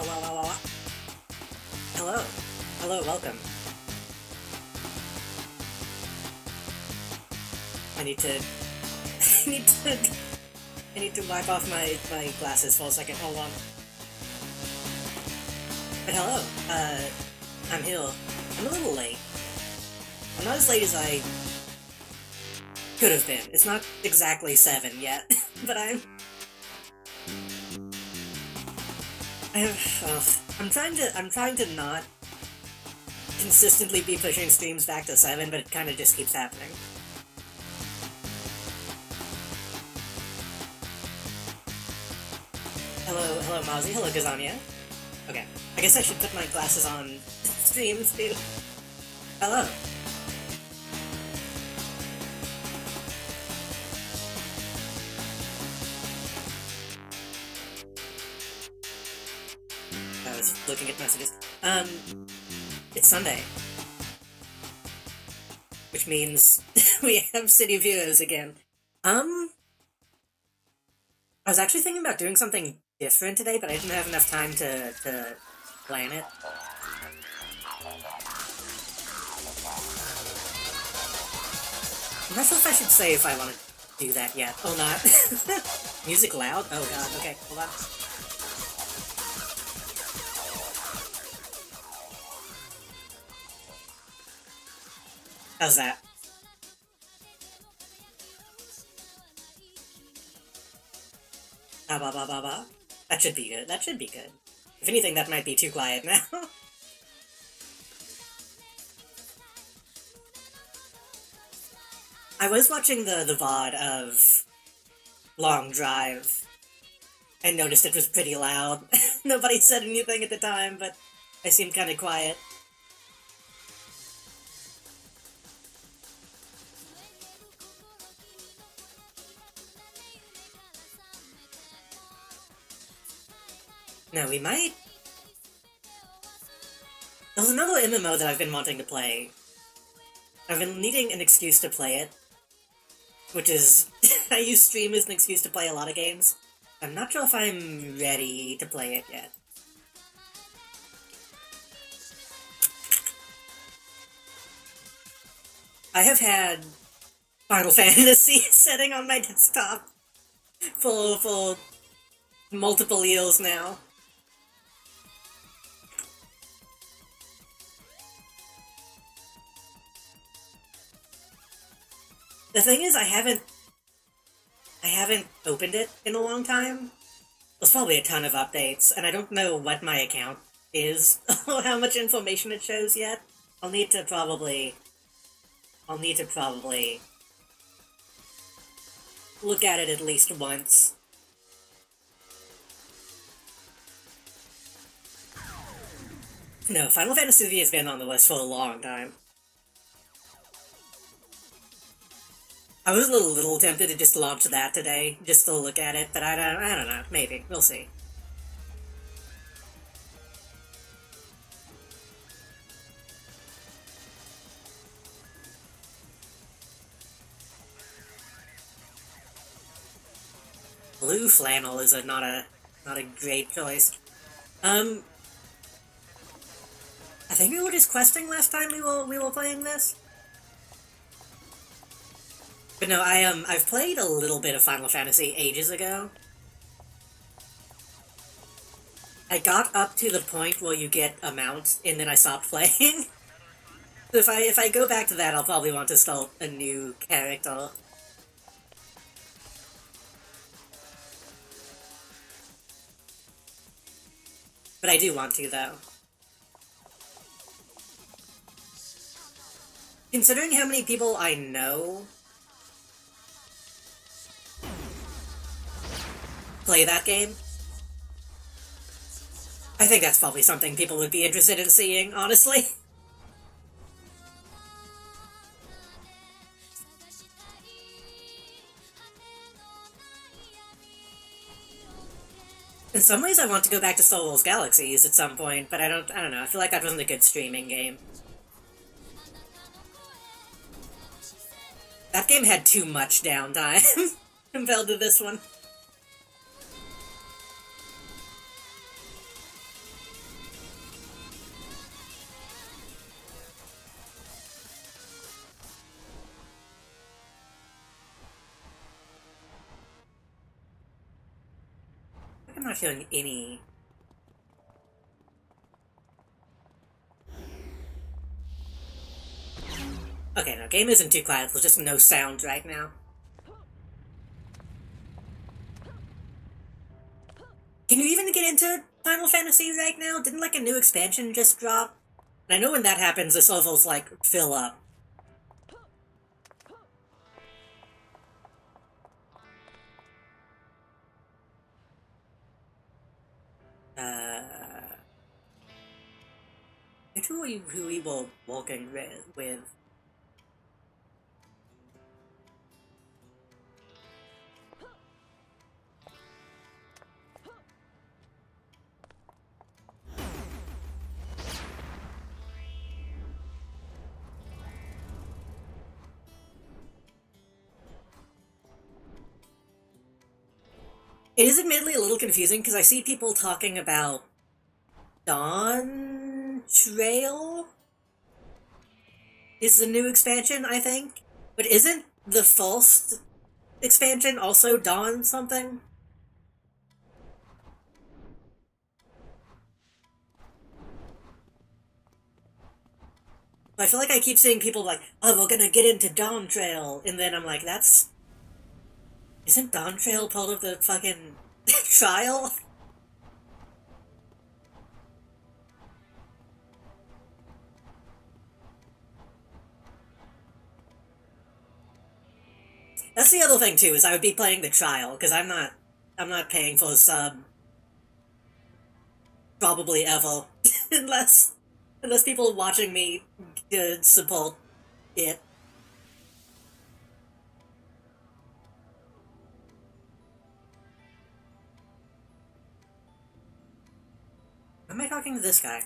Well. Hello. Hello, welcome. I need to... I need to... I need to wipe off my glasses for a second. Hold on. But hello. I'm Hill. I'm a little late. I'm not as late as I could have been. It's not exactly 7 yet, but I'm trying to not consistently be pushing streams back to 7, but it kind of just keeps happening. Hello Mozzie, hello Gazania. Okay, I guess I should put my glasses on streams too. Hello. I was looking at messages. It's Sunday. Which means we have city viewers again. I was actually thinking about doing something different today, but I didn't have enough time to plan it. I'm not sure if I should say if I want to do that yet. Oh, not. Music loud? Oh god, okay, hold on. How's that? Ba. That should be good. That should be good. If anything, that might be too quiet now. I was watching the VOD of Long Drive and noticed it was pretty loud. Nobody said anything at the time, but I seemed kind of quiet. No, we might... There's another MMO that I've been wanting to play. I've been needing an excuse to play it. Which is... I use stream as an excuse to play a lot of games. I'm not sure if I'm ready to play it yet. I have had Final Fantasy setting on my desktop for multiple years now. The thing is, I haven't opened it in a long time. There's probably a ton of updates, and I don't know what my account is, or how much information it shows yet. I'll need to probably look at it at least once. No, Final Fantasy V has been on the list for a long time. I was a little tempted to just launch that today, just to look at it, but I don't know, maybe, we'll see. Blue flannel is not a great choice. I think we were just questing last time we were playing this. But no, I've played a little bit of Final Fantasy ages ago. I got up to the point where you get a mount, and then I stopped playing. So if I go back to that, I'll probably want to start a new character. But I do want to, though. Considering how many people I know play that game, I think that's probably something people would be interested in seeing, honestly. In some ways, I want to go back to Star Wars Galaxies at some point, but I don't know, I feel like that wasn't a good streaming game. That game had too much downtime compared to this one. I'm not feeling any... Okay, no, game isn't too quiet, there's just no sound right now. Can you even get into Final Fantasy right now? Didn't, like, a new expansion just drop? And I know when that happens, the levels, like, fill up. Who we will walking with. It is admittedly a little confusing because I see people talking about Dawn Trail is the new expansion, I think. But isn't the false expansion also Dawn something? I feel like I keep seeing people like, oh, we're gonna get into Dawn Trail, and then I'm like, that's... Isn't Dawn Trail part of the fucking trial? That's the other thing too, is I would be playing the trial, because I'm not paying for a sub. Probably ever. unless people watching me support it. Why am I talking to this guy?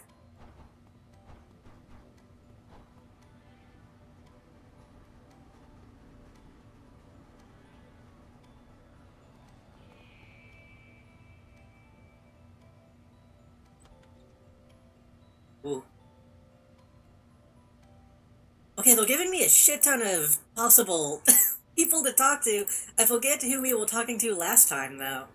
Ooh. Okay, they're giving me a shit ton of possible people to talk to. I forget who we were talking to last time, though.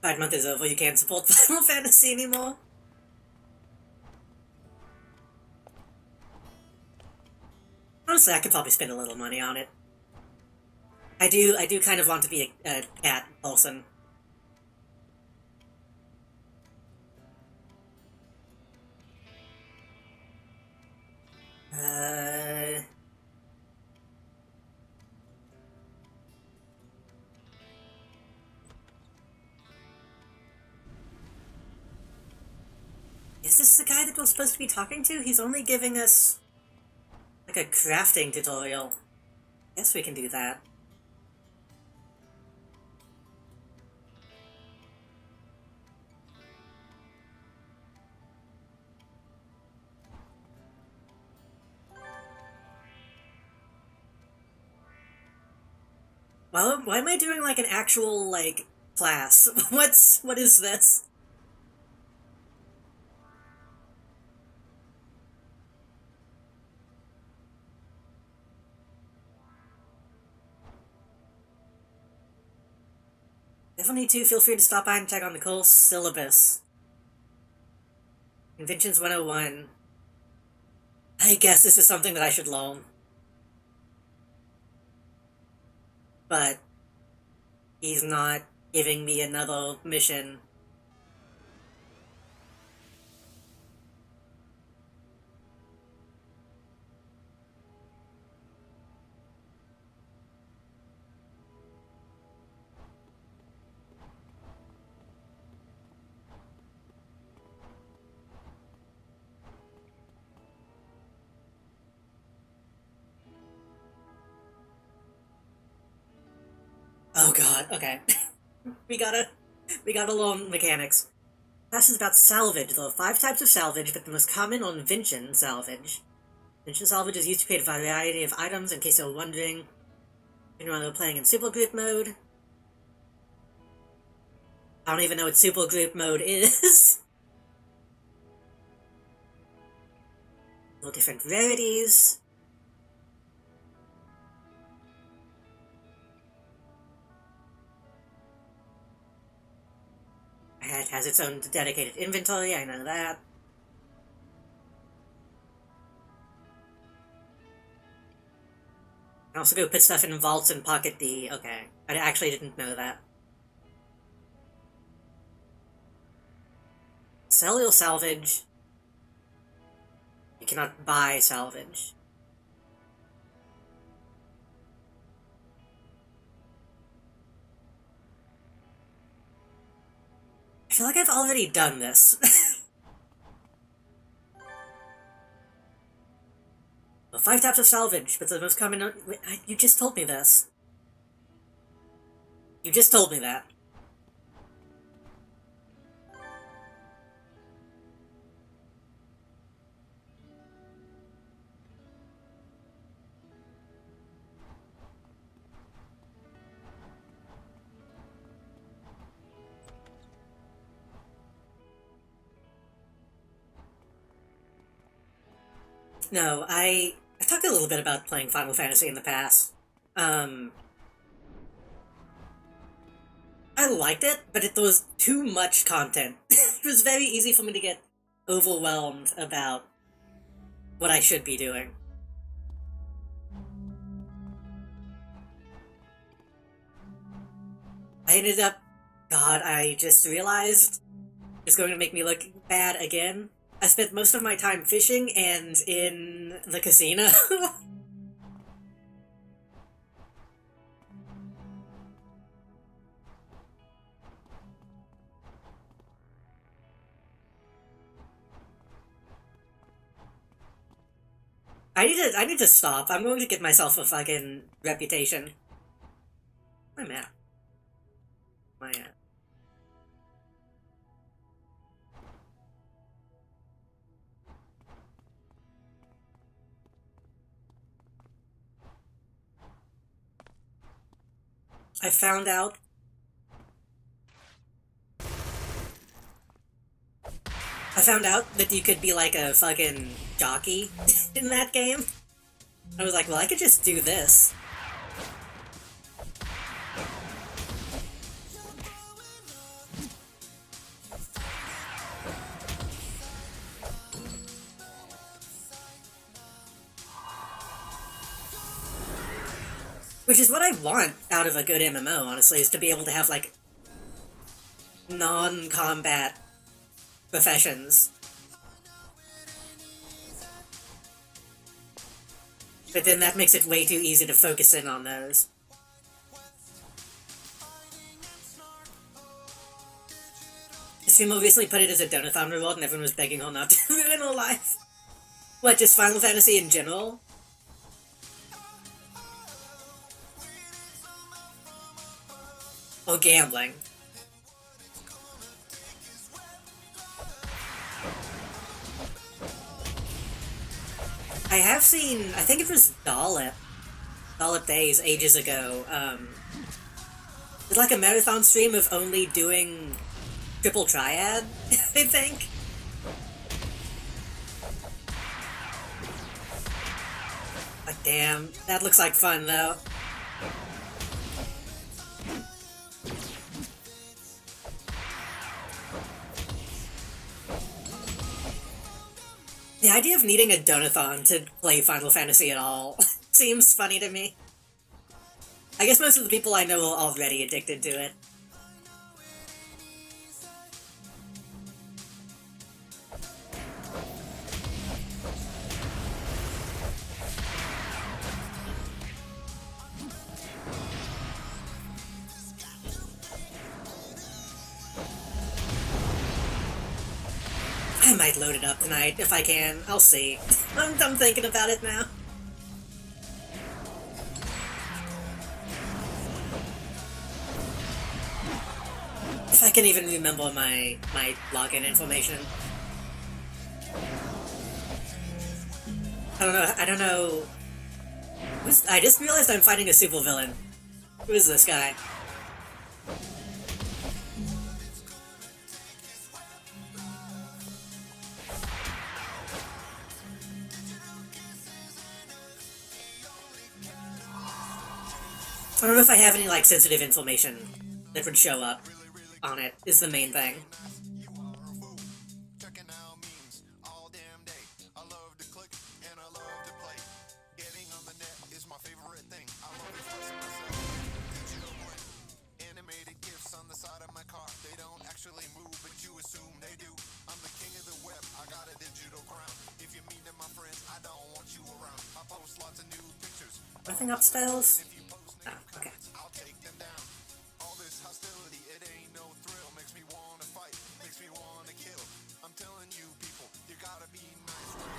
Pride Month is over, you can't support Final Fantasy anymore. Honestly, I could probably spend a little money on it. I do kind of want to be a cat person. Uh... Is this the guy that we're supposed to be talking to? He's only giving us, like, a crafting tutorial. Guess we can do that. Why am I doing, like, an actual, like, class? What is this? If you need to, feel free to stop by and check on the course syllabus. Inventions 101. I guess this is something that I should learn. But he's not giving me another mission. Oh god, okay. we gotta learn mechanics. Class is about salvage. There are 5 types of salvage, but the most common are invention salvage. Invention salvage is used to create a variety of items, in case you're wondering. When you're playing in supergroup mode. I don't even know what super group mode is. All different rarities. It has its own dedicated inventory, I know that. I can also go put stuff in vaults and Pocket D. Okay. I actually didn't know that. Sell your salvage. You cannot buy salvage. I feel like I've already done this. Well, 5 taps of salvage, but the most common... You just told me this. You just told me that. No, I've talked a little bit about playing Final Fantasy in the past. I liked it, but it was too much content. It was very easy for me to get overwhelmed about what I should be doing. I ended up... God, I just realized it's going to make me look bad again. I spent most of my time fishing and in the casino. I need to stop. I'm going to get myself a fucking reputation. Where am I at? Where am I at? I found out that you could be like a fucking jockey in that game. I was like, well, I could just do this. Which is what I want out of a good MMO, honestly, is to be able to have, like, non-combat professions. But then that makes it way too easy to focus in on those. Stream obviously put it as a donathon reward and everyone was begging her not to ruin her life. What, just Final Fantasy in general? Or gambling? I have seen, I think it was Dollop Days ages ago, did like a marathon stream of only doing Triple Triad, I think. Like, damn, that looks like fun though. The idea of needing a donathon to play Final Fantasy at all seems funny to me. I guess most of the people I know are already addicted to it. I might load it up tonight, if I can. I'll see. I'm thinking about it now. If I can even remember my login information. I don't know... I just realized I'm fighting a supervillain. Who is this guy? I don't know if I have any, like, sensitive information that would show up on it, is the main thing. Anything upstairs? Oh, okay.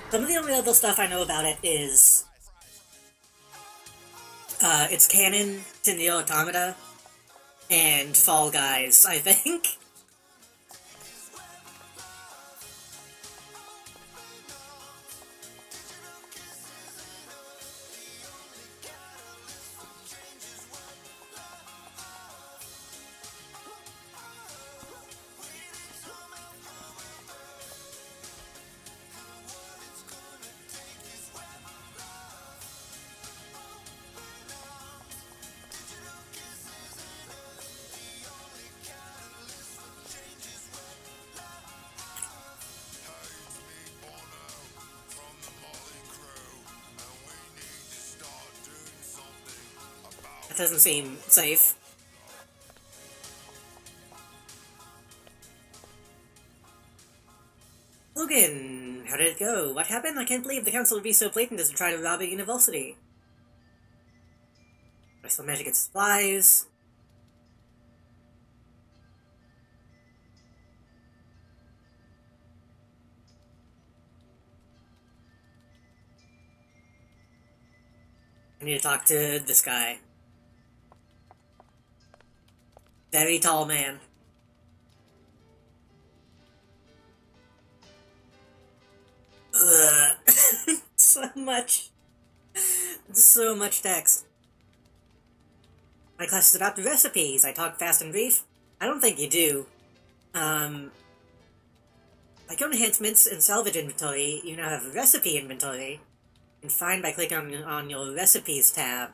Some of the only other stuff I know about it is it's canon to Nier Automata and Fall Guys, I think. That doesn't seem safe. Logan, how did it go? What happened? I can't believe the council would be so blatant as to try to rob a university. I still managed to get supplies. I need to talk to this guy. Very tall man. Ugh. So much. So much text. My class is about the recipes. I talk fast and brief. I don't think you do. Like on enhancements and salvage inventory, you now have a recipe inventory. You can find by clicking on your recipes tab.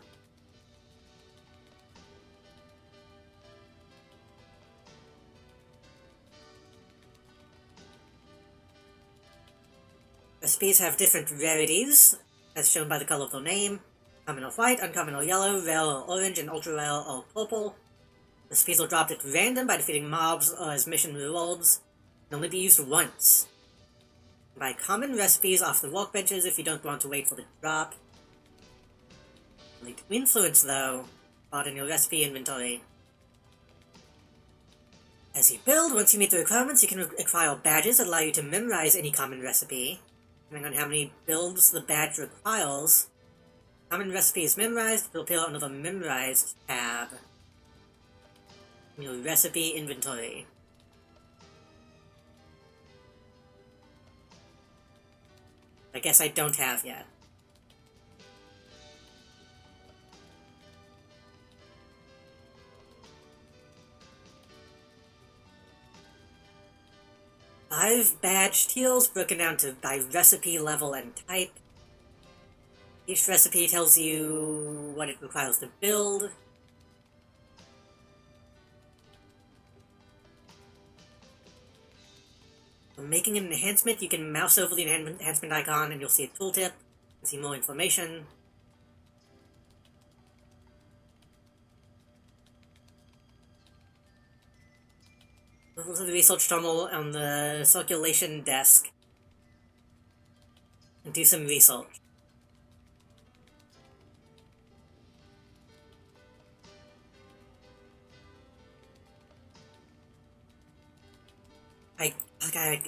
Recipes have different rarities, as shown by the color of their name. Common or white, uncommon or yellow, rare or orange, and ultra rare or purple. Recipes are dropped at random by defeating mobs or as mission rewards. Can only be used once. Buy common recipes off the workbenches if you don't want to wait for the drop. Lead to influence, though, bought in your recipe inventory. As you build, once you meet the requirements, you can acquire badges that allow you to memorize any common recipe. Depending on how many builds the badge requires, common recipe is memorized, it will appear under the Memorized tab in your recipe inventory. I guess I don't have yet. Five badge tiers broken down by recipe level and type. Each recipe tells you what it requires to build. When making an enhancement, you can mouse over the enhancement icon and you'll see a tooltip and see more information. Go to the research terminal on the circulation desk and do some research.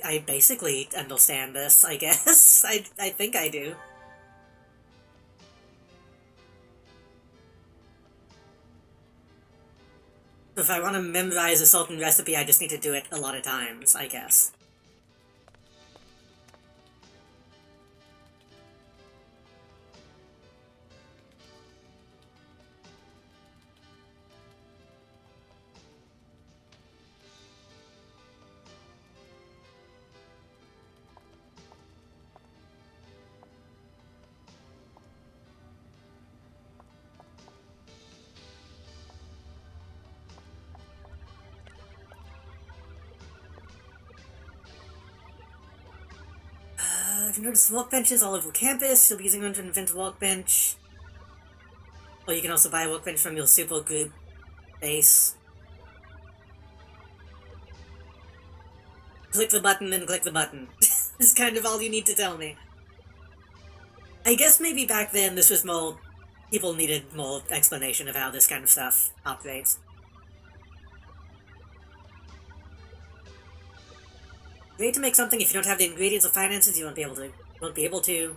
I basically understand this, I guess. I think I do. If I want to memorize a certain recipe, I just need to do it a lot of times, I guess. I've noticed workbenches all over campus. You'll be using one to invent a workbench. Or you can also buy a workbench from your super group base. Click the button, then click the button. Is kind of all you need to tell me. I guess maybe back then this was more... people needed more explanation of how this kind of stuff operates. Great to make something. If you don't have the ingredients or finances, you won't be able to.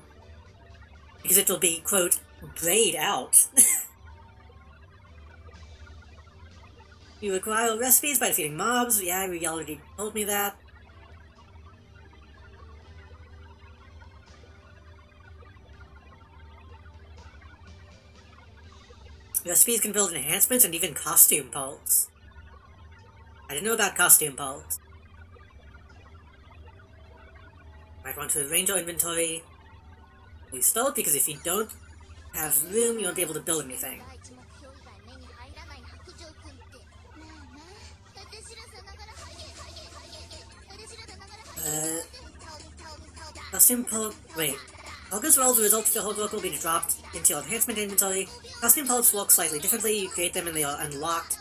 Because it will be, quote, grayed out. You acquire recipes by defeating mobs. Yeah, you already told me that. Recipes can build enhancements and even costume pulls. I didn't know about costume pulls. Might want to arrange your inventory. Please start, because if you don't have room, you won't be able to build anything. Costume pull... wait. Focus rolls, the results of the whole work will be dropped into your enhancement inventory. Costume pulls work slightly differently. You create them and they are unlocked.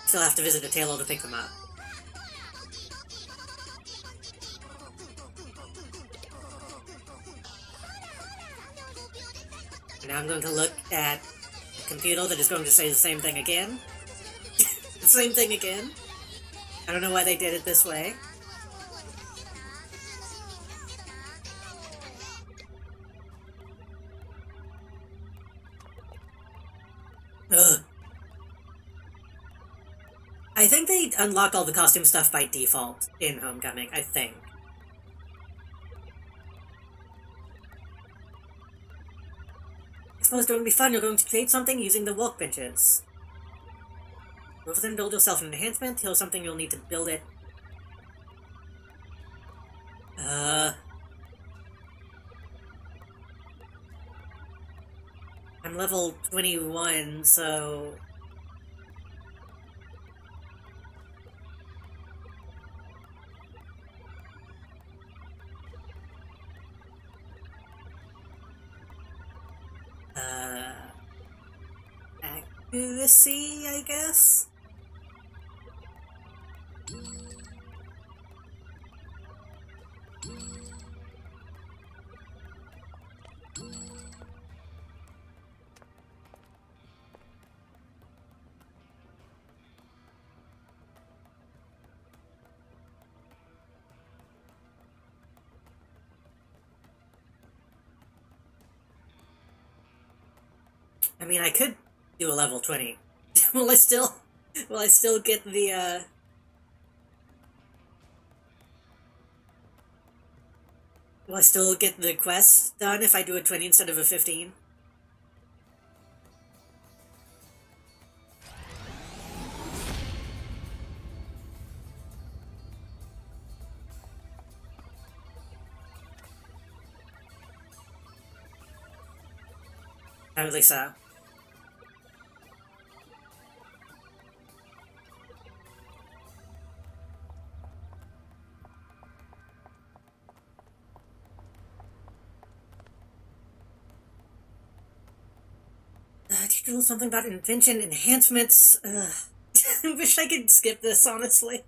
Still have to visit a tailor to pick them up. And now I'm going to look at a computer that is going to say the same thing again. The same thing again. I don't know why they did it this way. Ugh. I think they unlock all the costume stuff by default in Homecoming, I think. I suppose it's going to be fun. You're going to create something using the workbenches. Rather than build yourself an enhancement, here's something you'll need to build it. I'm level 21, so... accuracy, I guess? I mean, I could do a level 20. Will I still get the, will I still get the quests done if I do a 20 instead of a 15? Apparently so. Did you do something about invention enhancements? I wish I could skip this, honestly.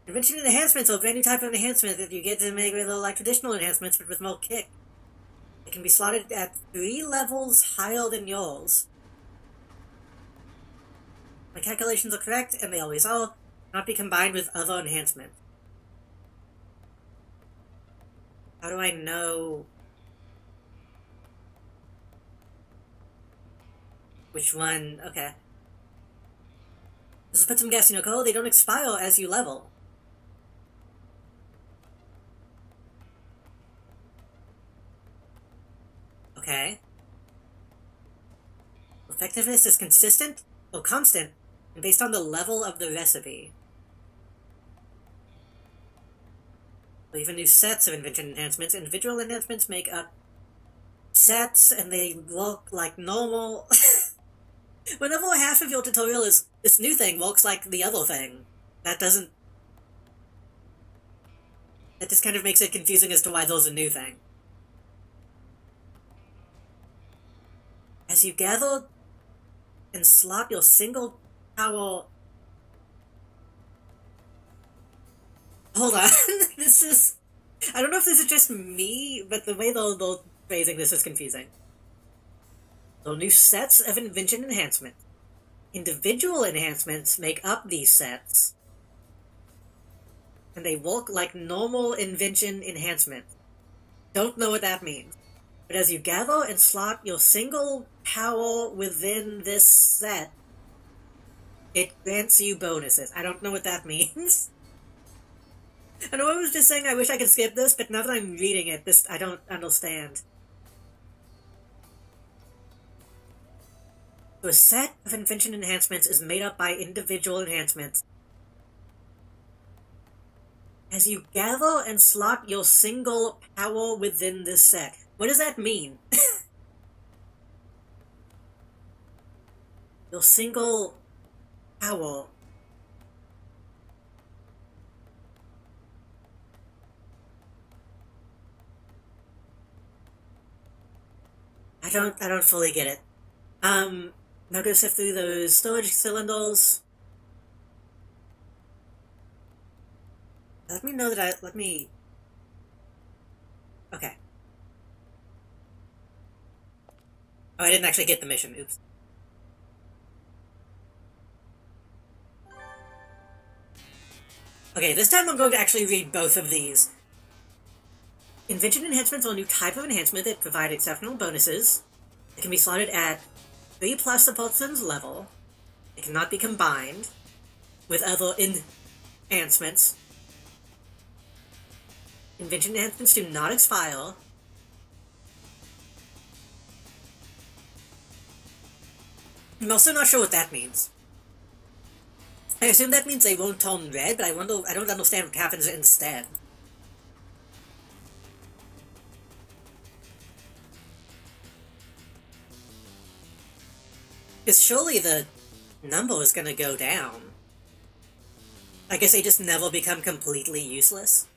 Invention enhancements are a brand new type of enhancement that you get to make with like traditional enhancements, but with more kick. It can be slotted at 3 levels higher than yours. My calculations are correct, and they always are. Not be combined with other enhancements. How do I know which one? Okay. Let's put some gas in your car. They don't expire as you level. Okay. Effectiveness is consistent or constant and based on the level of the recipe. We'll even do sets of invention enhancements. Individual enhancements make up sets and they look like normal. Whenever half of your tutorial is this new thing looks like the other thing, that doesn't That just kind of makes it confusing as to why those are a new thing. As you gather and slot your single power... Hold on, this is... I don't know if this is just me, but the way they're phrasing this is confusing. So new sets of invention enhancement. Individual enhancements make up these sets, and they work like normal invention enhancements. Don't know what that means. But as you gather and slot your single power within this set, it grants you bonuses. I don't know what that means. I know I was just saying I wish I could skip this, but now that I'm reading it, I don't understand. So a set of invention enhancements is made up by individual enhancements. As you gather and slot your single power within this set. What does that mean? Your single power. I don't fully get it. Now go sift through those storage cylinders. Let me know that okay. Oh, I didn't actually get the mission, oops. Okay, this time I'm going to actually read both of these. Invention enhancements are a new type of enhancement that provide exceptional bonuses. It can be slotted at 3 plus the person's level. It cannot be combined with other enhancements. Invention enhancements do not expire. I'm also not sure what that means. I assume that means they won't turn red, but I don't understand what happens instead. Because surely the number is gonna go down. I guess they just never become completely useless.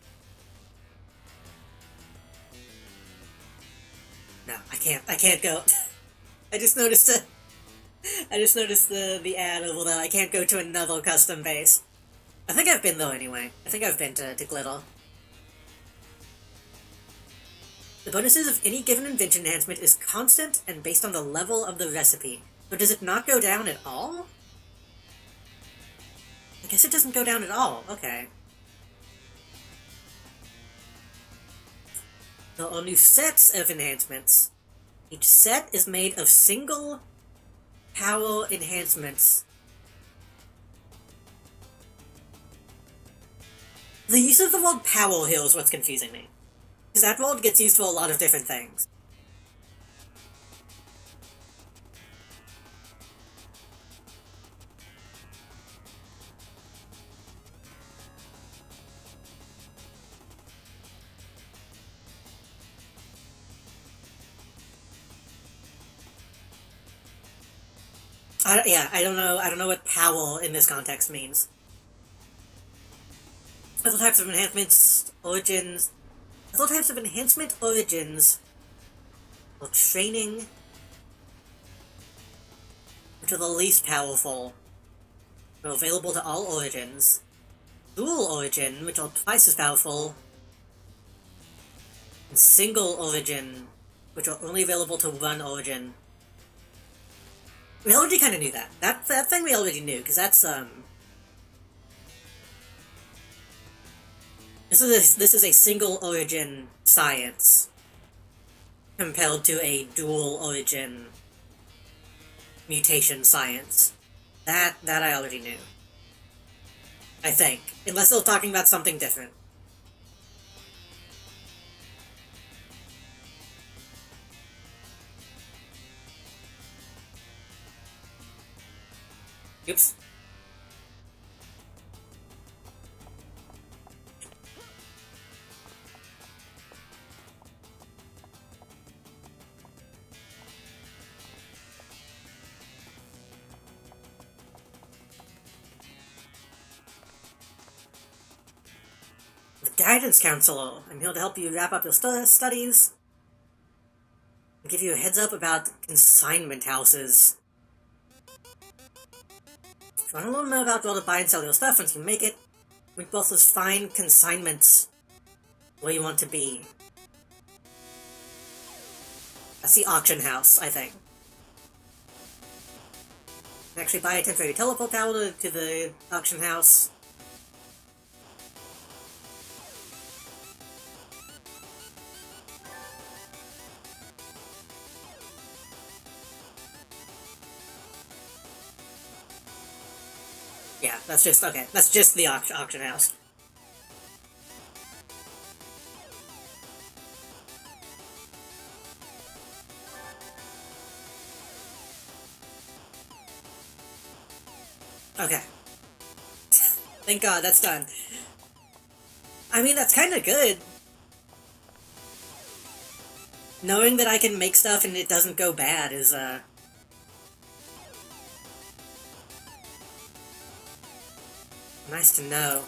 No, I can't go. I just noticed the ad over there. I can't go to another custom base. I think I've been though anyway. I think I've been to Glitter. The bonuses of any given invention enhancement is constant and based on the level of the recipe. So does it not go down at all? I guess it doesn't go down at all. Okay. There are new sets of enhancements. Each set is made of single power enhancements. The use of the word power here is what's confusing me. Because that word gets used for a lot of different things. I don't know what power in this context means. Other types of enhancements, origins... Other types of enhancement origins or training, which are the least powerful, are available to all origins. Dual origin, which are twice as powerful, and single origin, which are only available to one origin. We already kind of knew that. That thing we already knew, because that's, This is a single origin science compared to a dual origin mutation science. That I already knew. I think. Unless they're talking about something different. Oops. guidance counselor. I'm here to help you wrap up your studies and give you a heads up about consignment houses. If you want to learn more about where to buy and sell your stuff once you make it, we both those fine consignments where you want to be. That's the auction house, I think. You can actually buy a temporary teleport tower to the auction house. Yeah, that's just, okay, that's just the auction house. Okay. Thank God, that's done. I mean, that's kinda good. Knowing that I can make stuff and it doesn't go bad is, nice to know.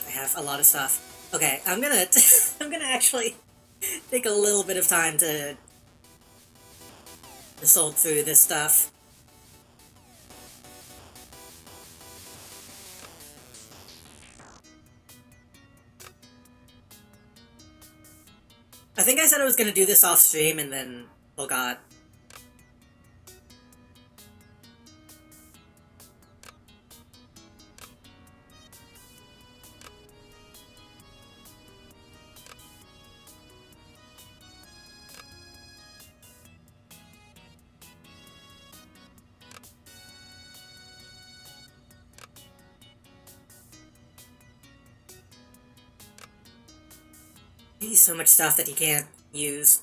I have a lot of stuff. Okay, I'm gonna I'm gonna actually take a little bit of time to sort through this stuff. I think I said I was gonna do this off stream and then, oh god. He's so much stuff that he can't use.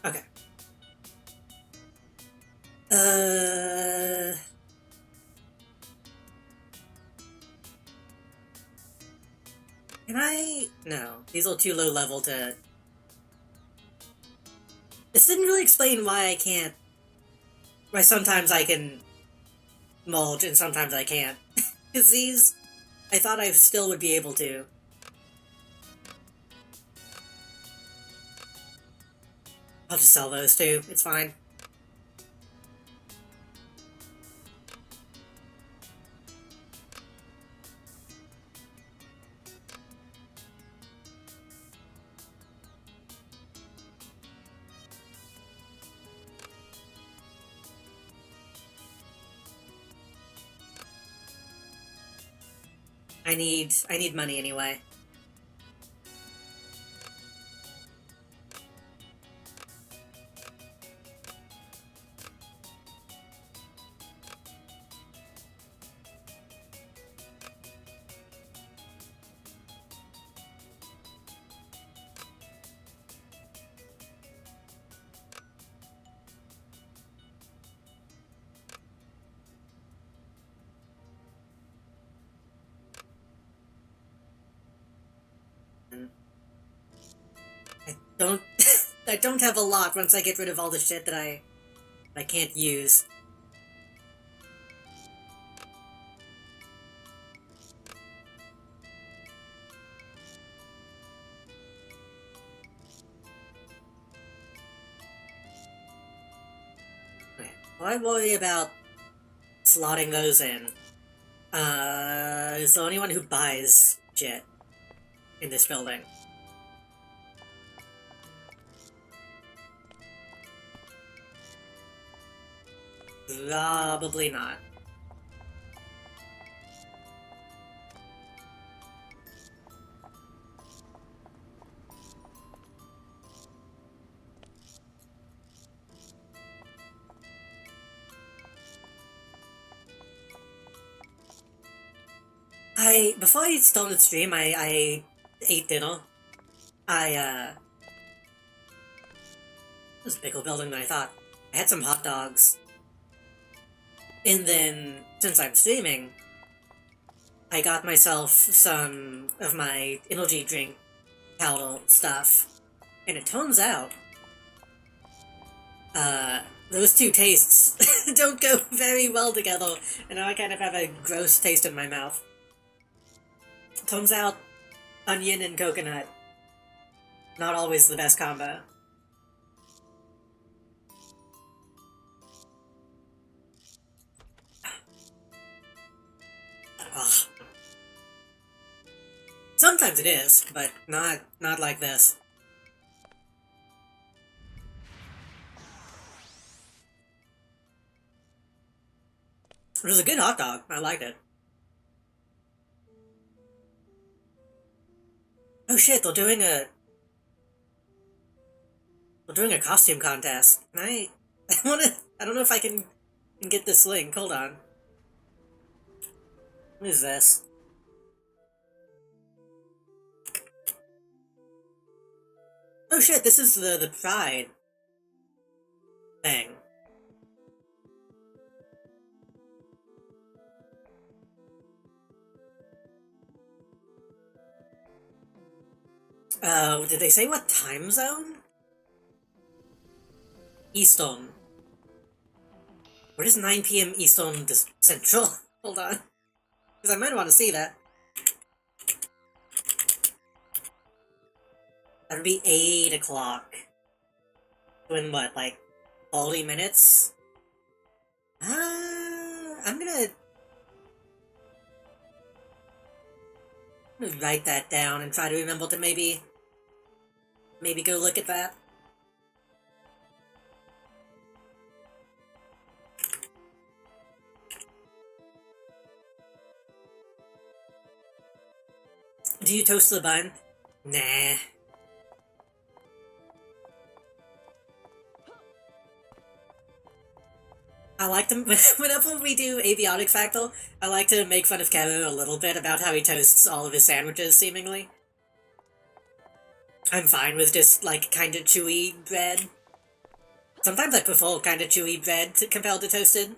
Okay. Can I? No. These are too low level to... This didn't really explain why I can't... Why sometimes I can mulch and sometimes I can't. Because these... I thought I still would be able to. I'll just sell those too, it's fine. I need money anyway. I don't... I don't have a lot once I get rid of all the shit that I can't use. Okay, well, I worry about slotting those in. Is there anyone who buys shit in this building? Probably not. Before I started stream, I ate dinner. It was a bigger building than I thought. I had some hot dogs. And then, since I'm streaming, I got myself some of my energy drink powder stuff. And it turns out, those two tastes don't go very well together, and now I kind of have a gross taste in my mouth. Turns out, onion and coconut, not always the best combo. Ugh. Sometimes it is, but not like this. It was a good hot dog. I liked it. Oh shit, they're doing a costume contest. I don't know if I can get this link. Hold on. What is this? Oh shit, this is the Pride thing. Did they say what time zone? Eastern. What is 9 p.m. Eastern Central? Hold on. Because I might want to see that. That would be 8 o'clock. In what, like 40 minutes? I'm gonna write that down and try to remember to maybe go look at that. Do you toast the bun? Nah. I like to, whenever we do Avionic Factor, I like to make fun of Kevin a little bit about how he toasts all of his sandwiches, seemingly. I'm fine with just, like, kinda chewy bread. Sometimes I prefer kinda chewy bread compared to toasted.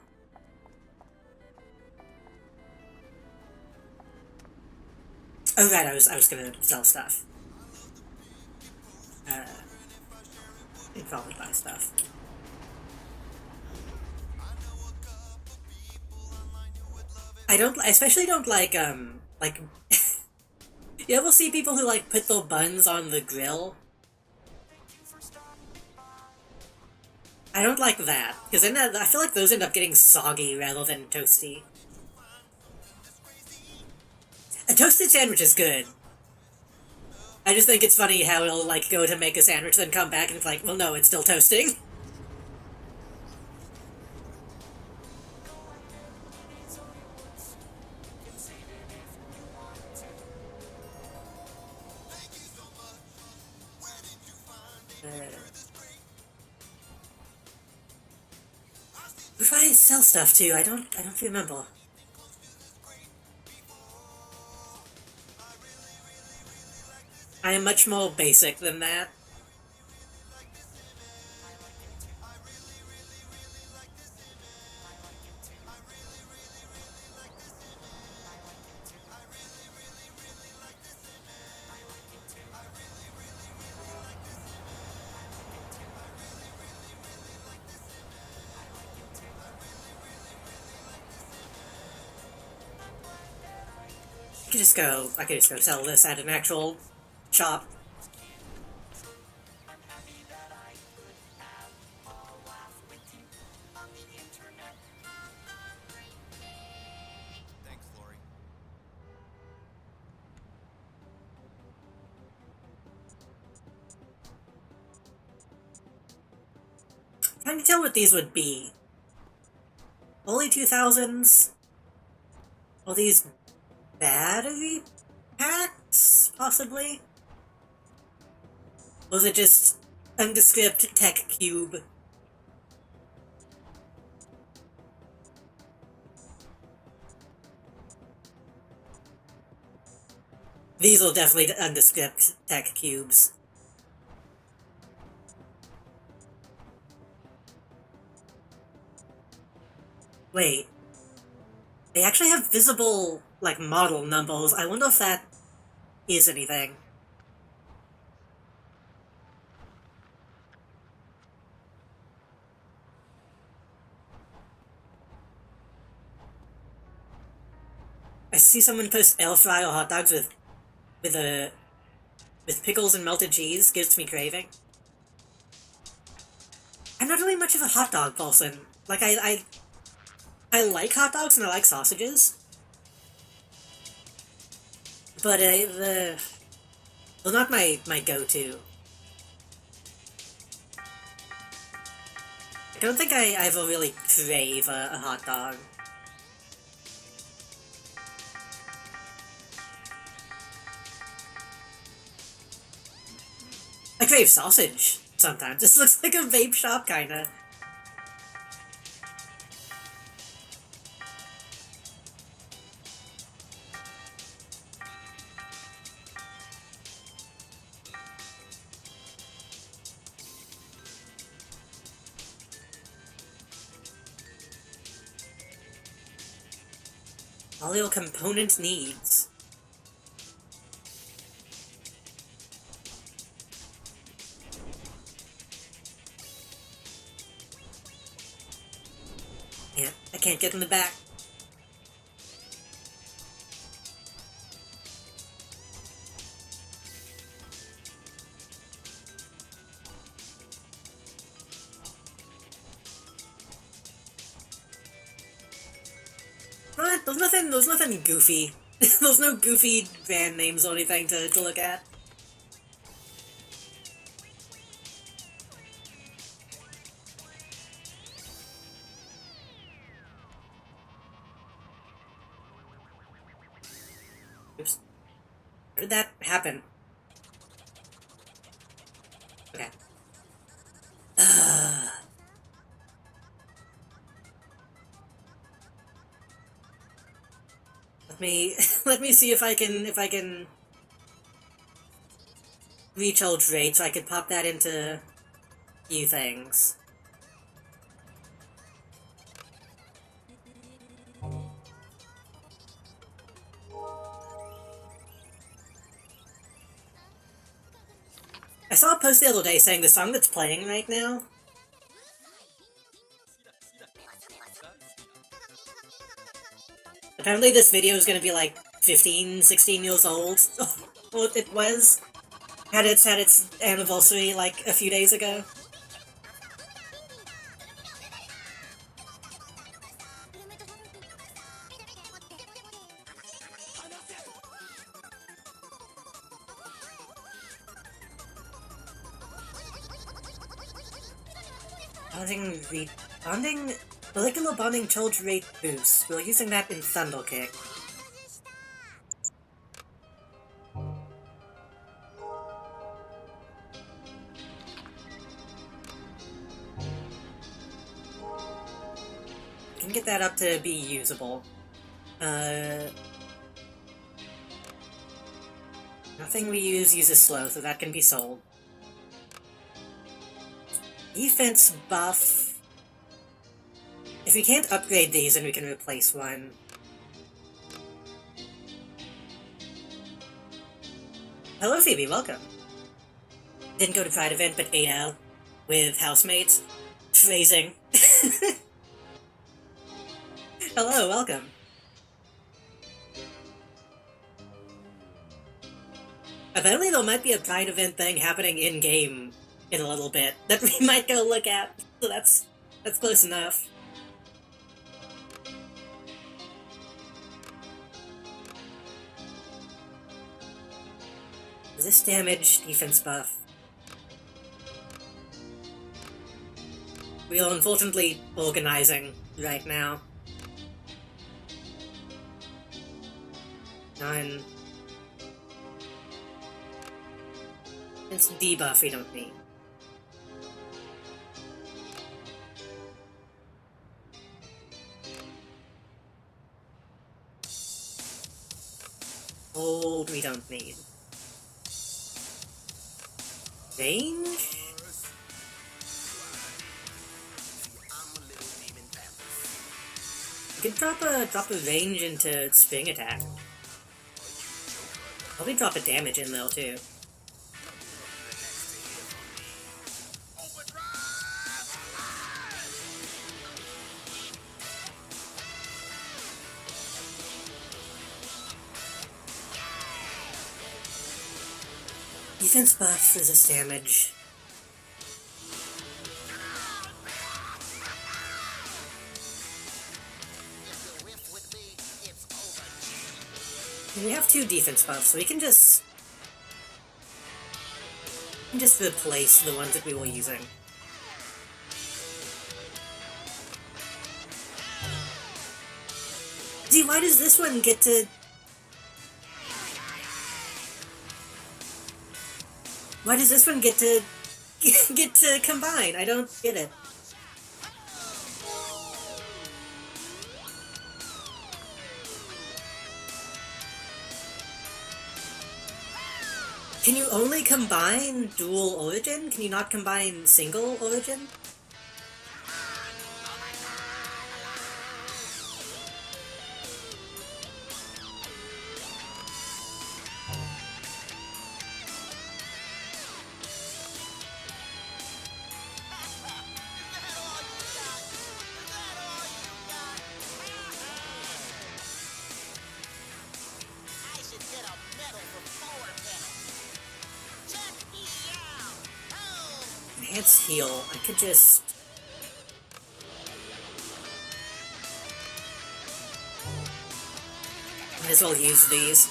Oh right, I was gonna sell stuff. You'd probably buy stuff. I especially don't like, you ever see people who, like, put their buns on the grill? I don't like that, because then I feel like those end up getting soggy rather than toasty. A toasted sandwich is good. I just think it's funny how it'll, like, go to make a sandwich, then come back and it's like, well, no, it's still toasting. Who do I sell stuff to? I don't remember. I am much more basic than that. I could just go sell this at an actual shop. Thanks, Lori. Trying to tell what these would be. Early 2000s? Are these battery packs, possibly? Or was it just undescript tech cube? These will definitely undescript tech cubes. Wait, they actually have visible, like, model numbers. I wonder if that is anything. I see someone post air fryer hot dogs with a with pickles and melted cheese. Gives me craving. I'm not really much of a hot dog person. Like I like hot dogs and I like sausages, but they're not my go-to. I don't think I ever really crave a hot dog. I crave sausage sometimes. This looks like a vape shop, kinda. All your component needs. Yeah, I can't get in the back. There's nothing goofy. There's no goofy band names or anything to look at. Oops. Where did that happen? Okay. Let me let me see if I can recharge rate so I can pop that into a few things. I saw a post the other day saying the song that's playing right now. Apparently this video is gonna be like 15, 16 years old. Well, it was. Had its anniversary like a few days ago. Bonding molecular bonding charge rate boost. We're using that in Thunder Kick. Can get that up to be usable. Nothing we use uses slow, so that can be sold. Defense buff. If we can't upgrade these, then we can replace one. Hello, Phoebe, welcome. Didn't go to Pride event, but ate out with housemates. Phrasing. Hello, welcome. Apparently there might be a Pride event thing happening in-game in a little bit that we might go look at, so that's close enough. Resist damage, defense buff. We are unfortunately organizing right now. 9. It's debuff we don't need. Hold we don't need. Range? You could drop a range into spring attack. Probably drop a damage in though too. Defense buff, resist damage. We have 2 defense buffs, so we can just replace the ones that we were using. Gee, why does this one get to... Why does this one get to... get to combine? I don't get it. Can you only combine dual origin? Can you not combine single origin? Enhance heal. I could just... Might as well use these.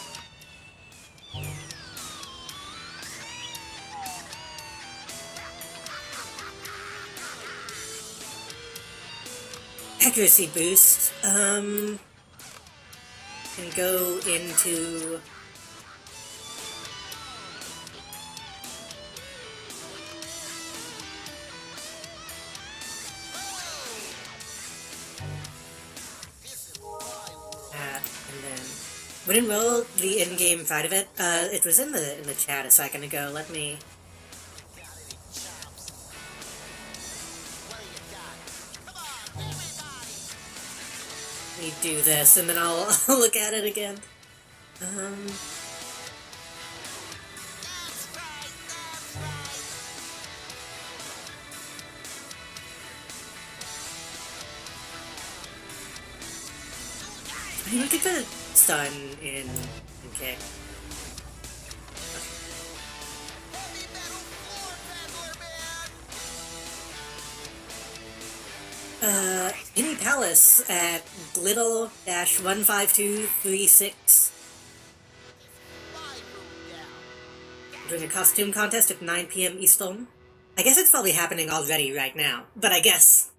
Accuracy boost. Can go into... When in will, the in-game side of it, it was in the chat a second ago. Let me do this, and then I'll look at it again. I mean, we could put stun in kick. Any Palace at Glittle-15236. Doing a costume contest at 9 PM Eastern. I guess it's probably happening already right now, but I guess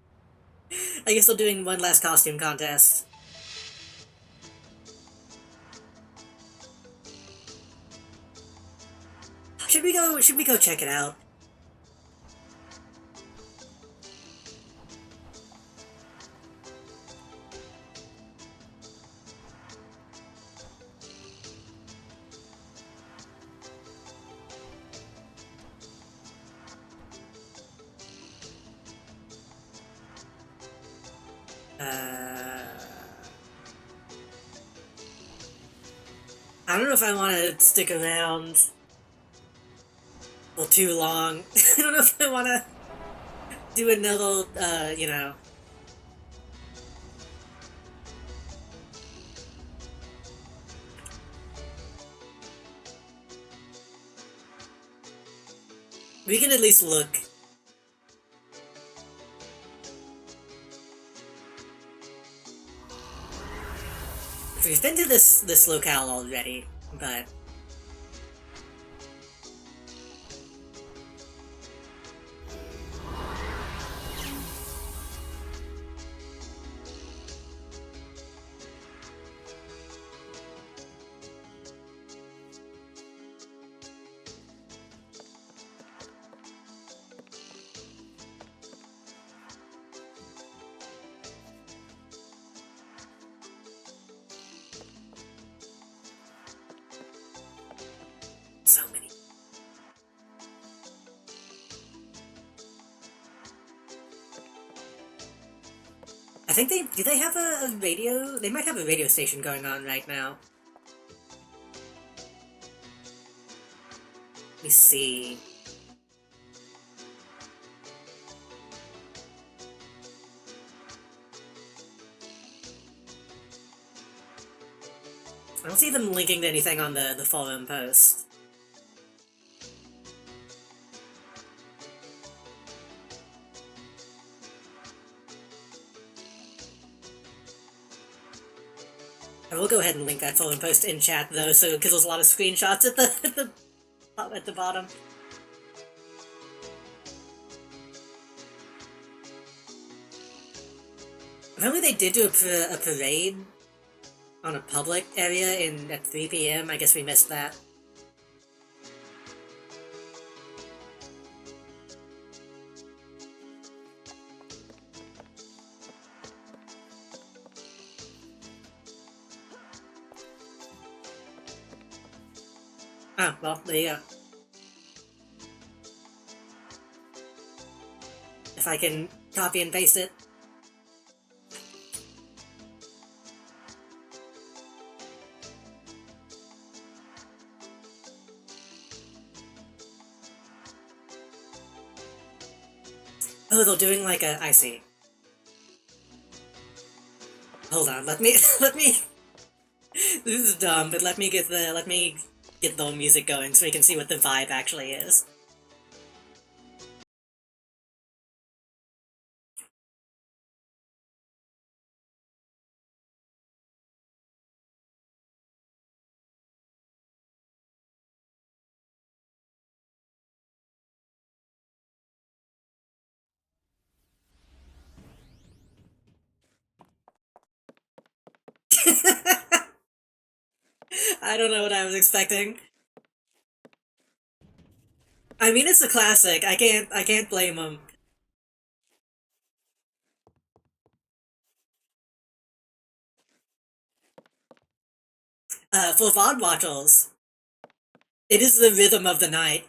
they're doing one last costume contest. Should we go check it out? I don't know if I want to stick around for too long. I don't know if I want to do another, you know... We can at least look. We've been to this locale already, but... I think they do. They have a radio. They might have a radio station going on right now. Let me see. I don't see them linking to anything on the forum post. I will go ahead and link that forum post in chat though, so because there's a lot of screenshots at the bottom. Apparently they did do a parade on a public area at 3 p.m. I guess we missed that. Oh, well, there you go. If I can copy and paste it. Oh, they're doing like a... I see. Hold on, let me... let me... This is dumb, but let me get the music going so we can see what the vibe actually is. I don't know what I was expecting. I mean, it's a classic. I can't blame them. For VOD watchers, it is the rhythm of the night.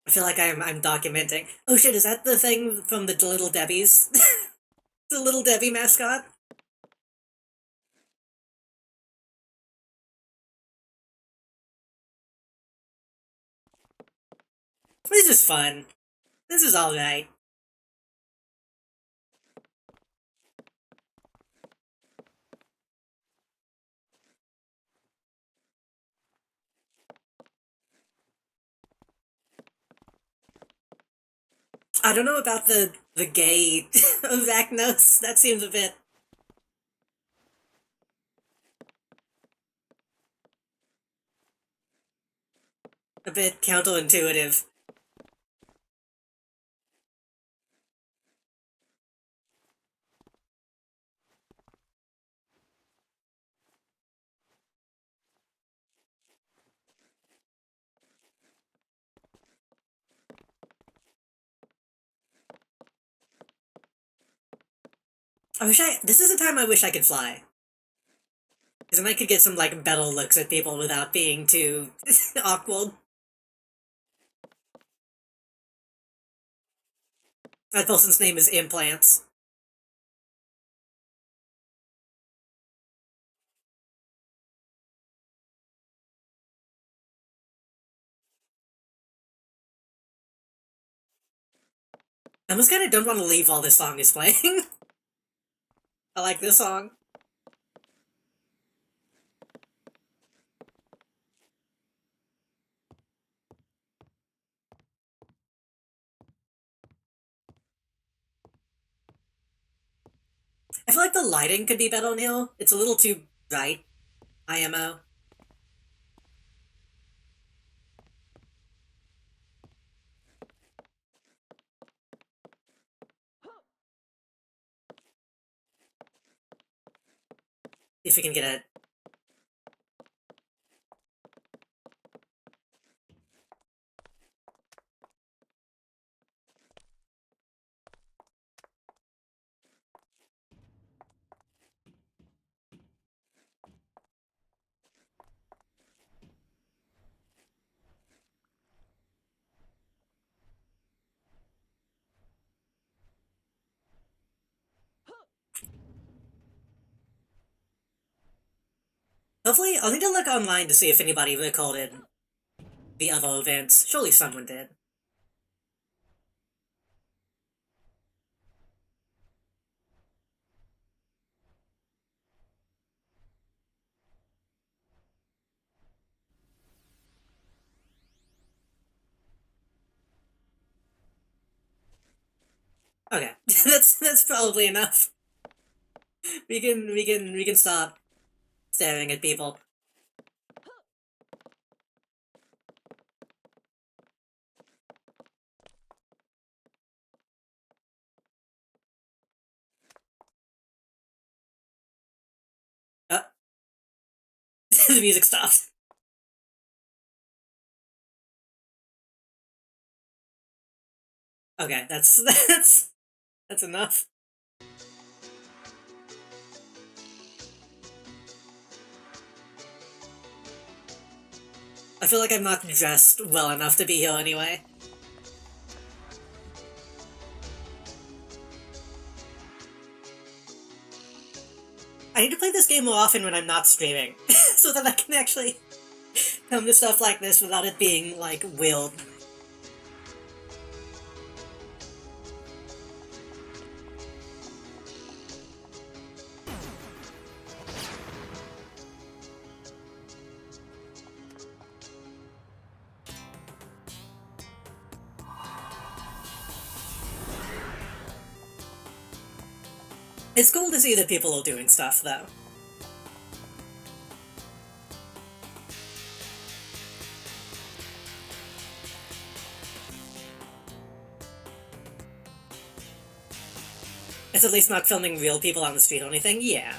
I feel like I'm documenting. Oh shit, is that the thing from the Little Debbie's? The Little Debbie mascot? This is fun. This is alright. I don't know about the gay Arachnos. That seems a bit counterintuitive. This is a time I wish I could fly. Because then I could get some, like, better looks at people without being too awkward. That person's name is Implants. I almost kind of don't want to leave while this song is playing. I like this song. I feel like the lighting could be better on here. It's a little too bright. IMO. If we can get it. Hopefully, I'll need to look online to see if anybody recorded the other events. Surely someone did. Okay, that's probably enough. We can stop staring at people. The music stopped. Okay, that's enough. I feel like I'm not dressed well enough to be here anyway. I need to play this game more often when I'm not streaming, so that I can actually come to stuff like this without it being, like, willed. It's cool to see that people are doing stuff, though. It's at least not filming real people on the street or anything, yeah.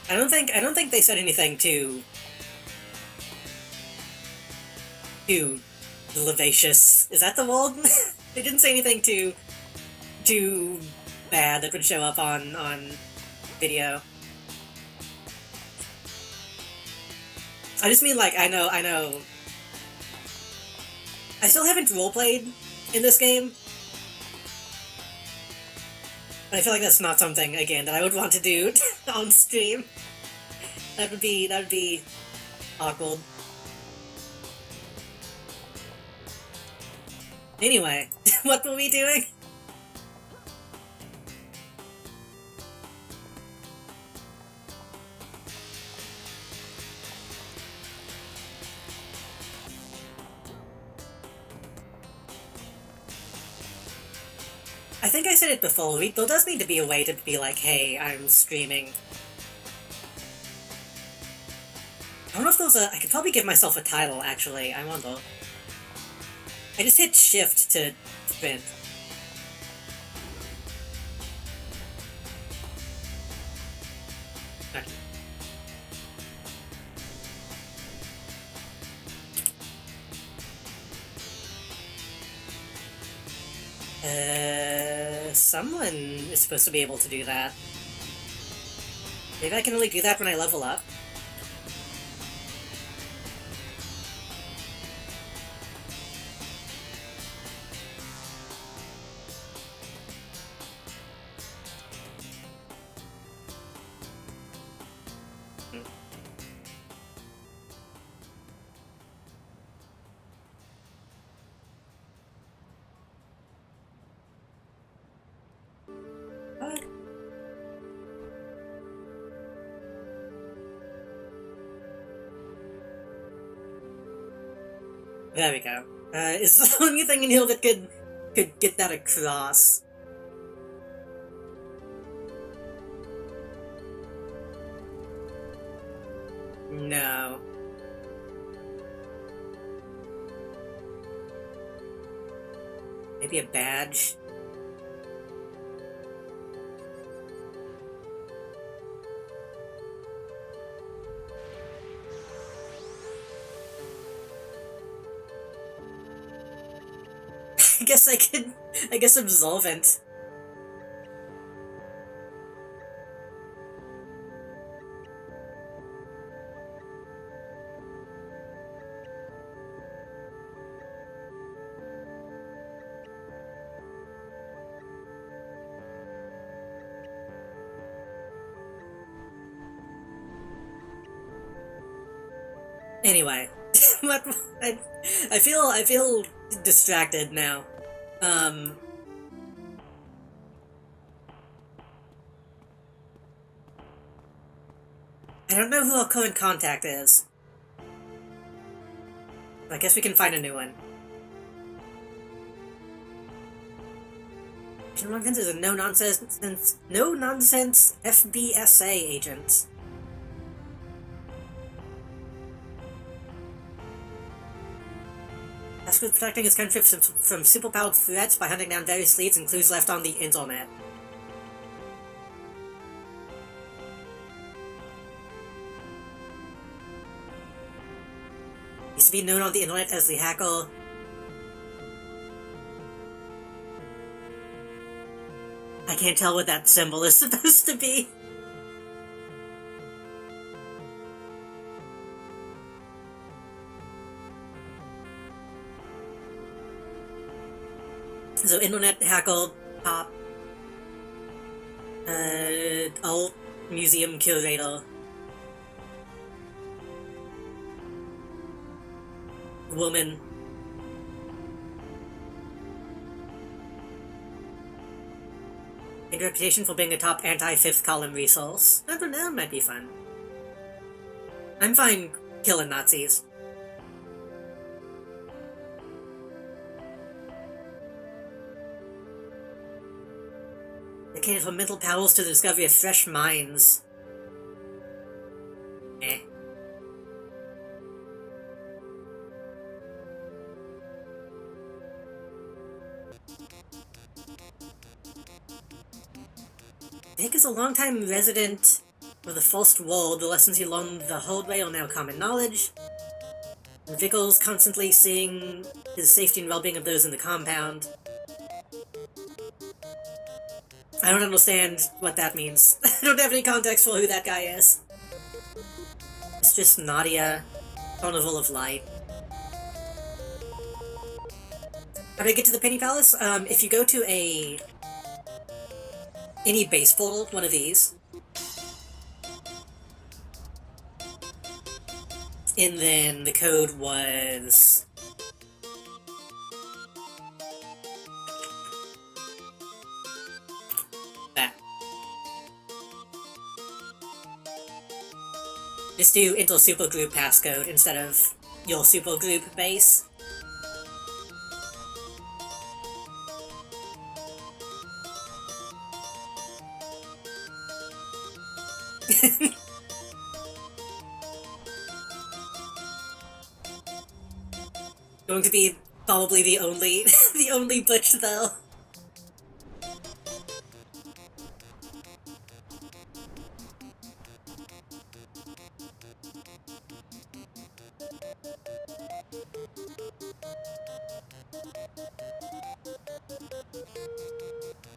I don't think they said anything too levacious. Is that the word? They didn't say anything too bad that would show up on video. I just mean, like, I know. I still haven't roleplayed in this game. But I feel like that's not something, again, that I would want to do on stream. That would be awkward. Anyway, what were we doing? I think I said it before, there does need to be a way to be like, hey, I'm streaming. I don't know if there's I could probably give myself a title, actually, I wonder. I just hit shift to sprint. Someone is supposed to be able to do that. Maybe I can only do that when I level up. What? There we go. Is the only thing in here that could get that across. No. Maybe a badge? I guess absolvent. Anyway, what I feel distracted now. I don't know who our current contact is. I guess we can find a new one. Jim Watkins is a no-nonsense FBSA agent. Tasked with protecting his country from superpowered threats by hunting down various leads and clues left on the internet. Used to be known on the internet as the hacker. I can't tell what that symbol is supposed to be. So, internet hacker, pop, alt, museum curator, woman. Gained a reputation for being a top anti-fifth column resource. I don't know, might be fun. I'm fine killing Nazis. Dedicated her mental powers to the discovery of fresh minds. Eh. Dick is a longtime resident of the First World. The lessons he learned the hard way are now common knowledge. And Vickles constantly seeing his safety and well-being of those in the compound. I don't understand what that means. I don't have any context for who that guy is. It's just Nadia, Carnival of Light. How do I get to the Penny Palace? If you go to any base portal, one of these, and then the code was that. Just do Intel Supergroup passcode instead of your Supergroup base. Going to be probably the only the only butch though.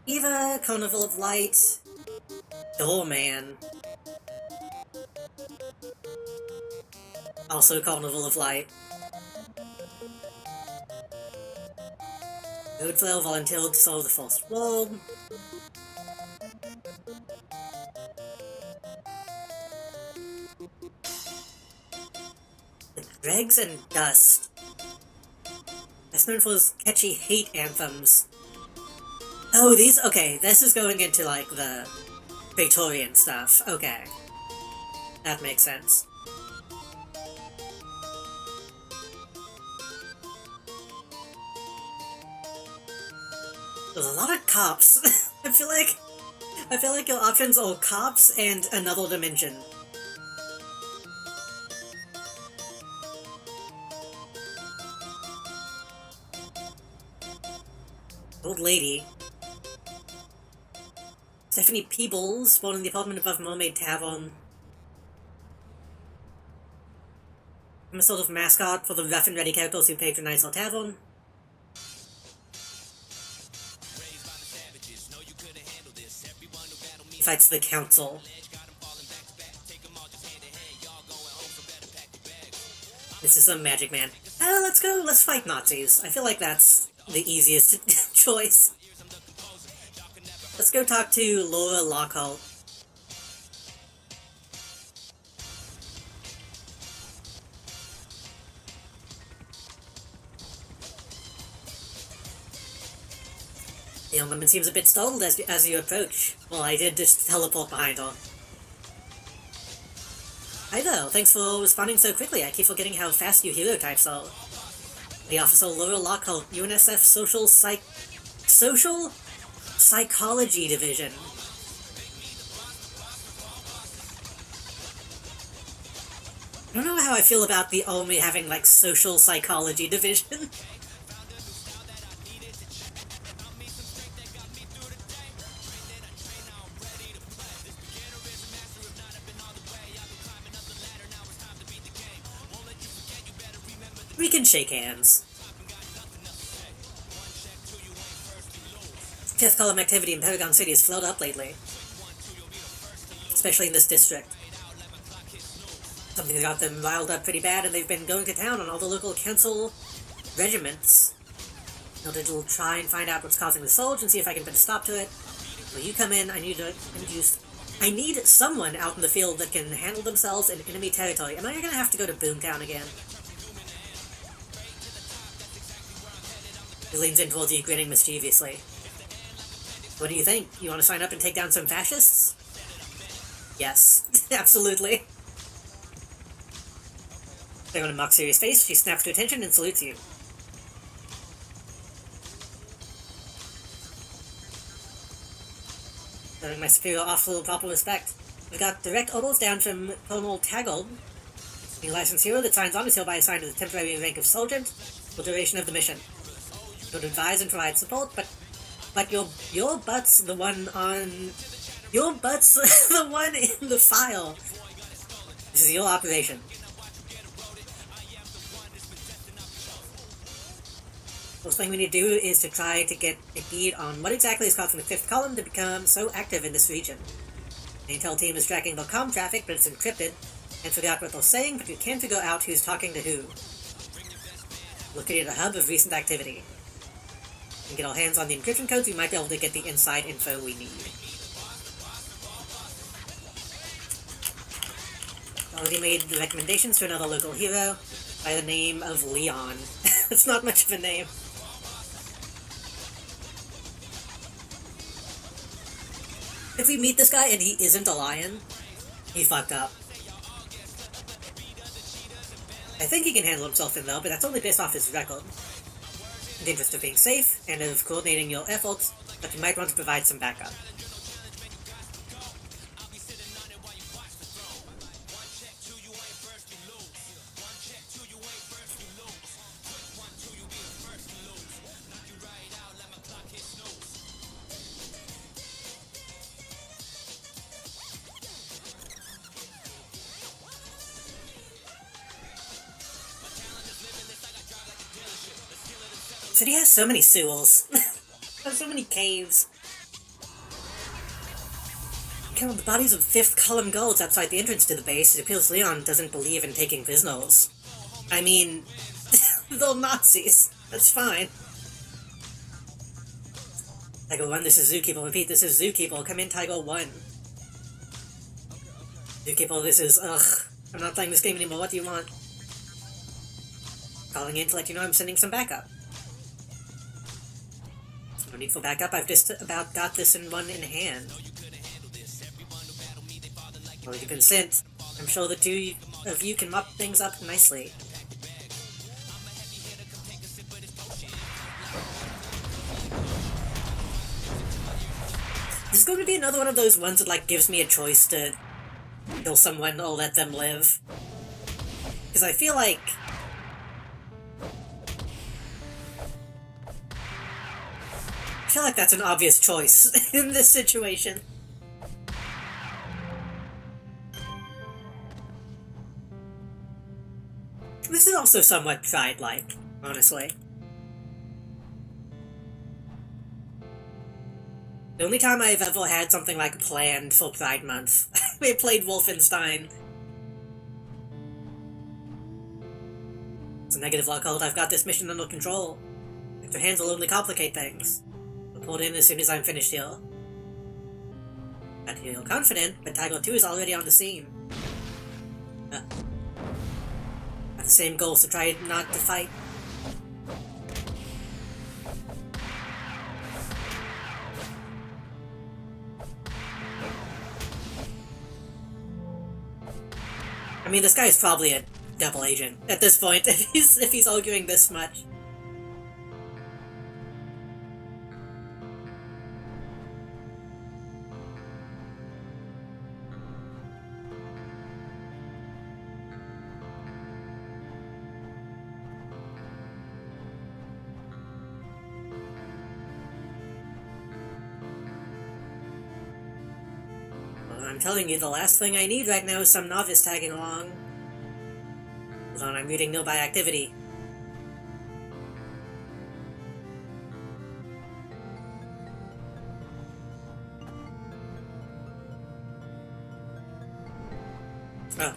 Eva, Carnival of Light, Doorman. Also Carnival of Light. Godflail volunteered to solve the First World. The Dregs and Dust. Best known for his catchy hate anthems. Oh, these? Okay, this is going into, like, the Victorian stuff. Okay. That makes sense. There's a lot of cops. I feel like your options are cops and another dimension. Old lady. Stephanie Peebles, born in the apartment above Mermaid Tavern. I'm a sort of mascot for the rough and ready characters who patronize our tavern. He fights the council. This is some magic man. Let's fight Nazis. I feel like that's the easiest choice. Let's go talk to Laura Lockhart. The young woman seems a bit startled as you approach. Well, I did just teleport behind her. Hi there, thanks for responding so quickly. I keep forgetting how fast you hero types are. The Officer Laura Lockhart, UNSF Social Psychology Division. I don't know how I feel about the Army having, like, Social Psychology Division. We can shake hands. Fifth column activity in Paragon City has flowed up lately. Especially in this district. Something that got them riled up pretty bad, and they've been going to town on all the local council regiments. In order to try and find out what's causing the surge and see if I can put a stop to it. Will you come in? I need someone out in the field that can handle themselves in enemy territory. Am I gonna have to go to Boomtown again? He leans in towards you, grinning mischievously. What do you think? You want to sign up and take down some fascists? Yes, absolutely. They on a mock serious face, she snaps to attention and salutes you. Showing my superior officer proper respect. We got direct orders down from Colonel Taggart. The licensed hero that signs on is hereby assigned to the temporary rank of sergeant for the duration of the mission. You'll advise and provide support, but your butt's the one on... Your butt's the one in the file. This is your operation. First thing we need to do is to try to get a bead on what exactly is causing the fifth column to become so active in this region. The intel team is tracking the comm traffic, but it's encrypted. Can't figure out what they're saying, but we can figure out who's talking to who. Located a hub of recent activity. And get our hands on the encryption codes, we might be able to get the inside info we need. Already made the recommendations to another local hero by the name of Leon. It's not much of a name. If we meet this guy and he isn't a lion, he fucked up. I think he can handle himself in though, but that's only based off his record. In the interest of being safe, and of coordinating your efforts, but you might want to provide some backup. City has so many sewers. There's so many caves. Count the bodies of 5th column guards outside the entrance to the base. It appears Leon doesn't believe in taking prisoners. I mean, they're Nazis. That's fine. Tiger 1, this is Zookeeper. Repeat, this is Zookeeper. Come in, Tiger 1. Zookeeper, this is... I'm not playing this game anymore. What do you want? Calling in to let you know I'm sending some backup. No need for backup, I've just about got this one in hand. Well, you consent. I'm sure the two of you can mop things up nicely. This is going to be another one of those ones that, like, gives me a choice to kill someone or let them live. Because I feel like... feel like that's an obvious choice in this situation. This is also somewhat Pride-like, honestly. The only time I've ever had something like planned for Pride Month, we played Wolfenstein. It's a negative lock hold. I've got this mission under control. Your hands will only complicate things. Report in as soon as I'm finished here. I feel confident, but Tiger 2 is already on the scene. Got the same goal, so try not to fight. I mean, this guy is probably a double agent at this point, if he's arguing this much. I'm telling you, the last thing I need right now is some novice tagging along. Hold on, I'm reading nearby activity. Oh.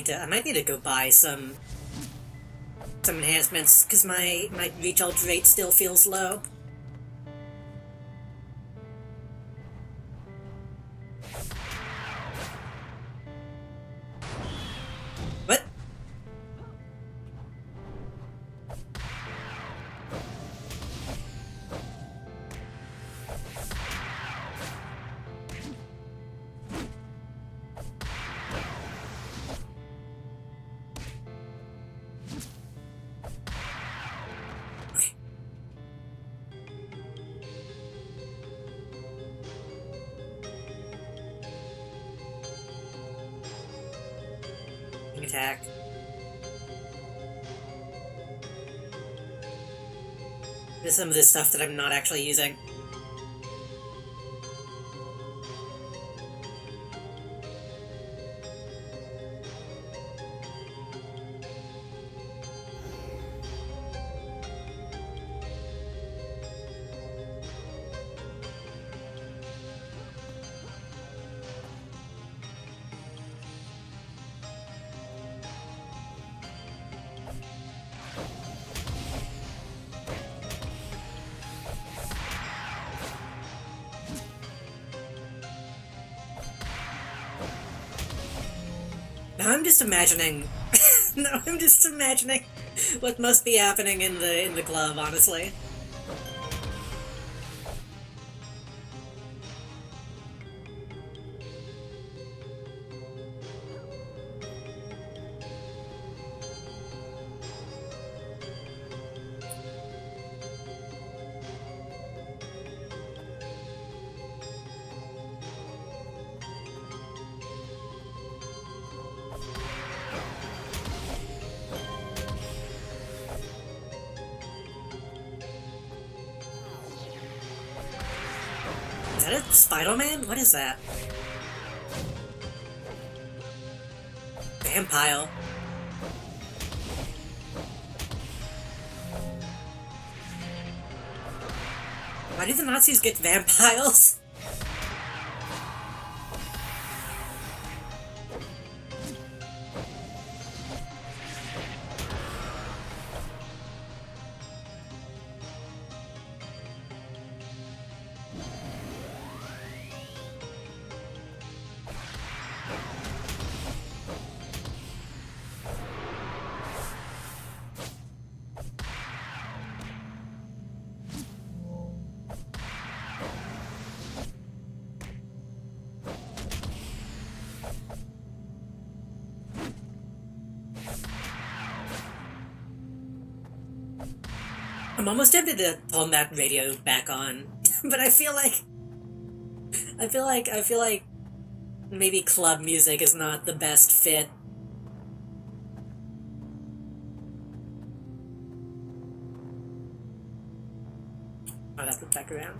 I might need to go buy some enhancements, because my recharge rate still feels low. What? Attack. There's some of this stuff that I'm not actually using. Now I'm just imagining. No, I'm just imagining what must be happening in the club, honestly. Is that a Spider-Man? What is that? Vampire. Why do the Nazis get vampires? I'm almost tempted to turn that radio back on, but I feel like maybe club music is not the best fit. I'll have to back around.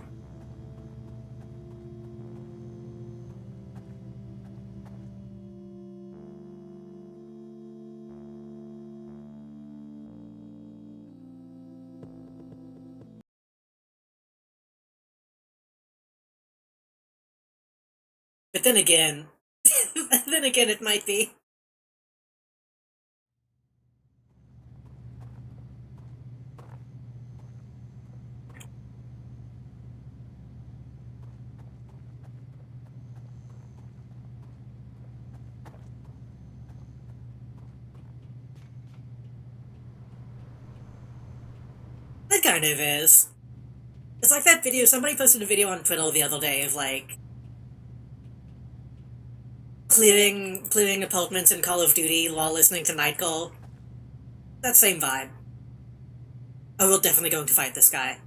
But then again, it might be. It kind of is. It's like that video, somebody posted a video on Twitter the other day of, like, clearing apartments in Call of Duty while listening to Night Call. That same vibe. Oh, we're definitely going to fight this guy.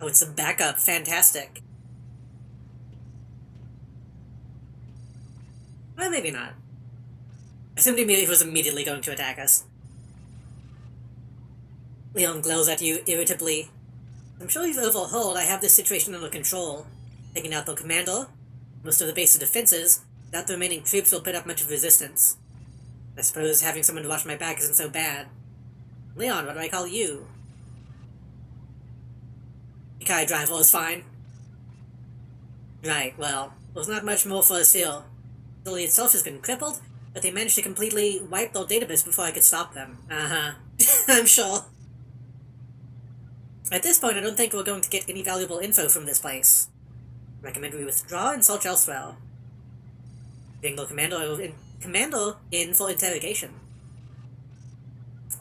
Oh, it's a backup. Fantastic. Well, maybe not. I assumed he was immediately going to attack us. Leon glows at you irritably. I'm sure you've overheard I have this situation under control. Taking out the commander, most of the base's defenses, without the remaining troops will put up much of resistance. I suppose having someone to watch my back isn't so bad. Leon, what do I call you? Ikai driver is fine. Right, well, there's not much more for us here. The facility itself has been crippled, but they managed to completely wipe their database before I could stop them. I'm sure. At this point, I don't think we're going to get any valuable info from this place. I recommend we withdraw and search elsewhere. Bring the commander in for interrogation.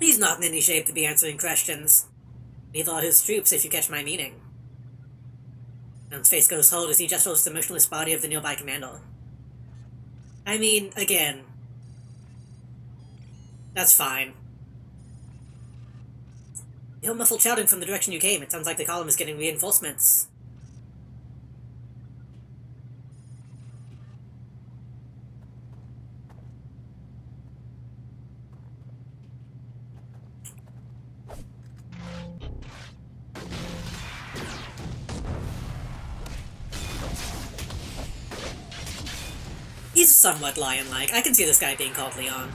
He's not in any shape to be answering questions. Neither are his troops, if you catch my meaning. Leon's face goes cold as he gestures the motionless body of the nearby commander. I mean, again, that's fine. You hear muffled shouting from the direction you came. It sounds like the column is getting reinforcements. He's somewhat lion-like. I can see this guy being called Leon.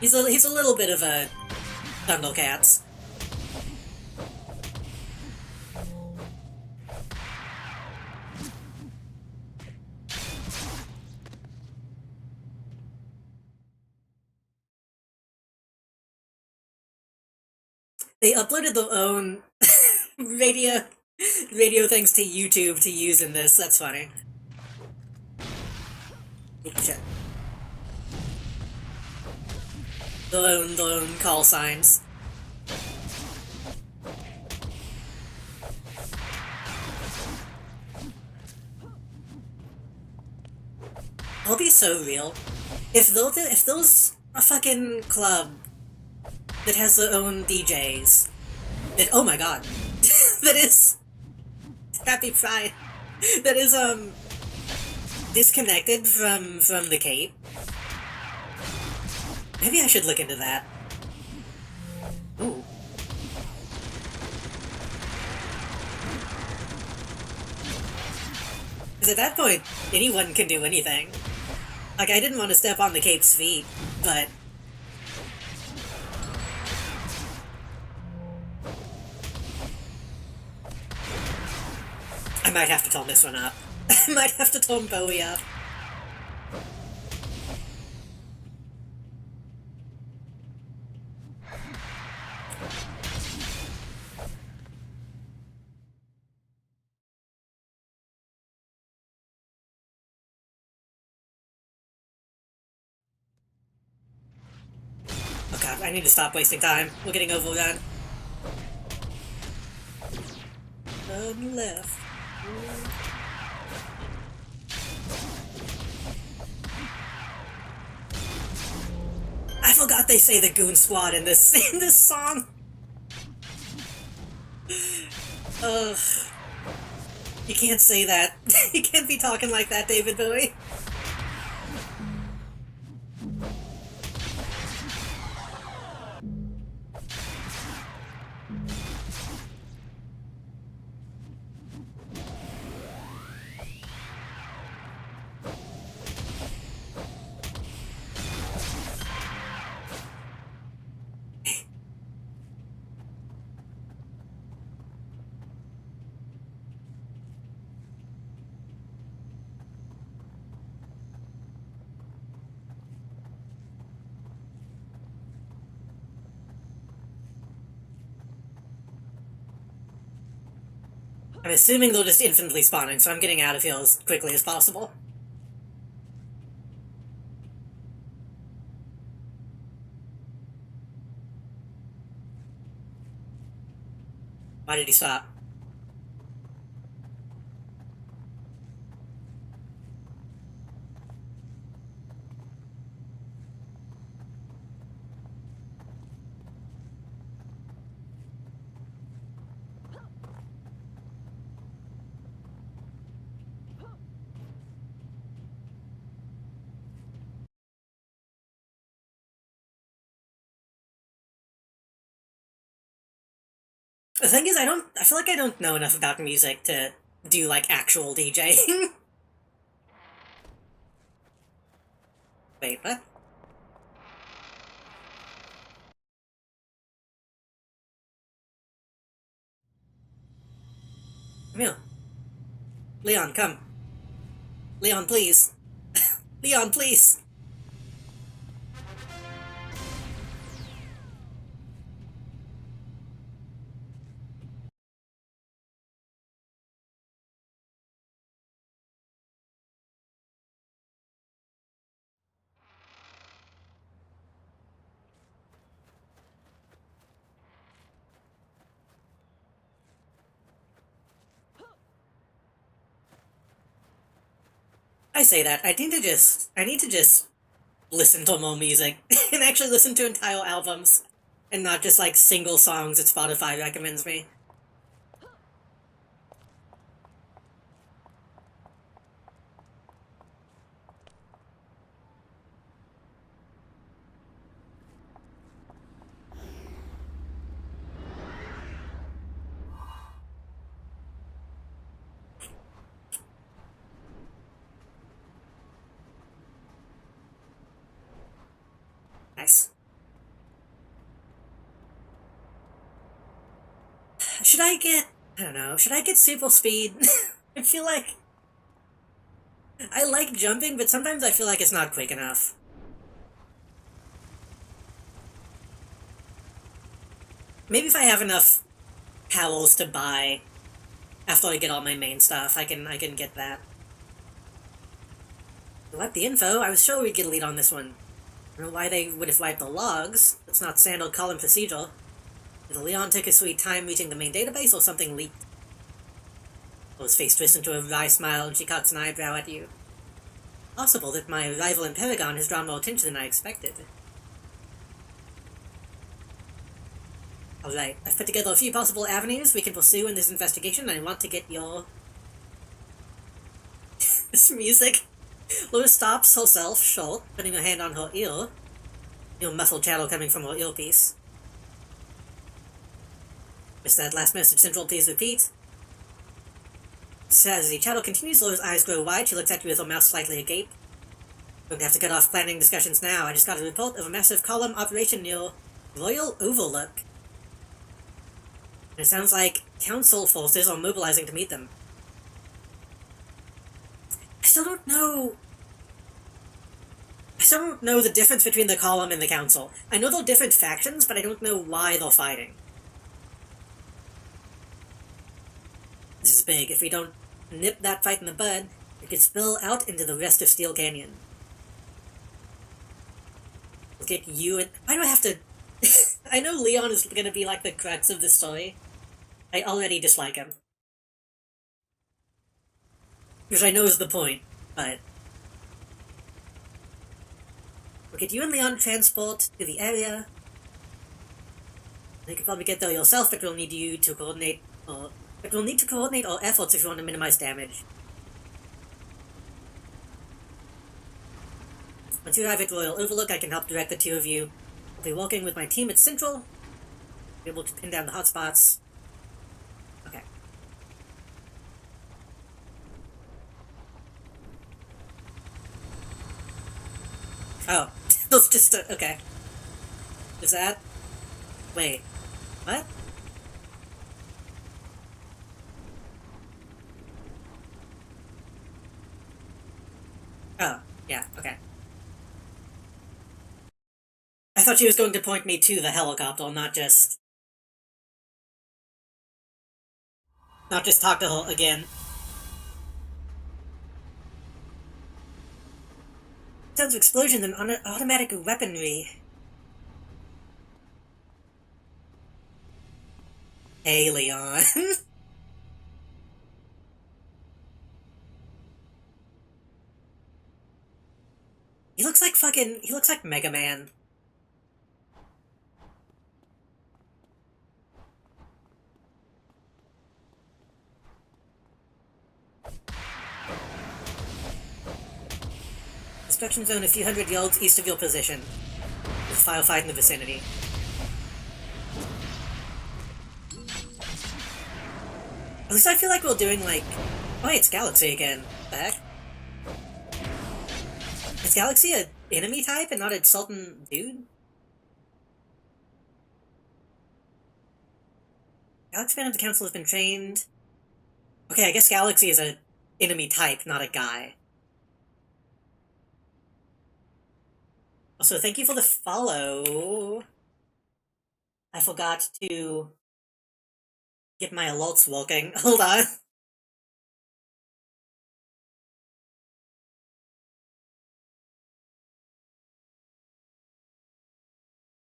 He's a little bit of a Thundercats. They uploaded their own radio things to YouTube to use in this. That's funny. Oops, shit. Their own call signs. It'll be so real. If those a fucking club that has their own DJs, that, oh my god, that is Happy Pride, that is disconnected from the Cape. Maybe I should look into that. Ooh. Because at that point, anyone can do anything. Like, I didn't want to step on the Cape's feet, but I might have to tone this one up. I might have to tone Bowie up. Oh god, I need to stop wasting time. We're getting overdone. Turn left. forgot they say the Goon Squad in this in this song. Ugh. You can't say that. You can't be talking like that, David Bowie. I'm assuming they'll just infinitely spawning, so I'm getting out of here as quickly as possible. Why did he stop? The thing is, I feel like I don't know enough about music to do, like, actual DJing. Wait, what? Come here. Leon, come. Leon, please. Leon, please. I say that. I need to just listen to more music and actually listen to entire albums and not just like single songs that Spotify recommends me. Nice. Should I get, I don't know, should I get super speed? I feel like I like jumping, but sometimes I feel like it's not quick enough. Maybe if I have enough powers to buy after I get all my main stuff, I can get that. What the info? I was sure we'd get a lead on this one. I don't know why they would have wiped the logs. It's not standard column procedure. Either Leon took his sweet time reaching the main database or something leaked. His face twisted into a wry smile and she cocks an eyebrow at you. Possible that my arrival in Paragon has drawn more attention than I expected. Alright, I've put together a few possible avenues we can pursue in this investigation, and I want to get your... this music. Laura stops herself short, putting her hand on her ear. Your muffled chatter coming from her earpiece. Missed that last message, Central, please repeat. As the chatter continues, Laura's eyes grow wide. She looks at you with her mouth slightly agape. Don't have to cut off planning discussions now. I just got a report of a massive column operation near Royal Overlook. And it sounds like council forces are mobilizing to meet them. I still don't know the difference between the column and the council. I know they're different factions, but I don't know why they're fighting. This is big. If we don't nip that fight in the bud, it could spill out into the rest of Steel Canyon. We'll get you and... Why do I have to... I know Leon is gonna be like the crux of the story. I already dislike him. Which I know is the point, but... We'll get you and Leon transport to the area. You can probably get there yourself, but we'll need you to coordinate, our efforts if you want to minimize damage. Once you arrive at Royal Overlook, I can help direct the two of you. I'll be working with my team at Central. Be able to pin down the hotspots. Okay. Oh, that's just okay. Is that? Wait, what? Oh, yeah, okay. I thought she was going to point me to the helicopter, not just talk to her again. Sounds of explosion and automatic weaponry. Hey, Leon. He looks like Mega Man. Destruction zone a few hundred yards east of your position. There's a firefight in the vicinity. At least I feel like we're doing like... Oh, hey, it's Galaxy again. What the heck? Is Galaxy an enemy type and not a Sultan dude? Galaxy Man of the Council has been trained. Okay, I guess Galaxy is an enemy type, not a guy. Also, thank you for the follow. I forgot to get my alerts working. Hold on.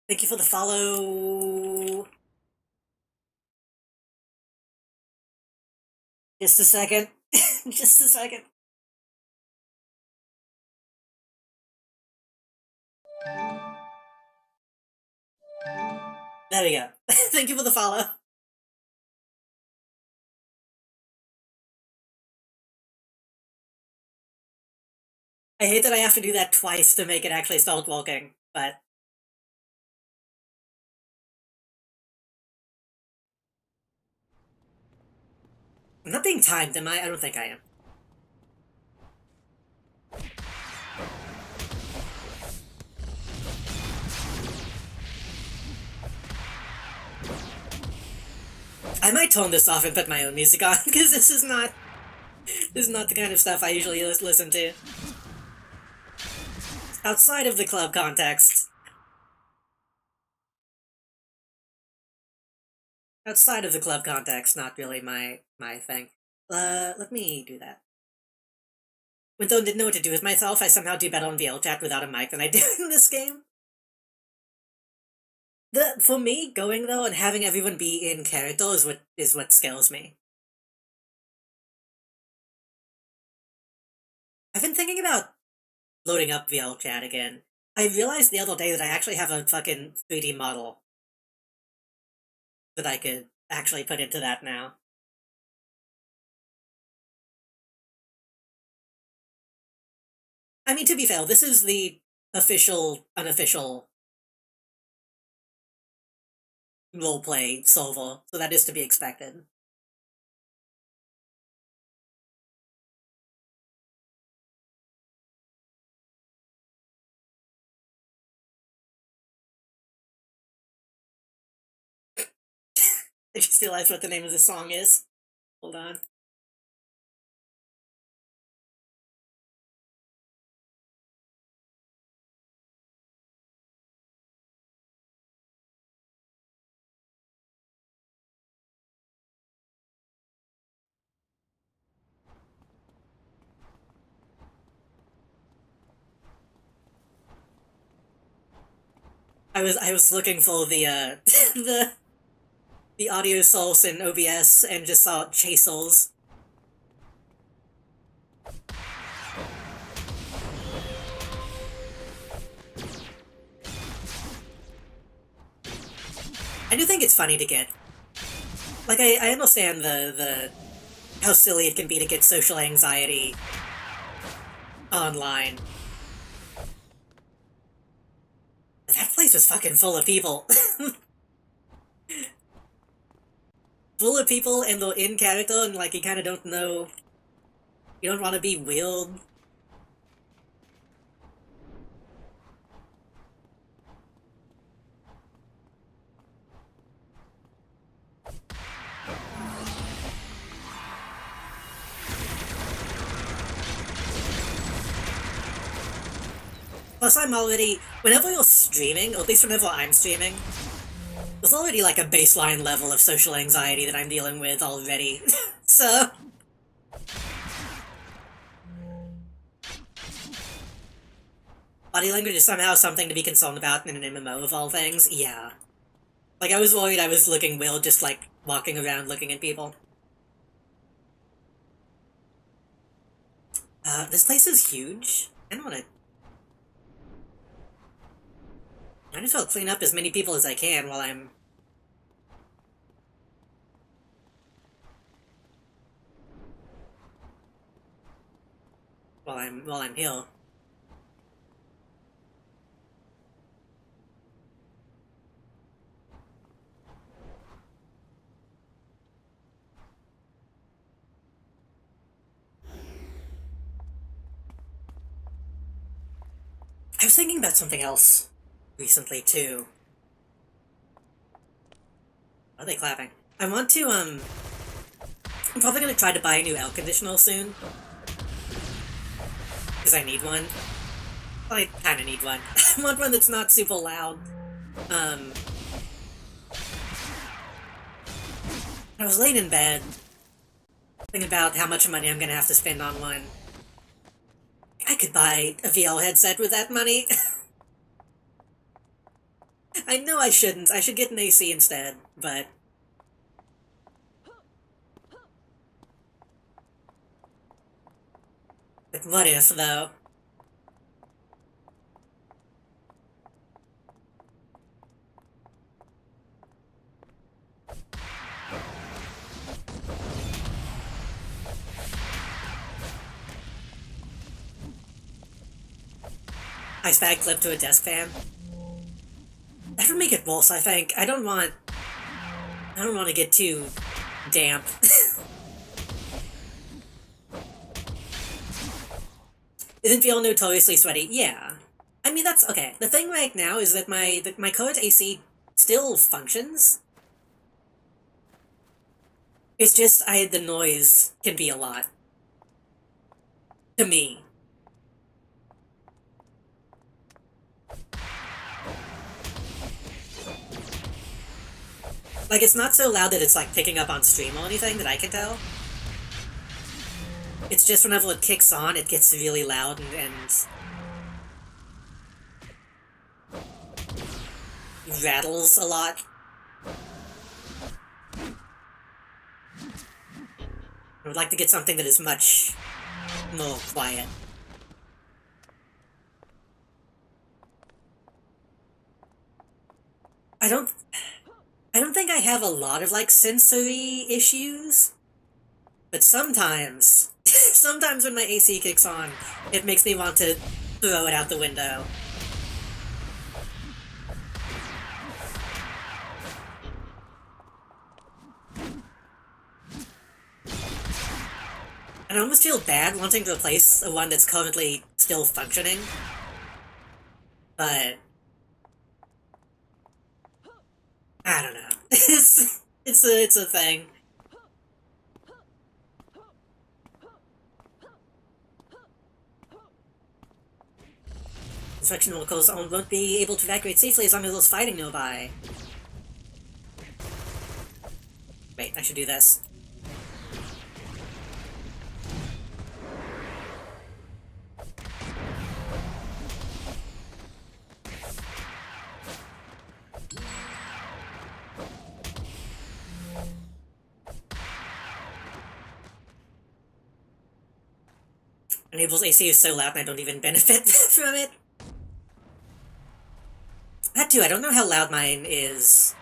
Thank you for the follow. Just a second. Just a second. There we go. Thank you for the follow. I hate that I have to do that twice to make it actually start working, but... I'm not being timed, am I? I don't think I am. I might tone this off and put my own music on, because this is not the kind of stuff I usually listen to. Outside of the club context. Outside of the club context, not really my thing. Let me do that. When Thone didn't know what to do with myself, I somehow do better on VL chat without a mic than I do in this game. For me, going though and having everyone be in character is what scales me. I've been thinking about loading up VL chat again. I realized the other day that I actually have a fucking 3D model that I could actually put into that now. I mean, to be fair, this is the unofficial roleplay solver, so that is to be expected. I just realized what the name of the song is. Hold on. I was looking for the the audio source in OBS and just saw Chasels. I do think it's funny to get... Like, I understand the how silly it can be to get social anxiety online. That place was fucking full of people. Full of people and the in character, and like you kind of don't know. You don't want to be weird. Plus, I'm already... Whenever you're streaming, or at least whenever I'm streaming, there's already like a baseline level of social anxiety that I'm dealing with already. So... Body language is somehow something to be concerned about in an MMO of all things? Yeah. Like, I was worried I was looking weird just, like, walking around looking at people. This place is huge. I don't wanna... Might as well clean up as many people as I can while I'm... While I'm here. I was thinking about something else recently, too. Are they clapping? I want to, I'm probably gonna try to buy a new air conditioner soon. Because I need one. Well, I kinda need one. I want one that's not super loud. I was laying in bed, thinking about how much money I'm gonna have to spend on one. I could buy a VR headset with that money. I know I shouldn't. I should get an AC instead, but... But what if, though? Ice bag clipped to a desk fan? That would make it worse, I think. I don't want to get too damp. Isn't feel notoriously sweaty? Yeah. I mean, that's okay. The thing right now is that my current AC still functions. It's just the noise can be a lot. To me. Like, it's not so loud that it's, like, picking up on stream or anything that I can tell. It's just whenever it kicks on, it gets really loud and rattles a lot. I would like to get something that is much more quiet. I don't think I have a lot of, like, sensory issues, but sometimes, sometimes when my AC kicks on, it makes me want to throw it out the window. And I almost feel bad wanting to replace the one that's currently still functioning, but... I don't know. It's a thing. Construction workers won't be able to evacuate safely as long as there's fighting nearby. Wait, I should do this. Enables AC is so loud and I don't even benefit from it. That too, I don't know how loud mine is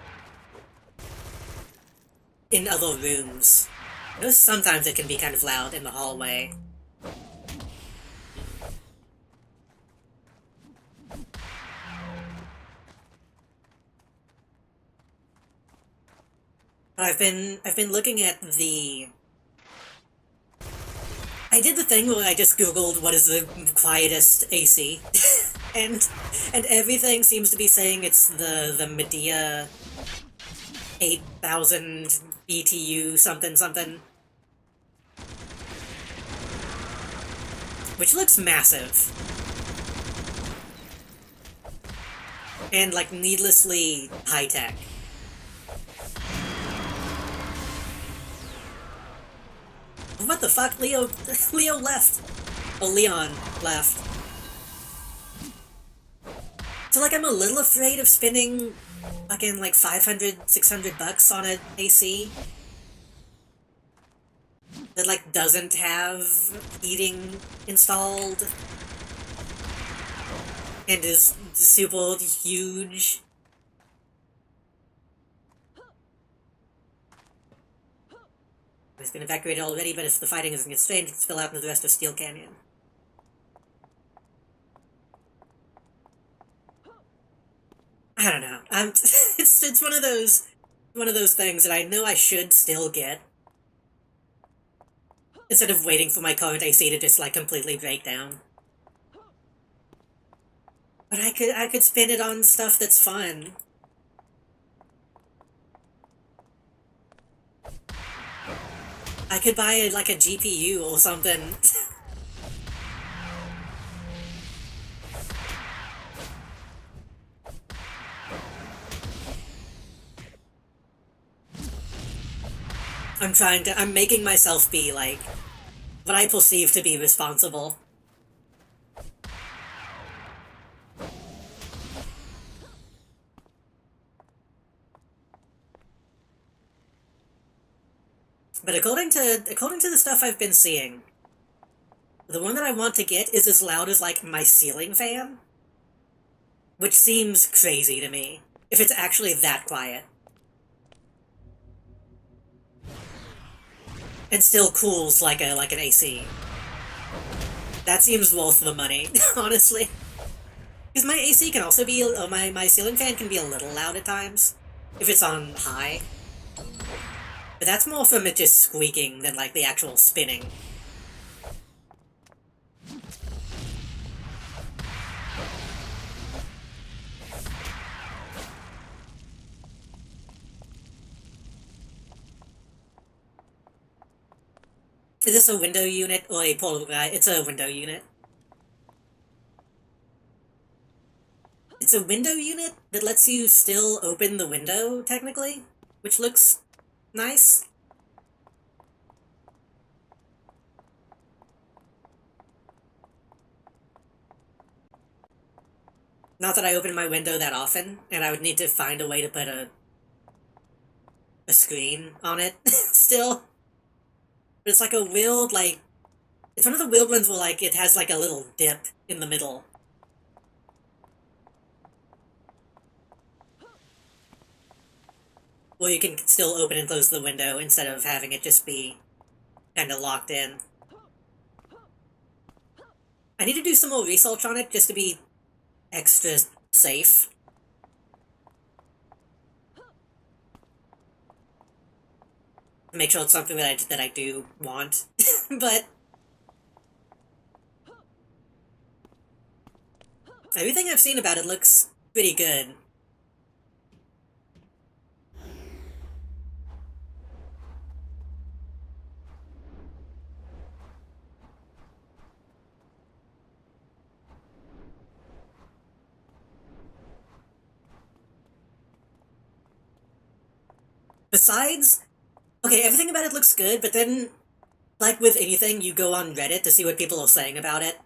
in other rooms. I know sometimes it can be kind of loud in the hallway. I've been looking at the... I did the thing where I just googled what is the quietest AC, and everything seems to be saying it's the Medea 8000 BTU something something. Which looks massive. And, like, needlessly high-tech. What the fuck? Leo left. Oh, Leon left. So, like, I'm a little afraid of spending, fucking, like, 500, 600 bucks on an AC that, like, doesn't have heating installed and is super huge. It's been evacuated already, but if the fighting isn't constrained, it can spill out into the rest of Steel Canyon. I don't know. It's one of those things that I know I should still get, instead of waiting for my current AC to just, like, completely break down. But I could spend it on stuff that's fun. I could buy, like, a GPU or something. I'm making myself be, like, what I perceive to be responsible. But according to the stuff I've been seeing, the one that I want to get is as loud as, like, my ceiling fan. Which seems crazy to me, if it's actually that quiet. And still cools like an AC. That seems worth the money, honestly. Because my AC can also be, my ceiling fan can be a little loud at times, if it's on high. But that's more from it just squeaking than, like, the actual spinning. Is this a window unit or a portal guy? It's a window unit. It's a window unit that lets you still open the window, technically, which looks nice. Not that I open my window that often, and I would need to find a way to put a screen on it, still. But it's like a weird, like... It's one of the weird ones where, like, it has, like, a little dip in the middle. Where you can still open and close the window instead of having it just be kind of locked in. I need to do some more research on it just to be extra safe. Make sure it's something that I do want, but everything I've seen about it looks pretty good. Besides, okay, everything about it looks good, but then, like with anything, you go on Reddit to see what people are saying about it.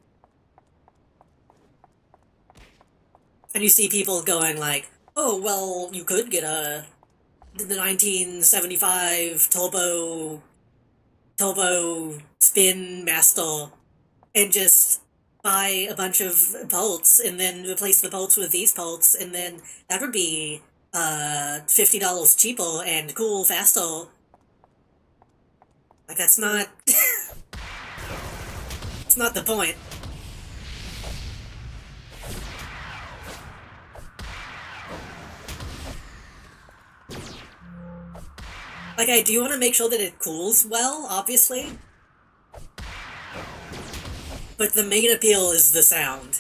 And you see people going like, oh, well, you could get the 1975 Turbo Spin Master and just buy a bunch of bolts and then replace the bolts with these bolts, and then that would be $50 cheaper and cool faster Like, that's not... it's not the point. Like, I do want to make sure that it cools well, obviously. But the main appeal is the sound,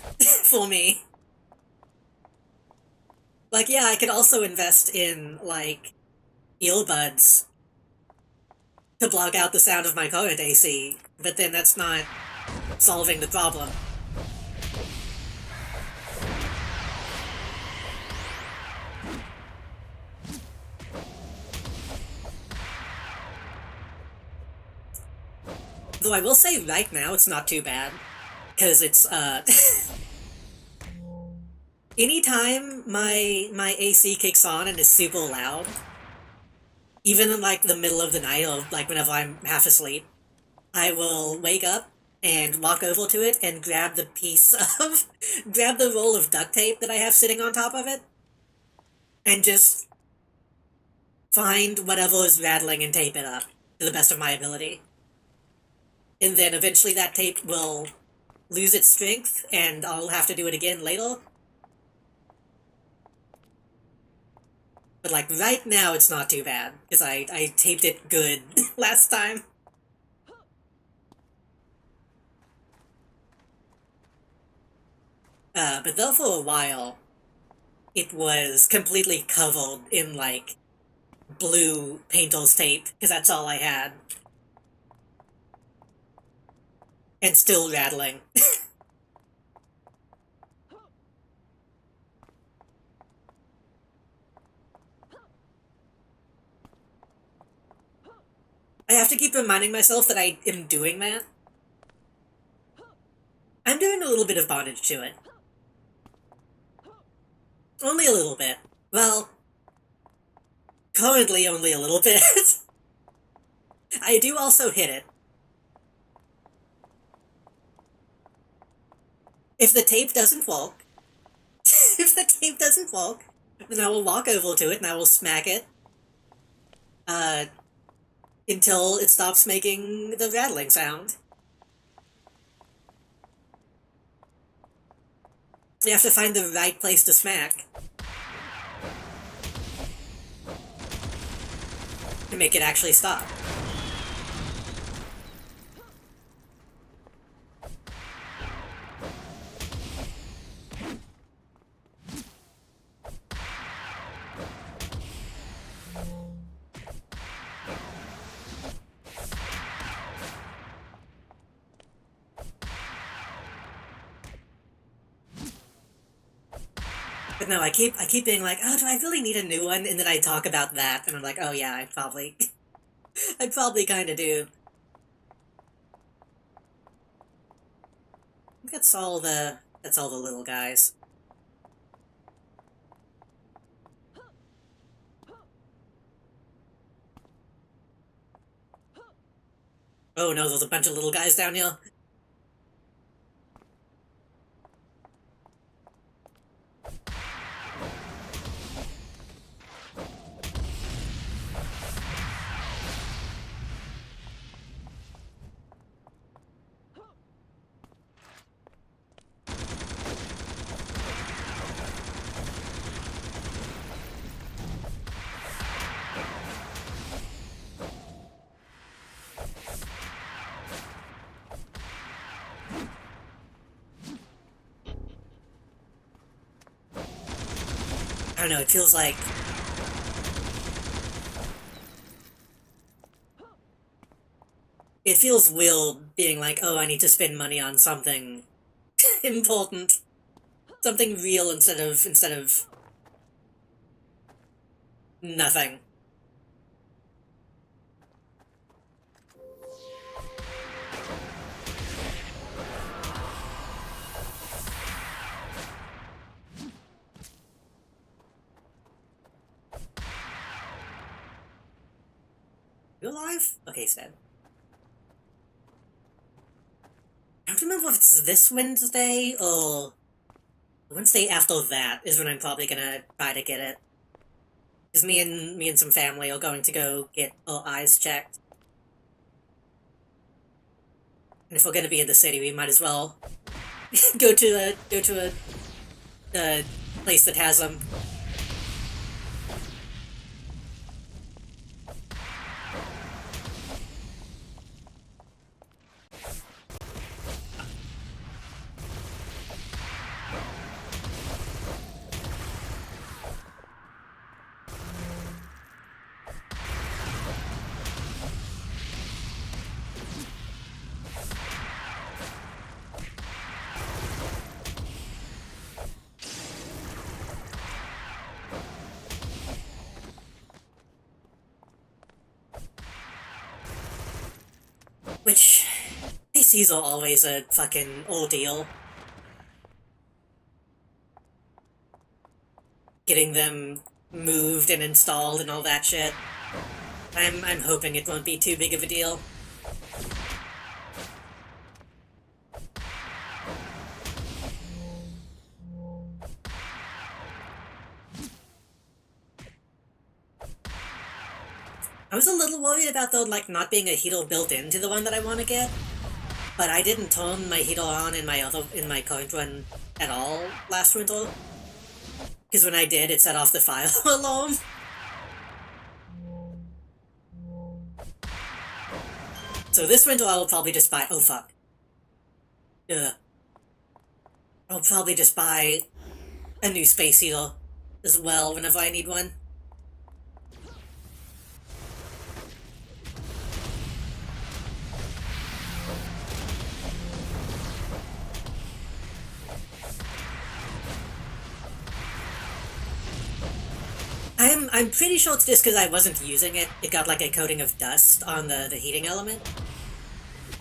for me. Like, yeah, I could also invest in, like, earbuds to block out the sound of my current AC, but then that's not solving the problem. Though I will say right now it's not too bad, because it's, anytime my AC kicks on and is super loud, even in, like, the middle of the night, or, like, whenever I'm half asleep, I will wake up and walk over to it and grab the piece of... grab the roll of duct tape that I have sitting on top of it, and just find whatever is rattling and tape it up, to the best of my ability. And then eventually that tape will lose its strength, and I'll have to do it again later. But, like, right now it's not too bad, because I taped it good last time. But though for a while, it was completely covered in, like, blue painter's tape, because that's all I had. And still rattling. I have to keep reminding myself that I am doing that. I'm doing a little bit of bondage to it. Only a little bit. Well, currently only a little bit. I do also hit it. If the tape doesn't work, if the tape doesn't work, then I will walk over to it and I will smack it, uh, until it stops making the rattling sound. You have to find the right place to smack to make it actually stop. But no, I keep being like, oh, do I really need a new one? And then I talk about that, and I'm like, oh yeah, I probably, I probably kind of do. I think that's all the little guys. Oh no, there's a bunch of little guys down here. I don't know, it feels like... It feels weird being like, oh, I need to spend money on something important. Something real instead of nothing. You alive? Okay, he's dead. I don't remember if it's this Wednesday or the Wednesday after that is when I'm probably gonna try to get it. Because me and some family are going to go get our eyes checked. And if we're gonna be in the city, we might as well go to a place that has them. Which, ACs are always a fucking ordeal. Getting them moved and installed and all that shit. I'm hoping it won't be too big of a deal. I was a little worried about, though, like, not being a heater built into the one that I want to get, but I didn't turn my heater on in my current run at all last winter. Because when I did, it set off the fire alarm. So this winter I will probably just buy... Oh, fuck. Ugh. I'll probably just buy a new space heater as well whenever I need one. I'm pretty sure it's just because I wasn't using it. It got like a coating of dust on the heating element.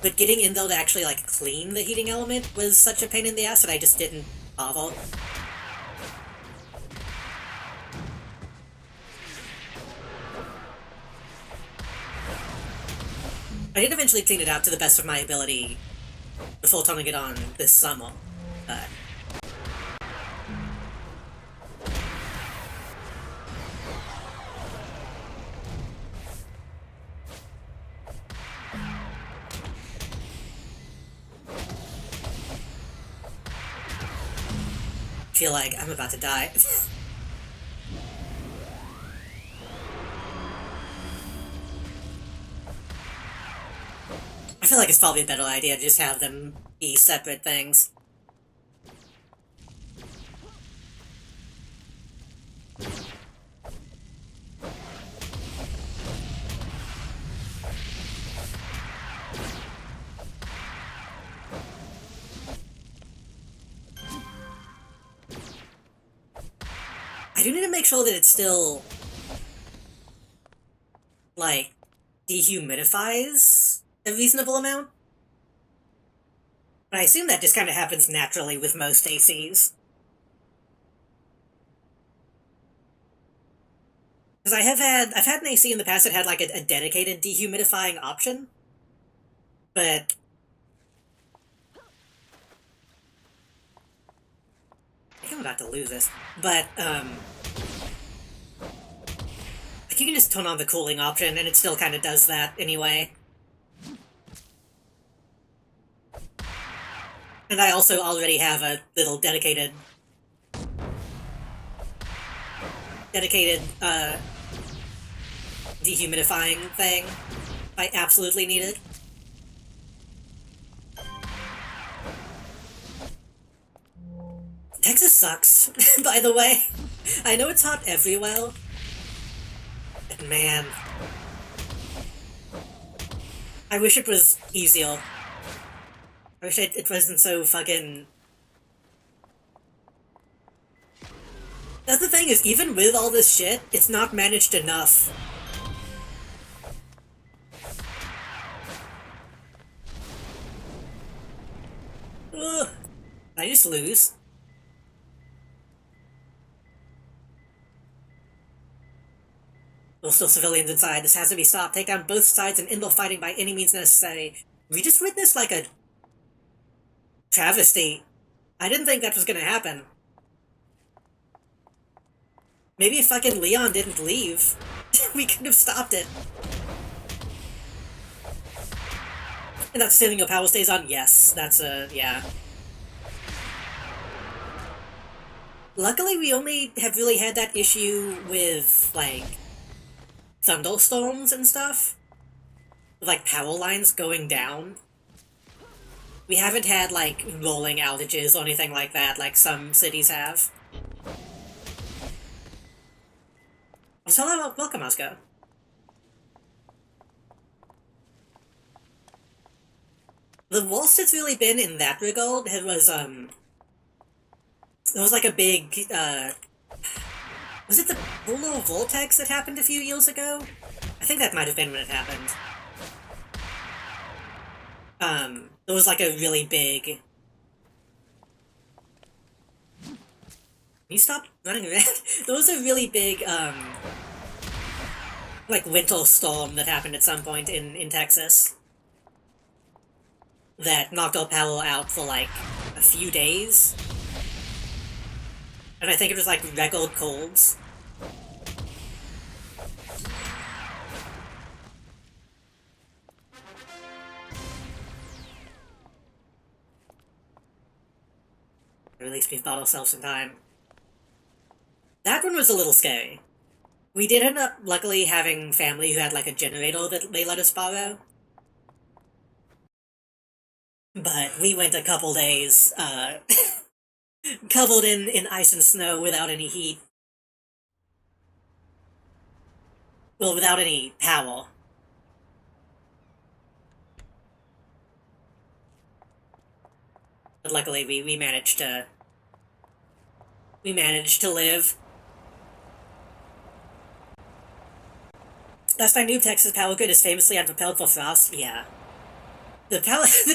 But getting in though to actually like clean the heating element was such a pain in the ass that I just didn't bother. I did eventually clean it out to the best of my ability before turning it on this summer. I feel like I'm about to die. I feel like it's probably a better idea to just have them be separate things. I do need to make sure that it still, like, dehumidifies a reasonable amount. But I assume that just kind of happens naturally with most ACs. Because I've had an AC in the past that had, like, a dedicated dehumidifying option. But... I think I'm about to lose this. But, like, you can just turn on the cooling option, and it still kind of does that anyway. And I also already have a little dedicated, dehumidifying thing if I absolutely need it. Texas sucks, by the way. I know it's hot everywhere, but man, I wish it was easier. I wish it wasn't so fucking... That's the thing, is even with all this shit, it's not managed enough. Ugh. I just lose. There's still civilians inside. This has to be stopped. Take down both sides and end the fighting by any means necessary. We just witnessed, like, a travesty. I didn't think that was gonna happen. Maybe if fucking Leon didn't leave, we could have stopped it. And that's assuming your power stays on? Yes, that's yeah. Luckily, we only have really had that issue with, like, thunderstorms and stuff. With, like, power lines going down. We haven't had, like, rolling outages or anything like that, like some cities have. So, hello, welcome, Oscar. The worst it's really been in that regard, it was, there was, like, a big, was it the polar vortex that happened a few years ago? I think that might have been when it happened. There was, like, a really big... Can you stop running around? There was a really big, like, winter storm that happened at some point in Texas. That knocked our power out for, like, a few days. And I think it was, like, record colds. Or at least we've bought ourselves some time. That one was a little scary. We did end up, luckily, having family who had, like, a generator that they let us borrow. But we went a couple days, covered in ice and snow without any heat. Well, without any power. But luckily, we managed to... We managed to live. Last I knew, Texas power grid is famously unpropelled for frost. Yeah. The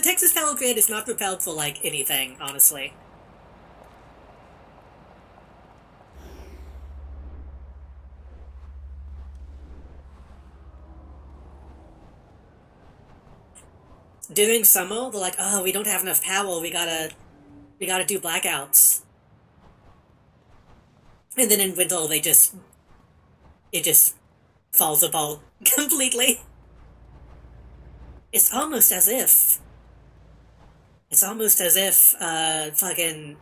Texas power grid is not propelled for, like, anything, honestly. During summer, they're like, oh, we don't have enough power, we gotta do blackouts. And then in winter, it just falls apart completely. It's almost as if fucking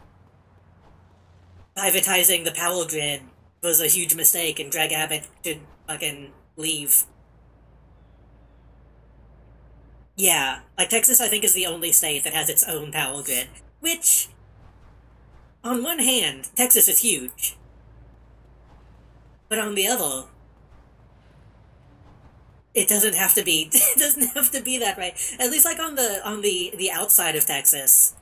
privatizing the power grid was a huge mistake and Greg Abbott should fucking leave. Yeah, like, Texas, I think, is the only state that has its own power grid, which, on one hand, Texas is huge. But on the other, it doesn't have to be, it doesn't have to be that way. At least, like, on the outside of Texas,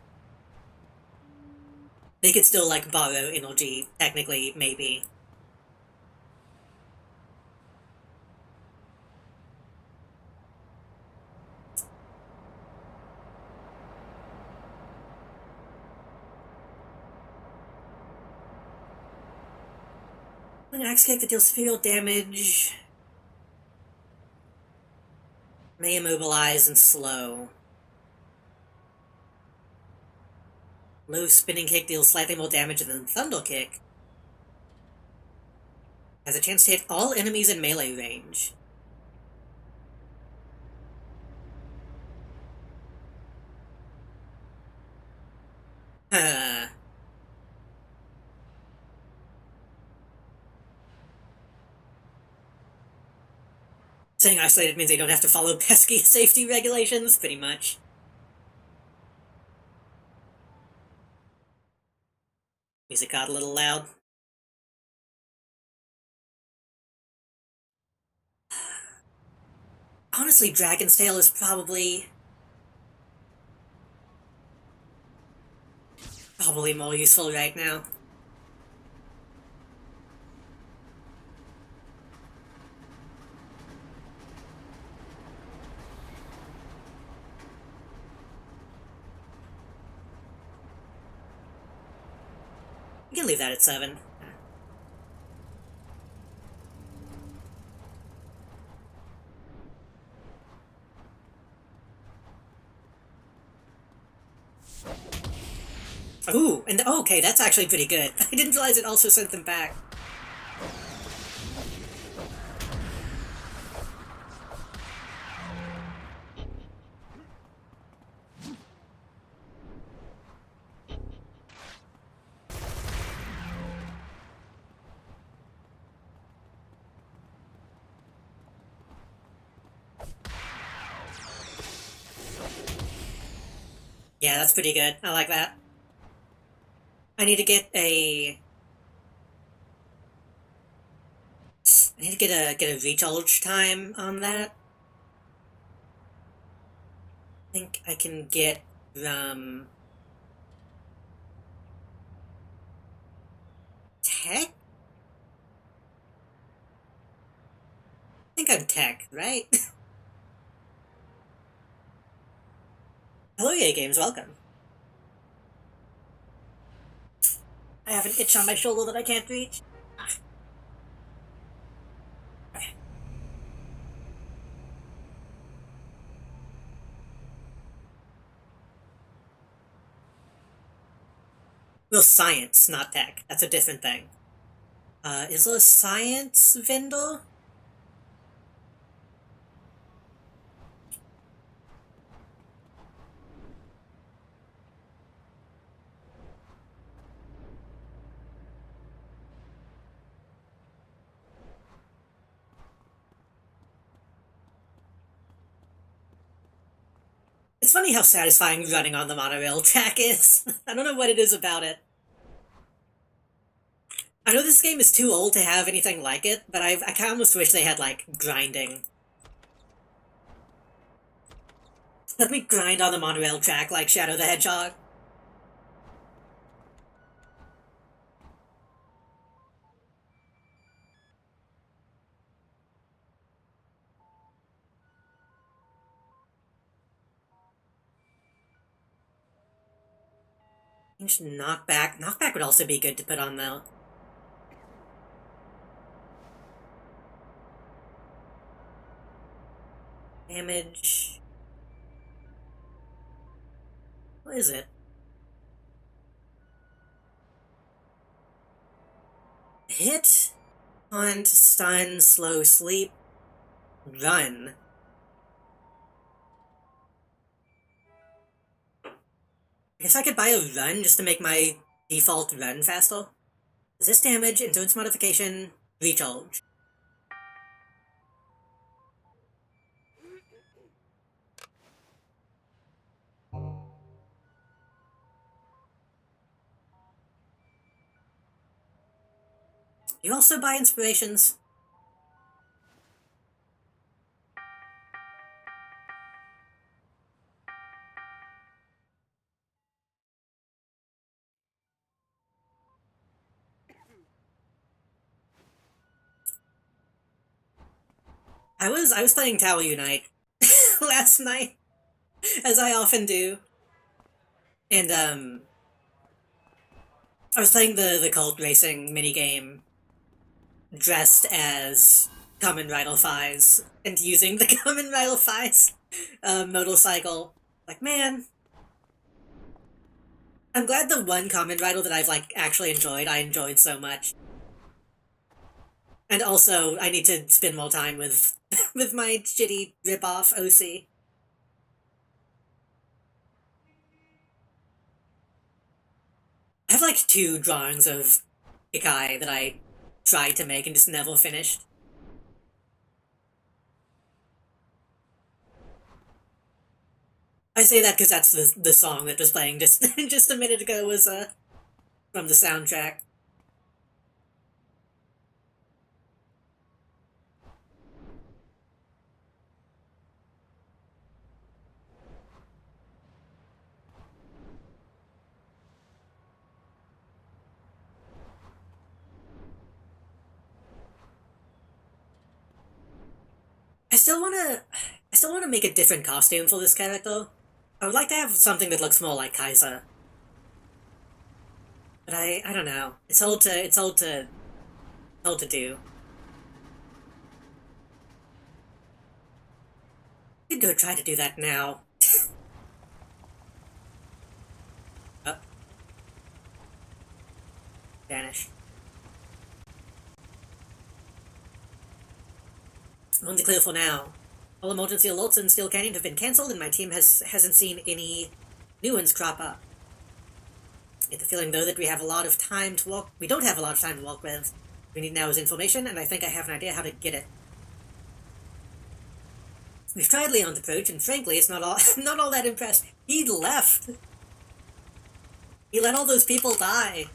they could still, like, borrow energy, technically, maybe. An axe kick that deals sphere damage. May immobilize and slow. Low spinning kick deals slightly more damage than thunder kick. Has a chance to hit all enemies in melee range. Saying isolated means they don't have to follow pesky safety regulations, pretty much. Music got a little loud. Honestly, Dragon's Tail is probably more useful right now. You can leave that at 7. Ooh, and okay, that's actually pretty good. I didn't realize it also sent them back. Yeah, that's pretty good. I like that. I need to get a. I need to get a recharge time on that. I think I can get tech. I think I'm tech, right? Hello, EA Games. Welcome. I have an itch on my shoulder that I can't reach. Ah, okay. Well, science, not tech. That's a different thing. Is there a science vendor? It's funny how satisfying running on the monorail track is. I don't know what it is about it. I know this game is too old to have anything like it, but I kind of almost wish they had, like, grinding. Let me grind on the monorail track like Shadow the Hedgehog. Knockback. Knockback would also be good to put on, though. Damage. What is it? Hit, hunt, stun, slow, sleep, run. I guess I could buy a run just to make my default run faster. Resist damage, endurance modification, recharge. You also buy inspirations? I was playing Tower Unite last night, as I often do. And I was playing the cult racing minigame dressed as Kamen Rider Fies and using the Kamen Rider Fies motorcycle. Like, man, I'm glad the one Kamen Rider that I've, like, actually enjoyed, I enjoyed so much. And also, I need to spend more time with with my shitty rip-off OC. I have, like, two drawings of Ikai that I tried to make and just never finished. I say that because that's the song that was playing just just a minute ago was from the soundtrack. I still wanna I still wanna make a different costume for this character. I would like to have something that looks more like Kaiser. But I don't know. It's hard to do. I could go try to do that now. Oh, vanish. Only clear for now. All emergency alerts in Steel Canyon have been cancelled, and my team hasn't seen any new ones crop up. I get the feeling, though, that we have a lot of time to walk. We don't have a lot of time to walk with. We need now is information, and I think I have an idea how to get it. We've tried Leon's approach, and frankly, it's not all not all that impressed. He left. He let all those people die.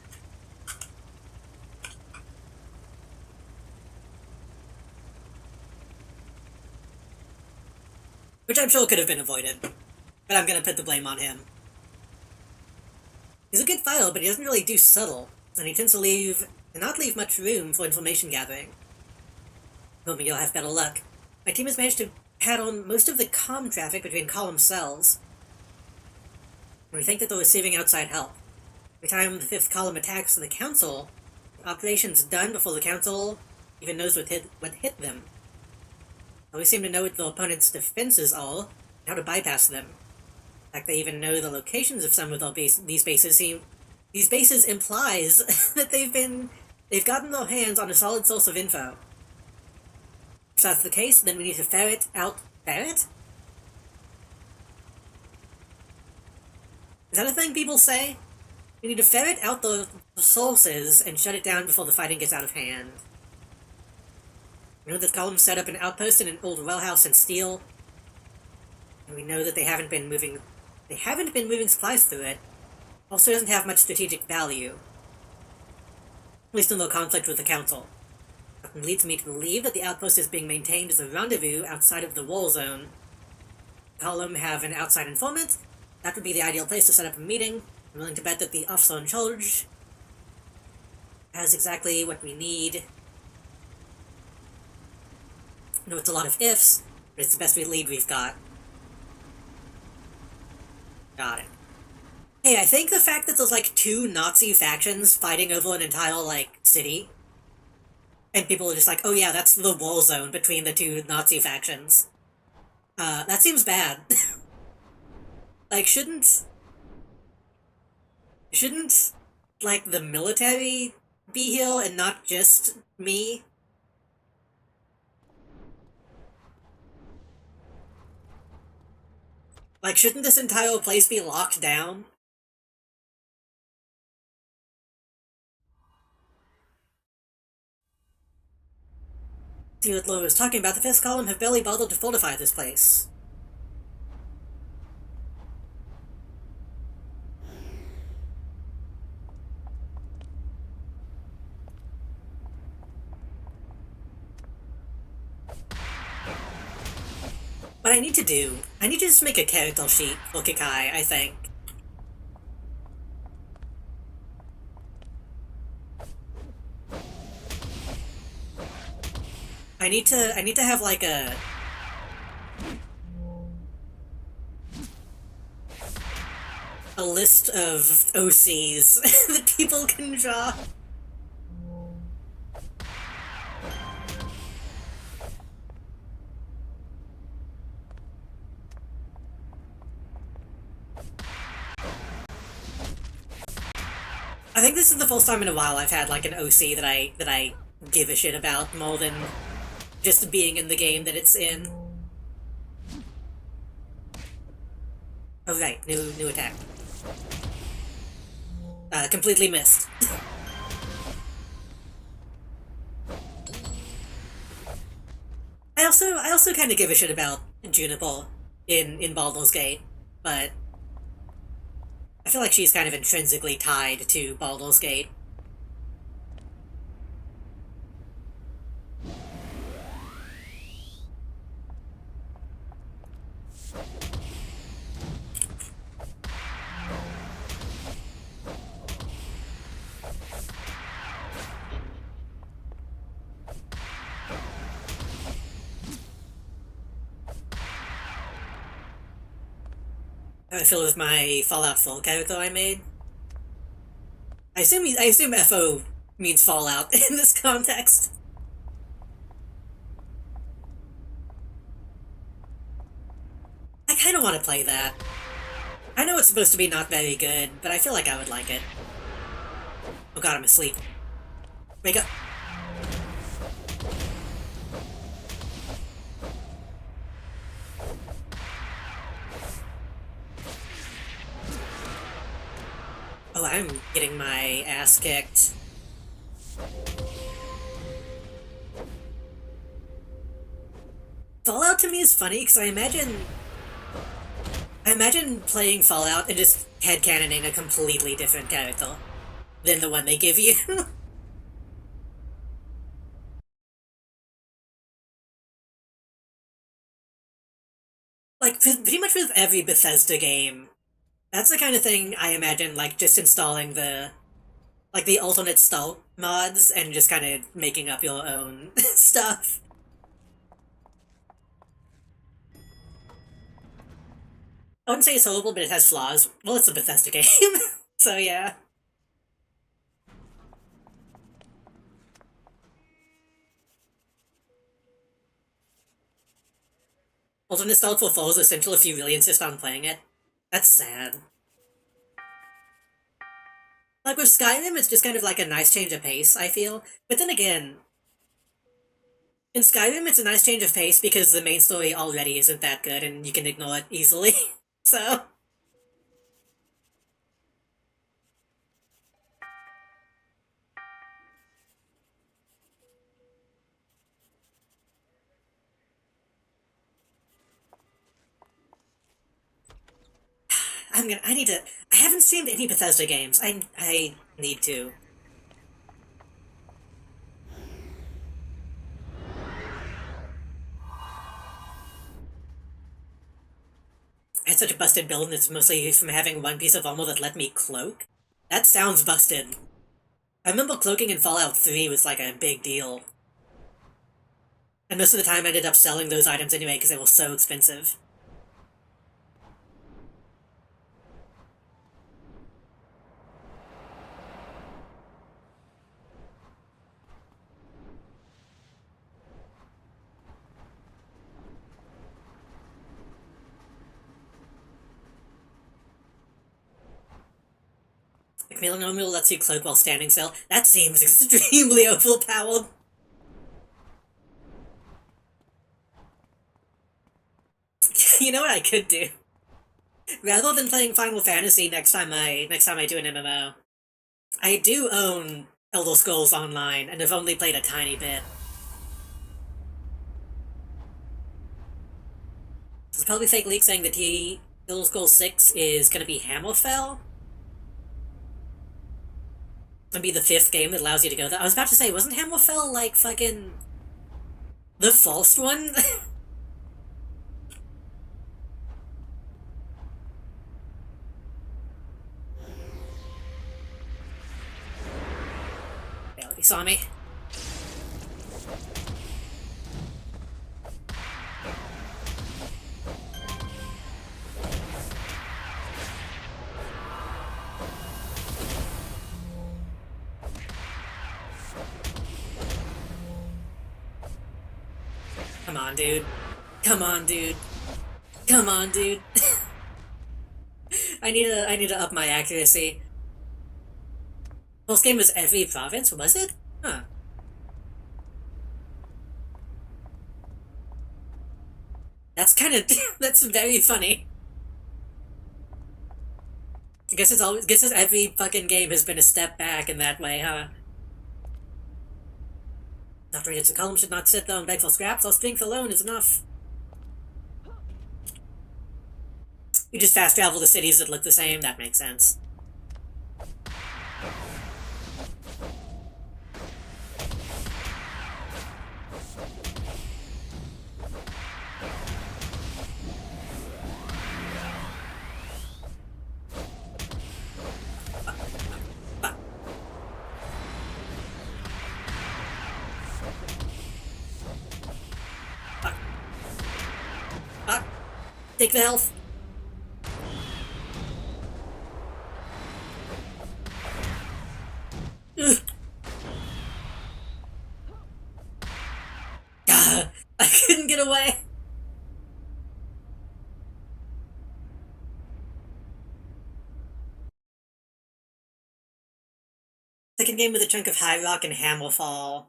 Which I'm sure could have been avoided. But I'm gonna put the blame on him. He's a good fighter, but he doesn't really do subtle, and he tends to not leave much room for information gathering. Hoping you'll have better luck. My team has managed to pad on most of the comm traffic between column cells. And we think that they're receiving outside help. Every time the fifth column attacks the council, the operation's done before the council even knows what hit them. We seem to know what the opponent's defenses are, and how to bypass them. In fact, they even know the locations of some of these bases. These bases implies that they've gotten their hands on a solid source of info. If that's the case, then we need to ferret out... Ferret? Is that a thing people say? We need to ferret out the sources and shut it down before the fighting gets out of hand. We know that columns set up an outpost in an old well house in steel, and we know that they haven't been moving supplies through it. Also doesn't have much strategic value, at least in their conflict with the council. That leads me to believe that the outpost is being maintained as a rendezvous outside of the war zone. The column have an outside informant. That would be the ideal place to set up a meeting. I'm willing to bet that the officer in charge has exactly what we need. I know it's a lot of ifs, but it's the best lead we've got. Got it. Hey, I think the fact that there's like two Nazi factions fighting over an entire, like, city, and people are just like, oh yeah, that's the war zone between the two Nazi factions. That seems bad. Like, shouldn't, like, the military be here and not just me? Like, shouldn't this entire place be locked down? See what Laura was talking about, the fifth column have barely bothered to fortify this place. What I need to just make a character sheet for Kikai, I think. I need to have like a list of OCs that people can draw. I think this is the first time in a while I've had like an OC that I give a shit about more than just being in the game that it's in. Oh right, new attack. Completely missed. I also kind of give a shit about Juniper in Baldur's Gate, but I feel like she's kind of intrinsically tied to Baldur's Gate. How I feel with my Fallout 4 character I made. I assume FO means Fallout in this context. I kinda wanna play that. I know it's supposed to be not very good, but I feel like I would like it. Oh god, I'm asleep. Wake up. Oh, I'm getting my ass kicked. Fallout to me is funny because I imagine playing Fallout and just headcanoning a completely different character than the one they give you. Like, pretty much with every Bethesda game, that's the kind of thing I imagine, like, just installing the alternate stealth mods and just kind of making up your own stuff. I wouldn't say it's horrible, but it has flaws. Well, it's a Bethesda game, so yeah. Alternate stealth will fall is essential if you really insist on playing it. That's sad. Like with Skyrim, it's just kind of like a nice change of pace, I feel. But then again, in Skyrim, it's a nice change of pace because the main story already isn't that good and you can ignore it easily. So, I need to, I haven't streamed any Bethesda games. I need to. I had such a busted build and it's mostly from having one piece of armor that let me cloak. That sounds busted. I remember cloaking in Fallout 3 was like a big deal. And most of the time I ended up selling those items anyway because they were so expensive. Like, Melanomial lets you cloak while standing still. That seems extremely overpowered. You know what I could do? Rather than playing Final Fantasy next time I do an MMO, I do own Elder Scrolls Online, and have only played a tiny bit. There's probably fake leak saying that Elder Scrolls 6 is gonna be Hammerfell, and be the fifth game that allows you to go there. I was about to say, wasn't Hammerfell like fucking the false one? Yeah, he saw me. Come on, dude. Come on, dude. Come on, dude. I need to up my accuracy. First game was every province, was it? Huh. That's kind of that's very funny. I guess every fucking game has been a step back in that way, huh? After it's a column should not sit there and beg for scraps, or strength alone is enough. You just fast travel to cities that look the same, that makes sense. Ah, take the health. Ugh. Ah, I couldn't get away. Second game with a chunk of High Rock and Hammerfall.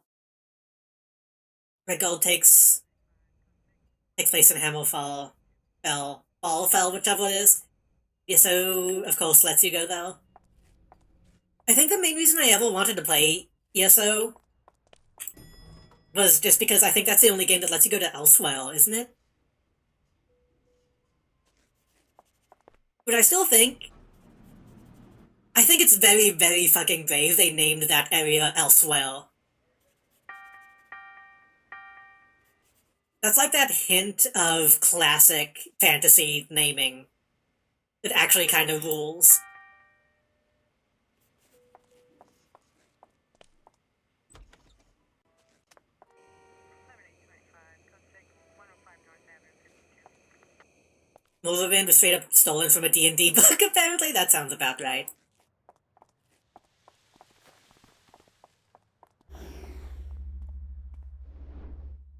Red Gold takes place in Hammerfall. Fell, whichever it is. ESO, of course, lets you go though. I think the main reason I ever wanted to play ESO was just because I think that's the only game that lets you go to Elsewhere, isn't it? But I still think I think it's very, very fucking brave they named that area elsewhere. That's like that hint of classic fantasy naming that actually kind of rules. Wolverine was straight up stolen from a D&D book, apparently? That sounds about right.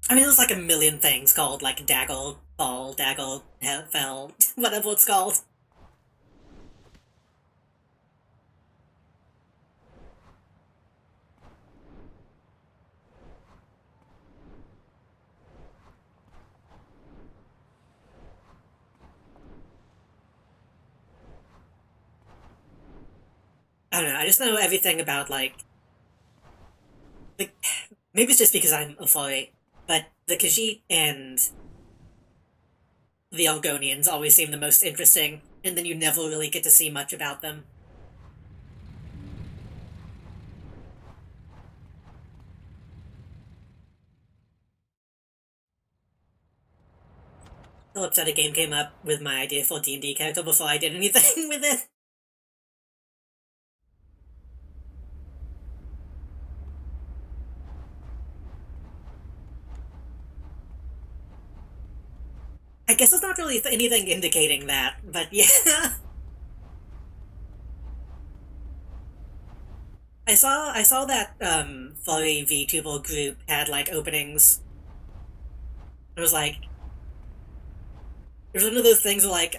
I mean, there's like a million things called, like, Daggle, Ball, Daggle, Fell, whatever it's called. I don't know, I just know everything about, like, the, maybe it's just because I'm a furry, but the Khajiit and the Algonians always seem the most interesting, and then you never really get to see much about them. Still upset a game came up with my idea for a D&D character before I did anything with it. I guess it's not really anything indicating that, but yeah. I saw that furry VTuber group had like openings. It was like it was one of those things where like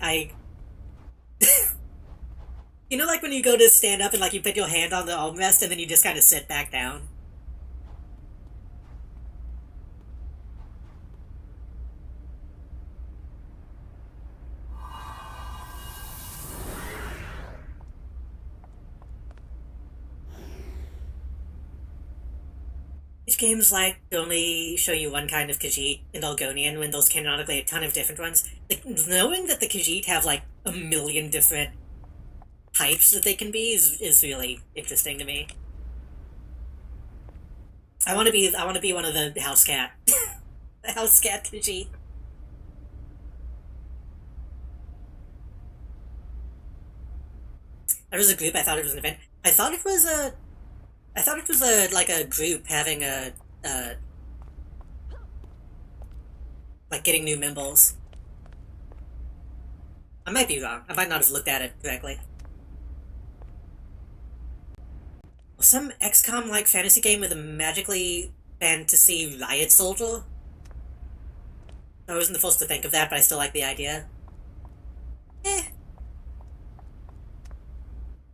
you know, like when you go to stand up and like you put your hand on the armrest and then you just kind of sit back down. Each game's like only show you one kind of Khajiit and Algonian when there's canonically a ton of different ones. Like knowing that the Khajiit have like a million different types that they can be is really interesting to me. I want to be one of the house cat, the house cat Khajiit. There was a group. I thought it was an event. I thought it was a like a group having uh like getting new members. I might be wrong. I might not have looked at it correctly. Some XCOM like fantasy game with a magically fantasy riot soldier. I wasn't the first to think of that, but I still like the idea. Eh.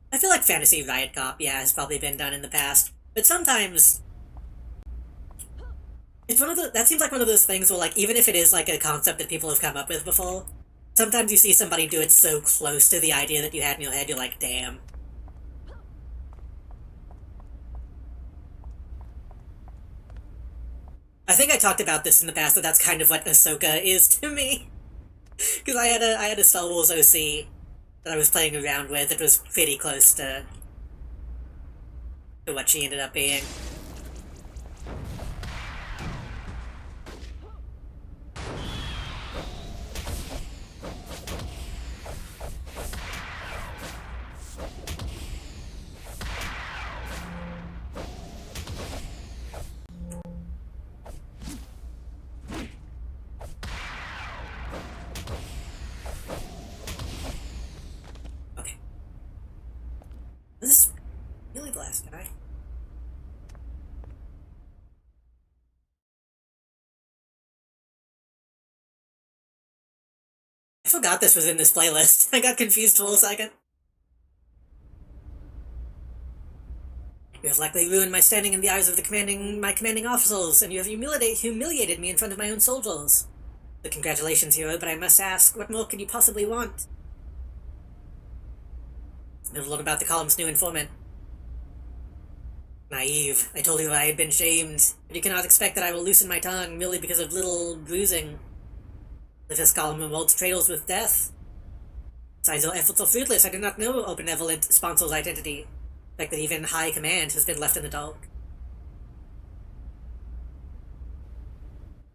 I feel like fantasy riot cop, yeah, has probably been done in the past. But sometimes it's one of the that seems like one of those things where like even if it is like a concept that people have come up with before, sometimes you see somebody do it so close to the idea that you had in your head, you're like, damn. I think I talked about this in the past, but that's kind of what Ahsoka is to me. Because I had a Star Wars OC that I was playing around with that was pretty close to what she ended up being. Okay. Is this really the last guy? I forgot this was in this playlist. I got confused for a second. You have likely ruined my standing in the eyes of my commanding officers, and you have humiliated me in front of my own soldiers. But congratulations, hero, but I must ask, what more could you possibly want? Know a lot about the column's new informant. Naive. I told you I had been shamed, but you cannot expect that I will loosen my tongue merely because of little bruising. Let this column remote traitors with death. Besides, your efforts are fruitless. I do not know our benevolent sponsor's identity. The fact that even high command has been left in the dark.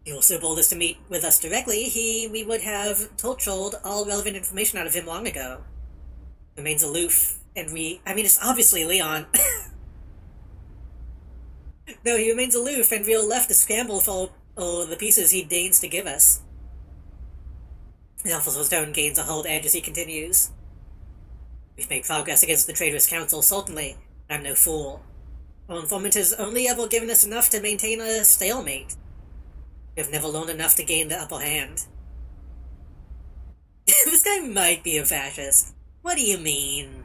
He was so bold as to meet with us directly, we would have tortured all relevant information out of him long ago. Remains aloof, and I mean, it's obviously Leon. No, he remains aloof, and we're left to scramble for the pieces he deigns to give us. The officer's tone gains a hold edge as he continues. We've made progress against the Traitorous Council, certainly. I'm no fool. Our informant has only ever given us enough to maintain a stalemate. We have never learned enough to gain the upper hand. This guy might be a fascist. What do you mean?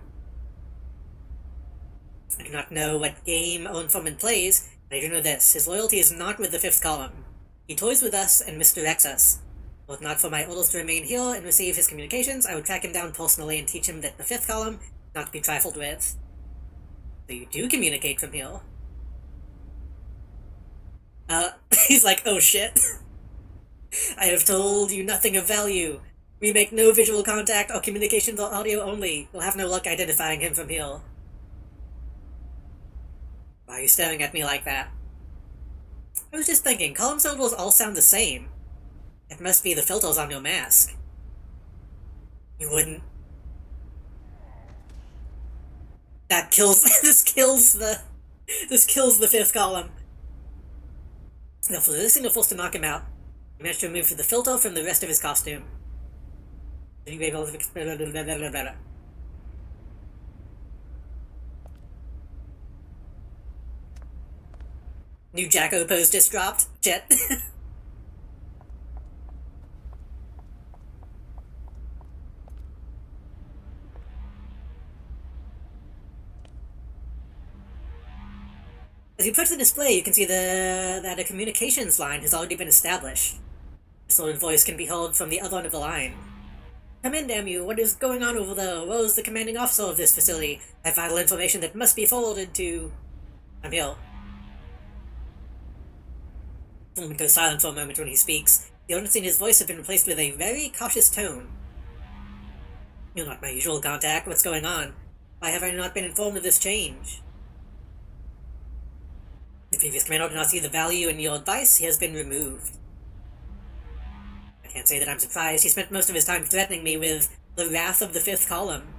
I do not know what game our informant plays, but I do know this. His loyalty is not with the Fifth Column. He toys with us and misdirects us. Were it not for my orders to remain here and receive his communications, I would track him down personally and teach him that the Fifth Column is not to be trifled with. So you do communicate from here. He's like, oh shit. I have told you nothing of value. We make no visual contact or communications or audio only. We'll have no luck identifying him from here. Why are you staring at me like that? I was just thinking, column syllables all sound the same. It must be the filters on your mask. You wouldn't... That kills... This kills the Fifth Column. Now, for this thing to force to knock him out, he managed to remove the filter from the rest of his costume. New Jacko pose just dropped. Jet. As you approach the display, you can see that a communications line has already been established. A solid voice can be heard from the other end of the line. Come in, damn you! What is going on over there? Rose, the commanding officer of this facility. I have vital information that must be forwarded to... I'm here. The woman goes silent for a moment when he speaks. The urgency in his voice has been replaced with a very cautious tone. You're not my usual contact. What's going on? Why have I not been informed of this change? The previous commander did not see the value in your advice. He has been removed. I can't say that I'm surprised. He spent most of his time threatening me with the wrath of the Fifth Column,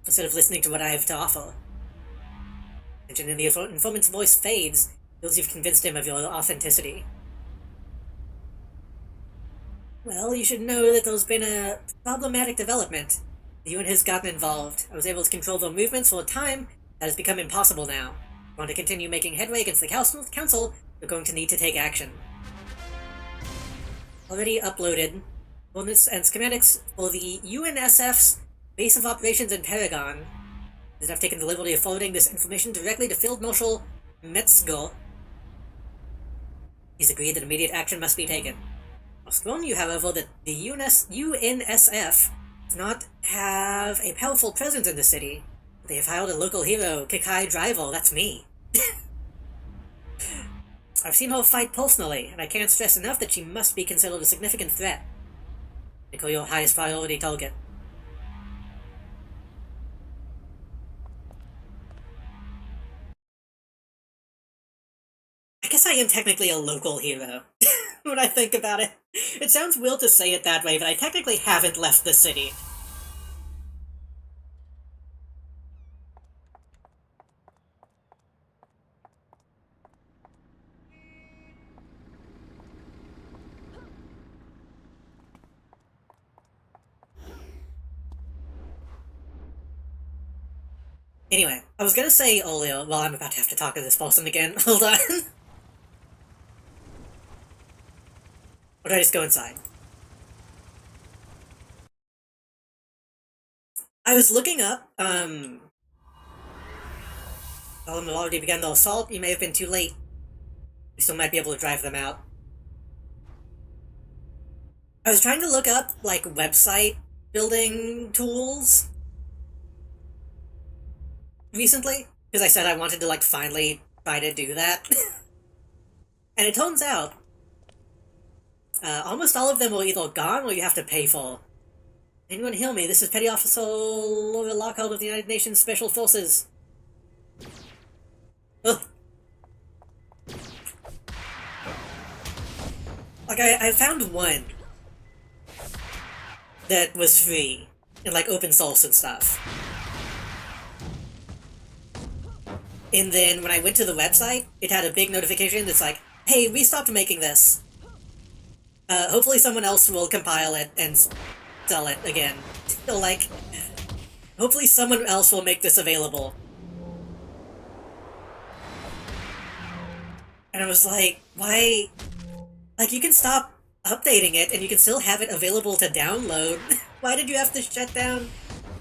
instead of listening to what I have to offer. Tension in the informant's voice fades, feels you've convinced him of your authenticity. Well, you should know that there's been a problematic development. The UN has gotten involved. I was able to control their movements for a time. That has become impossible now. If you want to continue making headway against the Council, you're going to need to take action. Already uploaded coordinates and schematics for the UNSF's base of operations in Paragon. I've taken the liberty of forwarding this information directly to Field Marshal Metzger. He's agreed that immediate action must be taken. I'll warn you, however, that the UNSF does not have a powerful presence in the city. They have hired a local hero, Kikai Driver, that's me. I've seen her fight personally, and I can't stress enough that she must be considered a significant threat. Make her your highest priority target. I guess I am technically a local hero, when I think about it. It sounds weird to say it that way, but I technically haven't left the city. Anyway, I was gonna say earlier, well, I'm about to have to talk to this person again. Hold on. Or do I just go inside? I was looking up, Column have already begun the assault. You may have been too late. We still might be able to drive them out. I was trying to look up, like, website building tools recently, because I said I wanted to, like, finally try to do that. And it turns out, almost all of them are either gone or you have to pay for. Anyone heal me? This is Petty Officer Lockhart of the United Nations Special Forces. Ugh. Like, I found one that was free and like open source and stuff. And then when I went to the website, it had a big notification that's like, hey, we stopped making this. Hopefully someone else will compile it and sell it again. So, like, hopefully someone else will make this available. And I was like, why? Like, you can stop updating it and you can still have it available to download. Why did you have to shut down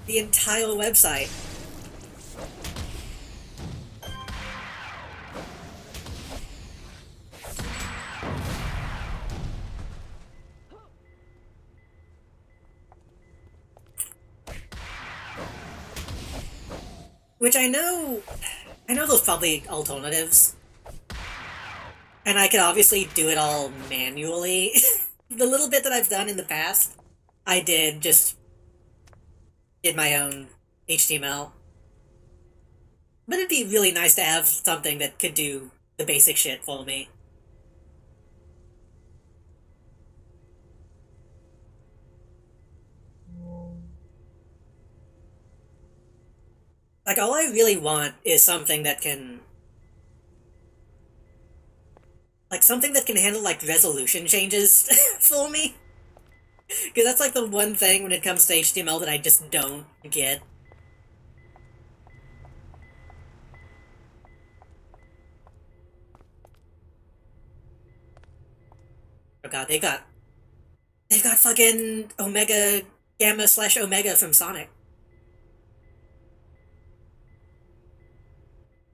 the entire website? Which I know there's probably alternatives. And I could obviously do it all manually. The little bit that I've done in the past, I did my own HTML. But it'd be really nice to have something that could do the basic shit for me. Like, all I really want is something that can... Like, something that can handle, like, resolution changes for me. Because that's, like, the one thing when it comes to HTML that I just don't get. Oh god, they've got fucking Omega, Gamma slash Omega from Sonic.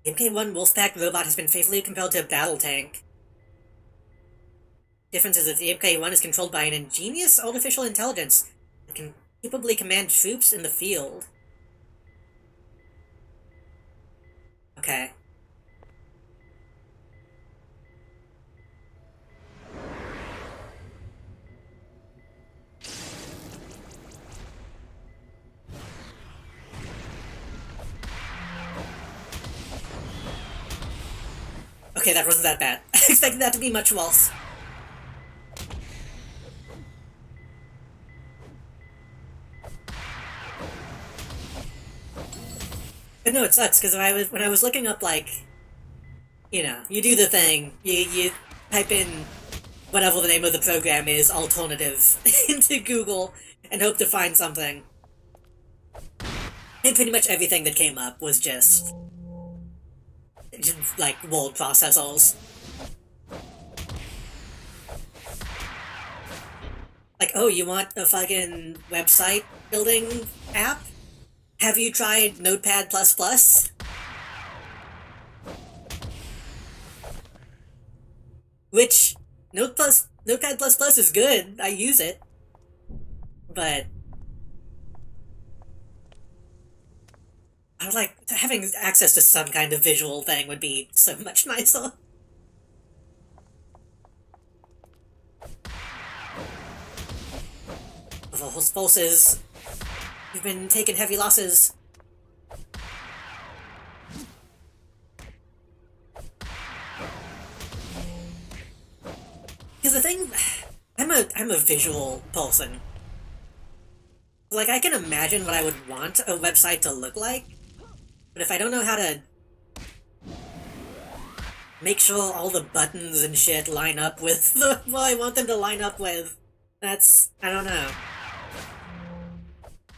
The MK1 Wolfpack robot has been faithfully compelled to a battle tank. Difference is that the MK1 is controlled by an ingenious artificial intelligence that can capably command troops in the field. Okay. Okay, that wasn't that bad. I expected that to be much worse. But no, it sucks, because when I was looking up, like, you do the thing, you type in whatever the name of the program is, alternative, into Google, and hope to find something. And pretty much everything that came up was just like, word processors. Like, oh, you want a fucking website building app? Have you tried Notepad++? Which, Notepad++ is good, I use it. But I would like, having access to some kind of visual thing would be so much nicer. The forces, you've been taking heavy losses. Because the thing, I'm a visual person. Like, I can imagine what I would want a website to look like, but if I don't know how to make sure all the buttons and shit line up with what I want them to line up with, I don't know.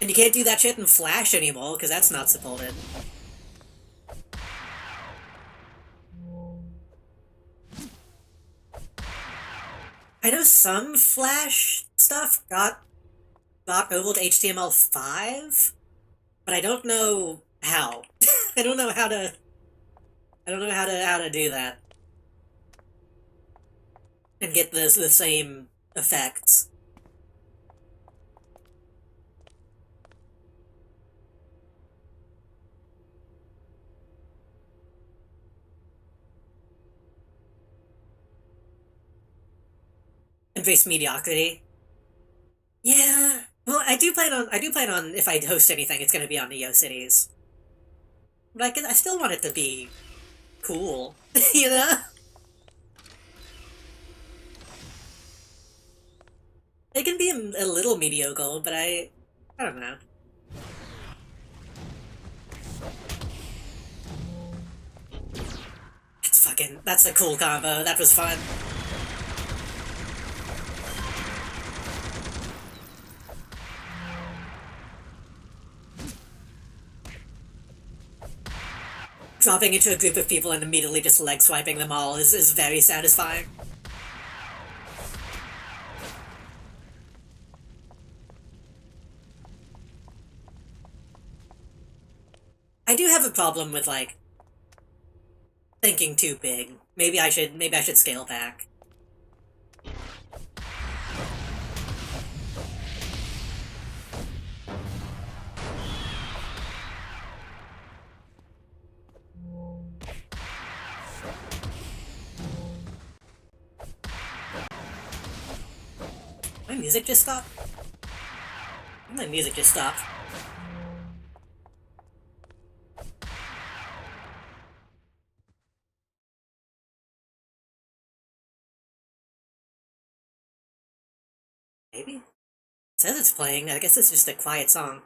And you can't do that shit in Flash anymore, because that's not supported. I know some Flash stuff got over to HTML5, but I don't know how. I don't know how to... I don't know how to do that. And get the same effects. Embrace mediocrity. Yeah, well, I do plan on if I host anything, it's gonna be on Neo Cities. But I still want it to be cool, you know? It can be a little mediocre, but I don't know. That's a cool combo. That was fun. Dropping into a group of people and immediately just leg swiping them all is very satisfying. I do have a problem with, like, thinking too big. Maybe I should scale back. My music just stopped? My music just stopped. Maybe? It says it's playing. I guess it's just a quiet song.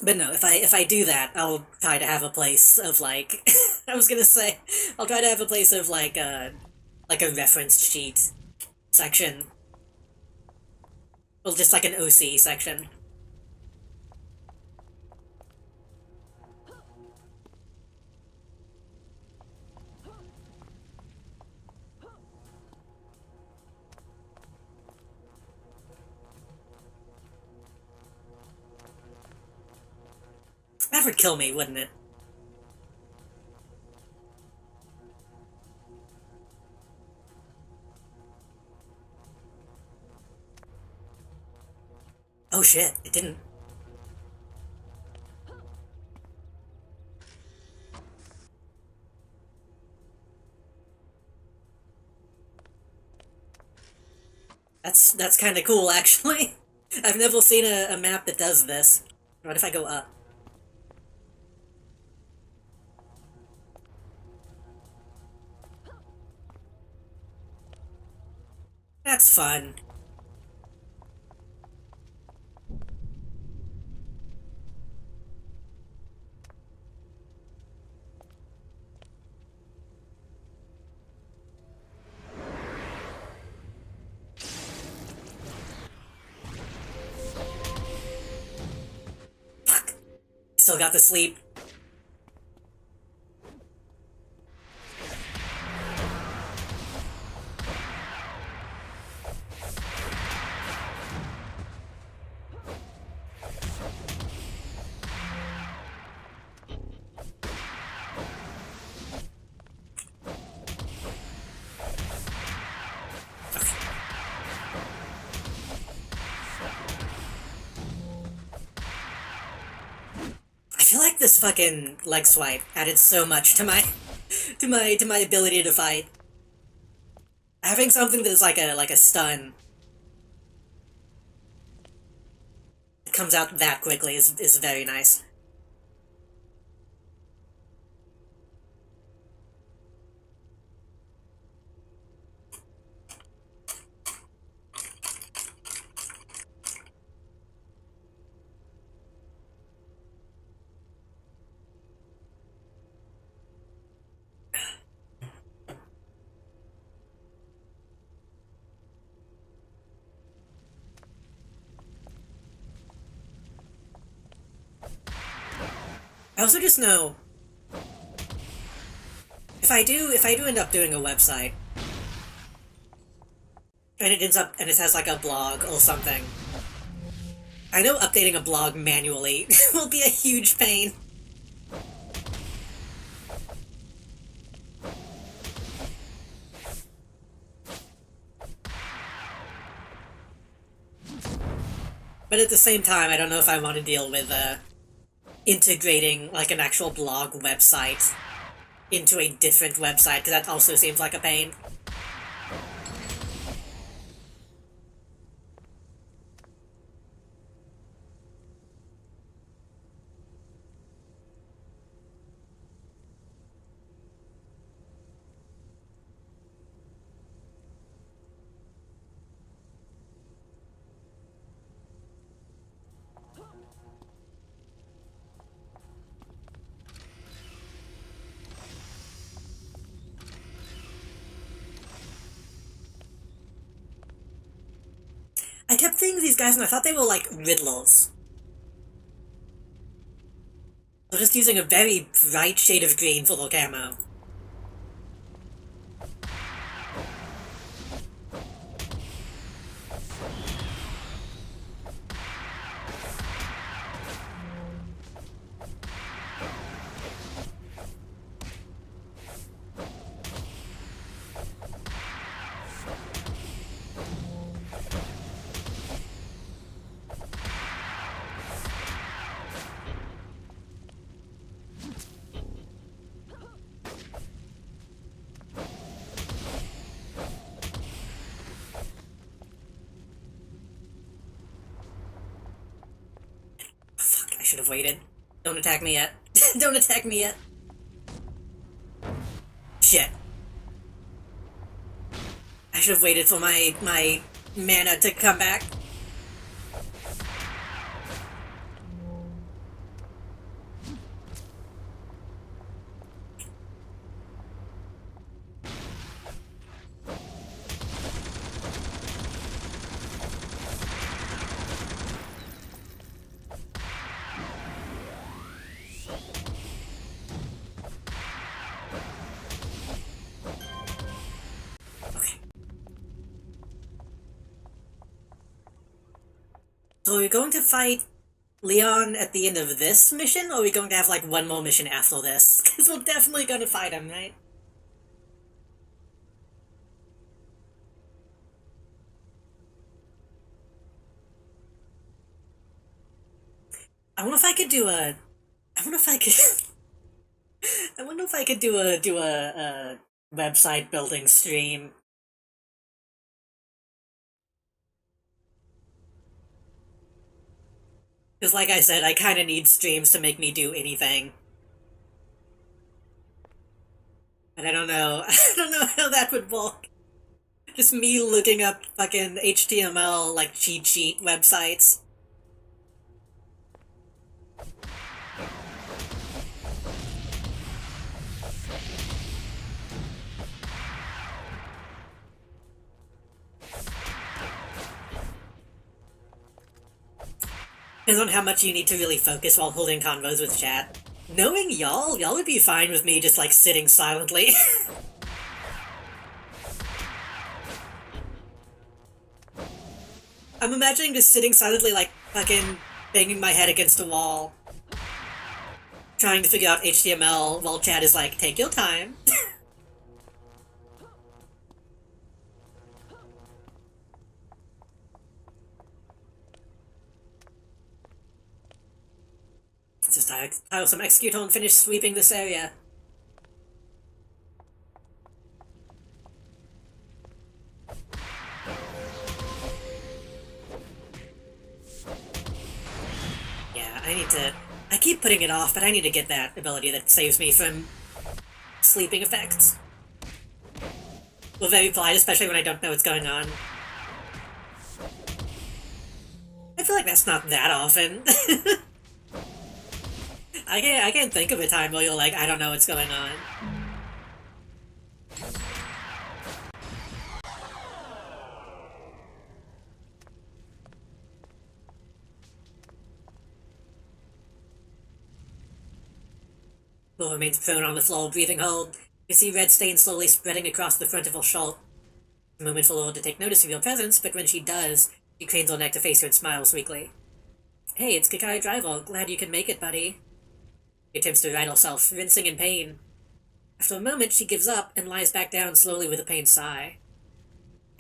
But no, if I do that, I'll try to have a place of, like, I was gonna say, I'll try to have a place of, like a reference sheet section. Well, just like an OC section. That would kill me, wouldn't it? Oh shit, it didn't. That's kind of cool, actually. I've never seen a map that does this. What if I go up? That's fun. Fuck. Still got the sleep. I feel like this fucking leg swipe added so much to my to my ability to fight. Having something that's like a stun that comes out that quickly is very nice. I also just know if I do end up doing a website and it has like a blog or something, I know updating a blog manually will be a huge pain. But at the same time, I don't know if I want to deal with integrating like an actual blog website into a different website, because that also seems like a pain. I kept seeing these guys and I thought they were like riddlers. They're just using a very bright shade of green for their camo. Fuck, I should have waited. Don't attack me yet. Don't attack me yet. Shit. I should have waited for my mana to come back. So are we going to fight Leon at the end of this mission, or are we going to have, like, one more mission after this? Because we're definitely going to fight him, right? I wonder if I could do a... I wonder if I could... I wonder if I could do a website building stream. Because like I said, I kind of need streams to make me do anything. But I don't know. I don't know how that would work. Just me looking up fucking HTML, like, cheat sheet websites. Depends on how much you need to really focus while holding convos with chat. Knowing y'all would be fine with me just, like, sitting silently. I'm imagining just sitting silently, like, fucking banging my head against a wall. Trying to figure out HTML while chat is like, take your time. Just tile some execute and finish sweeping this area. Yeah, I need to... I keep putting it off, but I need to get that ability that saves me from sleeping effects. We're very polite, especially when I don't know what's going on. I feel like that's not that often. I can't think of a time where you're like, I don't know what's going on. Will remains prone on the floor, breathing hard. You see red stains slowly spreading across the front of her shirt. A moment for Laura to take notice of your presence, but when she does, she cranes her neck to face you and smiles weakly. Hey, it's Kakai Driver. Glad you can make it, buddy. She attempts to right herself, rinsing in pain. After a moment, she gives up and lies back down slowly with a pained sigh.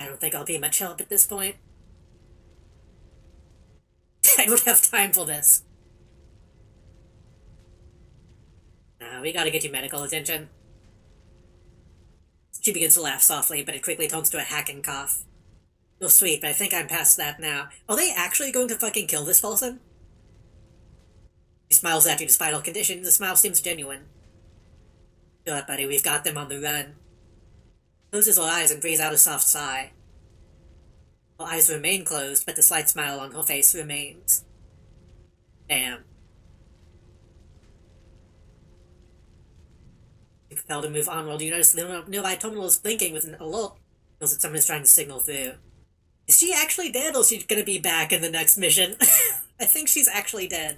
I don't think I'll be much help at this point. I don't have time for this. We gotta get you medical attention. She begins to laugh softly, but it quickly turns to a hacking cough. You're sweet, but I think I'm past that now. Are they actually going to fucking kill this person? He smiles at you despite all conditions. The smile seems genuine. Good, buddy, we've got them on the run. Closes her eyes and breathes out a soft sigh. Her eyes remain closed, but the slight smile on her face remains. Damn. You propel to move onward. You notice the nearby terminal is blinking with an alert. Feels that someone is trying to signal through. Is she actually dead, or is she gonna be back in the next mission? I think she's actually dead.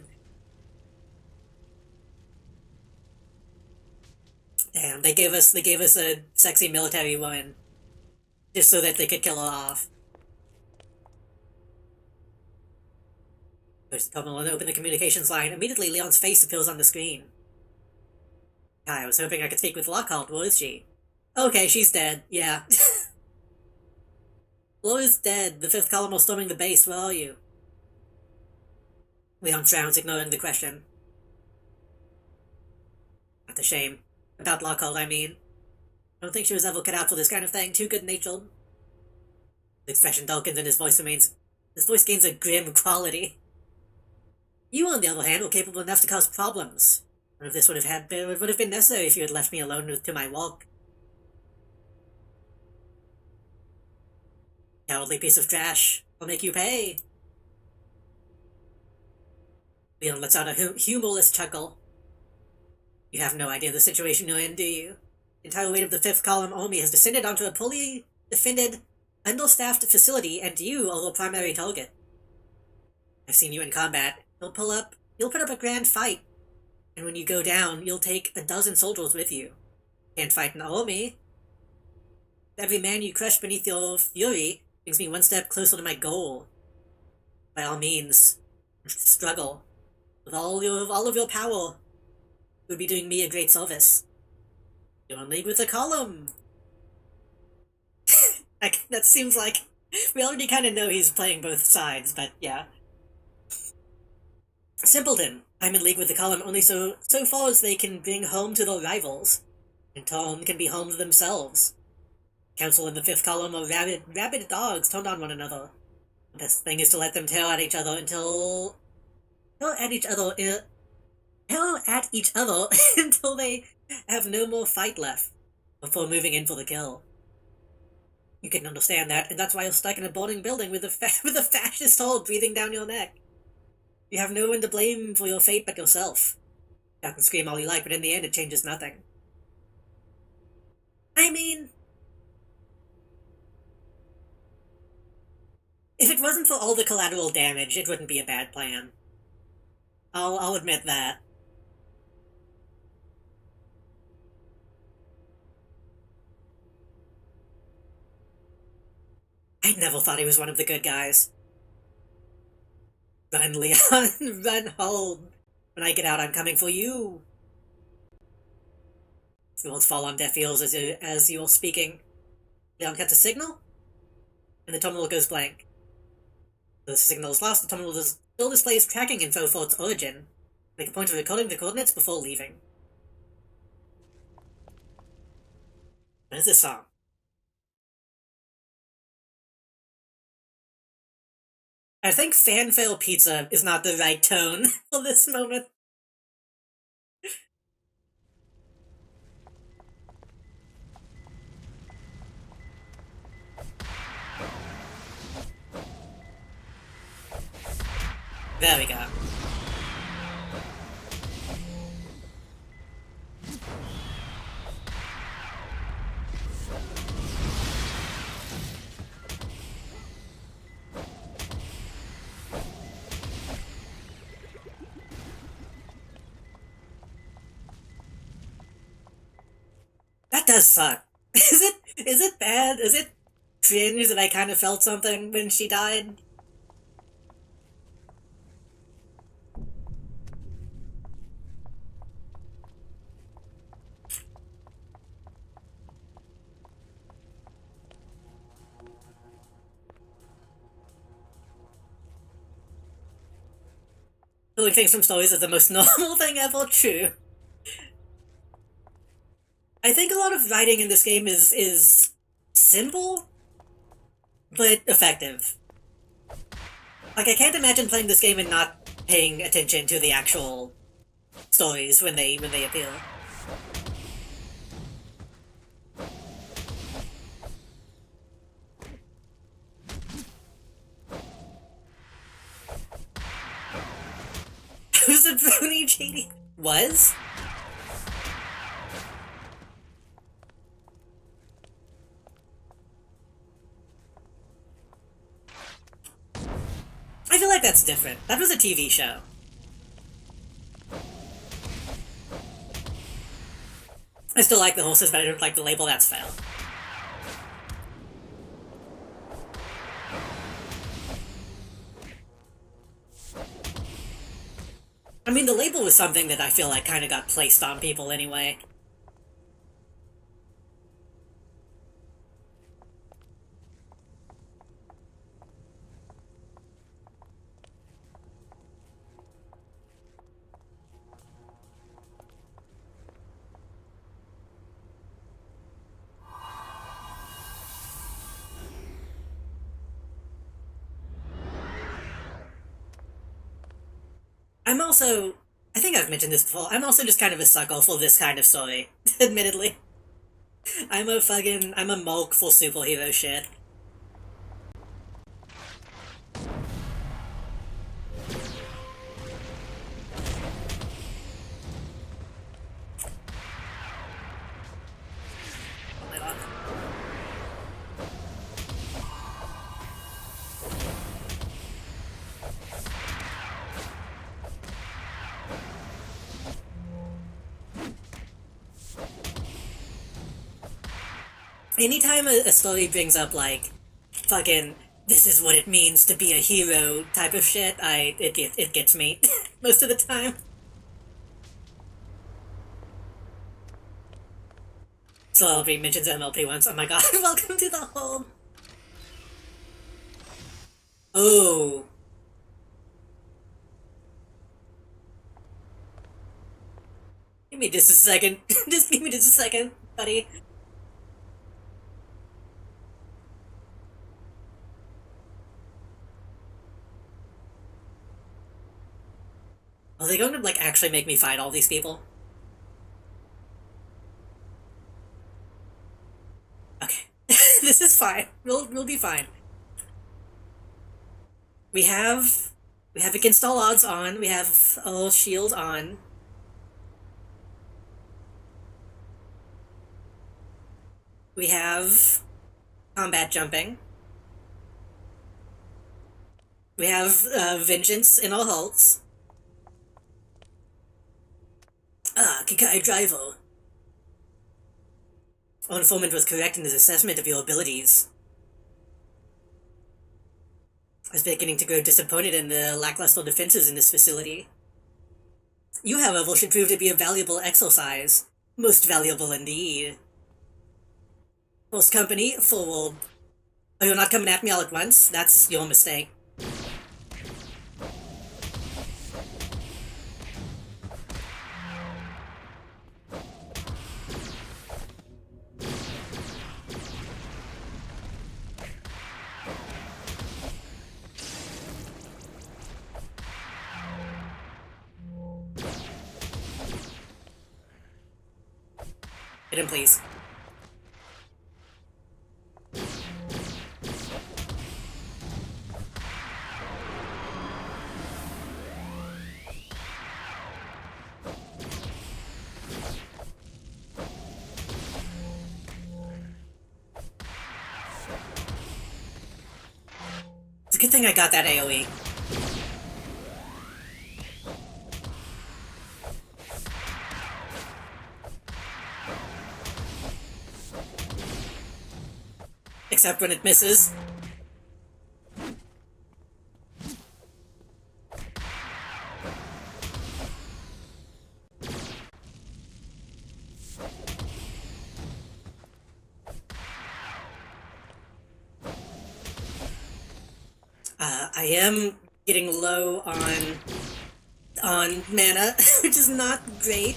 Damn, they gave us a sexy military woman just so that they could kill her off. Push the terminal and open the communications line. Immediately, Leon's face appears on the screen. I was hoping I could speak with Lockhart. Where is she? Okay, she's dead. Yeah. Laura's dead. The fifth column are storming the base. Where are you? Leon frowns, ignoring the question. Not a shame. About Lockhart, I mean. I don't think she was ever cut out for this kind of thing. Too good-natured. The expression darkens and his voice gains a grim quality. You, on the other hand, were capable enough to cause problems. None of this would have been necessary if you had left me alone to my work. Cowardly piece of trash. I'll make you pay. Leon lets out a humorless chuckle. You have no idea the situation you're in, do you? The entire weight of the fifth column army has descended onto a poorly defended, understaffed facility, and you are the primary target. I've seen you in combat. You'll put up a grand fight. And when you go down, you'll take a dozen soldiers with you. Can't fight an army. Every man you crush beneath your fury brings me one step closer to my goal. By all means, struggle. With all of your power, you would be doing me a great service. You're in league with the column. That seems like we already kind of know he's playing both sides, but yeah. Simpleton. I'm in league with the column only so far as they can bring home to their rivals. In turn, can be home to themselves. Council and the fifth column are rabid dogs turned on one another. The best thing is to let them tear at each other until they have no more fight left, before moving in for the kill. You can understand that, and that's why you're stuck in a burning building with a fascist horde breathing down your neck. You have no one to blame for your fate but yourself. You can scream all you like, but in the end it changes nothing. I mean, if it wasn't for all the collateral damage, it wouldn't be a bad plan. I'll admit that. I never thought he was one of the good guys. Run, Leon, run home. When I get out, I'm coming for you. The words fall on deaf ears as you're speaking. Leon gets a signal, and the terminal goes blank. The signal is lost, the terminal still displays tracking info for its origin. Make a point of recording the coordinates before leaving. What is this song? I think fanfare pizza is not the right tone for this moment. There we go. That does suck. Is it bad? Is it cringe that I kind of felt something when she died? Pulling things from stories is the most normal thing ever, true. I think a lot of writing in this game is simple, but effective. Like, I can't imagine playing this game and not paying attention to the actual stories when they appear. Who's a brony, JD? Was? I feel like that's different. That was a TV show. I still like the horses, but I don't like the label, that's fair. I mean, the label was something that I feel like kind of got placed on people anyway. I'm also, I think I've mentioned this before, I'm also just kind of a sucker for this kind of story, admittedly. I'm a mulk for superhero shit. Oh my god. Anytime a story brings up, like, fucking, this is what it means to be a hero type of shit, it gets me. Most of the time. Celebrity mentions MLP once, oh my god, welcome to the home! Oh. Give me just a second. Just give me just a second, buddy. Are they going to, like, actually make me fight all these people? Okay. This is fine. We'll be fine. We have... We have against all odds on. We have a little shield on. We have combat jumping. We have vengeance in all halts. Ah, Kikai Driver. Our informant was correct in his assessment of your abilities. I was beginning to grow disappointed in the lackluster defenses in this facility. You, however, should prove to be a valuable exercise. Most valuable indeed. First company, forward. Oh, you're not coming at me all at once? That's your mistake. Hit him, please. It's a good thing I got that AoE. Except when it misses. I am getting low on mana, which is not great.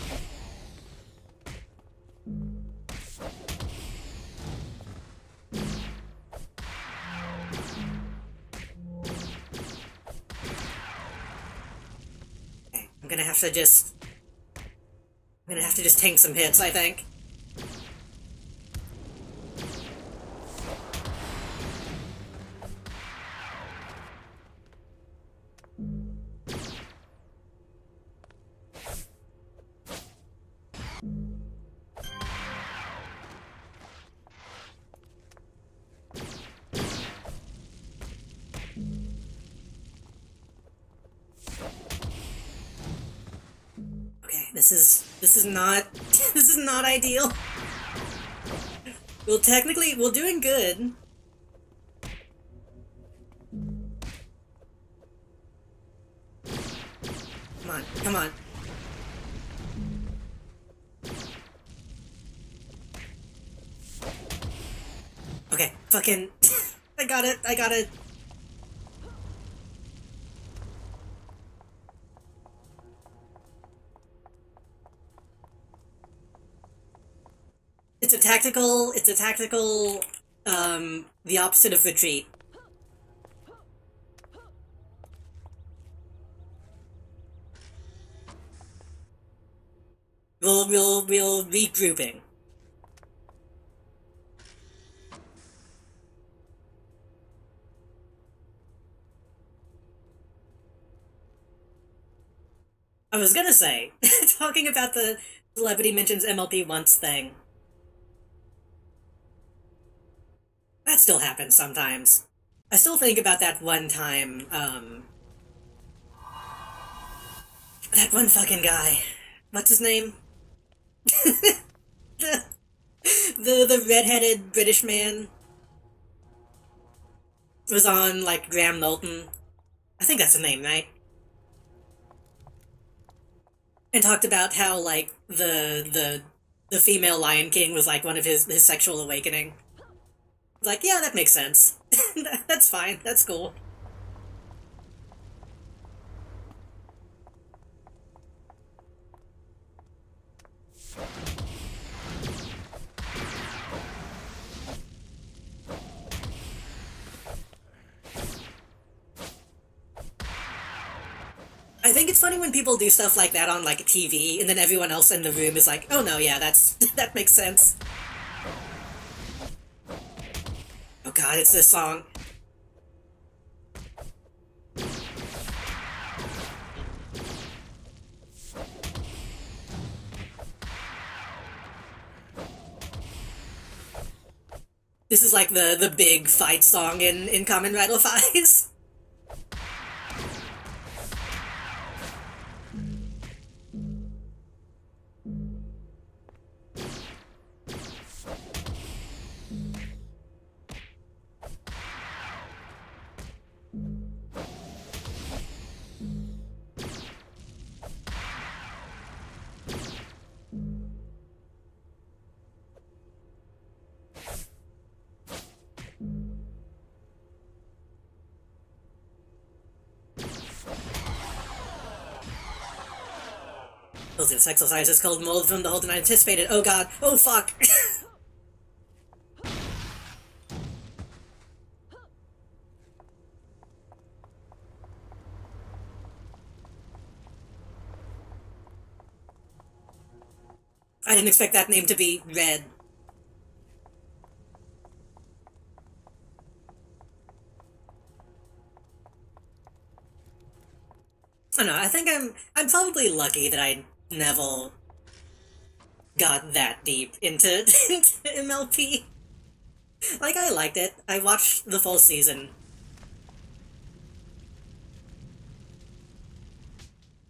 I'm gonna have to just... I'm gonna have to just tank some hits, I think. Okay, this is not this is not ideal. Well, technically, we're doing good. Come on, come on. Okay, fucking... I got it, I got it. It's a tactical, the opposite of retreat. We'll regrouping. I was gonna say, talking about the celebrity mentions MLP once thing. That still happens sometimes. I still think about that one time, that one fucking guy. What's his name? the, the redheaded British man was on, like, Graham Norton. I think that's the name, right? And talked about how, like, the female Lion King was, like, one of his sexual awakening. Like, yeah, that makes sense. That's fine, that's cool. I think it's funny when people do stuff like that on, like, TV, and then everyone else in the room is like, oh no, yeah, that makes sense. Oh god, it's this song. This is like the big fight song in Kamen Rider Fies. This exercise is called more from the whole than I anticipated. Oh god. Oh fuck. I didn't expect that name to be Red. I don't know, I think I'm probably lucky that I never got that deep into, into MLP. Like, I liked it. I watched the full season.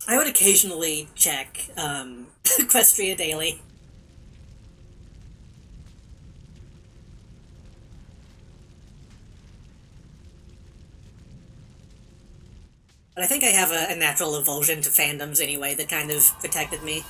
I would occasionally check, Equestria Daily. But I think I have a natural aversion to fandoms anyway that kind of protected me.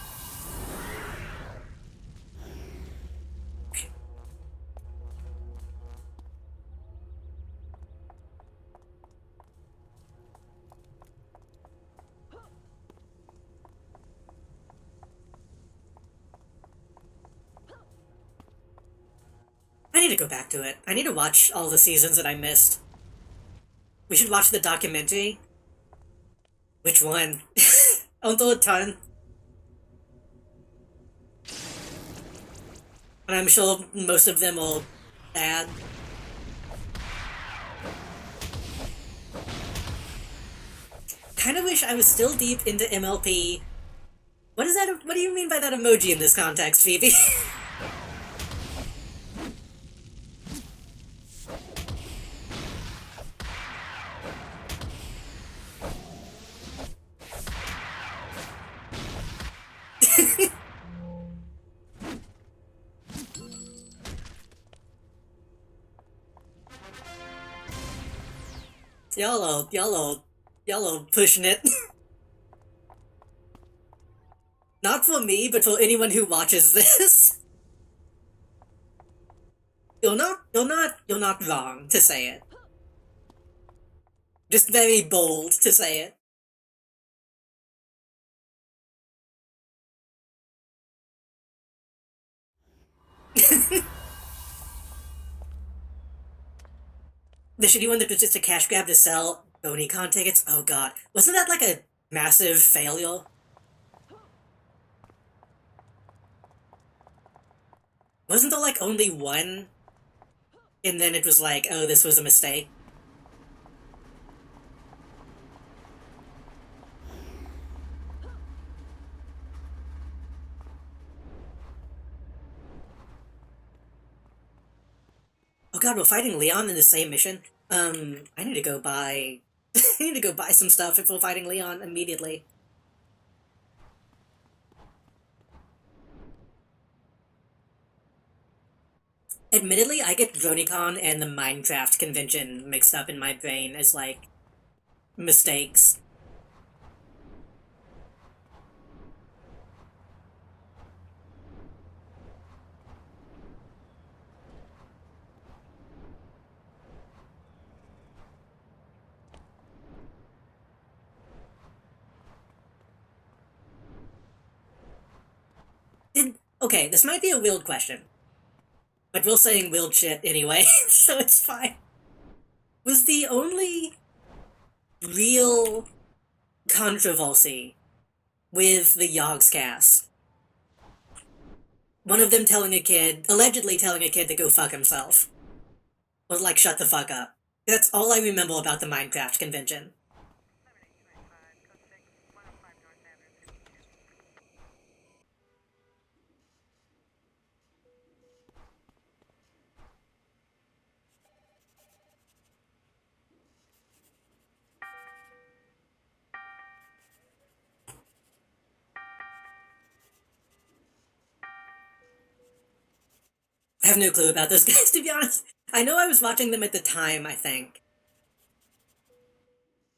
I need to go back to it. I need to watch all the seasons that I missed. We should watch the documentary. Which one? Don't throw a ton. And I'm sure most of them are bad. Kinda wish I was still deep into MLP. What is that? What do you mean by that emoji in this context, Phoebe? y'all are pushing it. Not for me, but for anyone who watches this. You're not wrong to say it. Just very bold to say it. The shitty one that was just a cash grab to sell BonyCon tickets? Oh god. Wasn't that like a massive failure? Wasn't there like only one? And then it was like, oh, this was a mistake? Oh god, we're fighting Leon in the same mission? I need to go buy... I need to go buy some stuff if we're fighting Leon immediately. Admittedly, I get BronyCon and the Minecraft convention mixed up in my brain as, like, mistakes. Okay, this might be a weird question. But we're saying weird shit anyway, so it's fine. Was the only real controversy with the Yogscast one of them telling a kid, allegedly telling a kid to go fuck himself? Or, like, shut the fuck up. That's all I remember about the Minecraft convention. I have no clue about those guys, to be honest. I know I was watching them at the time, I think.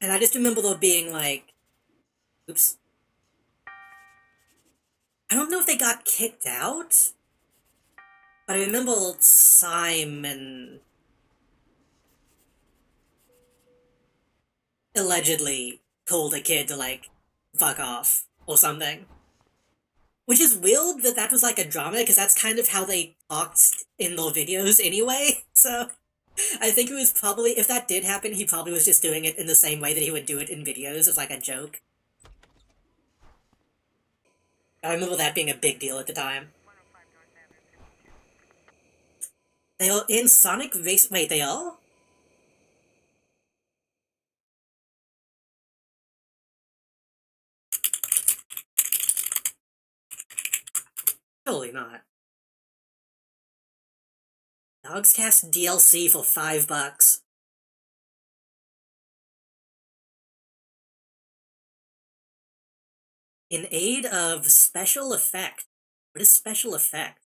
And I just remember there being like... Oops. I don't know if they got kicked out, but I remember Simon allegedly told a kid to, like, fuck off or something. Which is weird that that was like a drama, because that's kind of how they talked in their videos anyway, so... I think it was probably, if that did happen, he probably was just doing it in the same way that he would do it in videos, as like a joke. I remember that being a big deal at the time. They are in Sonic Race... Wait, they are? Totally not. Dogscast DLC for $5. In aid of special effect. What is special effect?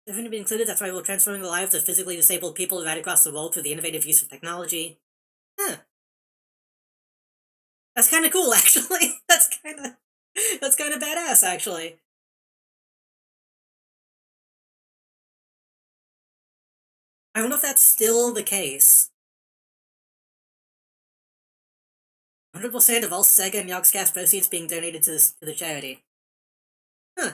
Having to be included, that's why we're transforming the lives of physically disabled people right across the world through the innovative use of technology. Huh. That's kind of cool, actually. That's kind of badass, actually. I don't know if that's still the case. 100% of all Sega and Yogscast proceeds being donated to the charity. Huh.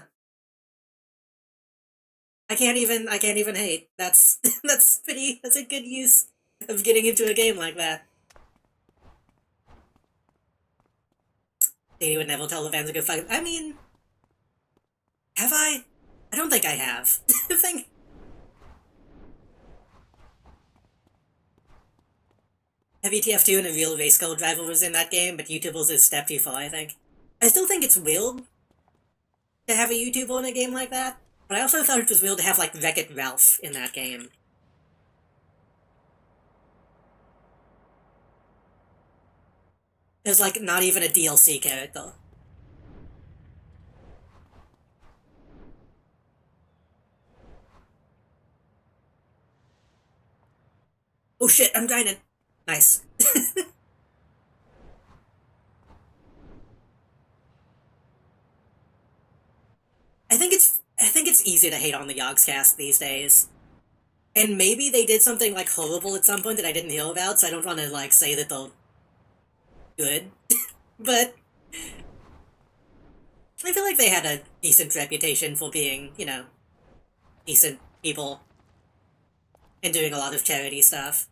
I can't even hate. That's that's a good use of getting into a game like that. They would never tell the fans to go fuck. I mean, have I? I don't think I have. I think Heavy TF2 and a real race car driver was in that game, but YouTube was a step too far, I think. I still think it's weird to have a YouTuber in a game like that, but I also thought it was weird to have, like, Wreck-It Ralph in that game. There's, like, not even a DLC character. Oh shit, I'm grinding. Nice. I think it's easy to hate on the Yogscast these days. And maybe they did something like horrible at some point that I didn't hear about, so I don't want to like say that they're good. But I feel like they had a decent reputation for being, you know, decent people and doing a lot of charity stuff.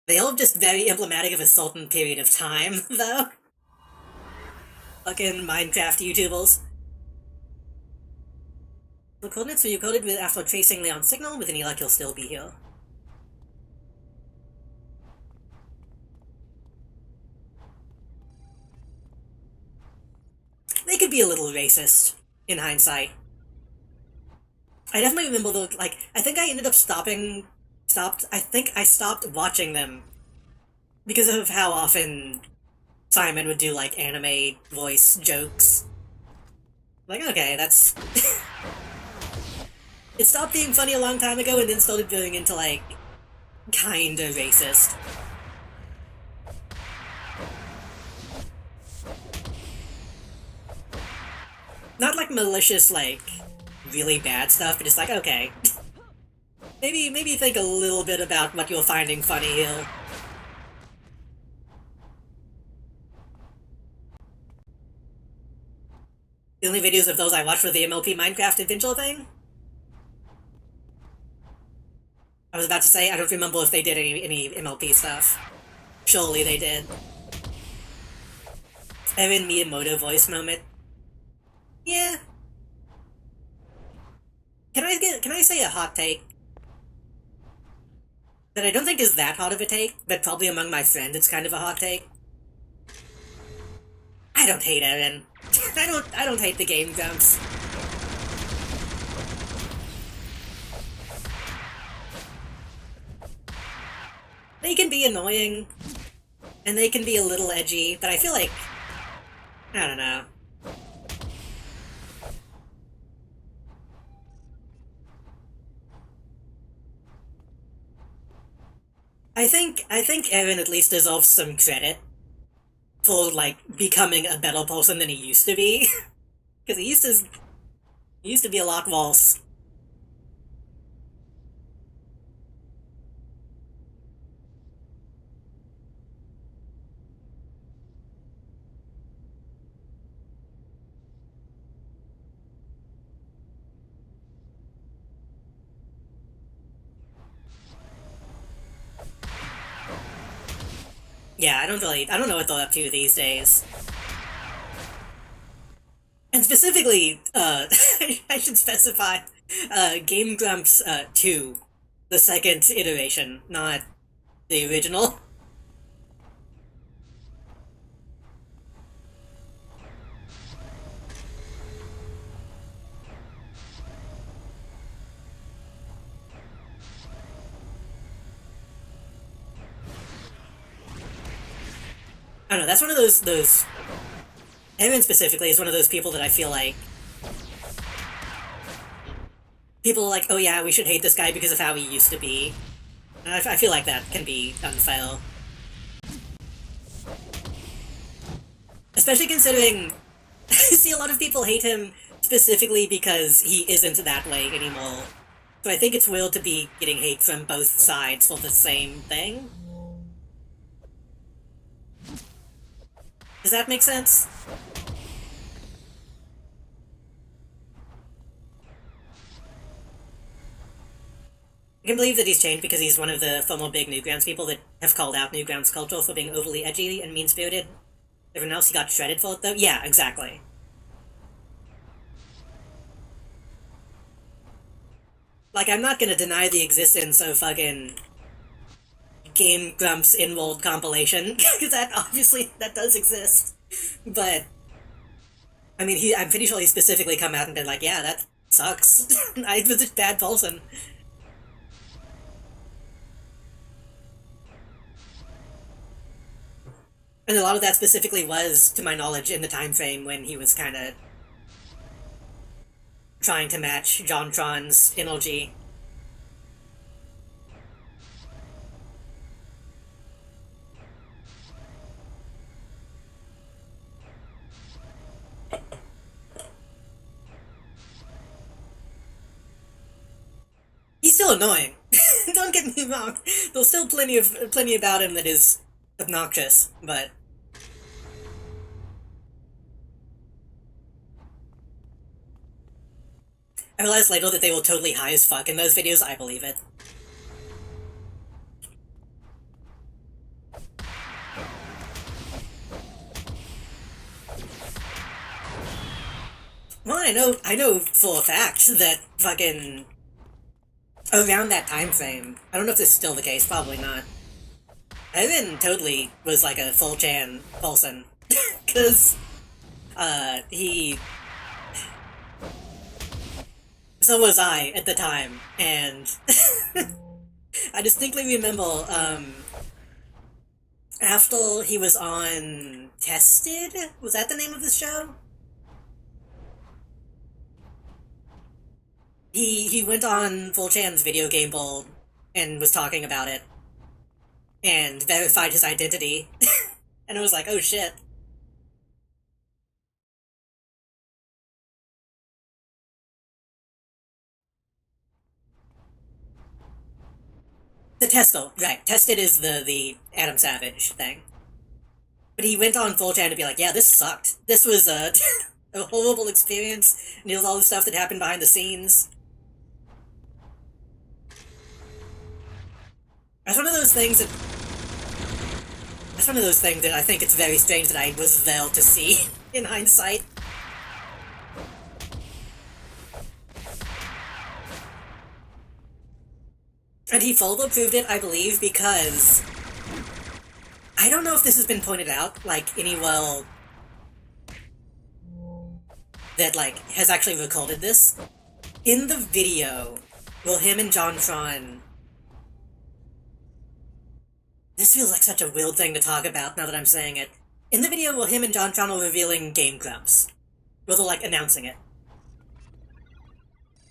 They all just very emblematic of a certain period of time, though. Fucking Minecraft YouTubers. The coordinates were you coded with after tracing Leon's signal. With any luck, he'll still be here. They could be a little racist, in hindsight. I definitely remember though, like, I think I ended up I think I stopped watching them because of how often Simon would do, like, anime voice jokes. Like, okay, that's... It stopped being funny a long time ago and then started going into, like, kinda racist. Not, like, malicious, like, really bad stuff, but just like, okay. Maybe think a little bit about what you're finding funny here. The only videos of those I watched were the MLP Minecraft adventure thing. I was about to say, I don't remember if they did any MLP stuff. Surely they did. Evan Miyamoto voice moment. Yeah. Can I say a hot take? That I don't think is that hot of a take, but probably among my friends it's kind of a hot take. I don't hate Evan. I don't hate the game jumps. They can be annoying, and they can be a little edgy, but I feel like, I don't know. I think Evan at least deserves some credit for, like, becoming a better person than he used to be. Because he used to be a lot worse. Yeah, I don't know what they're up to these days. And specifically, I should specify, Game Grumps, 2, the second iteration, not the original. I don't know, that's one of those... Evan specifically is one of those people that I feel like... People are like, oh yeah, we should hate this guy because of how he used to be. And I feel like that can be unfair. Especially considering I see a lot of people hate him specifically because he isn't that way anymore. So I think it's weird to be getting hate from both sides for the same thing. Does that make sense? I can believe that he's changed because he's one of the former big Newgrounds people that have called out Newgrounds culture for being overly edgy and mean-spirited. Everyone else he got shredded for it, though? Yeah, exactly. Like, I'm not gonna deny the existence of fucking Game Grumps in-world compilation, because that, obviously, that does exist. But, I mean, I'm pretty sure he's specifically come out and been like, yeah, that sucks. I was a bad person. And a lot of that specifically was, to my knowledge, in the time frame when he was kind of trying to match JonTron's energy. He's still annoying. Don't get me wrong. There's still plenty about him that is obnoxious, but I realized later that they were totally high as fuck in those videos. I believe it. Well, I know for a fact that fucking around that time frame, I don't know if this is still the case, probably not. Evan totally was like a full Chan person. Because, he. So was I at the time, and I distinctly remember, after he was on Tested? Was that the name of the show? He went on Full Chan's video game bowl and was talking about it and verified his identity. And it was like, oh shit. The Testel, right. Tested is the Adam Savage thing. But he went on 4chan to be like, yeah, this sucked. This was a horrible experience. And it was all the stuff that happened behind the scenes. That's one of those things that... That's one of those things that I think it's very strange that I was there to see, in hindsight. And he further proved it, I believe, because... I don't know if this has been pointed out, like, anywhere that, like, has actually recorded this. In the video, where him and JonTron... This feels like such a weird thing to talk about now that I'm saying it. In the video where him and JonTron are revealing Game Grumps, where they're, like, announcing it,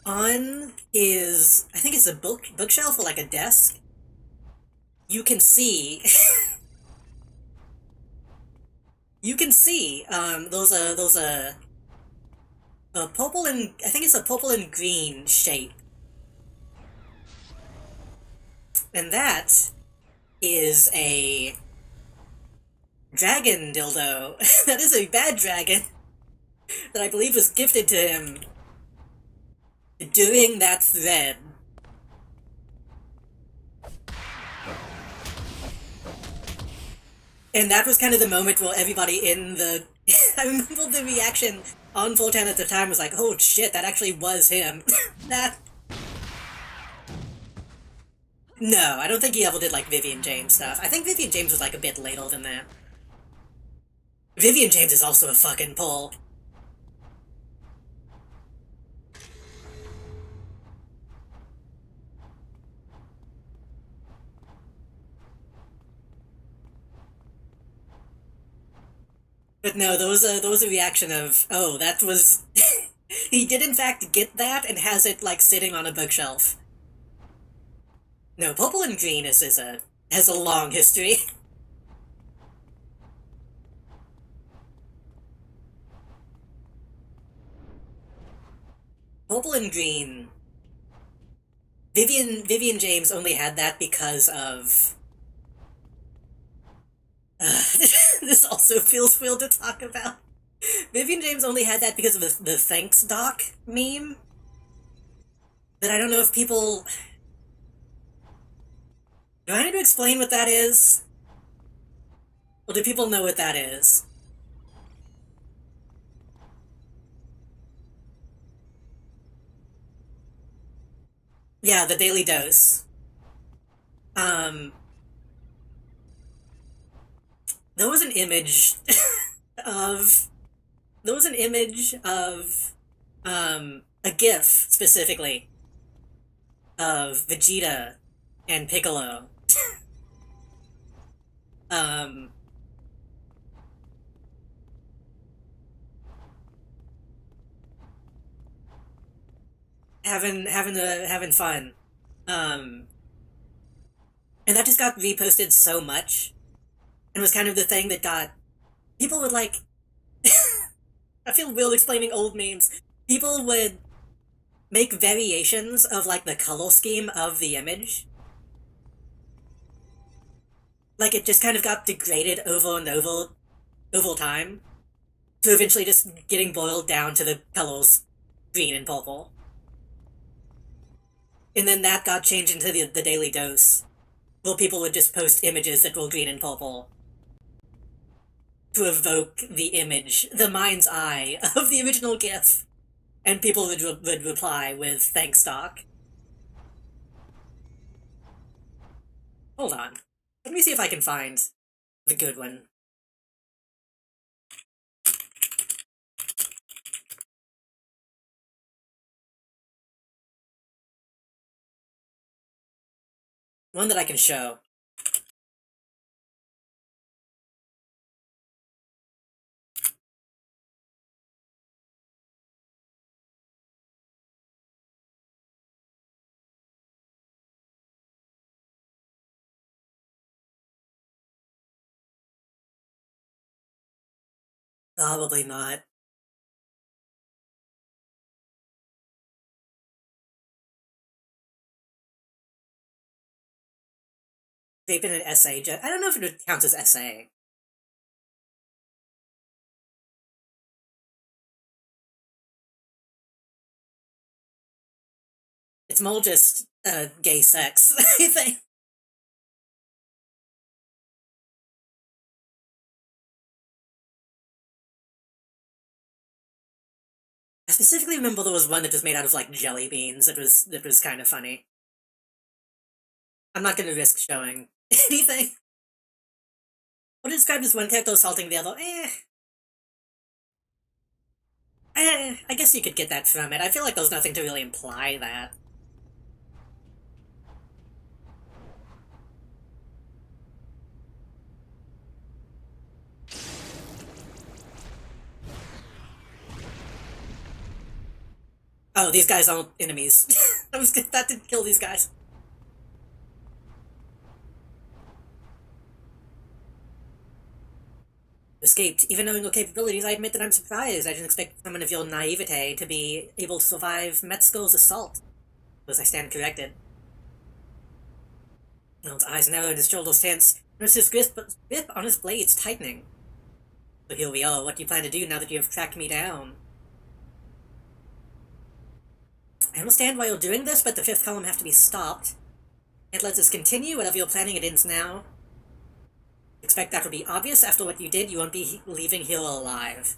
on his... I think it's a bookshelf or, like, a desk, you can see... you can see, those a purple and... I think it's a purple and green shape. And that is a dragon dildo. That is a bad dragon that I believe was gifted to him during that thread. And that was kind of the moment where everybody in the... I remember the reaction on 4chan at the time was like, oh shit, that actually was him. That... No, I don't think he ever did, like, Vivian James stuff. I think Vivian James was, like, a bit later than that. Vivian James is also a fucking pull. But no, there was a reaction of, oh, that was... He did in fact get that and has it, like, sitting on a bookshelf. No, purple and green has a long history. Purple and green... Vivian James only had that because of... This also feels weird to talk about. Vivian James only had that because of the thanks doc meme. But I don't know if people... Do I need to explain what that is? Or do people know what that is? Yeah, the Daily Dose. Um, there was an image of... There was an image of, a GIF, specifically, of Vegeta and Piccolo. Um, having fun. Um, and that just got reposted so much, and was kind of the thing that got... People would, like... I feel weird explaining old memes. People would make variations of, like, the color scheme of the image. Like, it just kind of got degraded over and over time, to eventually just getting boiled down to the colors green and purple. And then that got changed into the Daily Dose, where people would just post images that were green and purple to evoke the image, the mind's eye of the original GIF, and people would reply with thanks doc. Hold on. Let me see if I can find the good one. One that I can show. Probably not. They've been an essay. I don't know if it counts as essay. It's more just gay sex, I think. I specifically remember there was one that was made out of, like, jelly beans. That was kind of funny. I'm not gonna risk showing anything. What is described as one character assaulting the other? I guess you could get that from it. I feel like there's nothing to really imply that. Oh, these guys aren't enemies. That didn't kill these guys. Escaped. Even knowing your capabilities, I admit that I'm surprised. I didn't expect someone of your naivete to be able to survive Metzger's assault. Was I stand corrected? His eyes narrowed, his shoulders tense. Noticed his grip on his blades tightening. So here we are. What do you plan to do now that you have tracked me down? I understand why you're doing this, but the fifth column have to be stopped. Can't let this continue. Whatever you're planning, it ends now. Expect that will be obvious. After what you did, you won't be leaving here alive.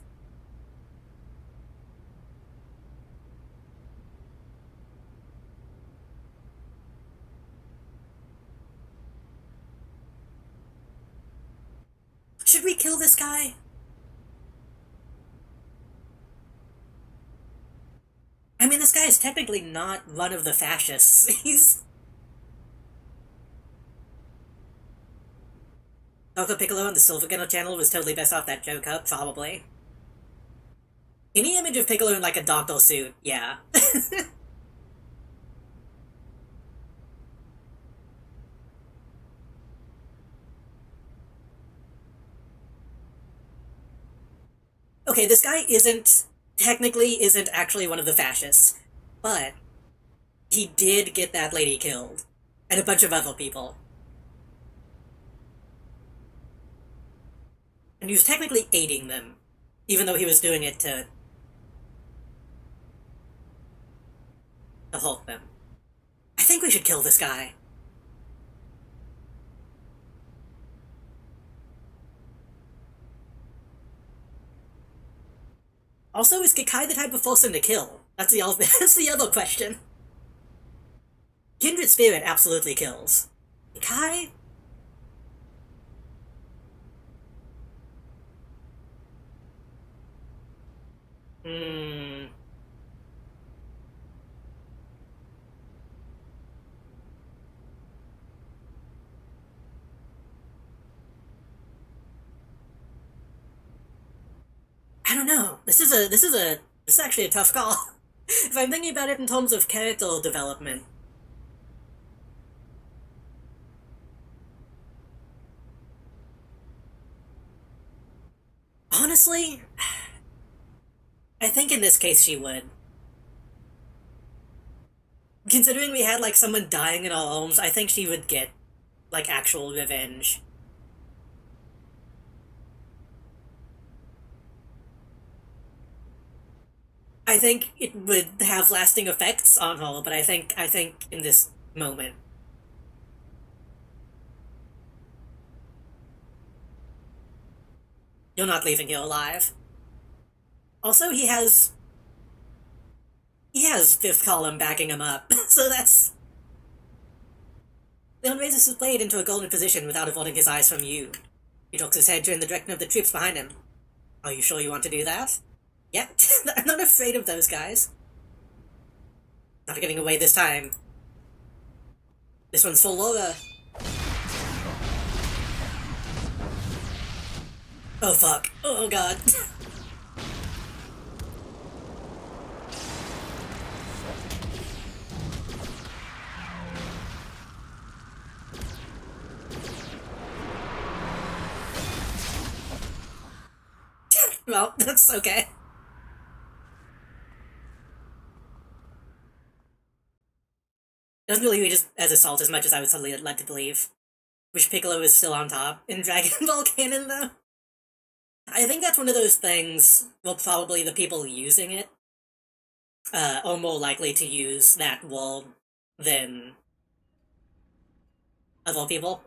Should we kill this guy? I mean, this guy is technically not one of the fascists. He's... Coco Piccolo on the Silver Gunner channel was totally best off that joke up, probably. Any image of Piccolo in, like, a doctor suit, yeah. Okay, this guy technically isn't actually one of the fascists, but he did get that lady killed, and a bunch of other people. And he was technically aiding them, even though he was doing it to Hulk them. I think we should kill this guy. Also, is Kikai the type of person to kill? That's the other question. Kindred Spirit absolutely kills. Kikai? Hmm. I don't know. This is actually a tough call. If I'm thinking about it in terms of character development. Honestly, I think in this case she would. Considering we had, like, someone dying in our homes, I think she would get, like, actual revenge. I think it would have lasting effects on her, but I think in this moment. You're not leaving here alive. Also, he has fifth column backing him up, so that's... Leon raises his blade into a golden position without averting his eyes from you. He tilts his head to in the direction of the troops behind him. Are you sure you want to do that? Yep, I'm not afraid of those guys. Not getting away this time. This one's for Laura. Oh fuck. Oh god. Well, that's okay. Doesn't really read as assault as much as I was led to believe. Wish Piccolo is still on top in Dragon Ball canon, though. I think that's one of those things, well, probably the people using it are more likely to use that world than other people.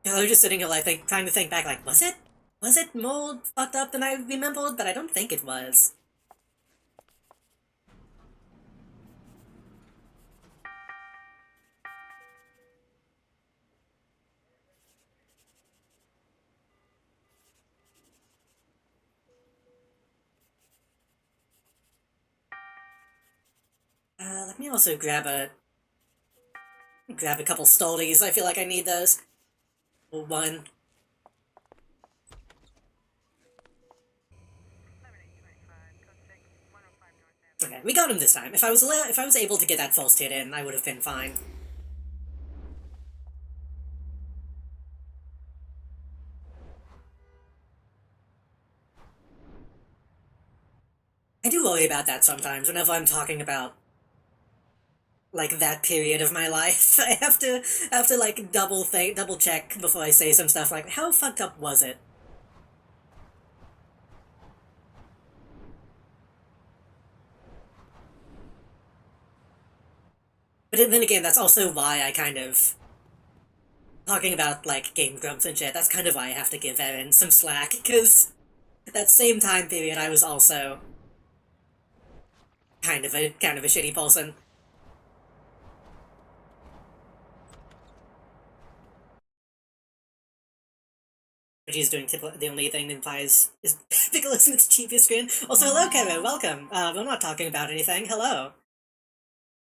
I was just sitting here, like, trying to think back, like, Was it more fucked up than I remembered? But I don't think it was. Let me also grab a couple stolies. I feel like I need those. One. Okay, we got him this time. If I was able to get that false hit in, I would have been fine. I do worry about that sometimes whenever I'm talking about, like, that period of my life. I have to like double check before I say some stuff like, how fucked up was it? But then again, that's also why I kind of, talking about, like, Game Grumps and shit, that's kind of why I have to give Erin some slack, because that same time period I was also kind of a shitty person. But he's doing the only thing that implies is Pickles in its cheapest screen. Also, hello, Kevin, welcome. We're not talking about anything. Hello.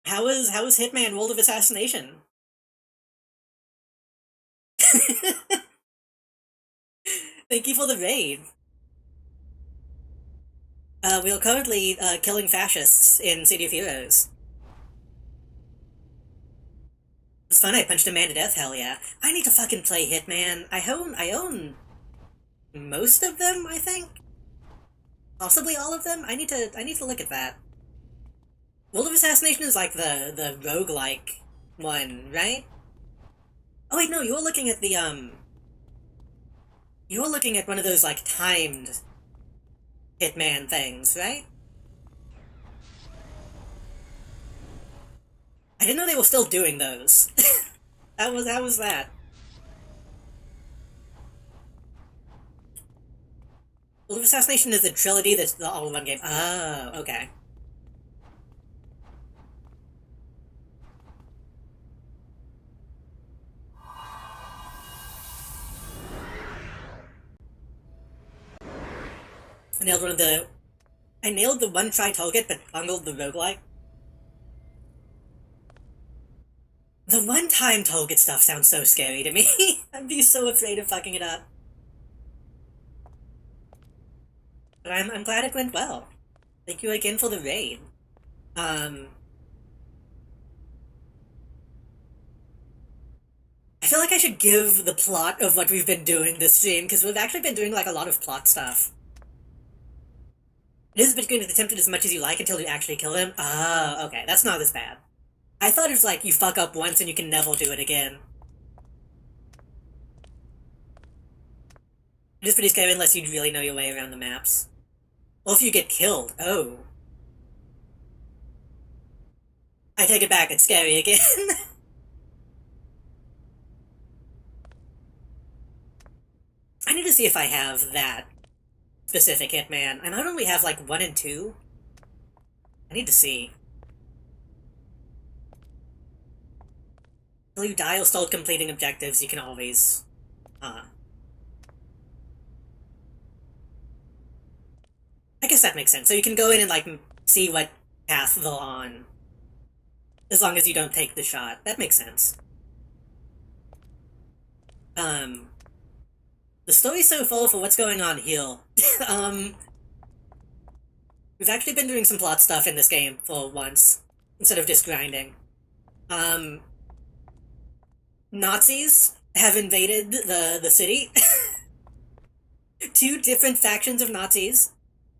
How was Hitman World of Assassination? Thank you for the raid. We are currently killing fascists in City of Heroes. It's fun. I punched a man to death. Hell yeah! I need to fucking play Hitman. I own most of them. I think possibly all of them. I need to look at that. World of Assassination is like the roguelike one, right? Oh wait, no, you're looking at the you're looking at one of those like timed Hitman things, right? I didn't know they were still doing those. How was that? World of Assassination is a trilogy that's the all in one game. Oh, okay. I nailed one of the I nailed the one try target but bungled the roguelike. The one time target stuff sounds so scary to me. I'd be so afraid of fucking it up. But I'm glad it went well. Thank you again for the raid. Um, I feel like I should give the plot of what we've been doing this stream, because we've actually been doing like a lot of plot stuff. It is between attempted as much as you like until you actually kill him. Ah, okay, that's not as bad. I thought it was like you fuck up once and you can never do it again. It is pretty scary unless you really know your way around the maps. Or if you get killed. Oh. I take it back, it's scary again. I need to see if I have that specific Hitman. I not only have like 1 and 2. I need to see. Until you die or start completing objectives, you can always... I guess that makes sense. So you can go in and like see what path they're on. As long as you don't take the shot. That makes sense. The story's so full for what's going on here. um, we've actually been doing some plot stuff in this game for once, instead of just grinding. Nazis have invaded the city. 2 different factions of Nazis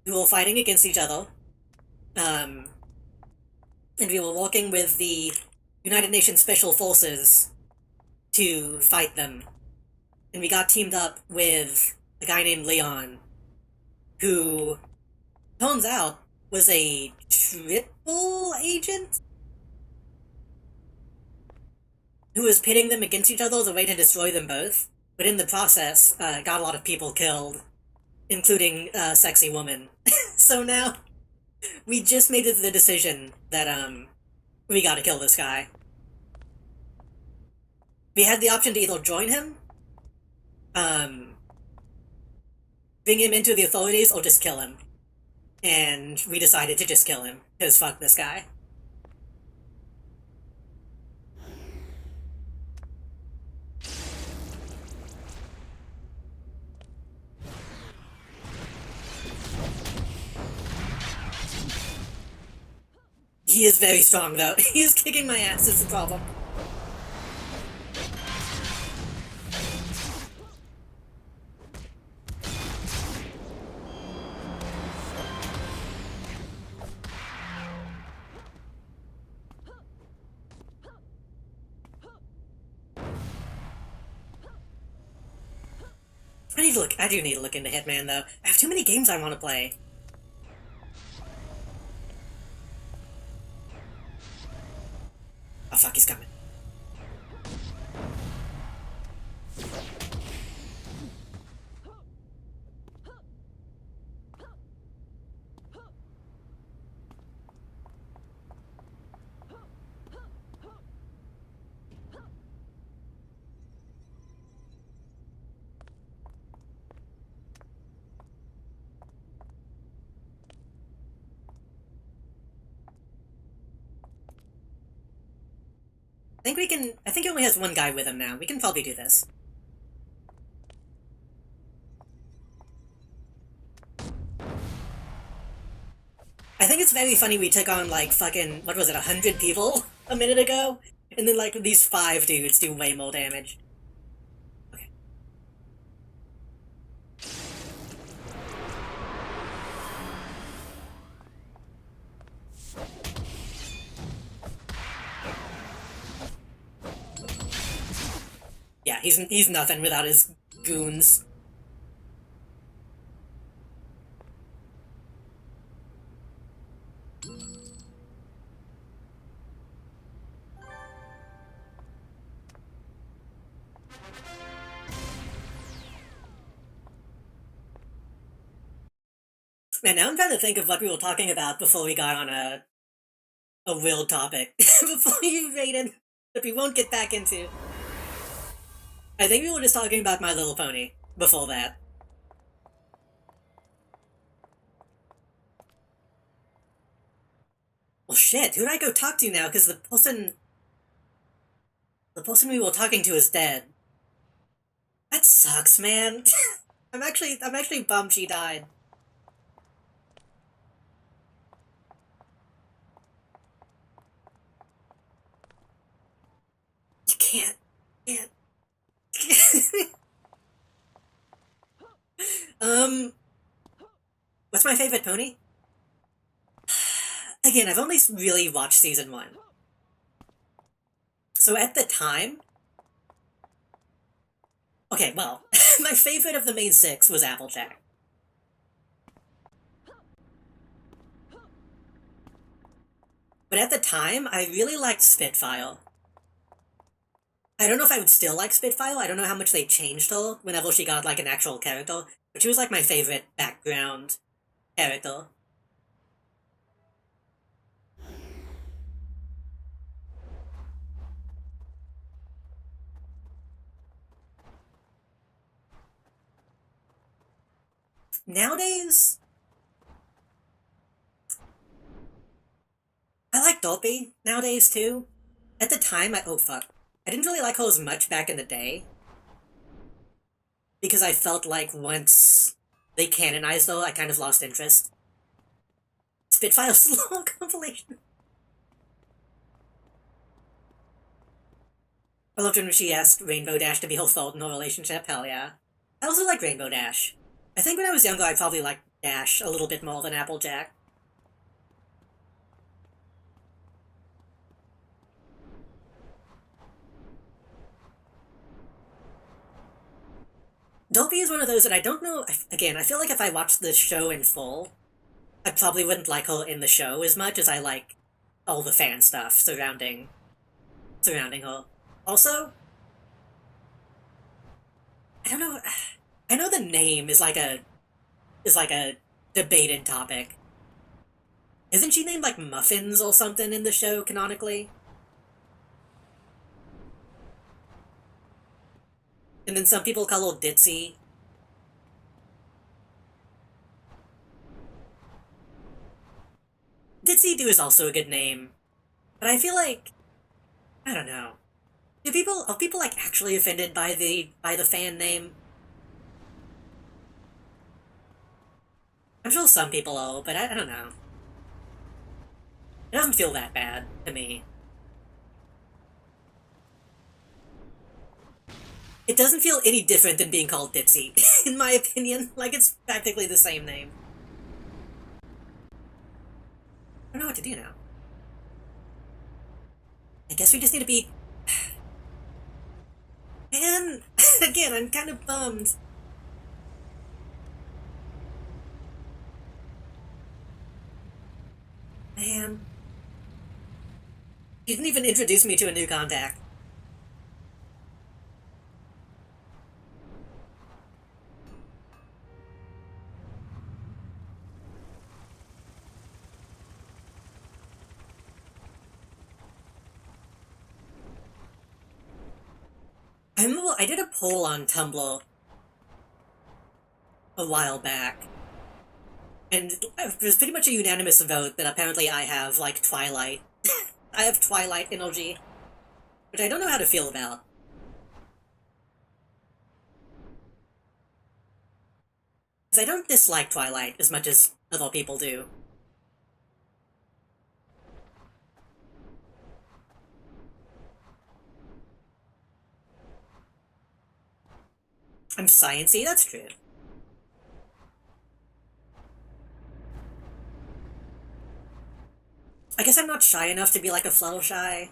who were fighting against each other. And we were working with the United Nations Special Forces to fight them. And we got teamed up with a guy named Leon, who, turns out, was a triple agent? Who was pitting them against each other as a way to destroy them both, but in the process, got a lot of people killed, including a sexy woman. So now, we just made the decision that, we gotta kill this guy. We had the option to either join him, bring him into the authorities, or just kill him. And we decided to just kill him, because fuck this guy. He is very strong, though. He's kicking my ass is the problem. I do need to look into Hitman, though. I have too many games I want to play. Oh fuck, he's coming. I think he only has 1 guy with him now. We can probably do this. I think it's very funny we took on, like, fucking, what was it, 100 people a minute ago? And then, like, these 5 dudes do way more damage. Okay. Yeah, he's nothing without his goons. Man, now I'm trying to think of what we were talking about before we got on a will topic. Before you rated that we won't get back into. I think we were just talking about My Little Pony before that. Well, shit, who do I go talk to now? Because the person we were talking to is dead. That sucks, man. I'm actually bummed she died. You can't. um, what's my favorite pony? Again, I've only really watched season one. So at the time, okay, well, my favorite of the main six was Applejack. But at the time, I really liked Spitfire. I don't know if I would still like Spitfire. I don't know how much they changed her whenever she got like an actual character. But she was like my favorite background character. Nowadays, I like Dopey nowadays too. At the time, oh fuck. I didn't really like her as much back in the day. Because I felt like once they canonized her, I kind of lost interest. Spitfire slow compilation. I loved when she asked Rainbow Dash to be her fault in her relationship. Hell yeah. I also like Rainbow Dash. I think when I was younger, I probably liked Dash a little bit more than Applejack. Dopey is one of those that I don't know. Again, I feel like if I watched the show in full, I probably wouldn't like her in the show as much as I like all the fan stuff surrounding her. Also, I don't know. I know the name is like a debated topic. Isn't she named like Muffins or something in the show canonically? And then some people call her Ditzy. Ditzy Do is also a good name, but I feel like I don't know. Are people like actually offended by the fan name? I'm sure some people are, but I don't know. It doesn't feel that bad to me. It doesn't feel any different than being called Ditzy, in my opinion. Like it's practically the same name. I don't know what to do now. I guess we just need to be. Man, again, I'm kind of bummed. Man, you didn't even introduce me to a new contact. I remember I did a poll on Tumblr a while back, and it was pretty much a unanimous vote that apparently I have, like, Twilight. I have Twilight energy, which I don't know how to feel about. Because I don't dislike Twilight as much as other people do. I'm sciencey, that's true. I guess I'm not shy enough to be like a Fluttershy.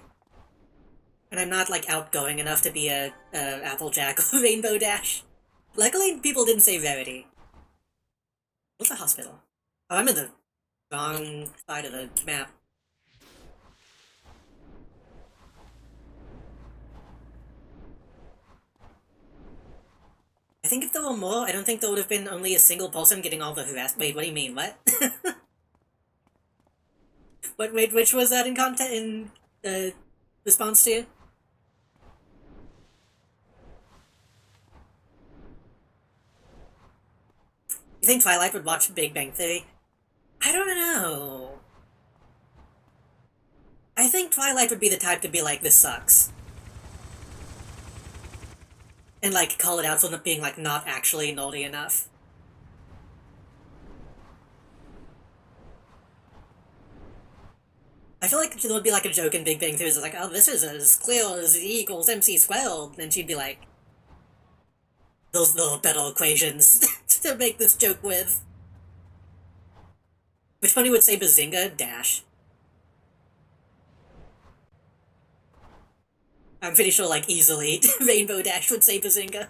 And I'm not, like, outgoing enough to be a Applejack or Rainbow Dash. Luckily, people didn't say Rarity. What's a hospital? Oh, I'm in the wrong side of the map. I think if there were more, I don't think there would have been only a single person getting all the harassment. Wait, what do you mean? What? Wait, which was that in content in response to? You think Twilight would watch Big Bang Theory? I don't know. I think Twilight would be the type to be like, this sucks. And, like, call it out for being, like, not actually naughty enough. I feel like there would be, like, a joke in Big Bang Theory that's like, oh, this is as clear as E equals MC squared. And she'd be like, those little better equations to make this joke with. Which one would say Bazinga? Dash. I'm pretty sure, like, easily Rainbow Dash would say Bazinga.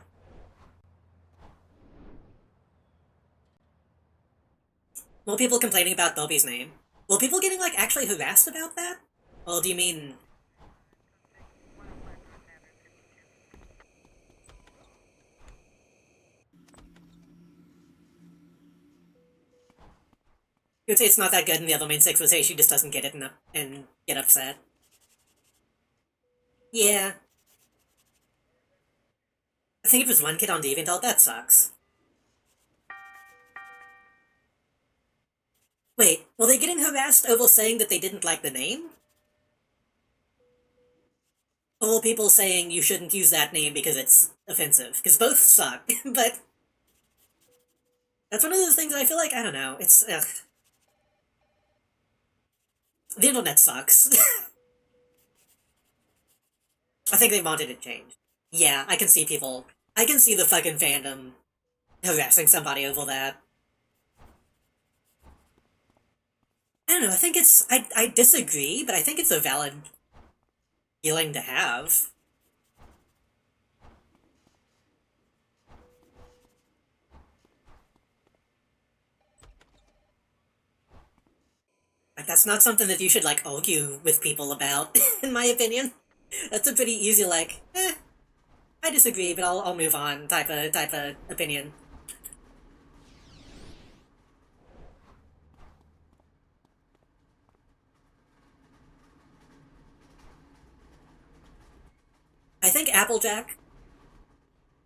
More people complaining about Dobby's name. Well, people getting, like, actually harassed about that? Or do you mean... You would say it's not that good, and the other main six would say she just doesn't get it and get upset. Yeah. I think if there's one kid on DeviantArt, that sucks. Wait, were they getting harassed over saying that they didn't like the name? Or were people saying you shouldn't use that name because it's offensive? Because both suck, but... That's one of those things that I feel like, I don't know, it's... Ugh. The internet sucks. I think they wanted it changed. Yeah, I can see people... I can see the fucking fandom harassing somebody over that. I don't know, I think it's... I disagree, but I think it's a valid feeling to have. Like, that's not something that you should, like, argue with people about, in my opinion. That's a pretty easy, like, I disagree, but I'll move on type of opinion. I think Applejack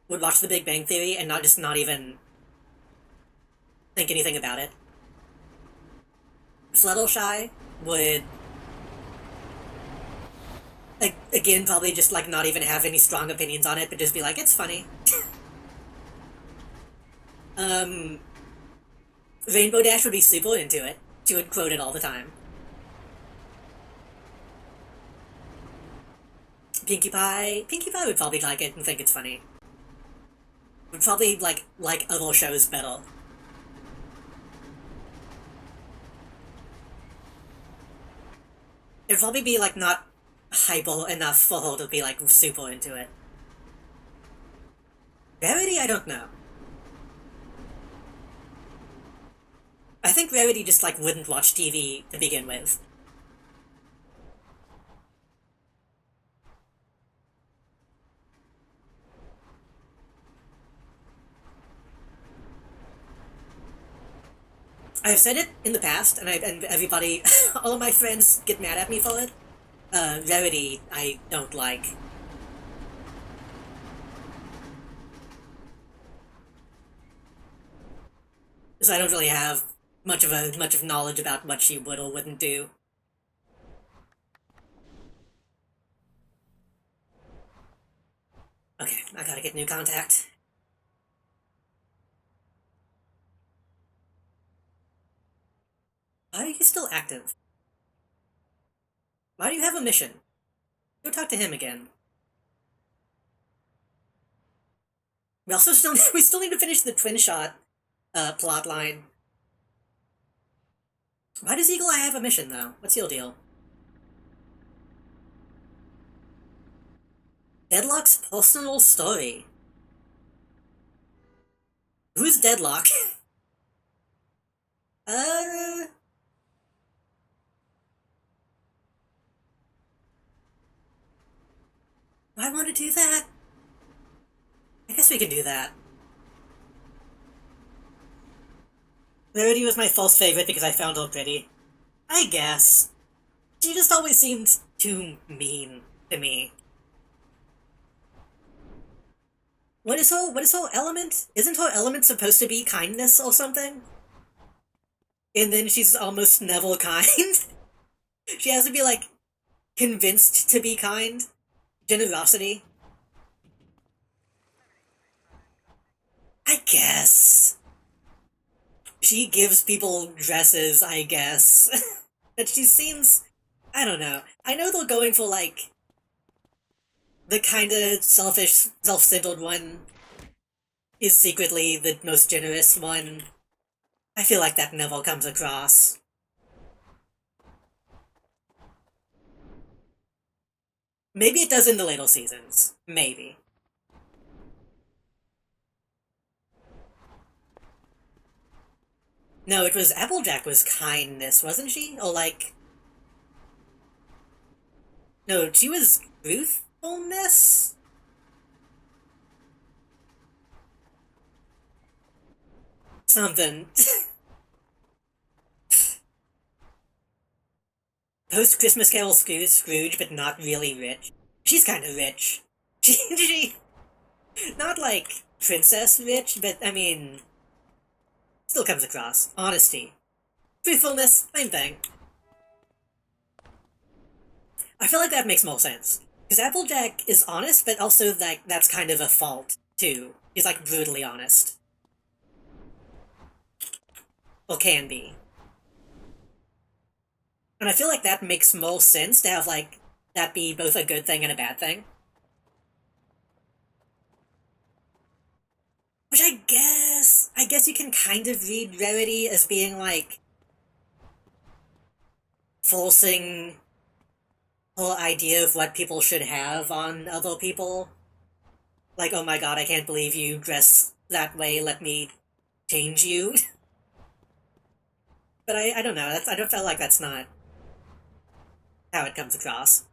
would watch The Big Bang Theory and not even think anything about it. Fluttershy would, like, again, probably just, like, not even have any strong opinions on it, but just be like, it's funny. um, Rainbow Dash would be super into it. She would quote it all the time. Pinkie Pie would probably like it and think it's funny. Would probably, like other shows better. It'd probably be, like, not hyper enough for her to be, like, super into it. Rarity, I don't know. I think Rarity just, like, wouldn't watch TV to begin with. I've said it in the past, and everybody, all of my friends get mad at me for it. Rarity, I don't like. So I don't really have much of knowledge about what she would or wouldn't do. Okay, I gotta get new contact. Why are you still active? Why do you have a mission? Go talk to him again. We also still we still need to finish the twin shot plot line. Why does Eagle Eye have a mission though? What's your deal? Deadlock's personal story. Who's Deadlock? uh... I want to do that? I guess we can do that. Rarity was my false favorite because I found her pretty. I guess. She just always seemed too mean to me. What is her element? Isn't her element supposed to be kindness or something? And then she's almost never kind? She has to be, like, convinced to be kind? Generosity? I guess. She gives people dresses, I guess. But she seems... I don't know. I know they're going for, like, the kinda selfish, self-centered one is secretly the most generous one. I feel like that never comes across. Maybe it does in the later seasons. Maybe. No, it was Applejack was kindness, wasn't she? Or like... No, she was truthfulness? Something. Post-Christmas Carol Scrooge, but not really rich. She's kinda rich. She... Not like princess rich, but I mean... Still comes across. Honesty. Truthfulness, same thing. I feel like that makes more sense. Because Applejack is honest, but also that's kind of a fault, too. He's like brutally honest. Or can be. And I feel like that makes more sense to have, like, that be both a good thing and a bad thing. Which I guess you can kind of read Rarity as being, like, forcing whole idea of what people should have on other people. Like, oh my god, I can't believe you dress that way, let me change you. But I don't know, I don't feel like that's not how it comes across.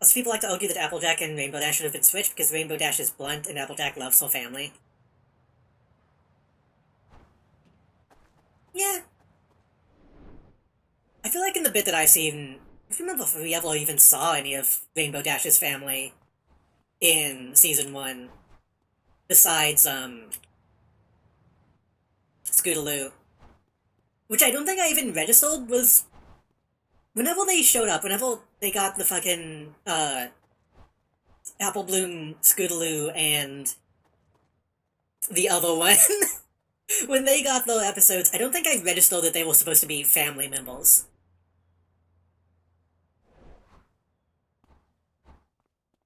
Lots of people like to argue that Applejack and Rainbow Dash should have been switched because Rainbow Dash is blunt and Applejack loves her family. Yeah. I feel like in the bit that I've seen, I don't remember if we ever even saw any of Rainbow Dash's family in Season 1. Besides, Scootaloo. Which I don't think I even registered was... Whenever they showed up, whenever they got the fucking, Apple Bloom, Scootaloo, and the other one, when they got the episodes, I don't think I registered that they were supposed to be family members.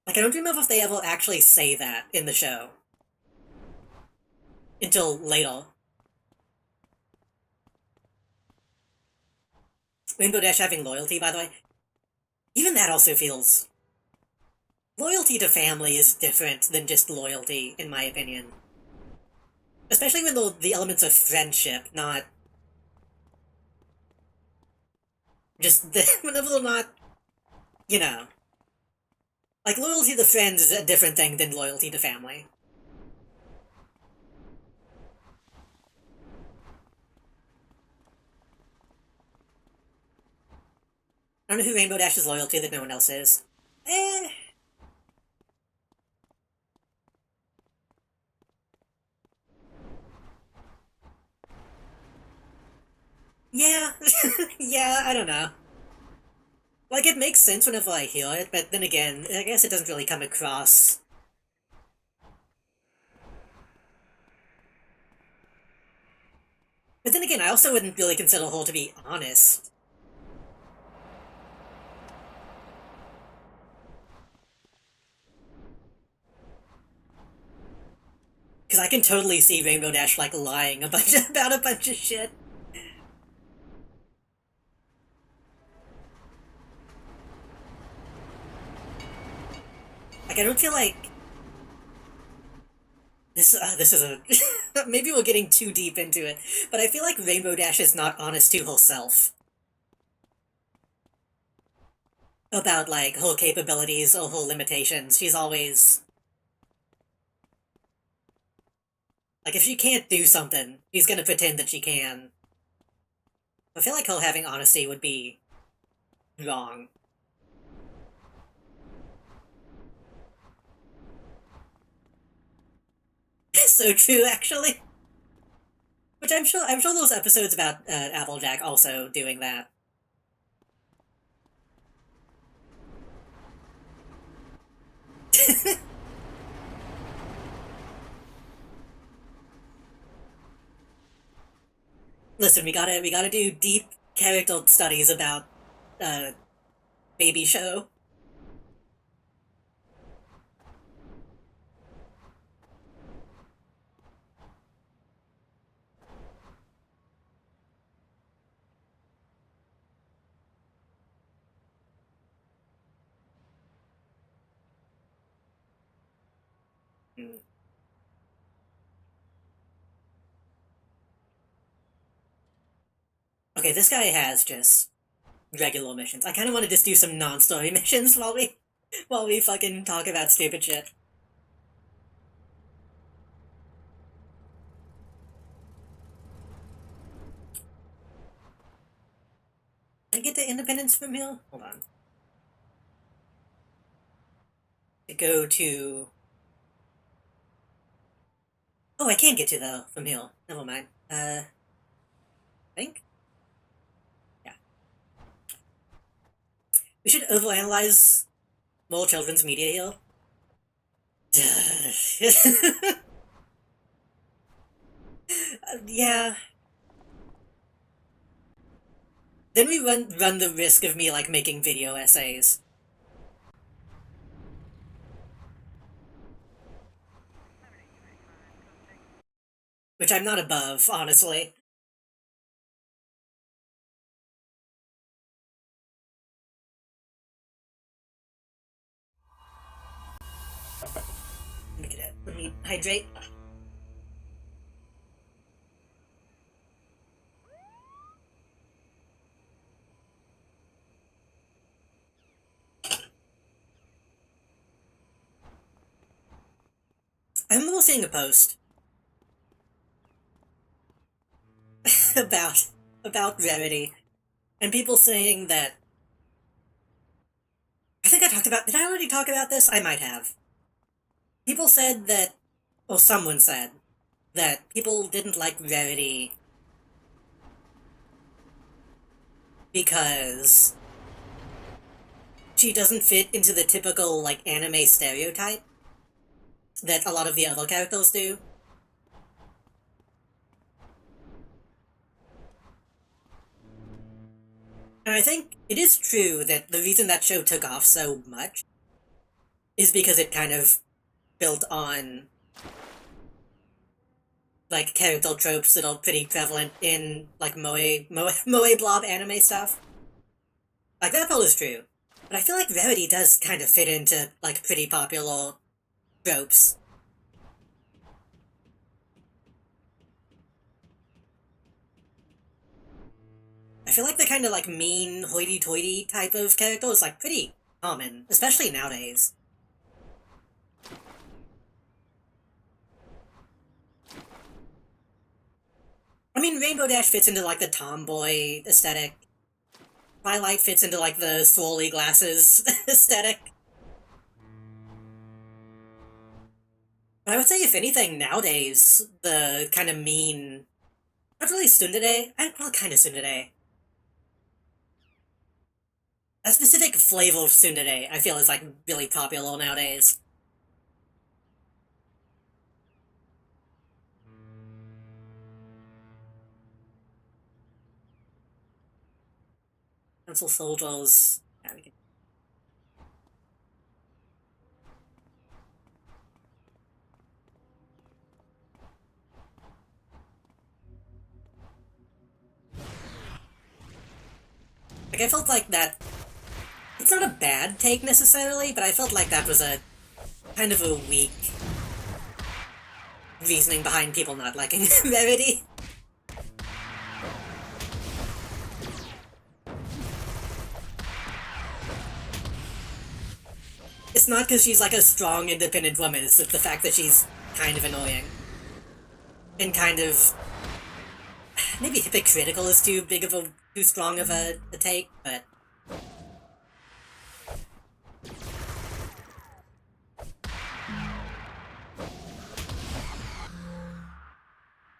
Like, I don't remember if they ever actually say that in the show. Until later. Rainbow Dash having loyalty, by the way. Even that also feels... Loyalty to family is different than just loyalty, in my opinion. Especially when the elements of friendship, not... Just, whenever they're not... You know. Like, loyalty to friends is a different thing than loyalty to family. I don't know who Rainbow Dash is loyal to that no one else is. Eh... Yeah, yeah, I don't know. Like, it makes sense whenever I hear it, but then again, I guess it doesn't really come across. But then again, I also wouldn't really consider her to be honest. Because I can totally see Rainbow Dash, like, lying about a bunch of shit. Like, I don't feel like this is a maybe we're getting too deep into it, but I feel like Rainbow Dash is not honest to herself about like her capabilities or her limitations. She's always like, if she can't do something, she's gonna pretend that she can. I feel like her having honesty would be wrong. So true, actually. Which I'm sure those episodes about Applejack also doing that. Listen, we gotta do deep character studies about uh Baby Show. Hmm. Okay, this guy has just regular missions. I kind of want to just do some non-story missions while we fucking talk about stupid shit. Can I get to Independence from here? Hold on. To go to. Oh, I can get to though from here. Never mind. I think. Yeah. We should overanalyze more children's media here. Yeah. Then we run the risk of me like making video essays, which I'm not above, honestly. Let me hydrate. I remember seeing a post about Rarity, and people saying that. I think I talked about. Did I already talk about this? I might have. People said that, or someone said that people didn't like Rarity because she doesn't fit into the typical like anime stereotype that a lot of the other characters do. And I think it is true that the reason that show took off so much is because it kind of built on like character tropes that are pretty prevalent in like moe blob anime stuff. Like that part is true, but I feel like Rarity does kind of fit into like pretty popular tropes. I feel like the kind of like mean hoity-toity type of character is like pretty common, especially nowadays. I mean, Rainbow Dash fits into like the tomboy aesthetic. Twilight fits into like the swirly glasses aesthetic. But I would say, if anything, nowadays, the kind of mean. Not really tsundere. Well, kind of tsundere. A specific flavor of tsundere, I feel, is like really popular nowadays. Pencil soldiers. Yeah, we can. Like, I felt like that. It's not a bad take necessarily, but I felt like that was a kind of a weak reasoning behind people not liking Rarity. It's not because she's like a strong, independent woman, it's just the fact that she's kind of annoying. And kind of... maybe hypocritical is too strong of a take, but...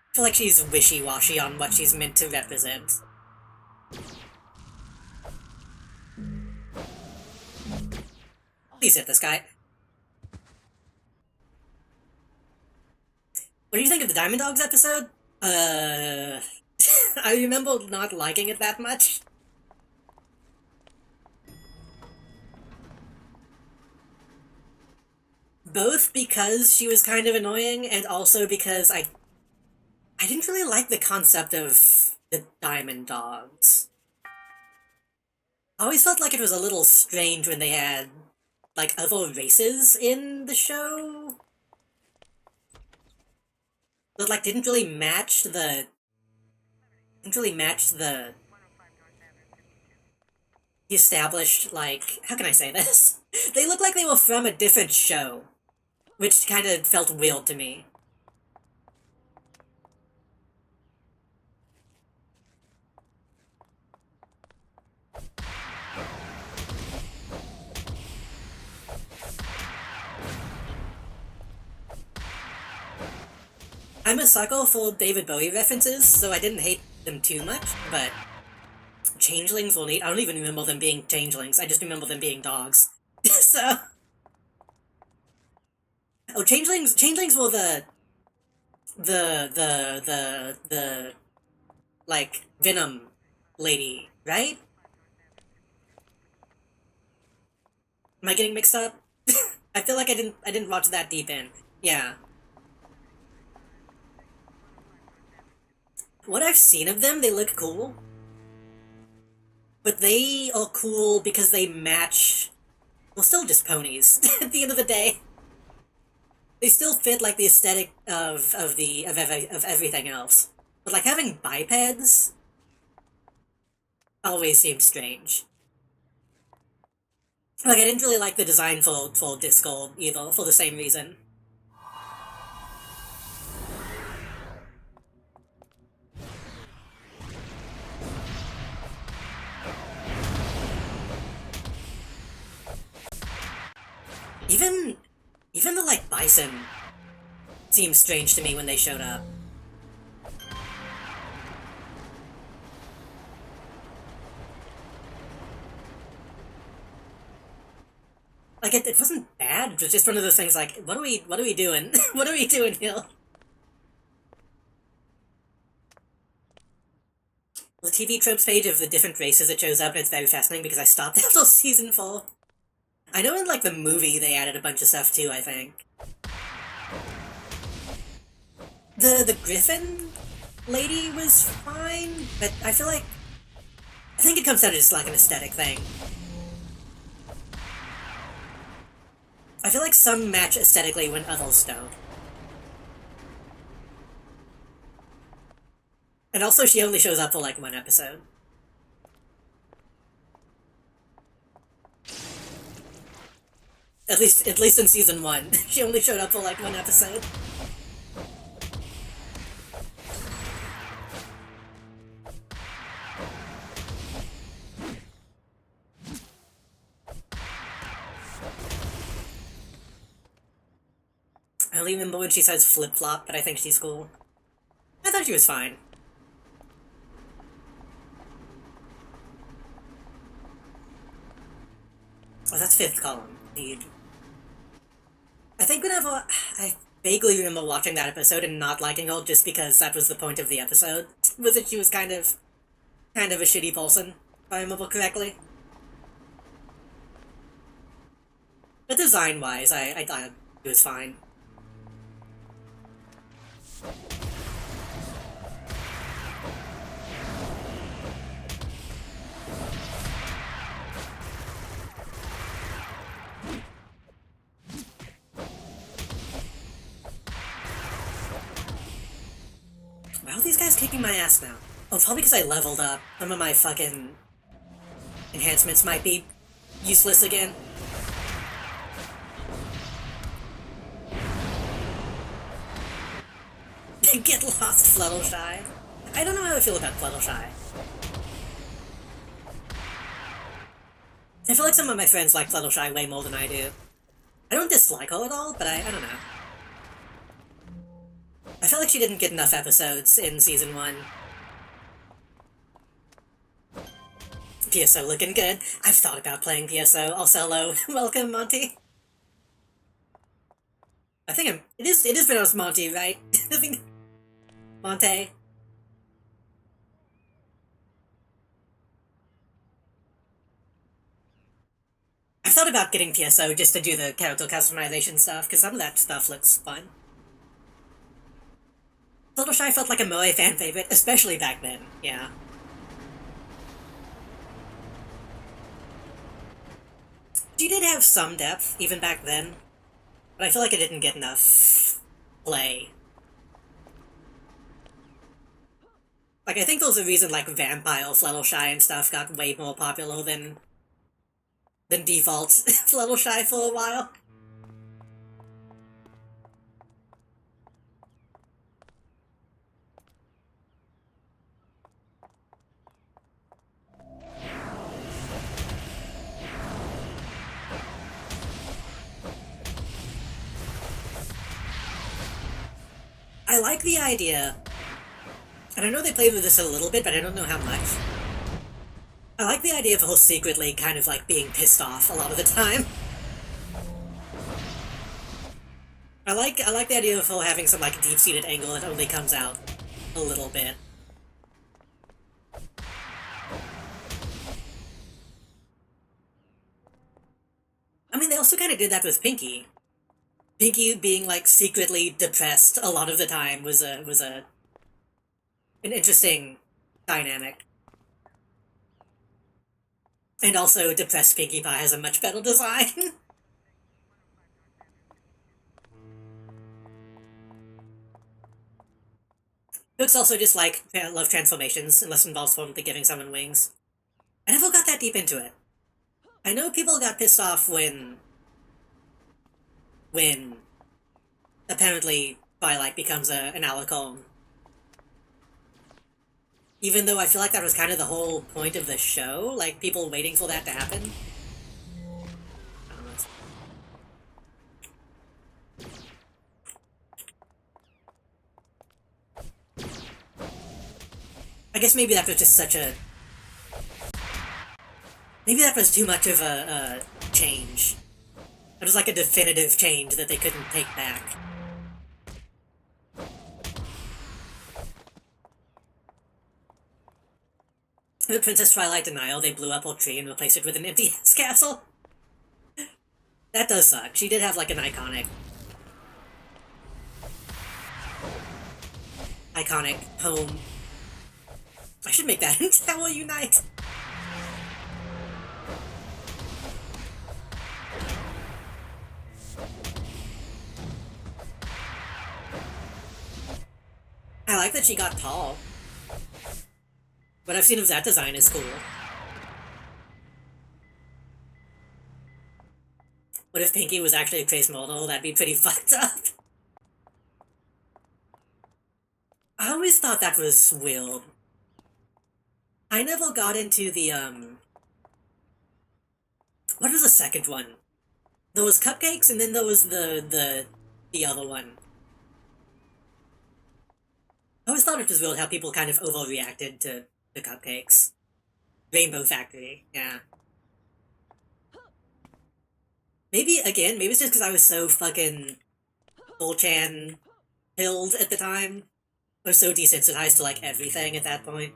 I feel like she's wishy-washy on what she's meant to represent. Please hit this guy. What do you think of the Diamond Dogs episode? I remember not liking it that much. Both because she was kind of annoying, and also because I didn't really like the concept of the Diamond Dogs. I always felt like it was a little strange when they had, like, other races in the show. But, like, didn't really match the established, like, how can I say this? They look like they were from a different show, which kind of felt weird to me. I'm a sucker for David Bowie references, so I didn't hate them too much, but changelings were neat. I don't even remember them being changelings, I just remember them being dogs. So... oh, changelings were the like, Venom lady, right? Am I getting mixed up? I feel like I didn't watch that deep in. Yeah. What I've seen of them, they look cool. But they are cool because they match... well, still just ponies, at the end of the day. They still fit, like, the aesthetic of everything else. But, like, having bipeds always seemed strange. Like, I didn't really like the design for Discord, either, for the same reason. Even the, like, bison seemed strange to me when they showed up. Like, it wasn't bad, it was just one of those things like, what are we doing? What are we doing here? The TV tropes page of the different races that shows up, and it's very fascinating because I stopped after season 4. I know in, like, the movie they added a bunch of stuff too, I think. The Griffin lady was fine, but I feel like... I think it comes down to just, like, an aesthetic thing. I feel like some match aesthetically when others don't. And also she only shows up for, like, one episode. At least in season 1. She only showed up for, like, one episode. I only remember when she says flip-flop, but I think she's cool. I thought she was fine. Oh, that's 5th column. Indeed. I think whenever... I vaguely remember watching that episode and not liking her just because that was the point of the episode. Was that she was kind of a shitty person, if I remember correctly. But design-wise, I thought it was fine. are these guys kicking my ass now? Oh, probably because I leveled up. Some of my fucking enhancements might be useless again. Get lost, Fluttleshy. I don't know how I feel about Fluttleshy. I feel like some of my friends like Fluttleshy way more than I do. I don't dislike her at all, but I don't know. I feel like she didn't get enough episodes in Season 1. PSO looking good. I've thought about playing PSO. I'll solo. Welcome, Monty. I think it is pronounced Monty, right? I think... Monte. I've thought about getting PSO just to do the character customization stuff, because some of that stuff looks fun. Fluttershy felt like a Moe fan favorite, especially back then, yeah. She did have some depth, even back then, but I feel like it didn't get enough play. Like, I think there's a reason, like, Vampire, Fluttershy, and stuff got way more popular than default Fluttershy for a while. I like the idea, and I know they played with this a little bit, but I don't know how much. I like the idea of her secretly kind of, like, being pissed off a lot of the time. I like the idea of her having some, like, deep-seated anger that only comes out a little bit. I mean, they also kind of did that with Pinky. Pinky being, like, secretly depressed a lot of the time was an interesting dynamic. And also, depressed Pinkie Pie has a much better design. Books also just like love transformations, unless it involves permanently giving someone wings. I never got that deep into it. I know people got pissed off when apparently Twilight becomes an Alicorn. Even though I feel like that was kind of the whole point of the show, like people waiting for that to happen. I guess maybe that was just such a... Maybe that was too much of a change. It was like a definitive change that they couldn't take back. The Princess Twilight denial, they blew up her tree and replaced it with an empty-ass castle. That does suck. She did have, like, an iconic home. I should make that in Tower Unite. I like that she got tall. What I've seen of that design is cool. What if Pinky was actually a Trace model? That'd be pretty fucked up. I always thought that was weird. I never got into the, what was the second one? There was Cupcakes, and then there was the other one. I always thought it was weird how people kind of overreacted to the Cupcakes. Rainbow Factory, yeah. Maybe it's just because I was so fucking 4chan pilled at the time. I was so desensitized to, like, everything at that point.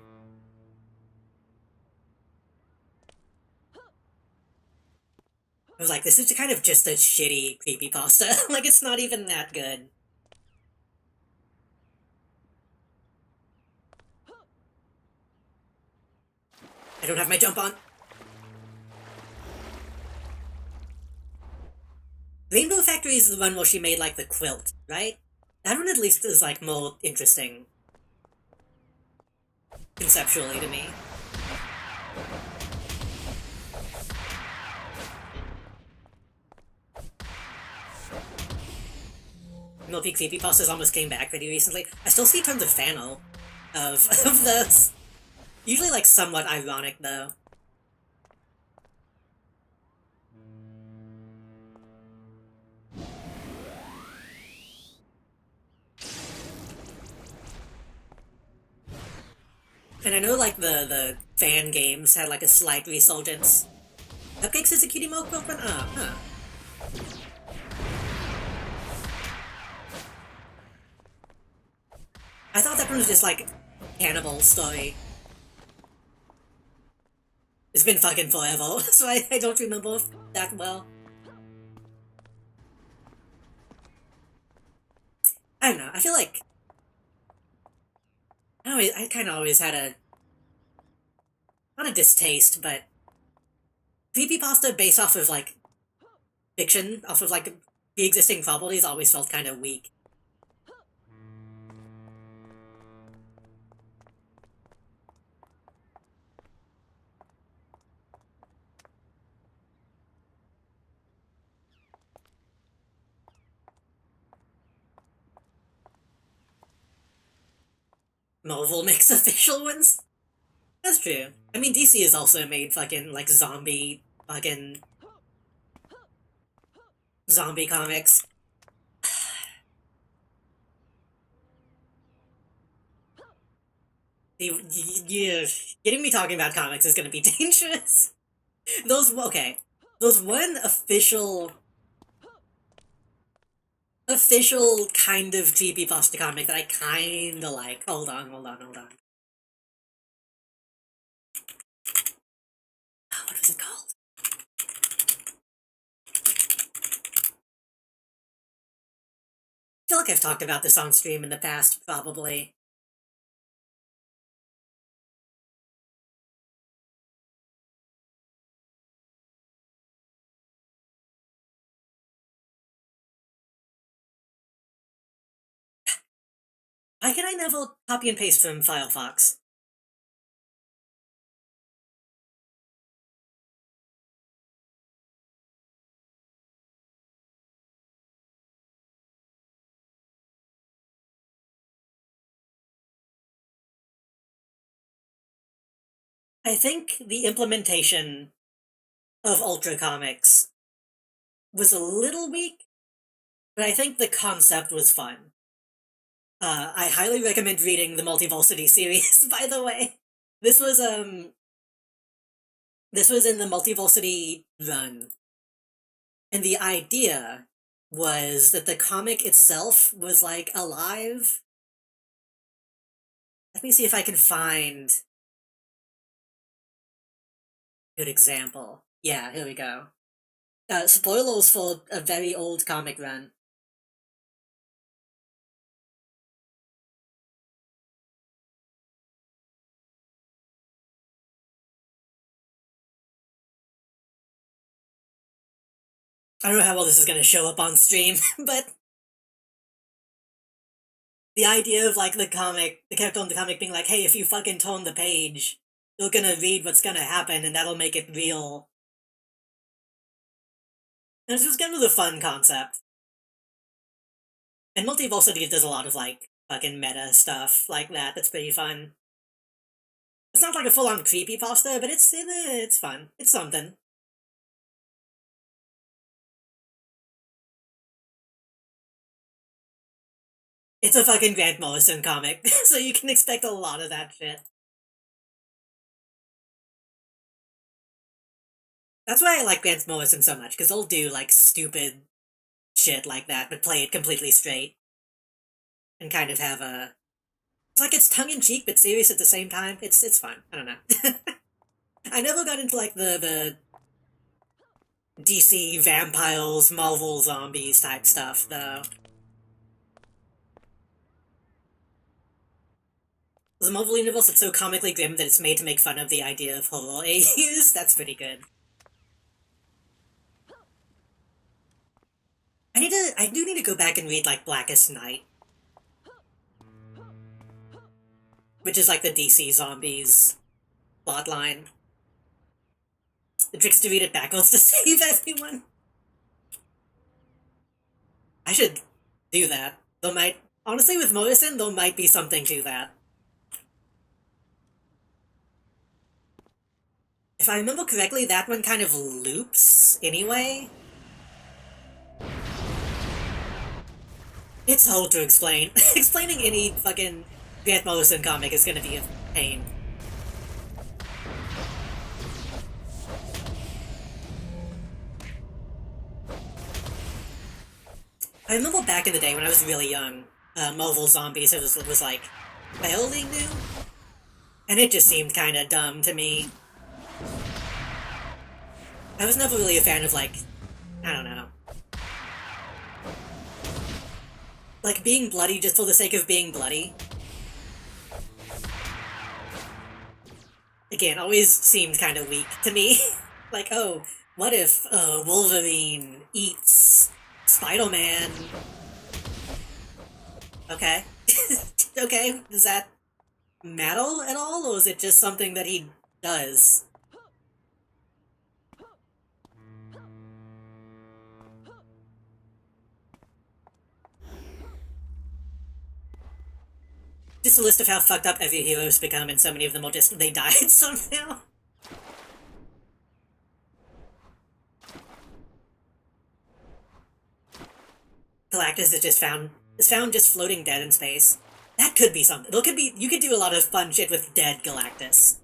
I was like, this is kind of just a shitty creepypasta. Like, it's not even that good. I don't have my jump on. Rainbow Factory is the one where she made, like, the quilt, right? That one at least is, like, more interesting. conceptually to me. Milky creepypastas almost came back pretty recently. I still see tons of fan art of those. Usually, like, somewhat ironic, though. And I know, like, the fan games had, like, a slight resurgence. Cupcakes is a cutie milk one? Oh, huh. I thought that one was just, like, cannibal story. It's been fucking forever, so I don't remember that well. I don't know, I feel like... I kind of always had a... not a distaste, but... creepypasta based off of, like, fiction, off of, like, pre-existing properties always felt kind of weak. Marvel makes official ones? That's true. I mean, DC has also made fucking, like, fucking... zombie comics. Yeah, getting me talking about comics is gonna be dangerous. Okay. Those one official kind of creepypasta comic that I kinda like. Hold on. Oh, what was it called? I feel like I've talked about this on stream in the past, probably. Why can I never copy and paste from Firefox? I think the implementation of Ultra Comics was a little weak, but I think the concept was fun. I highly recommend reading the Multiversity series, by the way. This was, this was in the Multiversity run, and the idea was that the comic itself was, like, alive. Let me see if I can find a good example. Yeah, here we go. Spoilers for a very old comic run. I don't know how well this is gonna show up on stream, but the idea of, like, the character on the comic being like, hey, if you fucking turn the page, you're gonna read what's gonna happen and that'll make it real. And it's just kind of the fun concept. And Multiversity does a lot of, like, fucking meta stuff like that that's pretty fun. It's not like a full-on creepypasta, but it's fun. It's something. It's a fucking Grant Morrison comic, so you can expect a lot of that shit. That's why I like Grant Morrison so much, because they'll do, like, stupid shit like that, but play it completely straight. And kind of have a... It's like it's tongue-in-cheek, but serious at the same time. It's fun. I don't know. I never got into, like, the DC vampires, Marvel zombies type stuff, though. The Marvel universe is so comically grim that it's made to make fun of the idea of horror AUs. That's pretty good. I do need to go back and read, like, Blackest Night. which is like the DC Zombies plotline. The trick's to read it backwards to save everyone. I should do that. There might, honestly, with Morrison, there might be something to that. If I remember correctly, that one kind of loops anyway. It's hard to explain. Explaining any fucking Grant Morrison comic is gonna be a pain. I remember back in the day when I was really young, Marvel Zombies was like fairly new, and it just seemed kind of dumb to me. I was never really a fan of, like, I don't know, like being bloody just for the sake of being bloody. Again, always seemed kind of weak to me. Like, oh, what if Wolverine eats Spider-Man? Okay. Okay, does that matter at all, or is it just something that he does? Just a list of how fucked up every hero's become, and so many of them are just, they died somehow. Galactus is found just floating dead in space. That could be something. You could do a lot of fun shit with dead Galactus.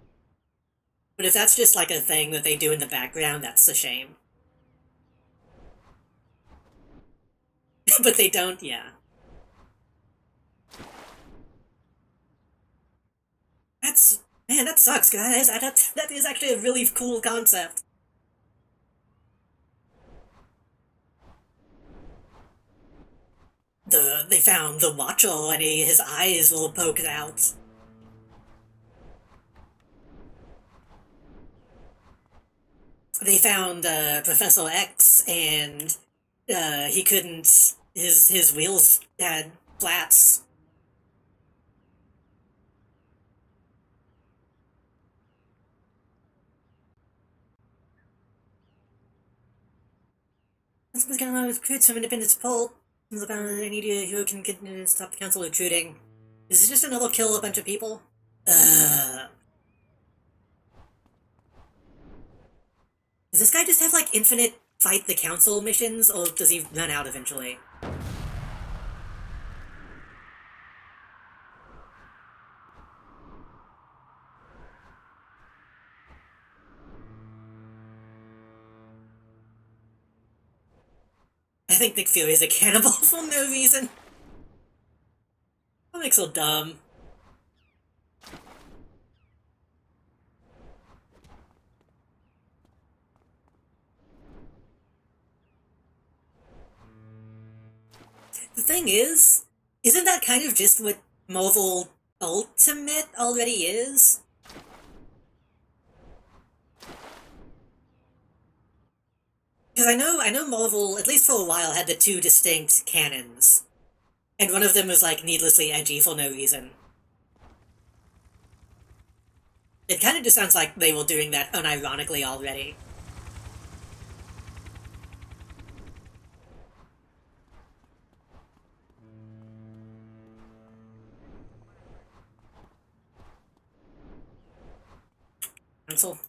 But if that's just like a thing that they do in the background, that's a shame. But they don't, yeah. Man, that sucks, guys. That is actually a really cool concept. They found the Watcher and his eyes were poked out. They found Professor X, and he couldn't. His wheels had flats. Something's going on with recruits from Independence Pulp. Any hero can get to stop the council recruiting. Is this just another kill a bunch of people? Does this guy just have, like, infinite fight the council missions, or does he run out eventually? I think Nick Fury is a cannibal for no reason. That makes so dumb. The thing is, isn't that kind of just what Marvel Ultimate already is? Because I know Marvel, at least for a while, had the two distinct canons. And one of them was, like, needlessly edgy for no reason. It kind of just sounds like they were doing that unironically already. Council.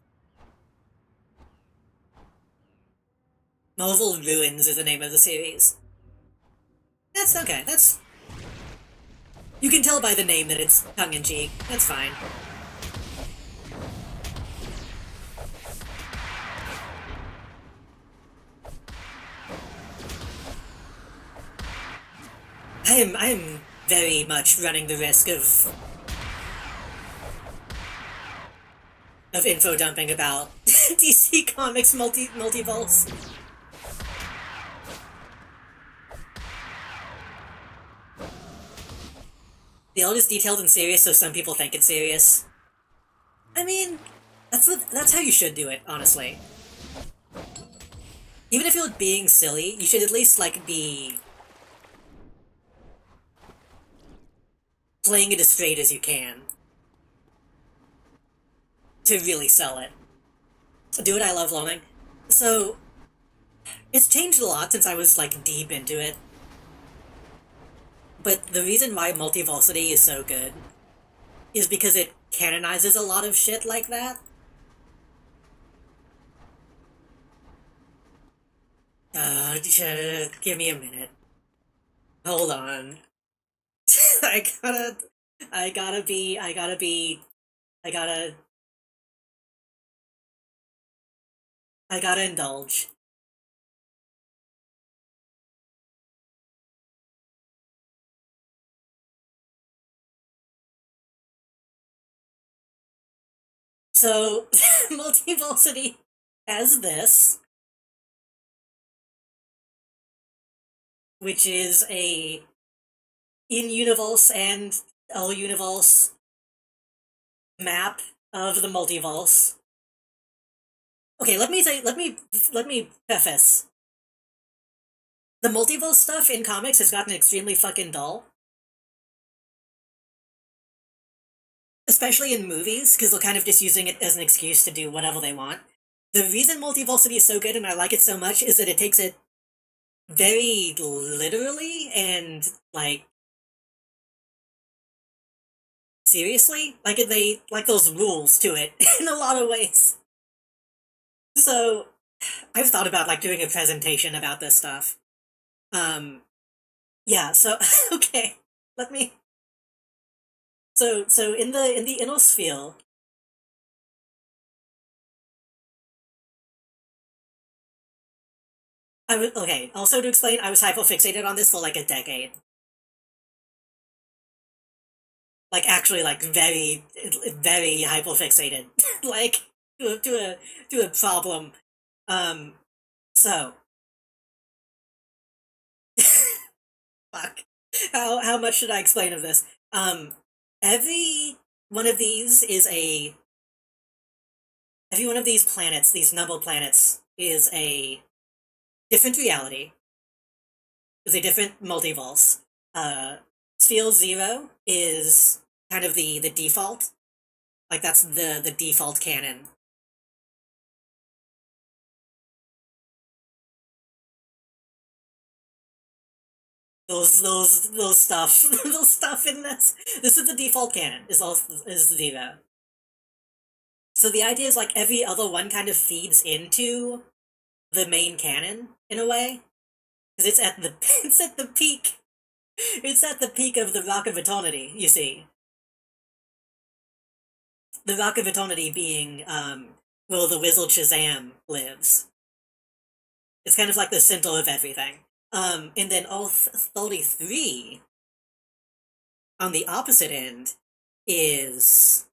Marvel Ruins is the name of the series. That's okay, that's... You can tell by the name that it's tongue-in-cheek. That's fine. I'm very much running the risk of info dumping about DC Comics multiverse. The art is detailed and serious, so some people think it's serious. I mean, that's how you should do it, honestly. Even if you're being silly, you should at least, like, be playing it as straight as you can. to really sell it. Do it, I love loaning. So, it's changed a lot since I was, like, deep into it. But the reason why Multiversity is so good is because it canonizes a lot of shit like that. Give me a minute. Hold on. I gotta, I gotta be, I gotta be, I gotta, I gotta indulge. So, Multiversity has this, which is a in-universe and all-universe map of the multiverse. Okay, let me preface. The multiverse stuff in comics has gotten extremely fucking dull. Especially in movies, because they're kind of just using it as an excuse to do whatever they want. The reason Multiversity is so good and I like it so much is that it takes it very literally and, like, seriously. Like, they, like, those rules to it in a lot of ways. So, I've thought about, like, doing a presentation about this stuff. Um, yeah, so, okay, let me, so in the inner sphere, okay, also to explain, I was hyperfixated on this for, like, a decade. Like, actually, like, very, very hyperfixated. Like, to a problem. Um, so, fuck. How much should I explain of this? Every one of these is a every one of these planets, these numbered planets, is a different reality, is a different multiverse. Uh, Sphere Zero is kind of the default, like that's the default canon. Those stuff those stuff in this. This is the default canon. Is Zero. So the idea is like every other one kind of feeds into the main canon in a way because it's at the it's at the peak. It's at the peak of the Rock of Eternity. You see, the Rock of Eternity being where the wizard Shazam lives. It's kind of like the center of everything. And then all 33 on the opposite end is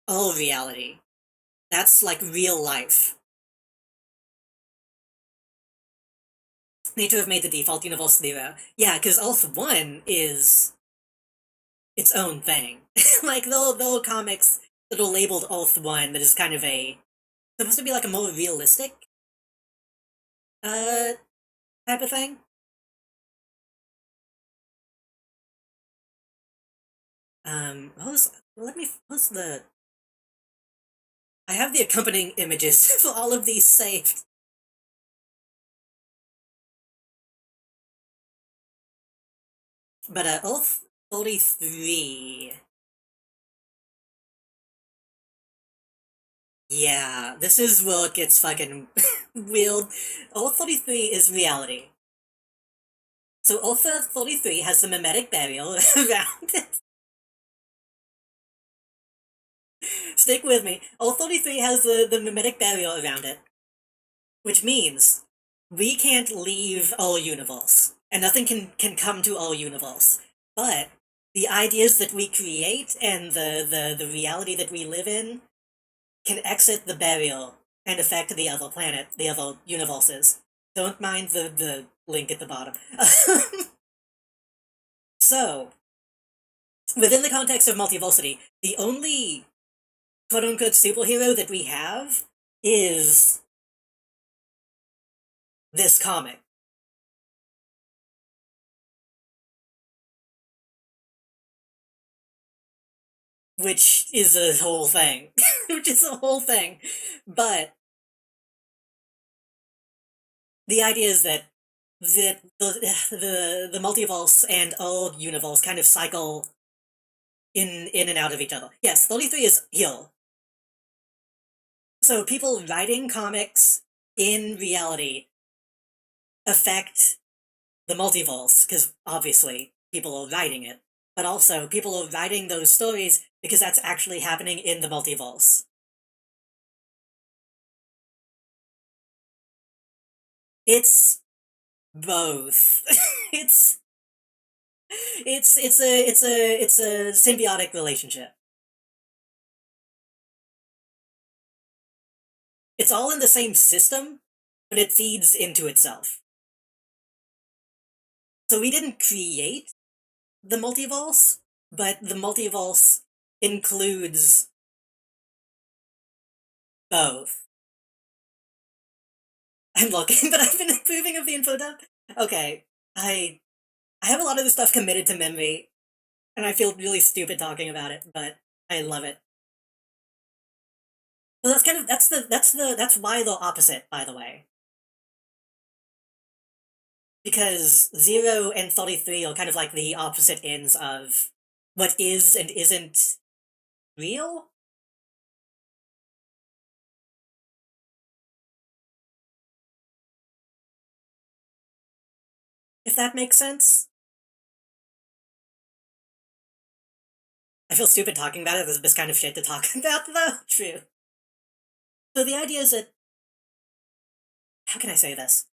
all reality. That's like real life. Need to have made the default universe zero. Yeah, because Ulth 1 is its own thing. Like, though comics that are labeled Ulth 1 that is kind of supposed to be like a more realistic, uh, type of thing. What's the, I have the accompanying images for all of these saved. But, Ulth 43. Yeah, this is where it gets fucking weird. Ulth 43 is reality. So Ulth 43 has the mimetic burial around it. Stick with me. Ulth 43 has the mimetic burial around it. Which means we can't leave our universe. And nothing can come to our universe. But the ideas that we create and the reality that we live in can exit the burial and affect the other planet, the other universes. Don't mind the link at the bottom. So, within the context of multiversity, the only quote unquote superhero that we have is this comic. which is a whole thing. Which is a whole thing. But the idea is that the multiverse and all universe kind of cycle in and out of each other. Yes, 33 is heal. So people writing comics in reality affect the multiverse, because obviously people are writing it, but also people are writing those stories because that's actually happening in the multiverse. It's both. it's it's a symbiotic relationship. It's all in the same system, but it feeds into itself. So we didn't create the multiverse, but the multiverse includes both. I'm looking, but I've been approving of the infodump. Okay, I have a lot of this stuff committed to memory, and I feel really stupid talking about it, but I love it. So that's kind of that's why the opposite, by the way. Because 0 and 33 are kind of like the opposite ends of what is and isn't real. If that makes sense. I feel stupid talking about it. This is this kind of shit to talk about, though. True. So the idea is that, how can I say this?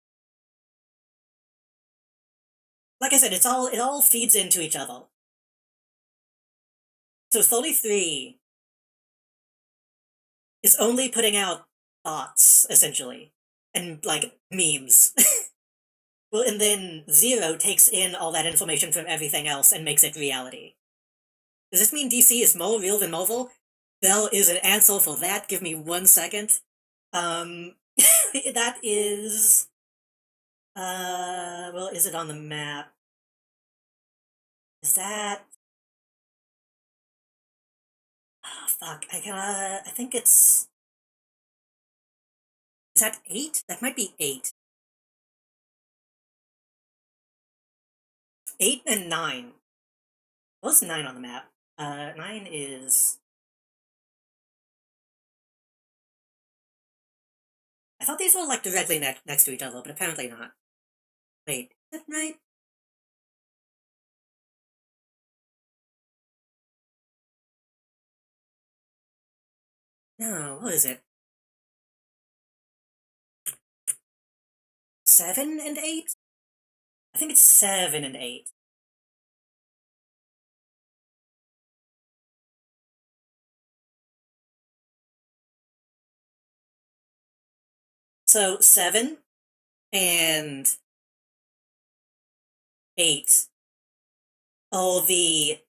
Like I said, it all feeds into each other. So 33 is only putting out thoughts, essentially, and like memes. Well, and then 0 takes in all that information from everything else and makes it reality. Does this mean DC is more real than Marvel? There is an answer for that. Give me 1 second. That is. Well, is it on the map? Is that. Oh, fuck. I think it's. Is that 8? That might be 8. 8 and 9. What's 9 on the map? 9 is. I thought these were like directly next to each other, but apparently not. Wait, is that right? No, what is it? 7 and 8? I think it's 7 and 8. So 7 and 8. Oh, the.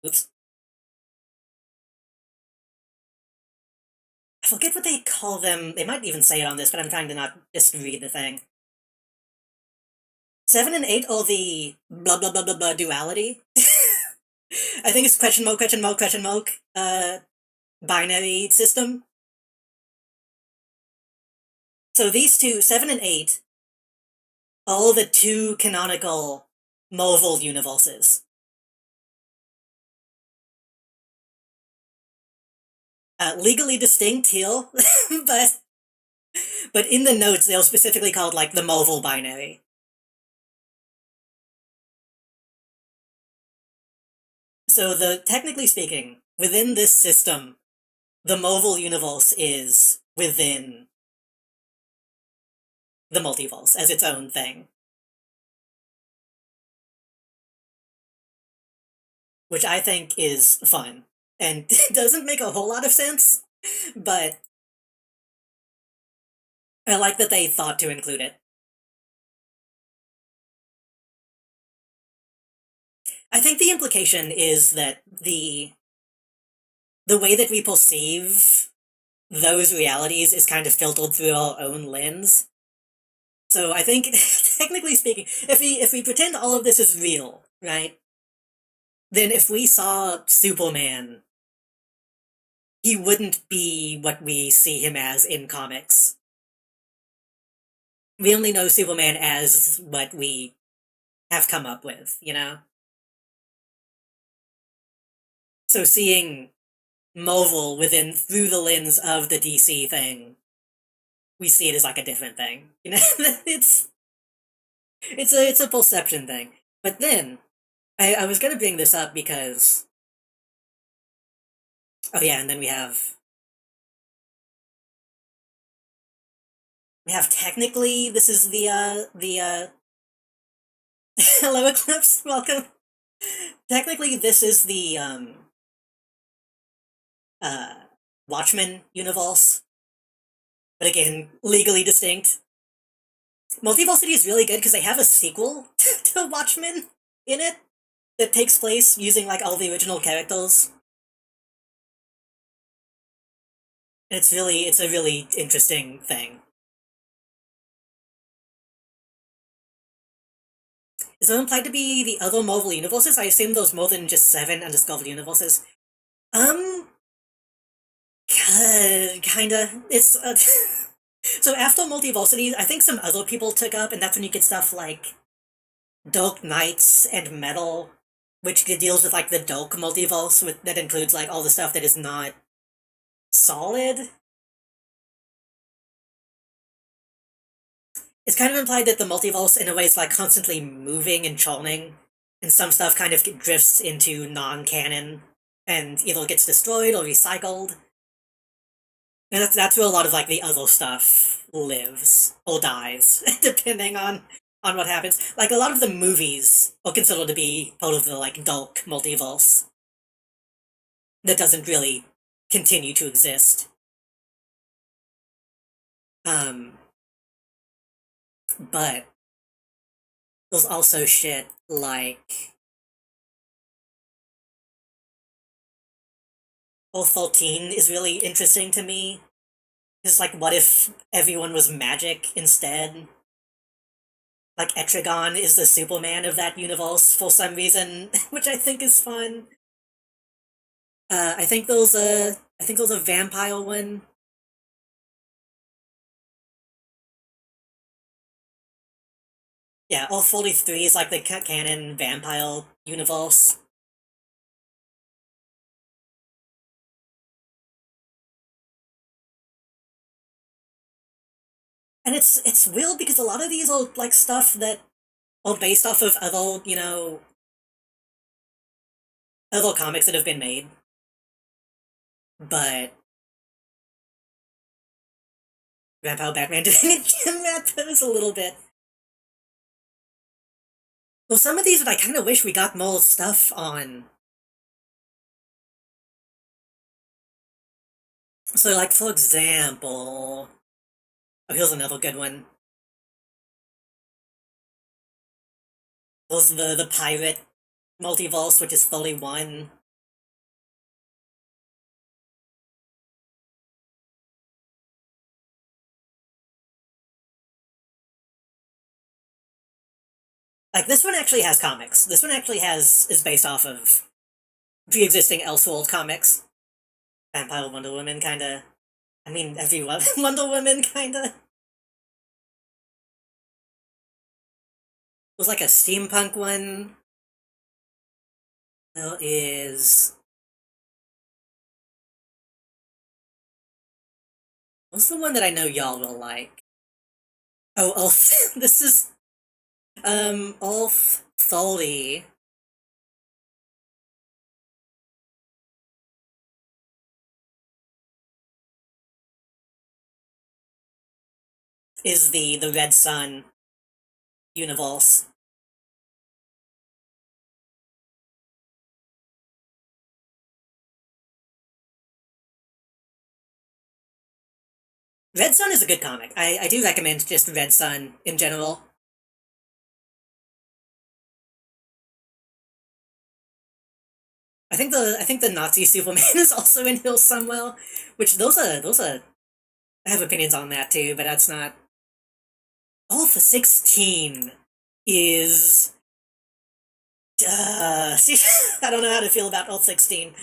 Oops. I forget what they call them. They might even say it on this, but I'm trying to not just read the thing. 7 and 8 are the blah blah blah blah blah duality. I think it's question mark, binary system. So these two, 7 and 8, are the two canonical Marvel universes. Legally distinct here, but in the notes they're specifically called like the Marvel binary. So technically speaking, within this system, the Marvel universe is within the multiverse as its own thing. Which I think is fun. And doesn't make a whole lot of sense, but I like that they thought to include it. I think the implication is that the way that we perceive those realities is kind of filtered through our own lens. So I think, technically speaking, if we pretend all of this is real, right? then if we saw Superman, he wouldn't be what we see him as in comics. We only know Superman as what we have come up with, you know? So seeing Marvel within through the lens of the DC thing, we see it as like a different thing. You know, it's a perception thing. But then I was gonna bring this up because oh yeah, and then we have technically this is the hello Eclipse, welcome. Technically this is the uh Watchmen universe, but again, legally distinct. Multiversity is really good because they have a sequel to Watchmen in it that takes place using like all the original characters. It's a really interesting thing. Is it implied to be the other Marvel universes? I assume those more than just 7 undiscovered universes. Um, kinda. It's so after Multiversity, I think some other people took up, and that's when you get stuff like Dark Knights and Metal, which deals with like the Dark multiverse, that includes like all the stuff that is not solid. It's kind of implied that the multiverse, in a way, is like constantly moving and churning, and some stuff kind of drifts into non-canon and either gets destroyed or recycled. And that's where a lot of like the other stuff lives or dies, depending on what happens. Like a lot of the movies are considered to be part of the like dark multiverse that doesn't really continue to exist. Um, but there's also shit like O13 is really interesting to me. It's like, what if everyone was magic instead? Like, Etrigan is the Superman of that universe for some reason, which I think is fun. I think there's a vampire one. Yeah, O43 is like the canon vampire universe. And it's weird because a lot of these are like stuff that are based off of other comics that have been made. But Vampire Batman doing it again, that is a little bit. Well, some of these I kind of wish we got more stuff on. So, like, for example, oh, here's another good one. There's the pirate multiverse, which is 31. Like, this one actually has comics. This one actually is based off of pre-existing Elseworld comics. Vampire Wonder Woman, kinda. I mean, every Wonder Woman, kinda. There's like a steampunk one. There is. What's the one that I know y'all will like? Oh, Ulf. This is Ulf Tholi is the Red Sun universe. Red Sun is a good comic. I do recommend just Red Sun in general. I think the Nazi Superman is also in here somewhere, which those are I have opinions on that too, but that's not. Alpha 16 is See, I don't know how to feel about Oath 16.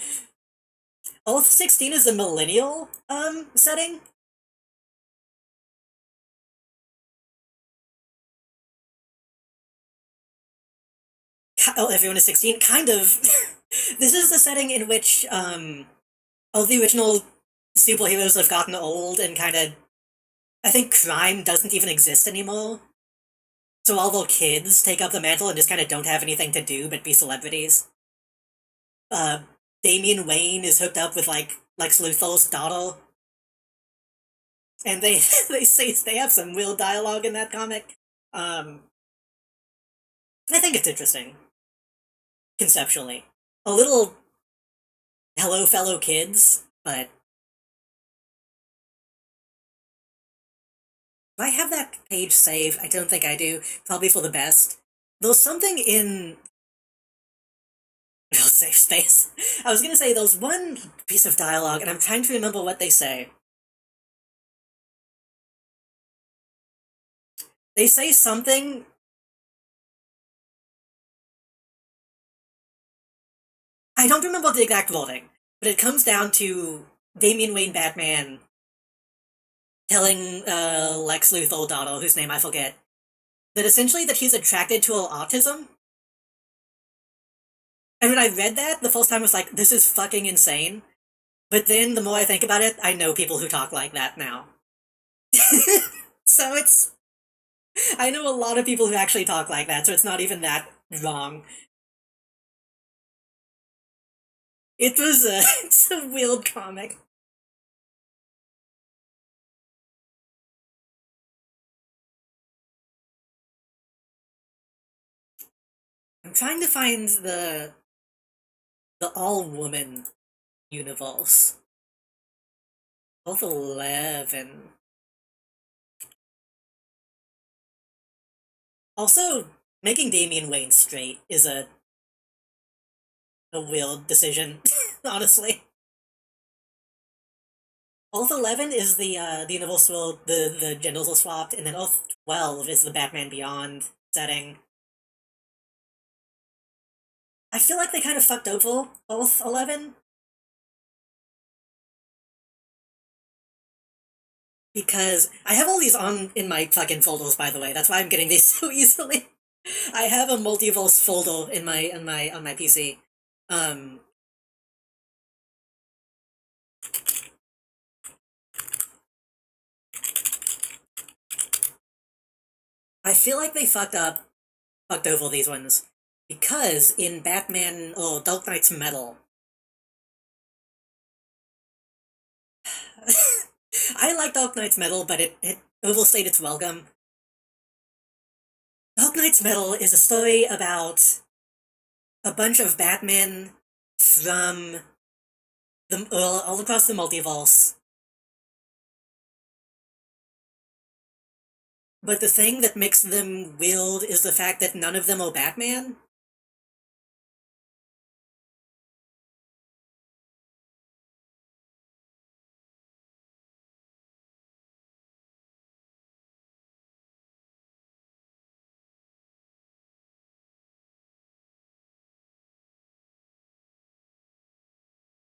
Oath 16 is a millennial, setting? Oh, everyone is 16? Kind of. This is the setting in which, all the original superheroes have gotten old and kind of. I think crime doesn't even exist anymore. So all the kids take up the mantle and just kind of don't have anything to do but be celebrities. Uh, Damian Wayne is hooked up with, like, Lex Luthor's daughter, and they they have some real dialogue in that comic. Um, I think it's interesting conceptually. A little hello, fellow kids, but do I have that page saved? I don't think I do. Probably for the best. There's something in real safe space. I was gonna say there's one piece of dialogue, and I'm trying to remember what they say. They say something. I don't remember the exact wording, but it comes down to Damian Wayne Batman telling Lex Luthor daughter, whose name I forget, that essentially that he's attracted to her autism. And when I read that, the first time I was like, this is fucking insane. But then the more I think about it, I know people who talk like that now. So it's. I know a lot of people who actually talk like that, so it's not even that wrong. It was a. It's a weird comic. I'm trying to find the all woman universe. Both 11. Also, making Damian Wayne straight is a weird decision, honestly. Oath 11 is the universe where the genders are swapped, and then Oath 12 is the Batman Beyond setting. I feel like they kind of fucked over Oath 11 because I have all these on in my fucking folders, by the way. That's why I'm getting these so easily. I have a multiverse folder in my on my PC. Um, I feel like they fucked over these ones because in Batman or Dark Knight's Metal, I like Dark Knight's Metal, but it overstayed its welcome. Dark Knight's Metal is a story about a bunch of Batmen from all across the multiverse. But the thing that makes them weird is the fact that none of them are Batman.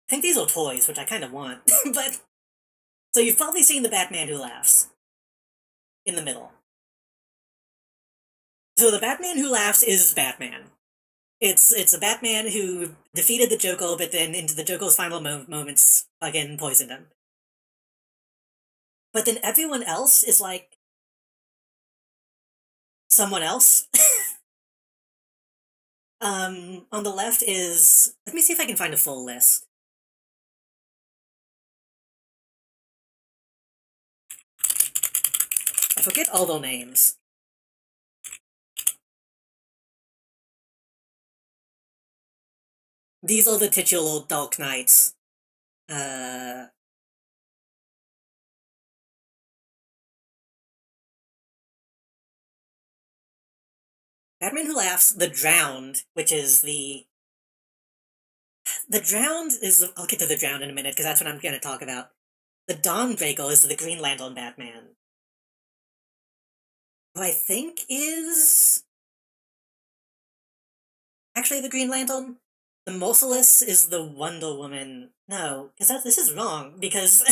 I think these are toys, which I kind of want. But so you've probably seen the Batman Who Laughs in the middle. So the Batman Who Laughs is Batman. It's a Batman who defeated the Joker, but then into the Joker's final moments, fucking poisoned him. But then everyone else is like someone else. On the left is. Let me see if I can find a full list. I forget all their names. These are the titular Dark Knights. Uh, Batman Who Laughs, The Drowned, which is the Drowned is. I'll get to the Drowned in a minute because that's what I'm going to talk about. The Dawnbreaker is the Green Lantern Batman, who I think is actually the Green Lantern. The Merciless is the Wonder Woman. No, because this is wrong, because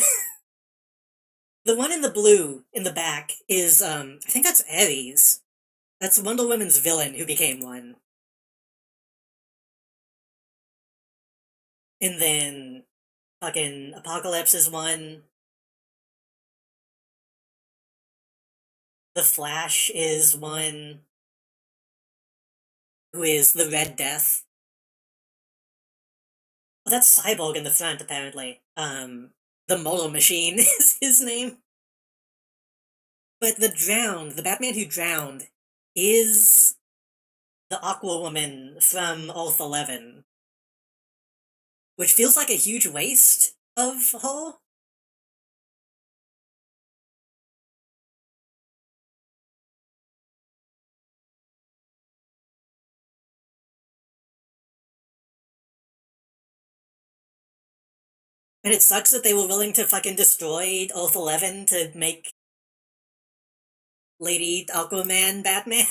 the one in the blue in the back is, I think that's Ares. That's Wonder Woman's villain who became one. And then fucking Apocalypse is one. The Flash is one. Who is the Red Death. Well, that's Cyborg in the front, apparently. The Motor Machine is his name. But the Batman who drowned, is the Aqua Woman from Earth 11, which feels like a huge waste of her. And it sucks that they were willing to fucking destroy Earth 11 to make Lady Aquaman Batman.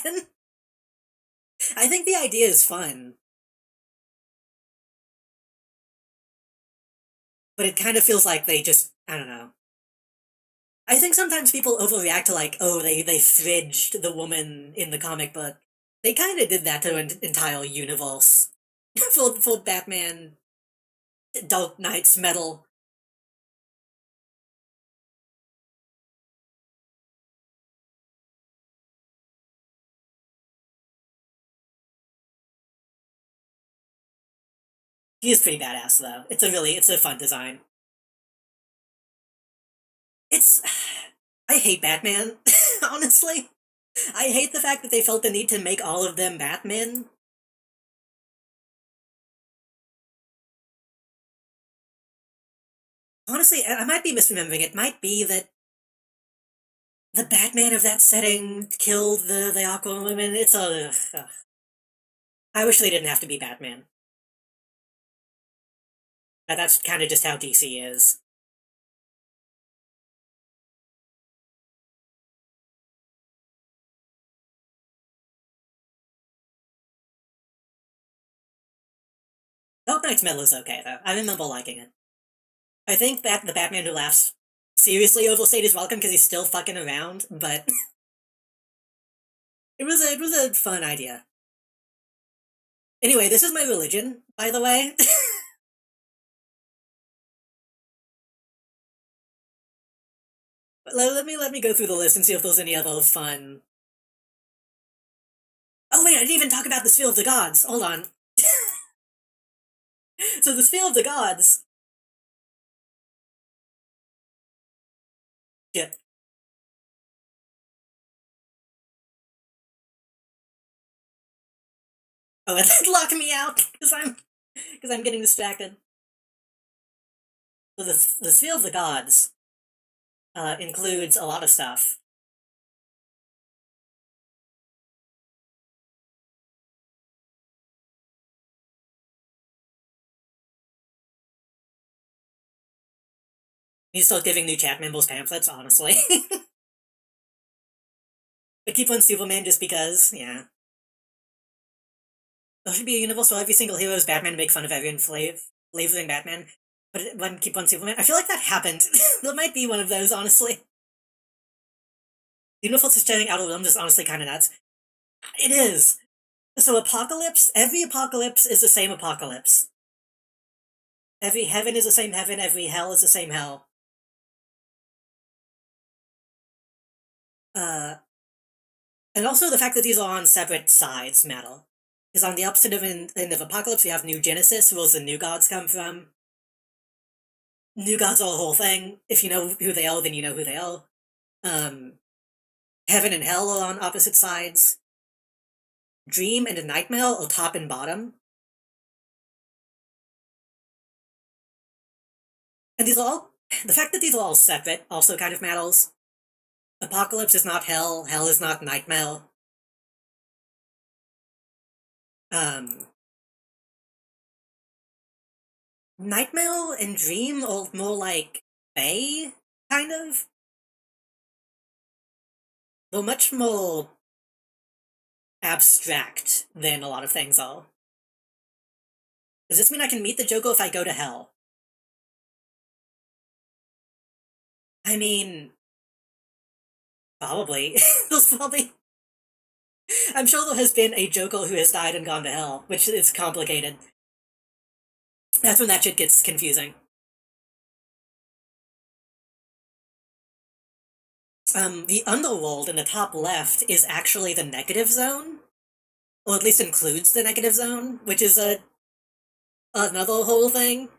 I think the idea is fun, but it kind of feels like they just, I don't know. I think sometimes people overreact to like, oh, they fridged the woman in the comic book. They kind of did that to an entire universe for Batman Dark Knight's Metal. He is pretty badass though. It's a fun design. It's I hate Batman, honestly. I hate the fact that they felt the need to make all of them Batman. Honestly, I might be misremembering. It might be that the Batman of that setting killed the Aquaman. It's a. I wish they didn't have to be Batman. That's kind of just how DC is. Dark Knight's Metal is okay though. I remember liking it. I think that the Batman Who Laughs seriously overstayed his welcome because he's still fucking around, but it was a fun idea. Anyway, this is my religion, by the way. let me go through the list and see if there's any other fun. Oh wait, I didn't even talk about the Sphere of the Gods. Hold on. So the Sphere of the Gods. Shit. Oh, and then lock me out because I'm getting distracted. So the Sphere of the Gods includes a lot of stuff. You start giving new chat members pamphlets, honestly. But keep on Superman just because, yeah. There should be a universe where every single hero is Batman to make fun of everyone flavoring Batman. But one keep on Superman. I feel like that happened. There might be one of those, honestly. The universe is turning out of realms is honestly kind of nuts. It is. So Apocalypse, every Apocalypse is the same Apocalypse. Every heaven is the same heaven, every hell is the same hell. Uh, and also the fact that these are on separate sides matter. Because on the opposite end of Apocalypse, we have New Genesis, where the New Gods come from. New Gods are the whole thing. If you know who they are, then you know who they are. Um, Heaven and Hell are on opposite sides. Dream and Nightmare are top and bottom. And these are all. The fact that these are all separate also kind of matters. Apocalypse is not hell, hell is not nightmare. Um, Nightmare and Dream are more like Fae, kind of. They're much more abstract than a lot of things are. Does this mean I can meet the Joker if I go to hell? I mean, probably. There's probably. I'm sure there has been a Joker who has died and gone to hell, which is complicated. That's when that shit gets confusing. The underworld in the top left is actually the negative zone, or at least includes the negative zone, which is another whole thing.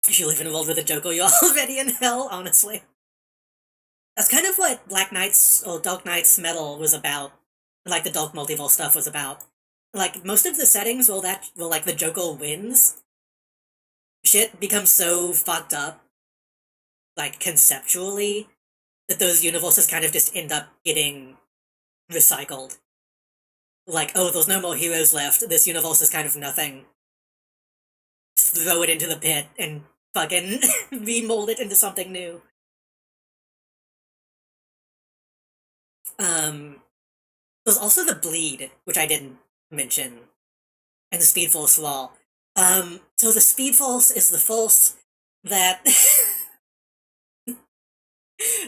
If you live in a world with a Joker, you're already in hell, honestly. That's kind of what Black Knight's or Dark Knight's Metal was about, like the Dark Multiverse stuff was about. Like, most of the settings where like, the Joker wins, shit becomes so fucked up, like, conceptually, that those universes kind of just end up getting recycled. Like, oh, there's no more heroes left, this universe is kind of nothing. Throw it into the pit and fucking remold it into something new. Um, there's also the bleed, which I didn't mention, and the speed force wall. So the speed force is the force that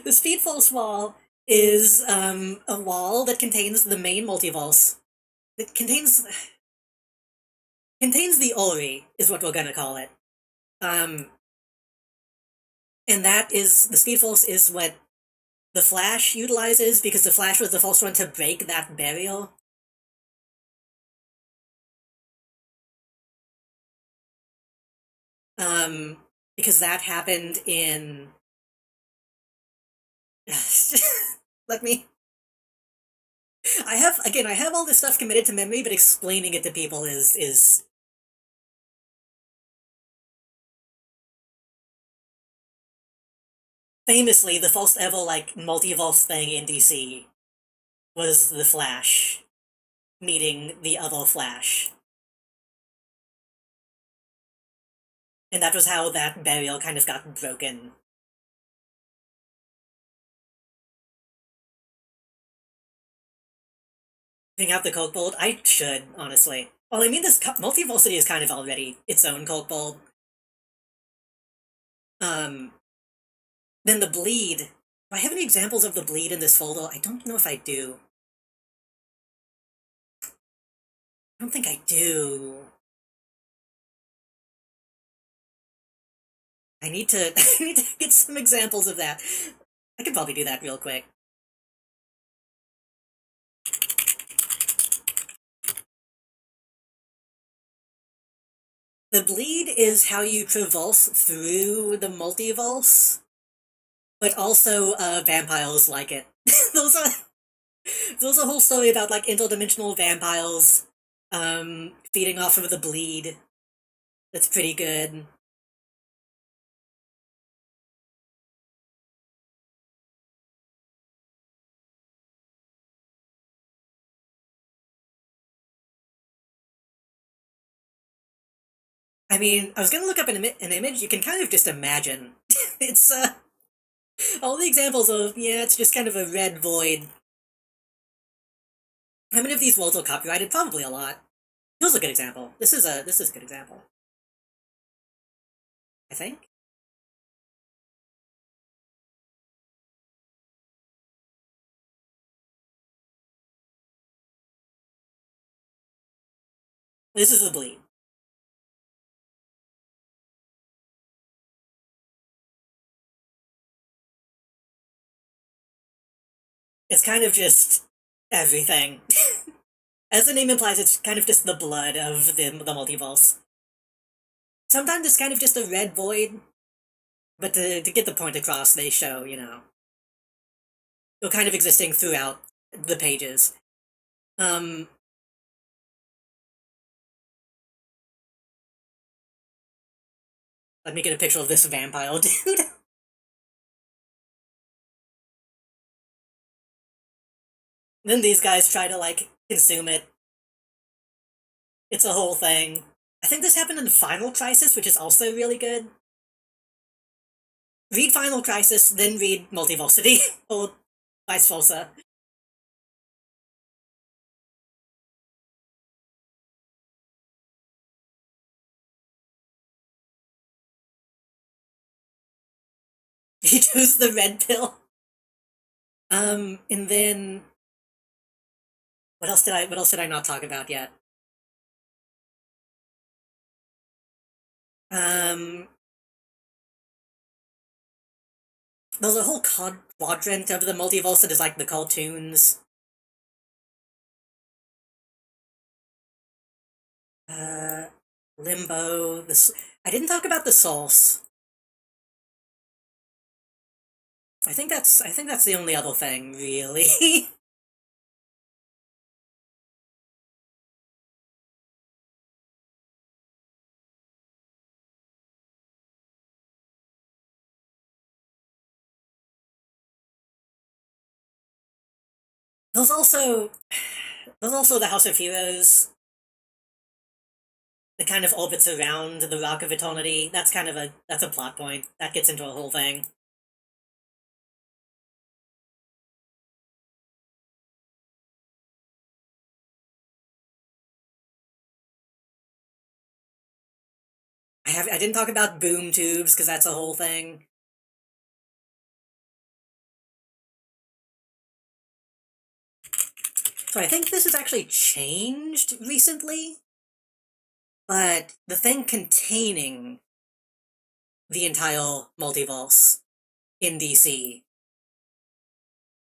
the speed force wall is a wall that contains the main multiverse. It contains the Ori, is what we're gonna call it. Um, and that is the speed force is what the Flash utilizes because the Flash was the first one to break that barrier. Because that happened in. Let me. I have all this stuff committed to memory, but explaining it to people is famously the first ever like multiverse thing in DC was the Flash meeting the other Flash. And that was how that barrier kind of got broken. Bring out the Coke Bolt? I should, honestly. Well, I mean, this Multiversity is kind of already its own Coke Bolt. Um, then the Bleed. Do I have any examples of the Bleed in this folder? I don't know if I do. I don't think I do. I need to I need to get some examples of that. I could probably do that real quick. The bleed is how you traverse through the multiverse, but also vampires like it. those are there's a whole story about like interdimensional vampires feeding off of the bleed. That's pretty good. I mean, I was gonna look up an image. You can kind of just imagine. It's all the examples of yeah, it's just kind of a red void. How many of these worlds are copyrighted? Probably a lot. Here's a good example. This is a good example. I think. This is the bleed. It's kind of just everything. As the name implies, it's kind of just the blood of the multiverse. Sometimes it's kind of just a red void, but to get the point across, they show, you know, they're kind of existing throughout the pages. Um, Let me get a picture of this vampire dude. Then these guys try to, like, consume it. It's a whole thing. I think this happened in Final Crisis, which is also really good. Read Final Crisis, then read Multiversity, or vice versa. He chose the red pill. And then what else did I not talk about yet? Um, there's a whole quadrant of the multiverse that is like the cartoons. Uh, Limbo. I didn't talk about the Source. I think that's the only other thing, really. there's also there's also the House of Heroes that kind of orbits around the Rock of Eternity. That's a plot point that gets into a whole thing. I didn't talk about boom tubes because that's a whole thing. So I think this has actually changed recently, but the thing containing the entire multiverse in DC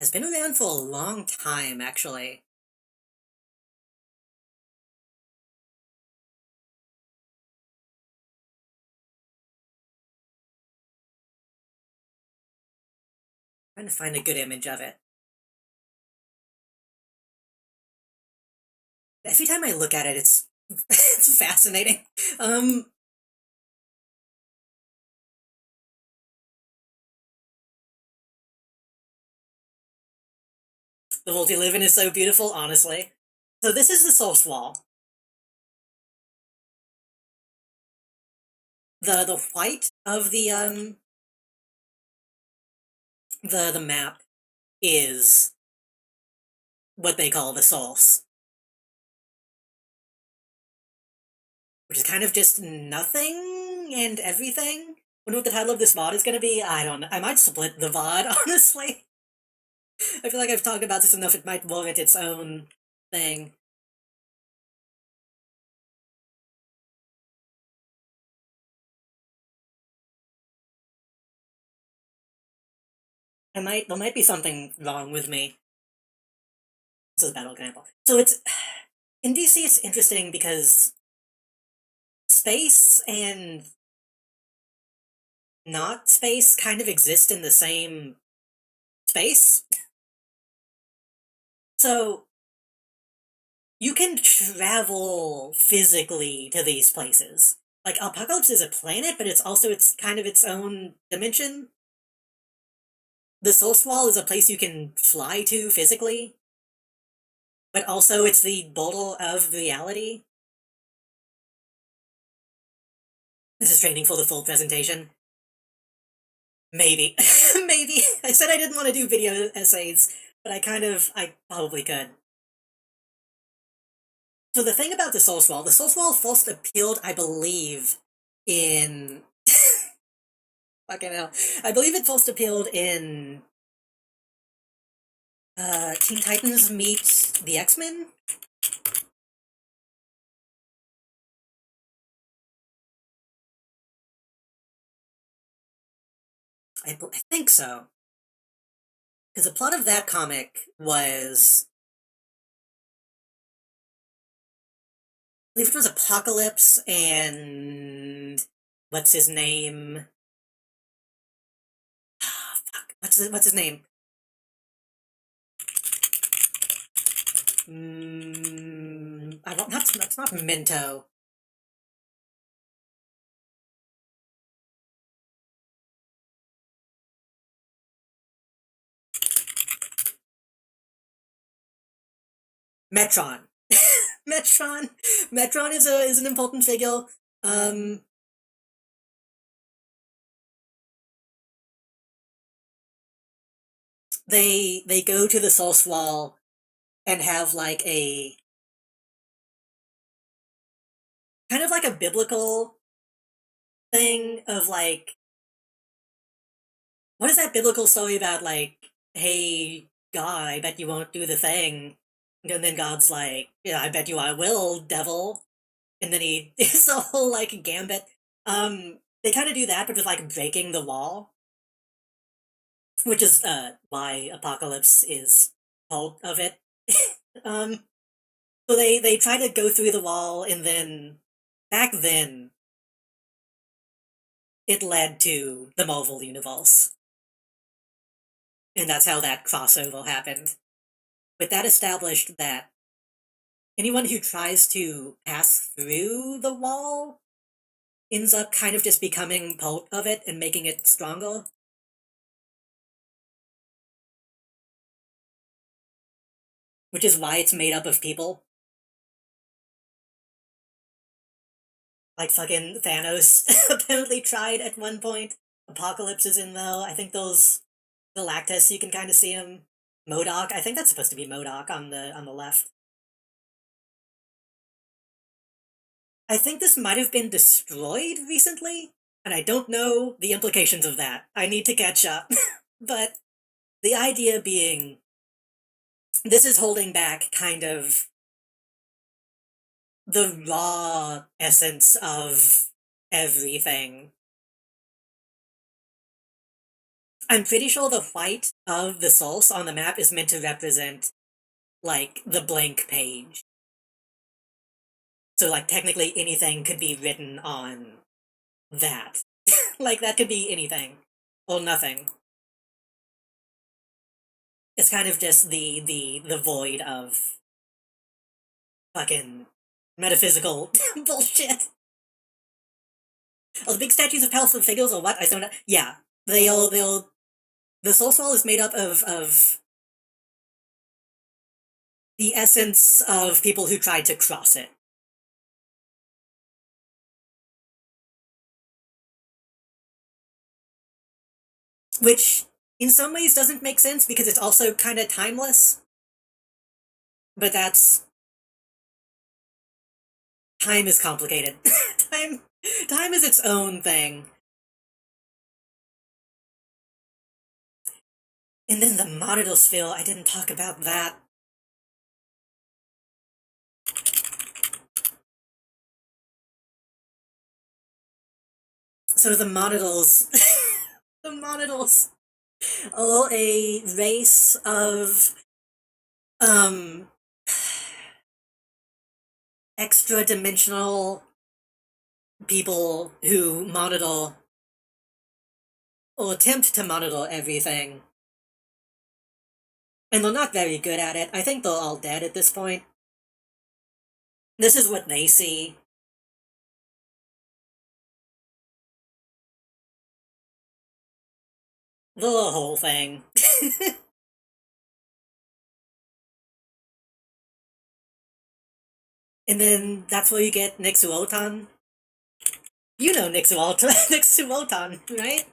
has been around for a long time, actually. I'm trying to find a good image of it. Every time I look at it, it's it's fascinating. Um, the world you live in is so beautiful, honestly. So this is the source wall. The white of the map is what they call the source, which is kind of just nothing and everything. Wonder what the title of this VOD is gonna be? I don't know. I might split the VOD, honestly. I feel like I've talked about this enough, it might warrant its own thing. There might be something wrong with me. This is a bad example. So it's, in DC it's interesting because space and not space kind of exist in the same space. So you can travel physically to these places. Like Apocalypse is a planet, but it's kind of its own dimension. The Source Wall is a place you can fly to physically, but also it's the bottle of reality. This is training for the full presentation. Maybe. Maybe. I said I didn't want to do video essays, but I probably could. So the thing about the Source Wall first appeared, I believe, in fucking hell. I believe it first appeared in Teen Titans Meet the X-Men. I think so. Because the plot of that comic was, I believe it was Apocalypse and what's his name? Ah, fuck. What's his name? I don't. That's not Minto. Metron. Metron. Metron is an important figure. Um, they go to the Source Wall and have like a kind of like a biblical thing of like what is that biblical story about, like, hey, God, I bet you won't do the thing. And then God's like, yeah, I bet you I will, devil. And then he, it's a whole, like, gambit. They kind of do that, but with, like, breaking the wall, which is, why Apocalypse is part of it. um, so they try to go through the wall, and then, back then, it led to the Marvel Universe. And that's how that crossover happened. With that established that anyone who tries to pass through the wall ends up kind of just becoming part of it and making it stronger. Which is why it's made up of people. Like fucking Thanos apparently tried at one point. Apocalypse is in though. I think those Galactus, you can kind of see him. MODOK, I think that's supposed to be MODOK on the left. I think this might have been destroyed recently, and I don't know the implications of that. I need to catch up. But the idea being, this is holding back kind of the raw essence of everything. I'm pretty sure the white of the source on the map is meant to represent, like, the blank page. So, like, technically anything could be written on that. Like, that could be anything. Or nothing. It's kind of just the void of fucking metaphysical bullshit. Oh, the big statues of powerful figures or what? I don't know. Yeah. They'll the soul wall is made up of the essence of people who tried to cross it. Which in some ways doesn't make sense because it's also kind of timeless. But that's, time is complicated. time time is its own thing. And then the Monodosphil, I didn't talk about that. So the Monodals, the Monodals are a race of um extra dimensional people who monitor or attempt to monitor everything. And they're not very good at it. I think they're all dead at this point. This is what they see. The whole thing. And then that's where you get Nixuotan. You know Nixuotan, Nixuotan, right?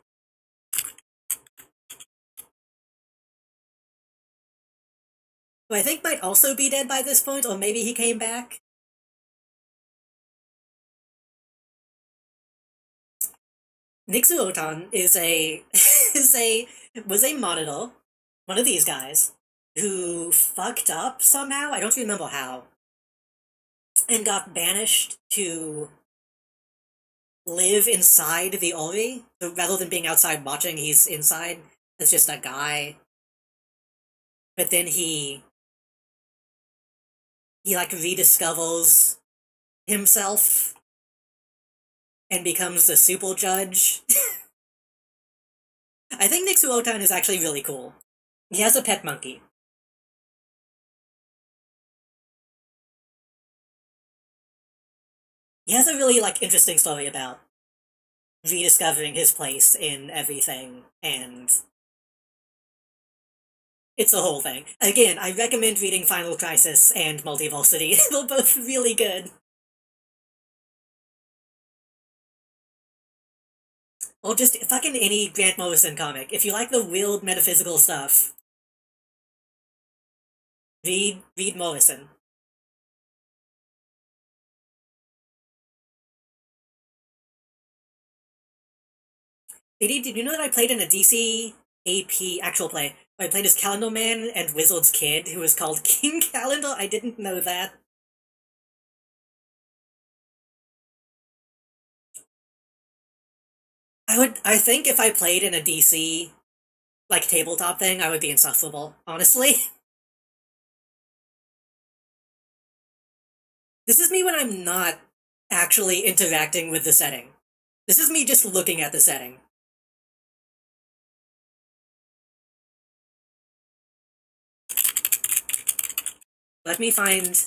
Who I think might also be dead by this point, or maybe he came back. Nixuotan is a is a was a monitor, one of these guys, who fucked up somehow. I don't remember how, and got banished to live inside the Ori. So rather than being outside watching, he's inside as just a guy. But then he like rediscovers himself and becomes the super judge. I think Nixuotan is actually really cool. He has a pet monkey. He has a really like interesting story about rediscovering his place in everything, and it's a whole thing. Again, I recommend reading Final Crisis and Multiversity. They're both really good. Or just fucking any Grant Morrison comic. If you like the weird metaphysical stuff, read Morrison. AD, did you know that I played in a DC AP actual play? I played as Calendar Man and Wizard's Kid, who was called King Calendar? I didn't know that. I think if I played in a DC, like, tabletop thing, I would be insufferable, honestly. This is me when I'm not actually interacting with the setting. This is me just looking at the setting. Let me find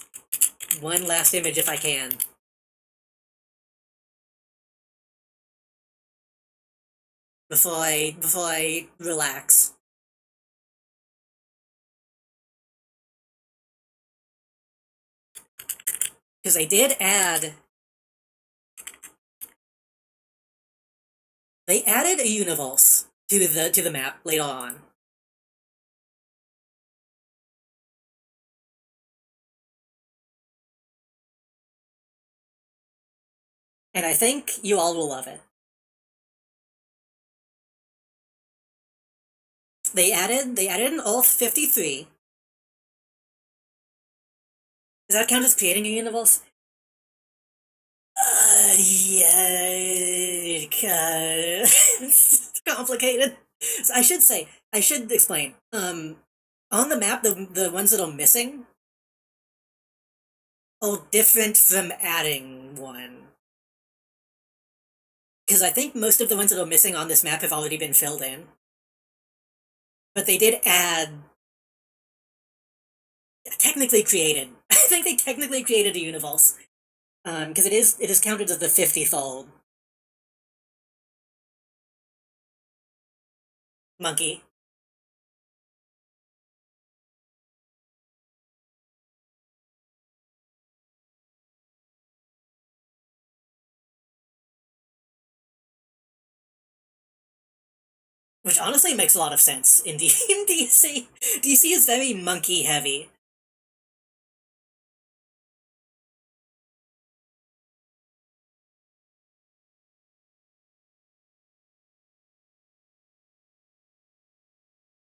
one last image if I can, before I relax. Because they added a universe to the map later on. And I think you all will love it. They added an Earth 53. Does that count as creating a universe? Yeah, it's complicated. So I should explain. On the map, the ones that are missing are different from adding one. Because I think most of the ones that are missing on this map have already been filled in. But they did add, technically created. I think they technically created a universe. Because it is counted as the 50th old monkey. Which honestly makes a lot of sense in DC. DC is very monkey heavy.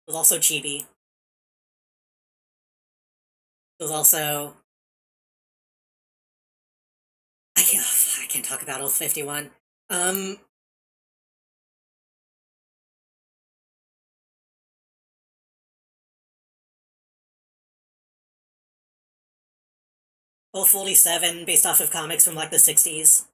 There's also Chibi. There's also I can't talk about Old 51. Um, Old 47 based off of comics from like the 60s.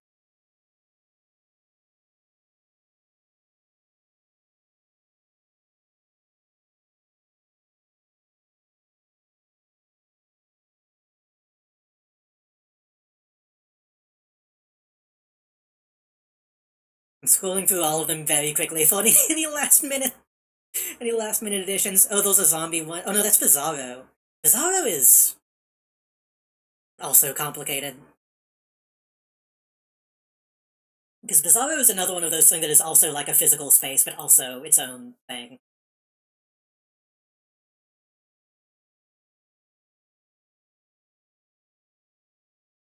I'm scrolling through all of them very quickly for any last minute additions. Oh, there's a zombie one. Oh no, that's Bizarro. Bizarro is also complicated. Because Bizarro is another one of those things that is also like a physical space, but also its own thing.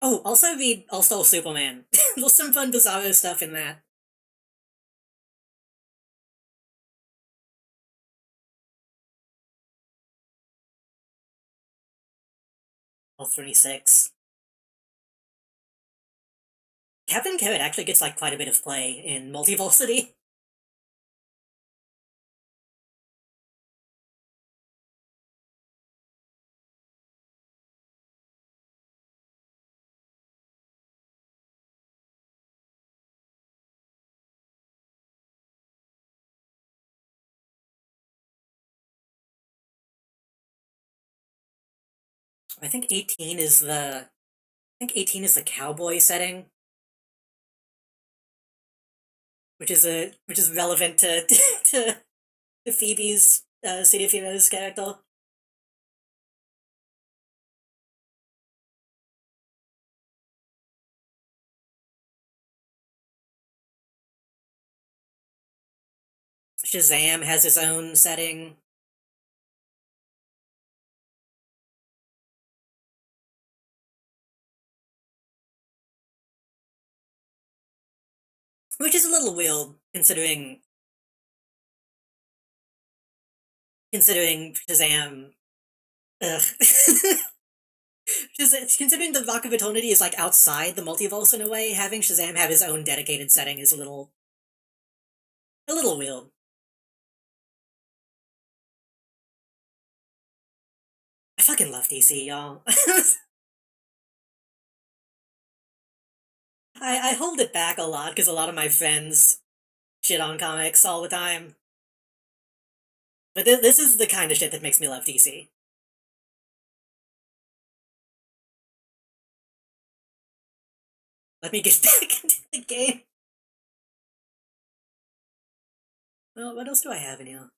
Oh, also read All-Star Superman. There's some fun Bizarro stuff in that. All 36. Captain Carrot actually gets like quite a bit of play in Multiversity. I think 18 is the I think 18 is the cowboy setting, which is relevant to to Phoebe's City of Heroes character. Shazam has his own setting, which is a little weird considering considering Shazam. Ugh. Considering the Rock of Eternity is like outside the multiverse in a way, having Shazam have his own dedicated setting is a little weird. I fucking love DC, y'all. I hold it back a lot because a lot of my friends shit on comics all the time. But this is the kind of shit that makes me love DC. Let me get back into the game. Well, what else do I have in here?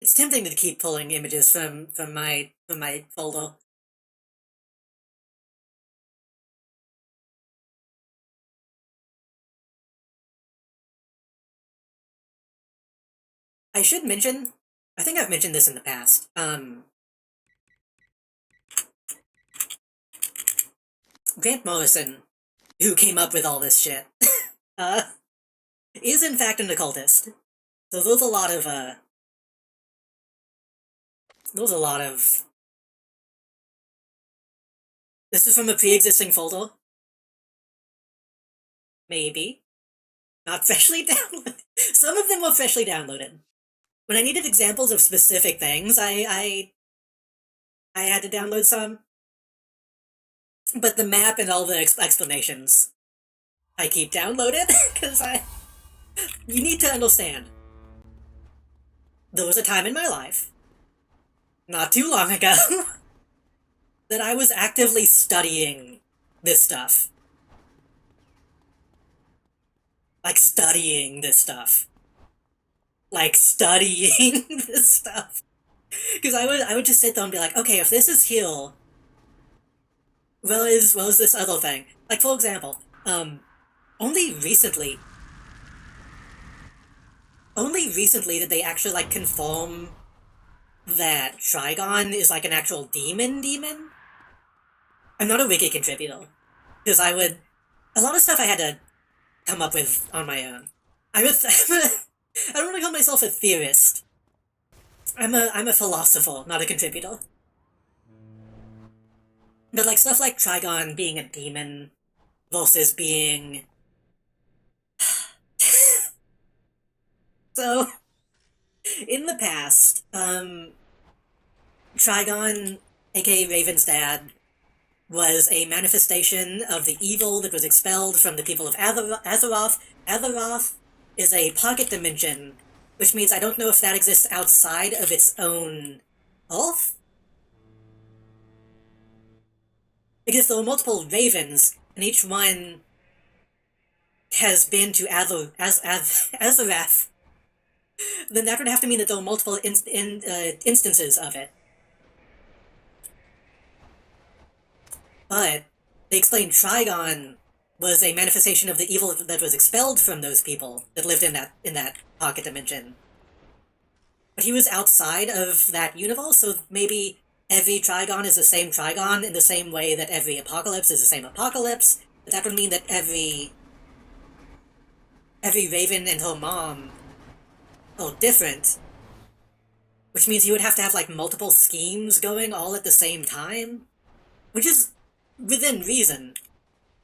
It's tempting to keep pulling images from my folder. I should mention, I think I've mentioned this in the past. Grant Morrison, who came up with all this shit, uh, is in fact an occultist. So there's a lot of this is from a pre-existing folder. Maybe. Not freshly downloaded. Some of them were freshly downloaded. When I needed examples of specific things, I had to download some. But the map and all the explanations I keep downloaded, because you need to understand. There was a time in my life, not too long ago, that I was actively studying this stuff. Like, studying this stuff. Like, studying this stuff. Because I would just sit there and be like, okay, if this is here, well is this other thing? Like, for example, only recently did they actually, like, confirm that Trigon is, like, an actual demon. I'm not a wiki contributor, because a lot of stuff I had to come up with on my own. I don't want to call myself a theorist. I'm a philosopher, not a contributor. But, like, stuff like Trigon being a demon versus being... So, in the past, Trigon, aka Raven's dad, was a manifestation of the evil that was expelled from the people of Azeroth. Azeroth is a pocket dimension, which means I don't know if that exists outside of its own Earth? Because there were multiple ravens, and each one has been to Azeroth, then that would have to mean that there were multiple instances of it. But they explained Trigon was a manifestation of the evil that was expelled from those people that lived in that pocket dimension. But he was outside of that universe, so maybe every Trigon is the same Trigon in the same way that every apocalypse is the same apocalypse. But that would mean that every Raven and her mom are different. Which means you would have to have, like, multiple schemes going all at the same time. Which is within reason.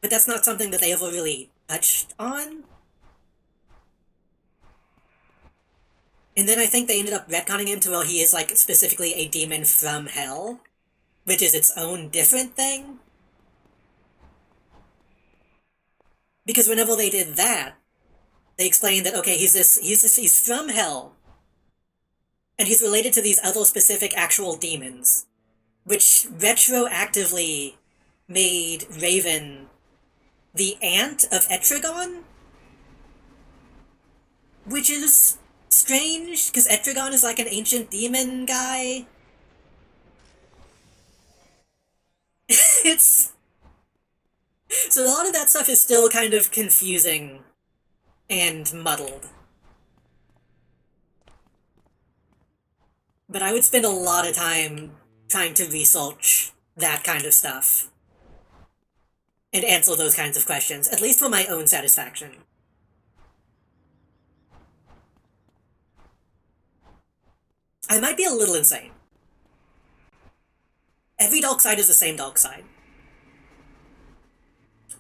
But that's not something that they ever really touched on. And then I think they ended up retconning him to where he is, like, specifically a demon from hell, which is its own different thing. Because whenever they did that, they explained that, okay, he's from hell, and he's related to these other specific actual demons, which retroactively made Raven the aunt of Etrigon, which is strange, because Etrigon is like an ancient demon guy. It's... So a lot of that stuff is still kind of confusing and muddled. But I would spend a lot of time trying to research that kind of stuff and answer those kinds of questions, at least for my own satisfaction. I might be a little insane. Every dark side is the same dark side.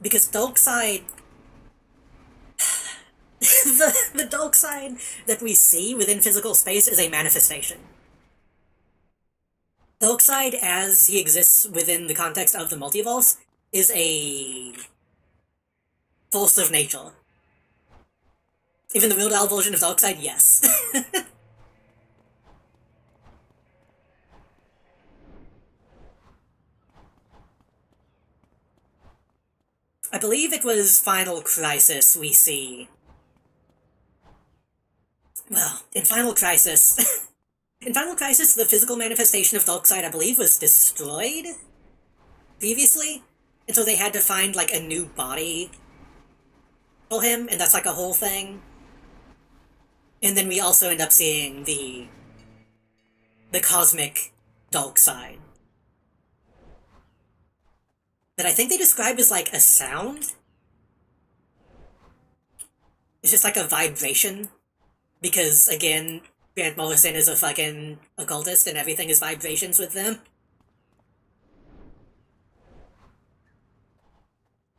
Because dark side the dark side that we see within physical space is a manifestation. Dark side as he exists within the context of the multiverse is a force of nature. Even the real doll version of dark side, yes. I believe it was Final Crisis we see. Well, in Final Crisis, in Final Crisis, the physical manifestation of Darkseid, I believe, was destroyed previously, and so they had to find like a new body for him, and that's like a whole thing. And then we also end up seeing the cosmic Darkseid that I think they describe as like a sound. It's just like a vibration because again, Grant Morrison is a fucking occultist, and everything is vibrations with them.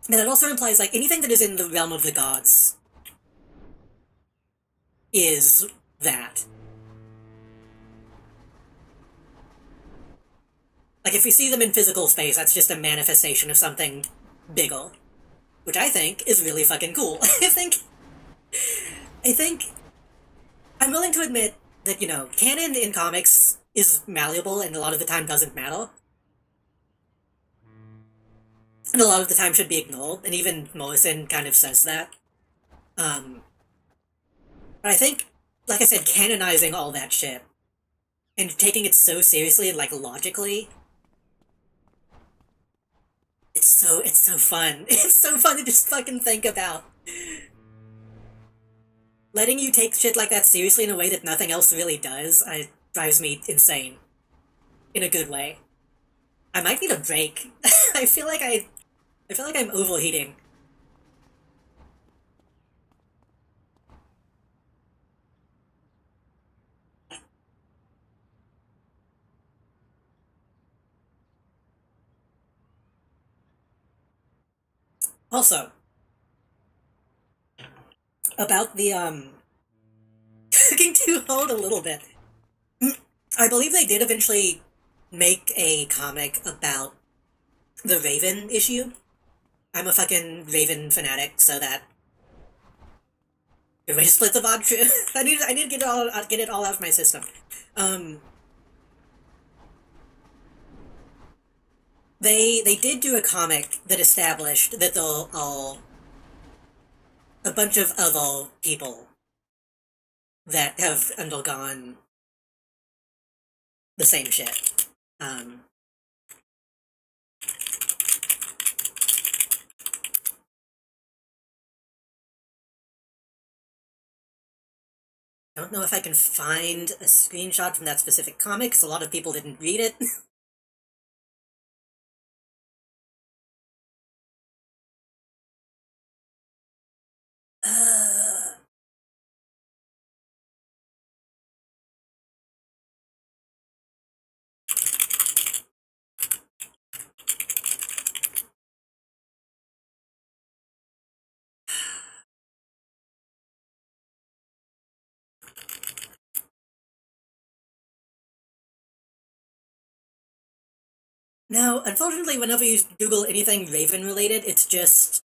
And it also implies like anything that is in the realm of the gods is that. Like if we see them in physical space, that's just a manifestation of something bigger, which I think is really fucking cool. I think I'm willing to admit that, canon in comics is malleable and a lot of the time doesn't matter. And a lot of the time should be ignored, and even Morrison kind of says that. Um, but I think, like I said, canonizing all that shit and taking it so seriously and like logically, it's so fun. It's so fun to just fucking think about. Letting you take shit like that seriously in a way that nothing else really does, drives me insane. In a good way. I might need a break. I feel like I'm overheating. Also, about the cooking too hard a little bit. I believe they did eventually make a comic about the Raven issue. I'm a fucking Raven fanatic, so that everybody split the VOD true. I need to get it all out of my system. Um, they did do a comic that established that they'll all a bunch of other people that have undergone the same shit. I don't know if I can find a screenshot from that specific comic, because a lot of people didn't read it. uh, now, unfortunately, whenever you Google anything Raven related, it's just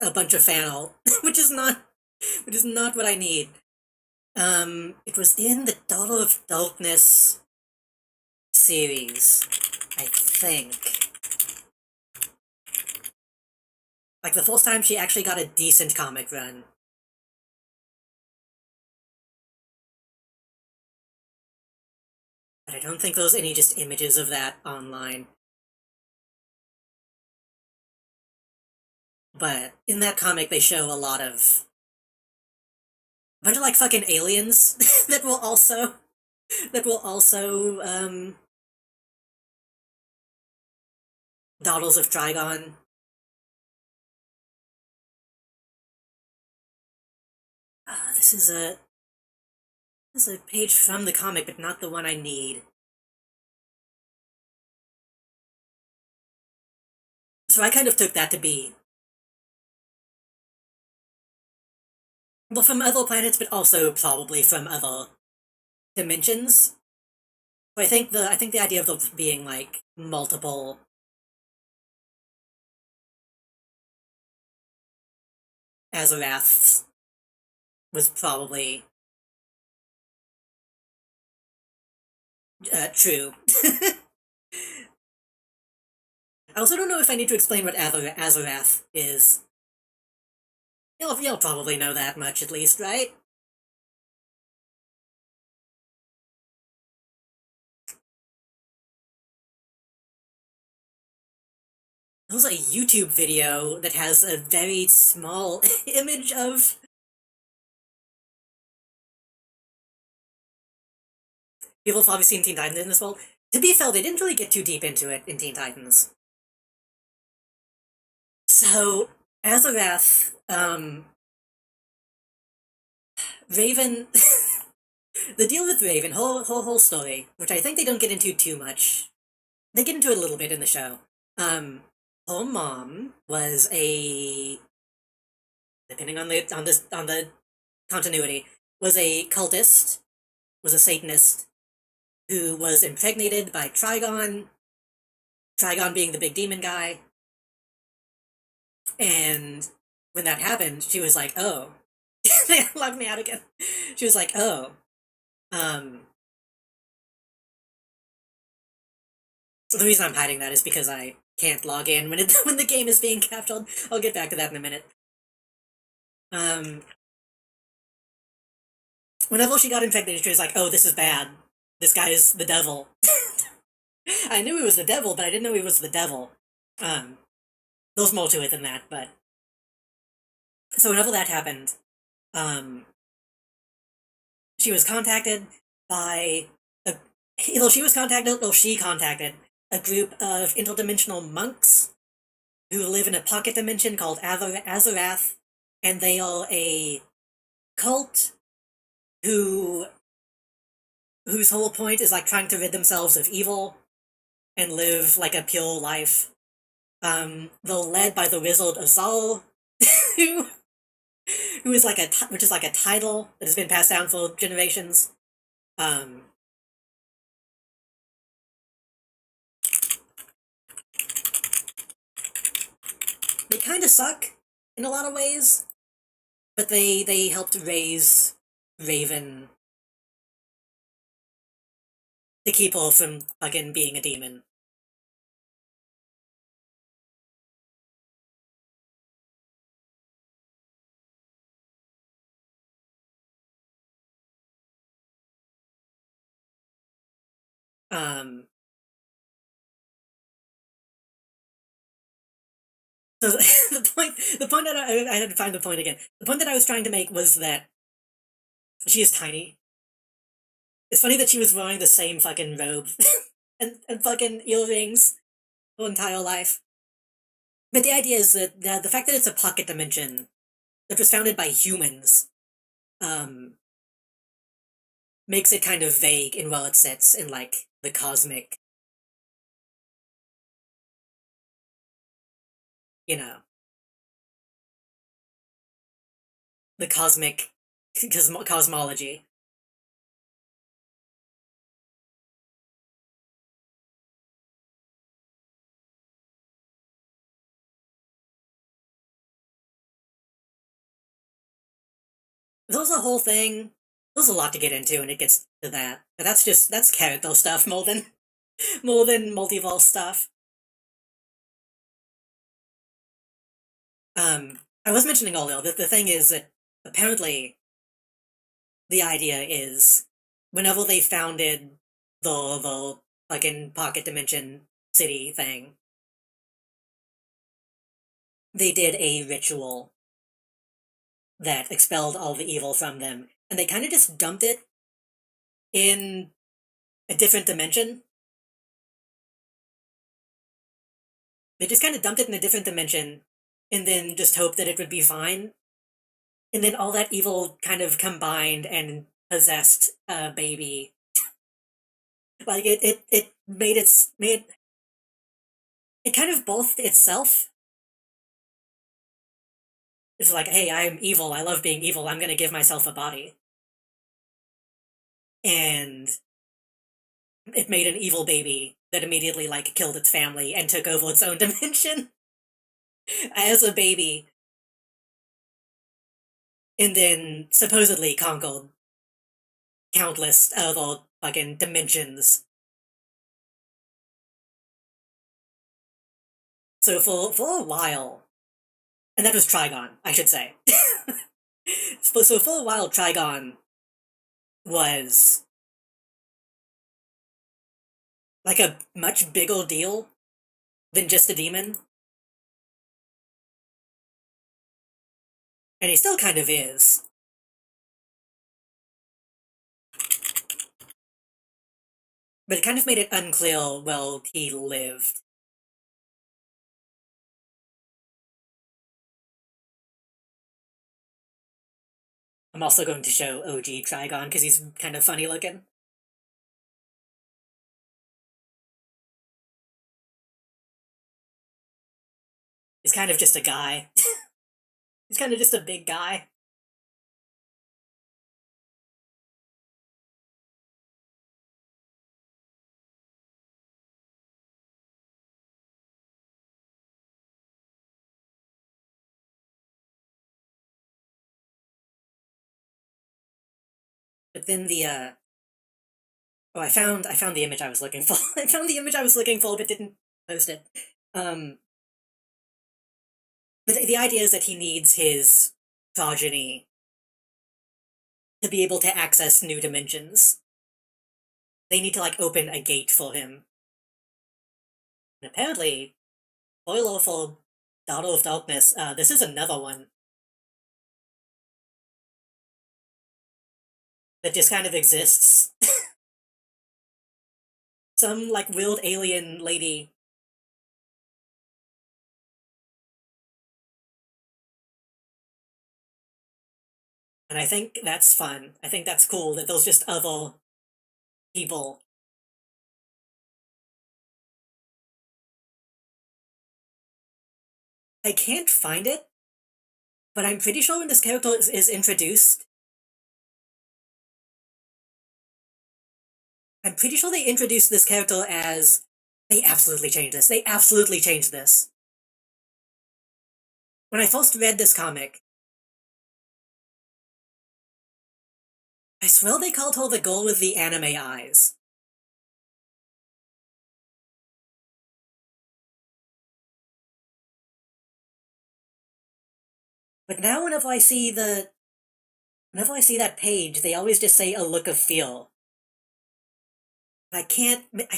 a bunch of fan art, which is not what I need. It was in the Daughter of Darkness series, I think. Like the first time she actually got a decent comic run. But I don't think there's any just images of that online. But in that comic, they show a bunch of like fucking aliens that will also daughters of Trigon. This is a This is a page from the comic, but not the one I need. So I kind of took that to be, well, from other planets, but also probably from other dimensions. But I think the idea of them being like multiple Azaraths was probably true. I also don't know if I need to explain what Azarath is. You'll probably know that much at least, right? There's a YouTube video that has a very small image of. People have probably seen Teen Titans in this world. To be fair, they didn't really get too deep into it in Teen Titans. So, Azarath, Raven. The deal with Raven, whole story, which I think they don't get into too much. They get into it a little bit in the show. Her mom was a, depending on the continuity, was a cultist, was a Satanist, who was impregnated by Trigon. Trigon being the big demon guy, and when that happened, she was like, "Oh," they locked me out again. She was like, "Oh, um." So the reason I'm hiding that is because I can't log in when when the game is being captured. I'll get back to that in a minute. Um, whenever she got infected, she was like, "Oh, this is bad. This guy is the devil." I knew he was the devil, but I didn't know he was the devil. Um, there's more to it than that, but so whenever that happened, um, she was contacted by a, either she was contacted or she contacted a group of interdimensional monks who live in a pocket dimension called Azarath, and they are a cult who whose whole point is like trying to rid themselves of evil and live like a pure life. They're led by the Wizard of Zal, who who is like which is like a title that has been passed down for generations. Um, they kind of suck in a lot of ways, but they helped raise Raven to keep her from fucking being a demon. Um, so the point that I had to find the point again. The point that I was trying to make was that she is tiny. It's funny that she was wearing the same fucking robe and fucking earrings her entire life. But the idea is that the fact that it's a pocket dimension that was founded by humans um, makes it kind of vague in where it sits in like the cosmic, you know, the cosmic cosmology. There's a whole thing. There's a lot to get into, and it gets to that. But that's character stuff more than more than multiverse stuff. I was mentioning earlier that the thing is that apparently the idea is whenever they founded the fucking pocket dimension city thing, they did a ritual that expelled all the evil from them, and they kind of just dumped it in a different dimension. They just kind of dumped it in a different dimension, and then just hoped that it would be fine. And then all that evil kind of combined and possessed baby. Like it made it kind of both itself. It's like, hey, I'm evil. I love being evil. I'm gonna give myself a body, and it made an evil baby that immediately like killed its family and took over its own dimension as a baby, and then supposedly conquered countless other fucking dimensions. So for a while, and that was Trigon, I should say. So for a while, Trigon was like a much bigger deal than just a demon, and he still kind of is. But it kind of made it unclear where he lived. I'm also going to show OG Trigon because he's kind of funny looking. He's kind of just a guy. He's kind of just a big guy. But then oh, I found the image I was looking for. I found the image I was looking for, but didn't post it. Um, but the idea is that he needs his progeny to be able to access new dimensions. They need to like open a gate for him. And apparently, spoiler for Daughter of Darkness, this is another one that just kind of exists. Some like weird alien lady. And I think that's fun. I think that's cool that there's just other people. I can't find it, but I'm pretty sure when this character is introduced, I'm pretty sure they introduced this character as they absolutely changed this. They absolutely changed this. When I first read this comic, I swear they called her the girl with the anime eyes. But now whenever I see that page, they always just say a look of fear. I can't. It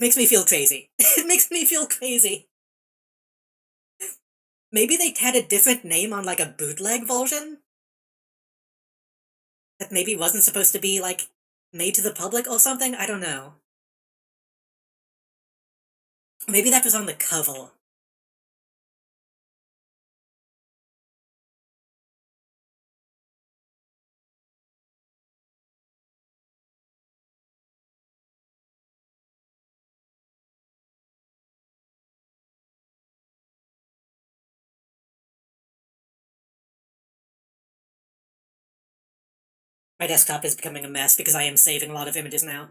makes me feel crazy. It makes me feel crazy. Maybe they had a different name on like a bootleg version that maybe wasn't supposed to be like made to the public or something. I don't know. Maybe that was on the cover. My desktop is becoming a mess because I am saving a lot of images now.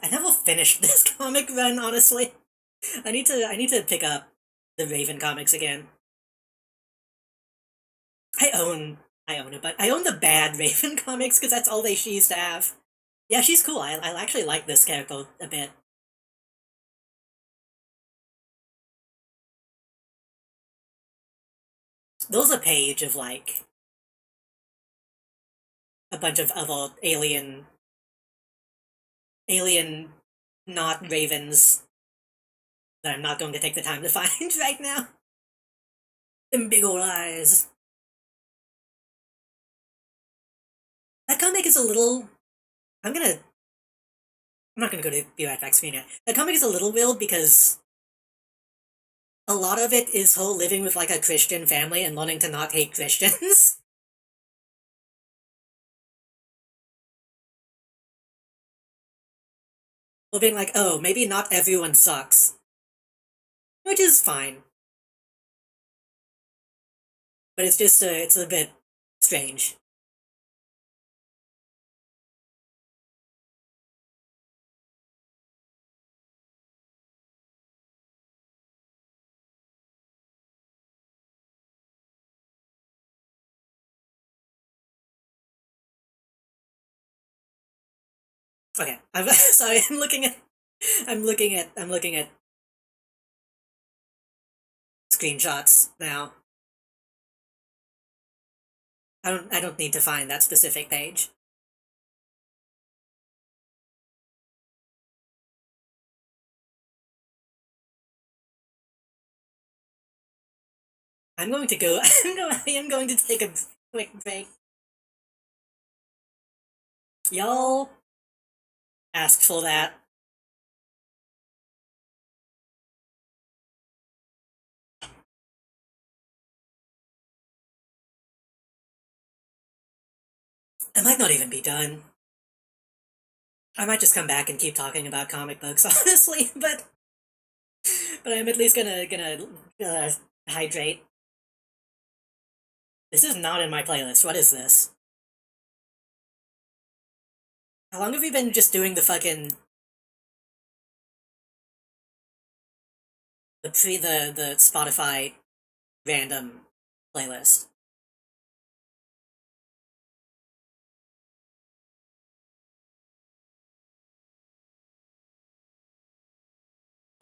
I never finished this comic run, honestly. I need to pick up the Raven comics again. I own, I own it, but I own the bad Raven comics because that's all she used to have. Yeah, she's cool. I actually like this character a bit. There's a page of like a bunch of other alien, not ravens that I'm not going to take the time to find right now. Them big ol' eyes. That comic is a little. I'm gonna. I'm not gonna go to Be Right Back screen yet. That comic is a little weird because a lot of it is whole living with like a Christian family and learning to not hate Christians. Or being like, oh, maybe not everyone sucks. Which is fine. But it's just, it's a bit strange. Okay, I'm sorry, I'm looking at screenshots now. I don't need to find that specific page. I'm going to go, I am going to take a quick break. Y'all asked for that. I might not even be done. I might just come back and keep talking about comic books, honestly, but I'm at least gonna hydrate. This is not in my playlist. What is this? How long have we been just doing the Spotify random playlist?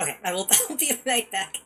Okay, I'll be right back.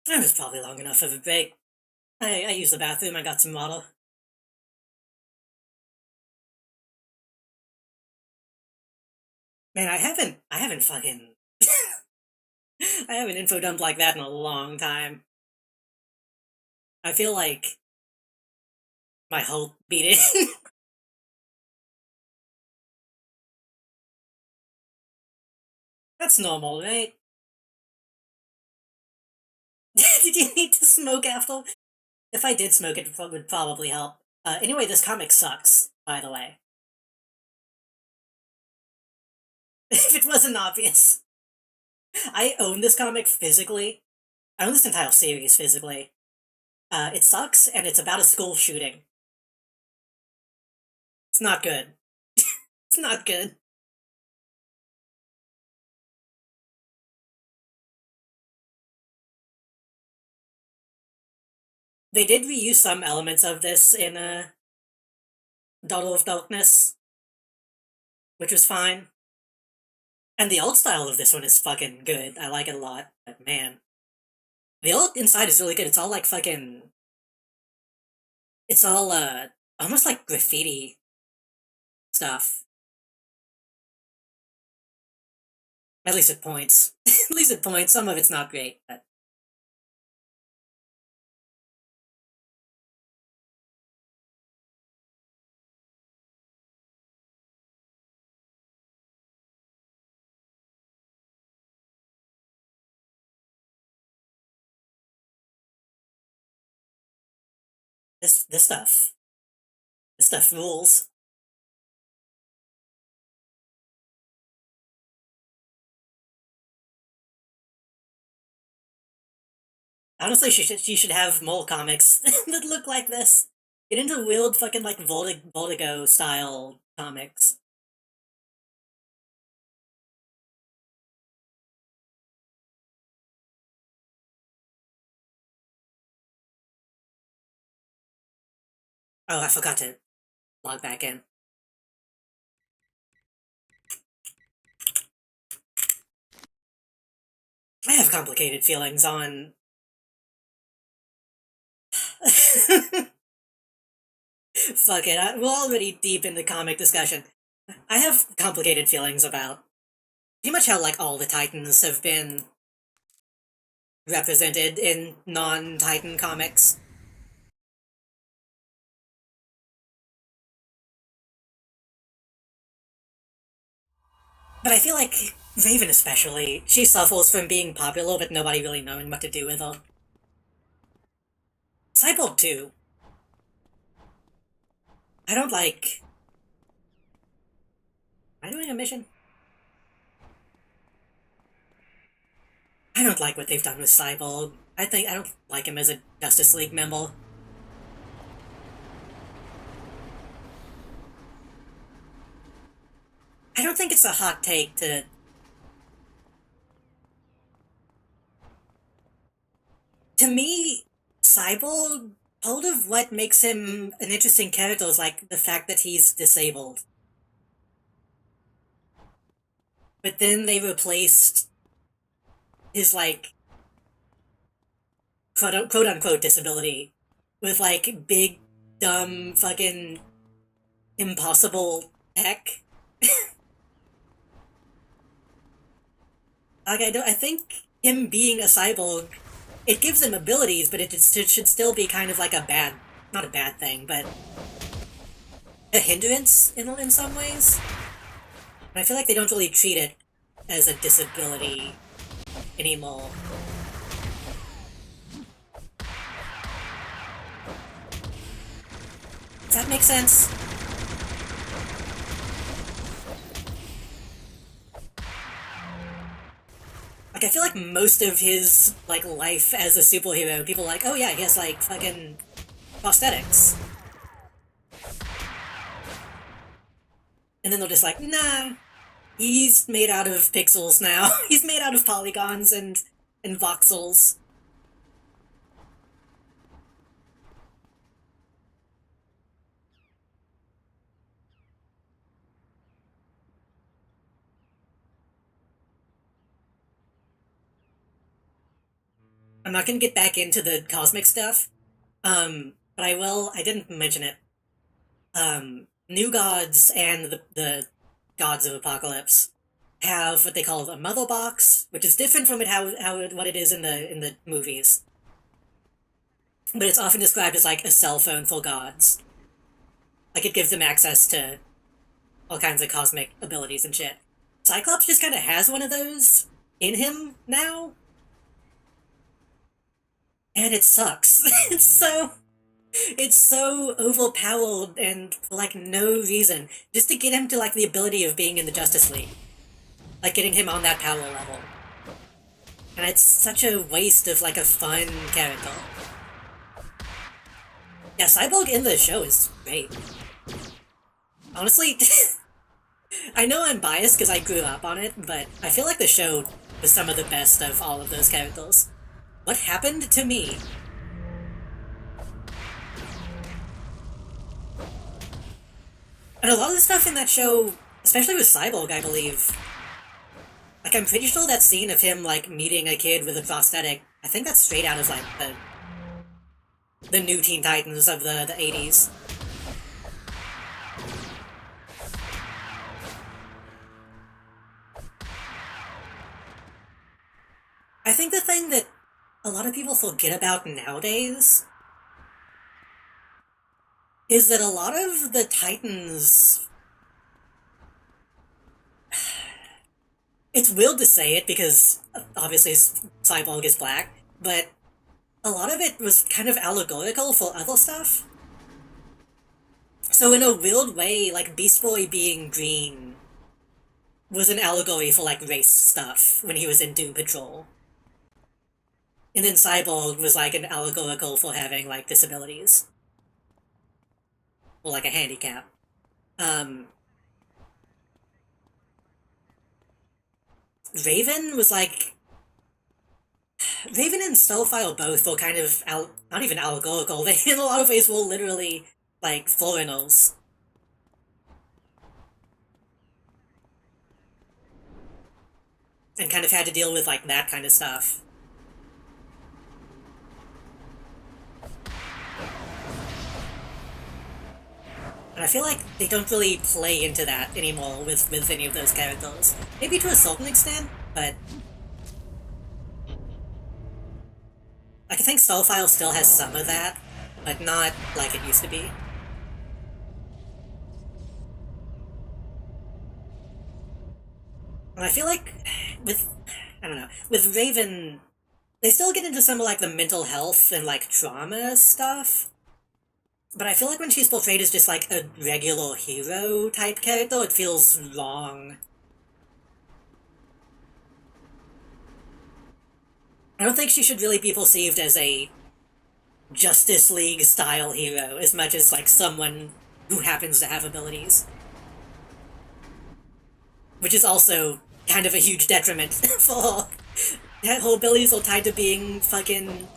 That was probably long enough of a break. I used the bathroom, I got some water. Man, I haven't fucking, I haven't info dumped like that in a long time. I feel like my heart beating. That's normal, right? Did you need to smoke after? If I did smoke, it would probably help. Anyway, this comic sucks, by the way. If it wasn't obvious. I own this comic physically. I own this entire series physically. It sucks, and it's about a school shooting. It's not good. It's not good. They did reuse some elements of this in Daughter of Darkness, which was fine. And the art style of this one is fucking good. I like it a lot. But man, the art inside is really good. It's all like fucking. It's all almost like graffiti stuff. At least at points. At least at points. Some of it's not great, but this stuff. This stuff rules. Honestly, she should have more comics that look like this. Get into weird fucking like Vertigo style comics. Oh, I forgot to log back in. I have complicated feelings on. Fuck it, we're already deep in the comic discussion. I have complicated feelings about pretty much how like all the Titans have been represented in non-Titan comics. But I feel like Raven especially, she suffers from being popular but nobody really knowing what to do with her. Cyborg too. I don't like. Am I doing a mission? I don't like what they've done with Cyborg. I don't like him as a Justice League member. I don't think it's a hot take to. To me, Cyborg, part of what makes him an interesting character is like the fact that he's disabled. But then they replaced his like quote unquote disability with like big dumb fucking impossible tech. Like I think him being a cyborg, it gives him abilities, but it should still be kind of like a bad, not a bad thing, but a hindrance in some ways. And I feel like they don't really treat it as a disability anymore. Does that make sense? Like I feel like most of his like life as a superhero, people are like, oh yeah, he has like fucking prosthetics. And then they're just like, nah, he's made out of pixels now. He's made out of polygons and voxels. I'm not gonna get back into the cosmic stuff, but I didn't mention it. New gods and the gods of Apocalypse have what they call a mother box, which is different from what it is in the movies. But it's often described as like a cell phone for gods. Like it gives them access to all kinds of cosmic abilities and shit. Cyclops just kind of has one of those in him now, and it sucks. It's so overpowered and for like no reason, just to get him to like the ability of being in the Justice League, like getting him on that power level. And it's such a waste of like a fun character. Yeah, Cyborg in the show is great. Honestly, I know I'm biased because I grew up on it, but I feel like the show was some of the best of all of those characters. What happened to me? And a lot of the stuff in that show, especially with Cyborg, I believe, like I'm pretty sure that scene of him like meeting a kid with a prosthetic, I think that's straight out of like the new Teen Titans of the 80s. I think the thing that a lot of people forget about nowadays is that a lot of the Titans... It's weird to say it because obviously Cyborg is black, but a lot of it was kind of allegorical for other stuff. So in a weird way, like Beast Boy being green was an allegory for like race stuff when he was in Doom Patrol. And then Cyborg was like an allegorical for having like disabilities. Or like a handicap. Raven was like... Raven and Starfire both were kind of not even allegorical, they in a lot of ways were literally like foreigners. And kind of had to deal with like that kind of stuff. And I feel like they don't really play into that anymore with any of those characters. Maybe to a certain extent, but... Like, I think Starfire still has some of that, but not like it used to be. And I feel like with... I don't know. With Raven, they still get into some of like the mental health and like trauma stuff. But I feel like when she's portrayed as just like a regular hero type character, it feels wrong. I don't think she should really be perceived as a Justice League style hero as much as like someone who happens to have abilities. Which is also kind of a huge detriment for her. Her abilities are tied to being fucking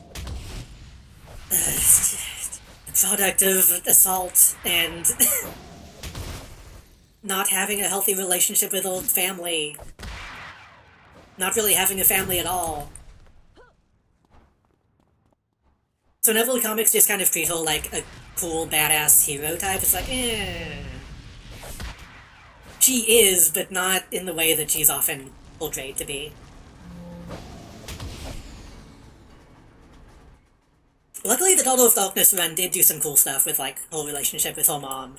product of assault and not having a healthy relationship with her family. Not really having a family at all. So whenever comics just kind of treat her like a cool, badass hero type, it's like, eh. She is, but not in the way that she's often portrayed to be. Luckily, the Daughter of Darkness run did do some cool stuff with, like, her relationship with her mom.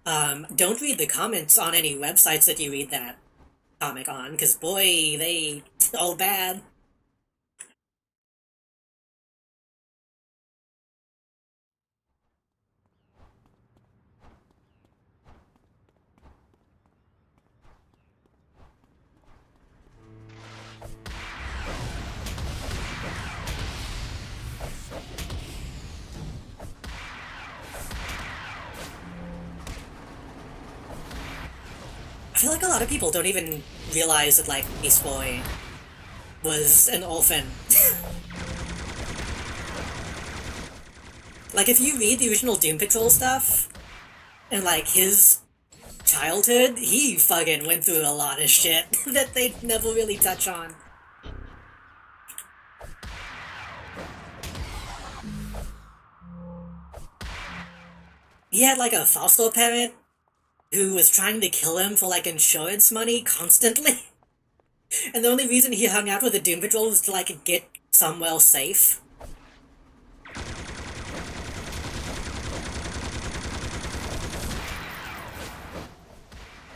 Don't read the comments on any websites that you read that comic on, because boy, they all bad. I feel like a lot of people don't even realize that, like, Beast Boy was an orphan. Like, if you read the original Doom Patrol stuff, and, like, his childhood, he fucking went through a lot of shit that they never really touch on. he had like a foster parent who was trying to kill him for like insurance money constantly. And the only reason he hung out with the Doom Patrol was to like get somewhere safe.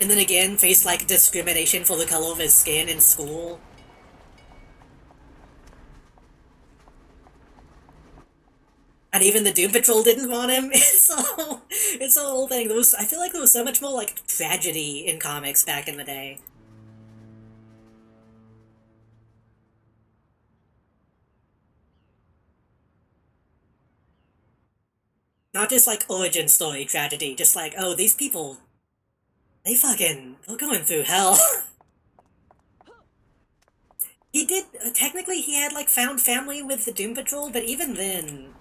And then again, faced like discrimination for the color of his skin in school. And even the Doom Patrol didn't want him. It's a whole thing. I feel like there was so much more like tragedy in comics back in the day. Not just like origin story tragedy, just like, oh, these people, they're going through hell. He did, technically he had like found family with the Doom Patrol, but even then,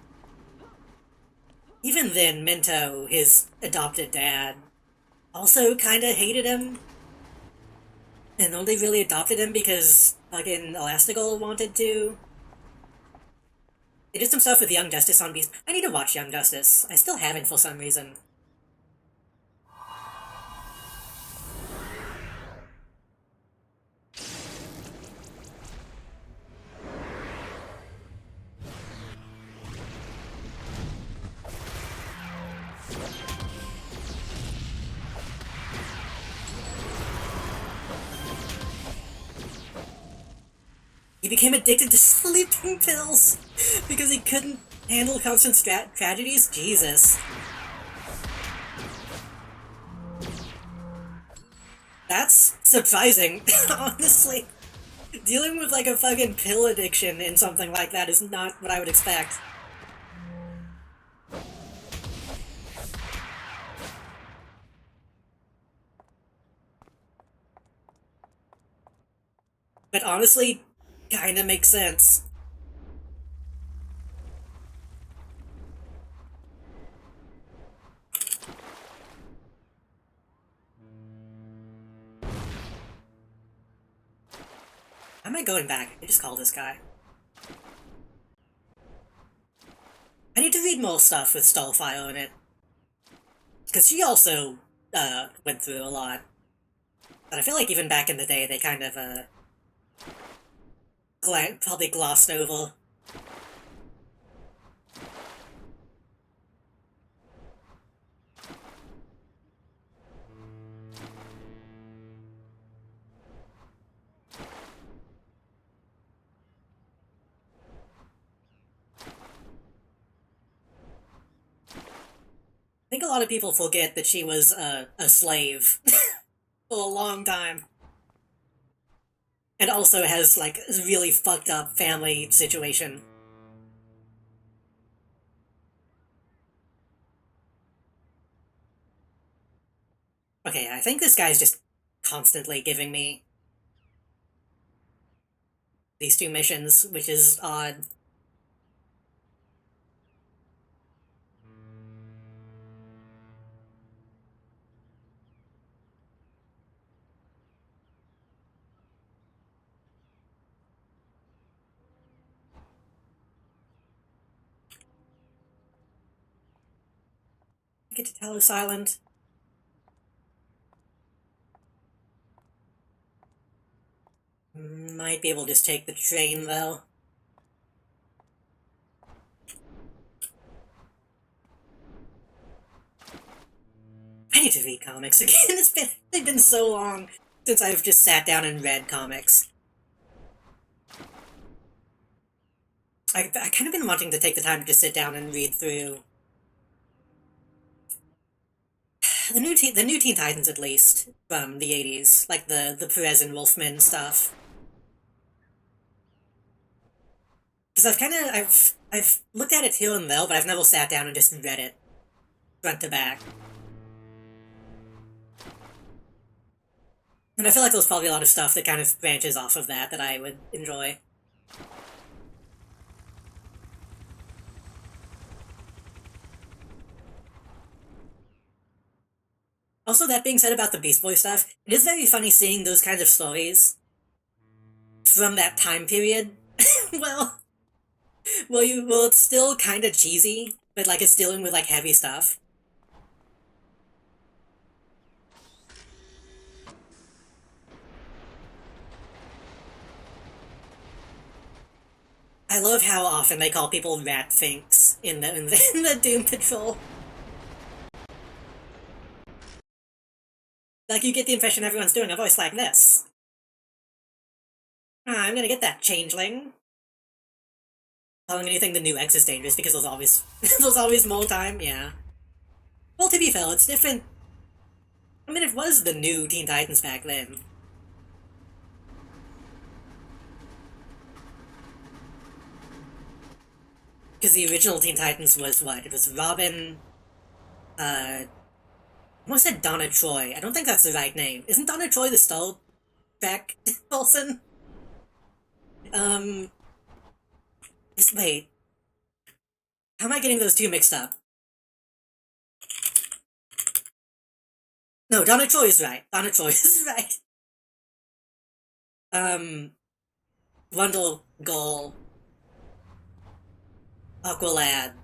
Minto, his adopted dad, also kinda hated him, and only really adopted him because fucking Elastigirl wanted to. They did some stuff with Young Justice on Beast. I need to watch Young Justice. I still haven't for some reason. He became addicted to sleeping pills because he couldn't handle constant tragedies? Jesus. That's surprising, honestly. Dealing with like a fucking pill addiction in something like that is not what I would expect. But honestly, kinda makes sense. How am I going back? I just call this guy. I need to read more stuff with Starfire in it. Because she also, went through a lot. But I feel like even back in the day, they kind of, probably glossed over. I think a lot of people forget that she was a slave for a long time. And also has, like, a really fucked up family situation. Okay, I think this guy's just constantly giving me these two missions, which is odd. Get to Talos Island. Might be able to just take the train, though. I need to read comics again. They've been so long since I've just sat down and read comics. I kind of been wanting to take the time to just sit down and read through the new Teen Titans, at least from the '80s, like the Perez and Wolfman stuff. Because I've looked at it here and there, but I've never sat down and just read it front to back. And I feel like there's probably a lot of stuff that kind of branches off of that I would enjoy. Also, that being said about the Beast Boy stuff, it is very funny seeing those kinds of stories from that time period. well, well, it's still kind of cheesy, but like it's dealing with like heavy stuff. I love how often they call people rat finks in the Doom Patrol. Like, you get the impression everyone's doing a voice like this. I'm gonna get that changeling. Calling anything the new X is dangerous because there's always there's always more time, yeah. Well, to be fair, it's different. I mean, it was the new Teen Titans back then. Because the original Teen Titans was what? It was Robin, I almost said Donna Troy. I don't think that's the right name. Isn't Donna Troy the Star Trek Olsen? Um, wait. How am I getting those two mixed up? No, Donna Troy is right. Donna Troy is right. Rundle, Gull, Aqualad,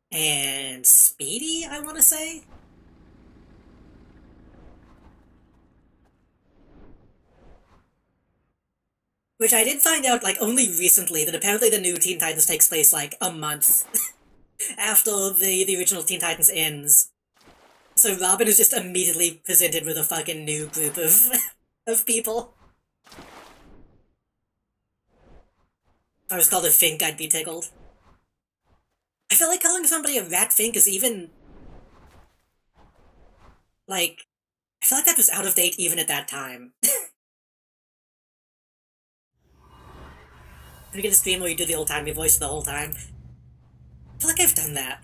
and Speedy, I want to say? Which I did find out, like, only recently, that apparently the new Teen Titans takes place, like, a month after the original Teen Titans ends. So Robin is just immediately presented with a fucking new group of, of people. If I was called a Fink, I'd be tickled. I feel like calling somebody a rat Fink is even... like... I feel like that was out of date even at that time. We get a stream where you do the old-timey voice the whole time. I feel like I've done that.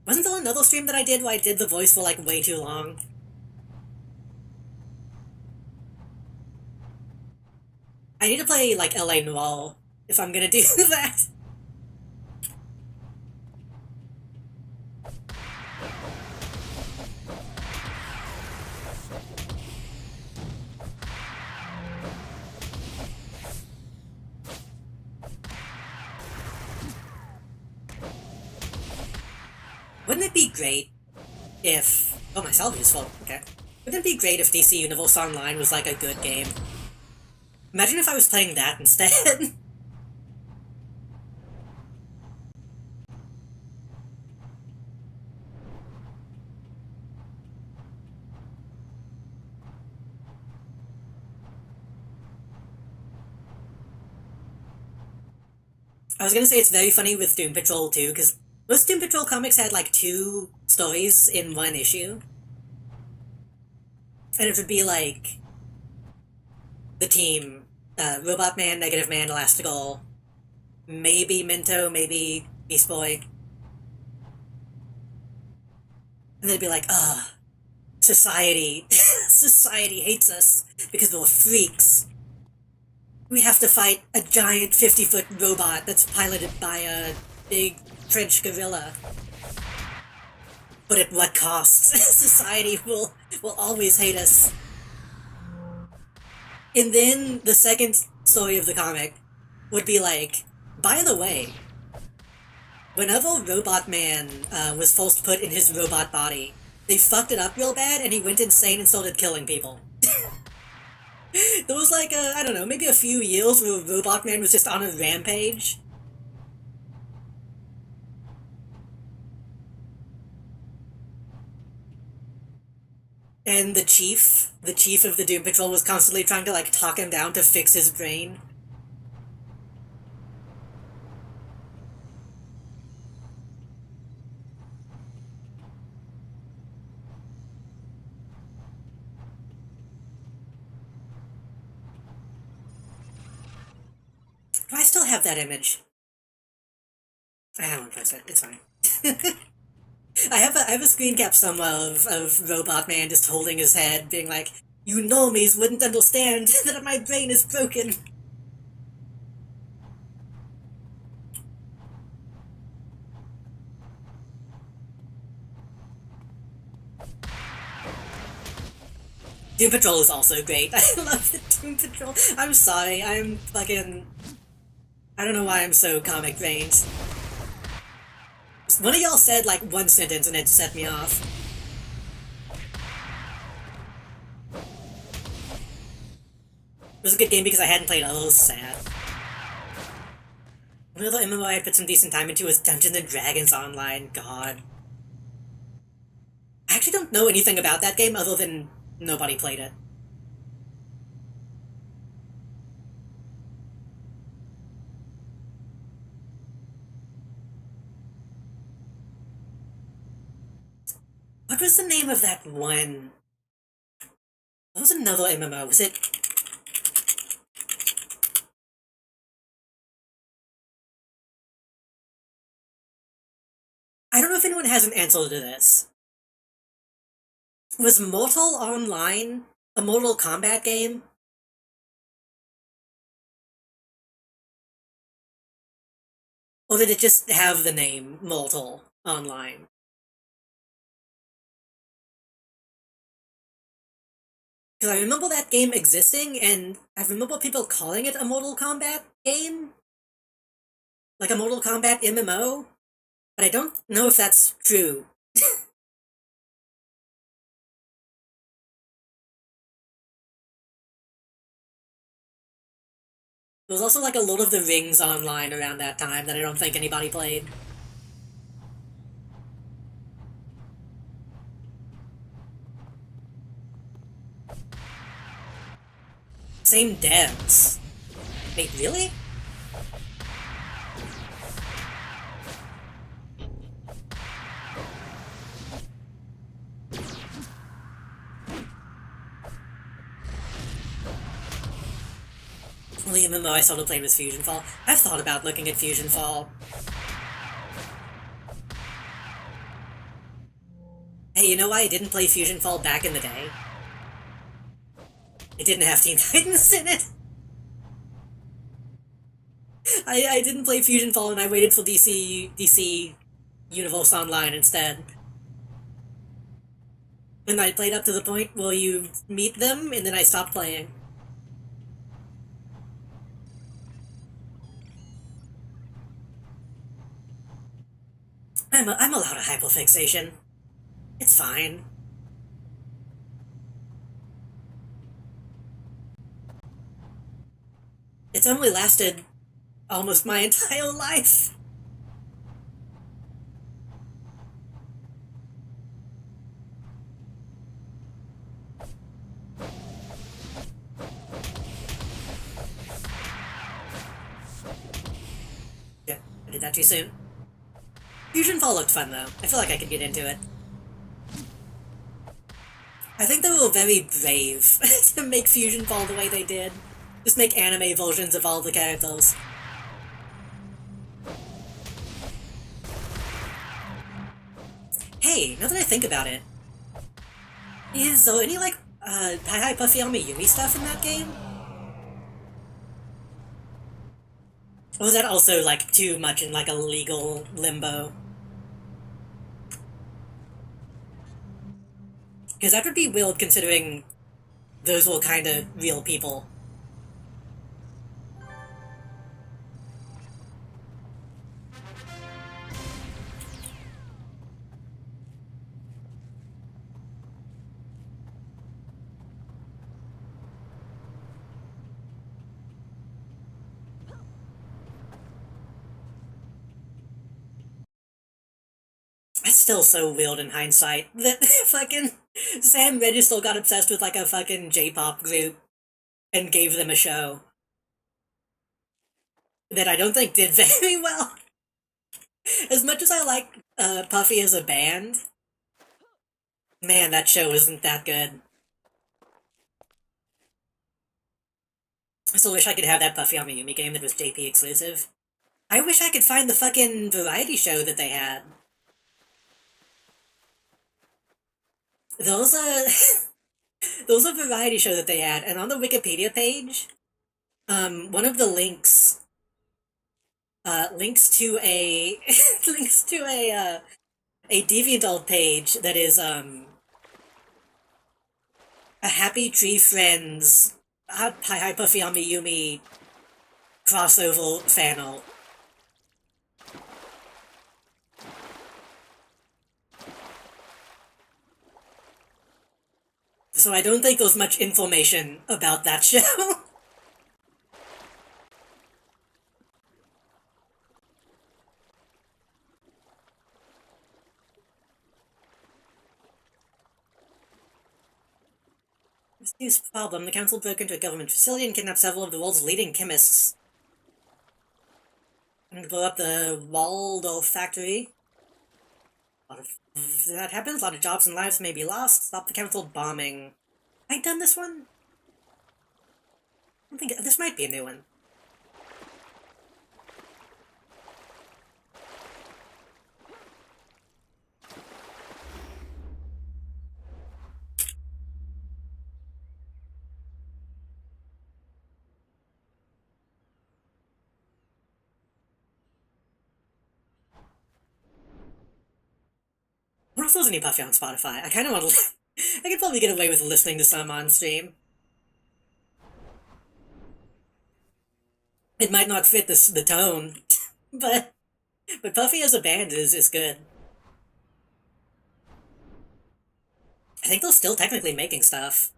Wasn't there another stream that I did where I did the voice for, like, way too long? I need to play, like, LA Noir if I'm gonna do that. Wouldn't it be great if... Oh, my salve is full. Okay. Wouldn't it be great if DC Universe Online was, like, a good game? Imagine if I was playing that instead. I was gonna say it's very funny with Doom Patrol, too, because most Doom Patrol comics had, like, 2 stories in one issue. And it would be, like, the team, Robot Man, Negative Man, Elastigirl, maybe Minto, maybe Beast Boy. And they'd be like, ugh, society, society hates us because we're freaks. We have to fight a giant 50-foot robot that's piloted by a big French gorilla. But at what cost? Society will always hate us. And then the second story of the comic would be like, by the way, whenever Robot Man was first put in his robot body, they fucked it up real bad and he went insane and started killing people. There was like, I don't know, maybe a few years where Robot Man was just on a rampage. And the chief of the Doom Patrol was constantly trying to, like, talk him down to fix his brain. Do I still have that image? I don't post it, it's fine. I have a screen cap somewhere of Robot Man just holding his head, being like, "You normies wouldn't understand that my brain is broken." Doom Patrol is also great. I love the Doom Patrol. I'm sorry, I'm fucking... I don't know why I'm so comic brained. One of y'all said, like, one sentence and it set me off. It was a good game because I hadn't played it. Oh, sad. Another MMO I put some decent time into was Dungeons and Dragons Online. God. I actually don't know anything about that game other than nobody played it. What was the name of that one? What was another MMO? Was it... I don't know if anyone has an answer to this. Was Mortal Online a Mortal Kombat game? Or did it just have the name Mortal Online? Because I remember that game existing, and I remember people calling it a Mortal Kombat game? Like a Mortal Kombat MMO? But I don't know if that's true. There was also like a Lord of the Rings online around that time that I don't think anybody played. Same devs. Wait, really? Only MMO I sort of played was Fusion Fall. I've thought about looking at Fusion Fall. Hey, you know why I didn't play Fusion Fall back in the day? It didn't have Teen Titans in it. I didn't play Fusion Fall and I waited for DC Universe Online instead. And I played up to the point where you meet them, and then I stopped playing. I'm allowed a hyperfixation. It's fine. It's only lasted almost my entire life. Yeah, I did that too soon. Fusion Fall looked fun though. I feel like I could get into it. I think they were very brave to make Fusion Fall the way they did. Just make anime versions of all the characters. Hey, now that I think about it, is there any, like, Hi Puffy on Yumi stuff in that game? Or was that also, like, too much in, like, a legal limbo? Because that would be weird considering those were kind of real people. It's still so weird in hindsight that fucking Sam Register got obsessed with like a fucking J-pop group and gave them a show that I don't think did very well. As much as I like Puffy as a band, man, that show isn't that good. I still wish I could have that Puffy on Yumi game that was JP exclusive. I wish I could find the fucking variety show that they had. Those those a variety show that they had, and on the Wikipedia page, one of the links to a links to a DeviantArt page that is a Happy Tree Friends Hi Puffy on Yumi crossover fanel. So I don't think there's much information about that show. Here's the problem. The council broke into a government facility and kidnapped several of the world's leading chemists. And blow up the Waldorf factory. A lot of that happens. A lot of jobs and lives may be lost. Stop the council bombing. Have I done this one? I don't think this might be a new one. What if there's any Puffy on Spotify? I kind of want to. I could probably get away with listening to some on stream. It might not fit the tone, but Puffy as a band is good. I think they're still technically making stuff.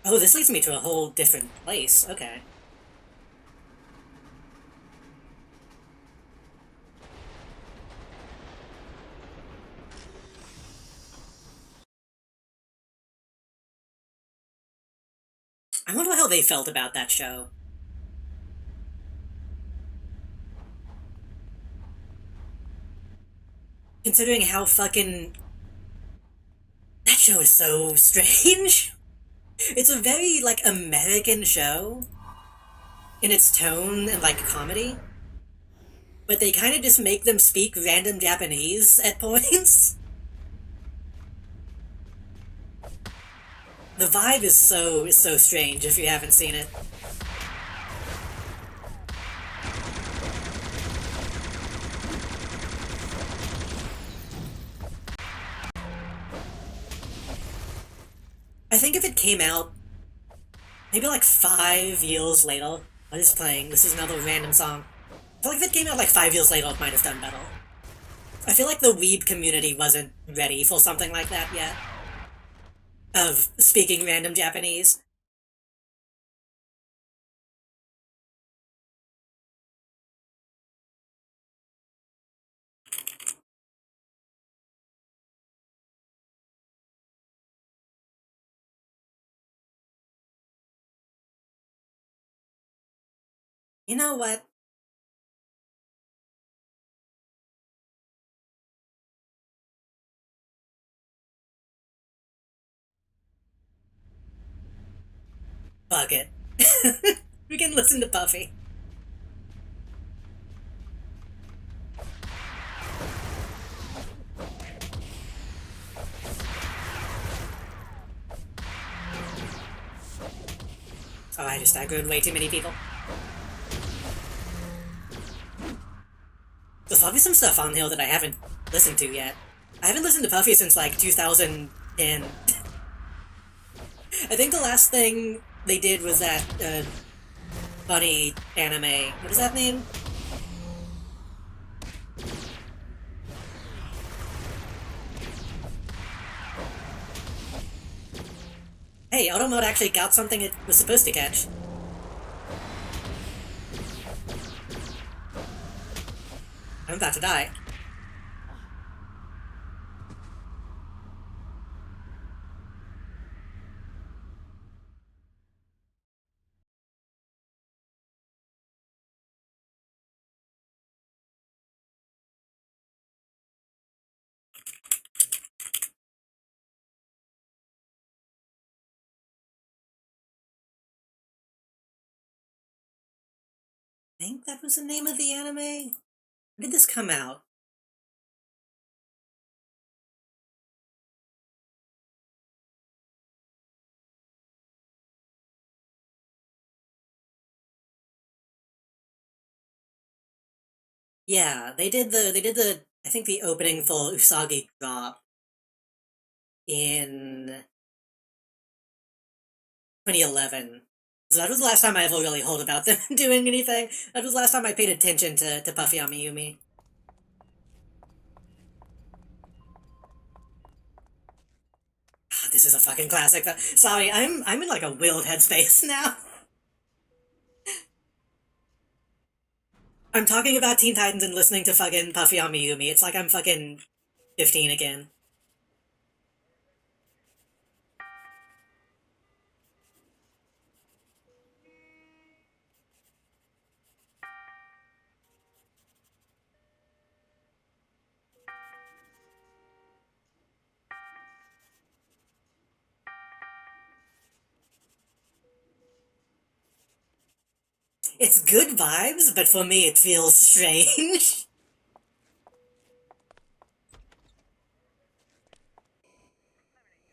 Oh, this leads me to a whole different place. Okay. I wonder how they felt about that show. Considering how fucking... That show is so strange. It's a very, like, American show in its tone and, like, comedy. But they kind of just make them speak random Japanese at points. The vibe is so strange if you haven't seen it. I think if it came out maybe like 5 years later, what is playing? This is another random song. I feel like if it came out like 5 years later, it might have done better. I feel like the weeb community wasn't ready for something like that yet. Of speaking random Japanese. You know what? Fuck it. We can listen to Puffy. Oh, I just aggroed way too many people. There's probably some stuff on here that I haven't listened to yet. I haven't listened to Puffy since like 2010. I think the last thing they did was that funny anime. What is that name? Hey, auto mode actually got something it was supposed to catch. I'm about to die. I think that was the name of the anime? When did this come out? Yeah, they did the I think the opening for Usagi Drop in 2011. So that was the last time I ever really heard about them doing anything. That was the last time I paid attention to Puffy Amiyumi. This is a fucking classic. Sorry, I'm in like a weird headspace now. I'm talking about Teen Titans and listening to fucking Puffy Amiyumi. It's like I'm fucking 15 again. It's good vibes, but for me it feels strange.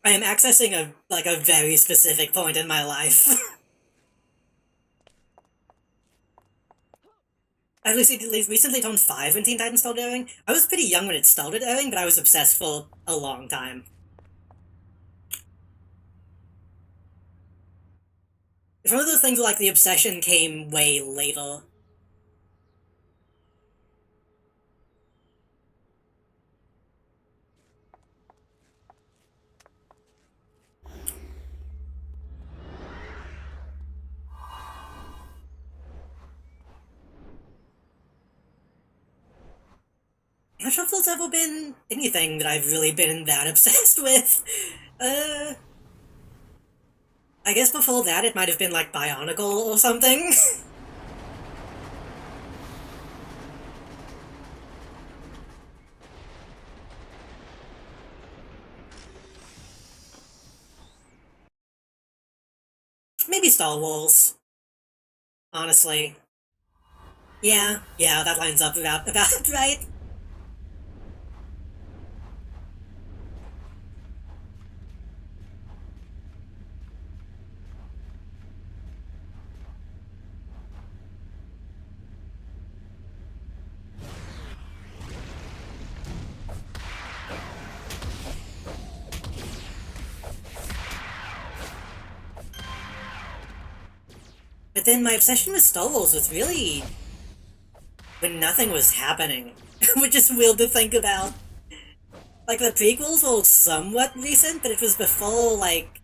I am accessing a very specific point in my life. I've recently turned 5 when Teen Titans started airing. I was pretty young when it started airing, but I was obsessed for a long time. It's one of those things where, like, the obsession came way later. I'm not sure if there's ever been anything that I've really been that obsessed with. Uh, I guess before that it might have been, like, Bionicle or something. Maybe Star Wars, honestly. Yeah, that lines up about right. But then my obsession with Star Wars was really when nothing was happening, which is weird to think about. Like, the prequels were somewhat recent, but it was before, like,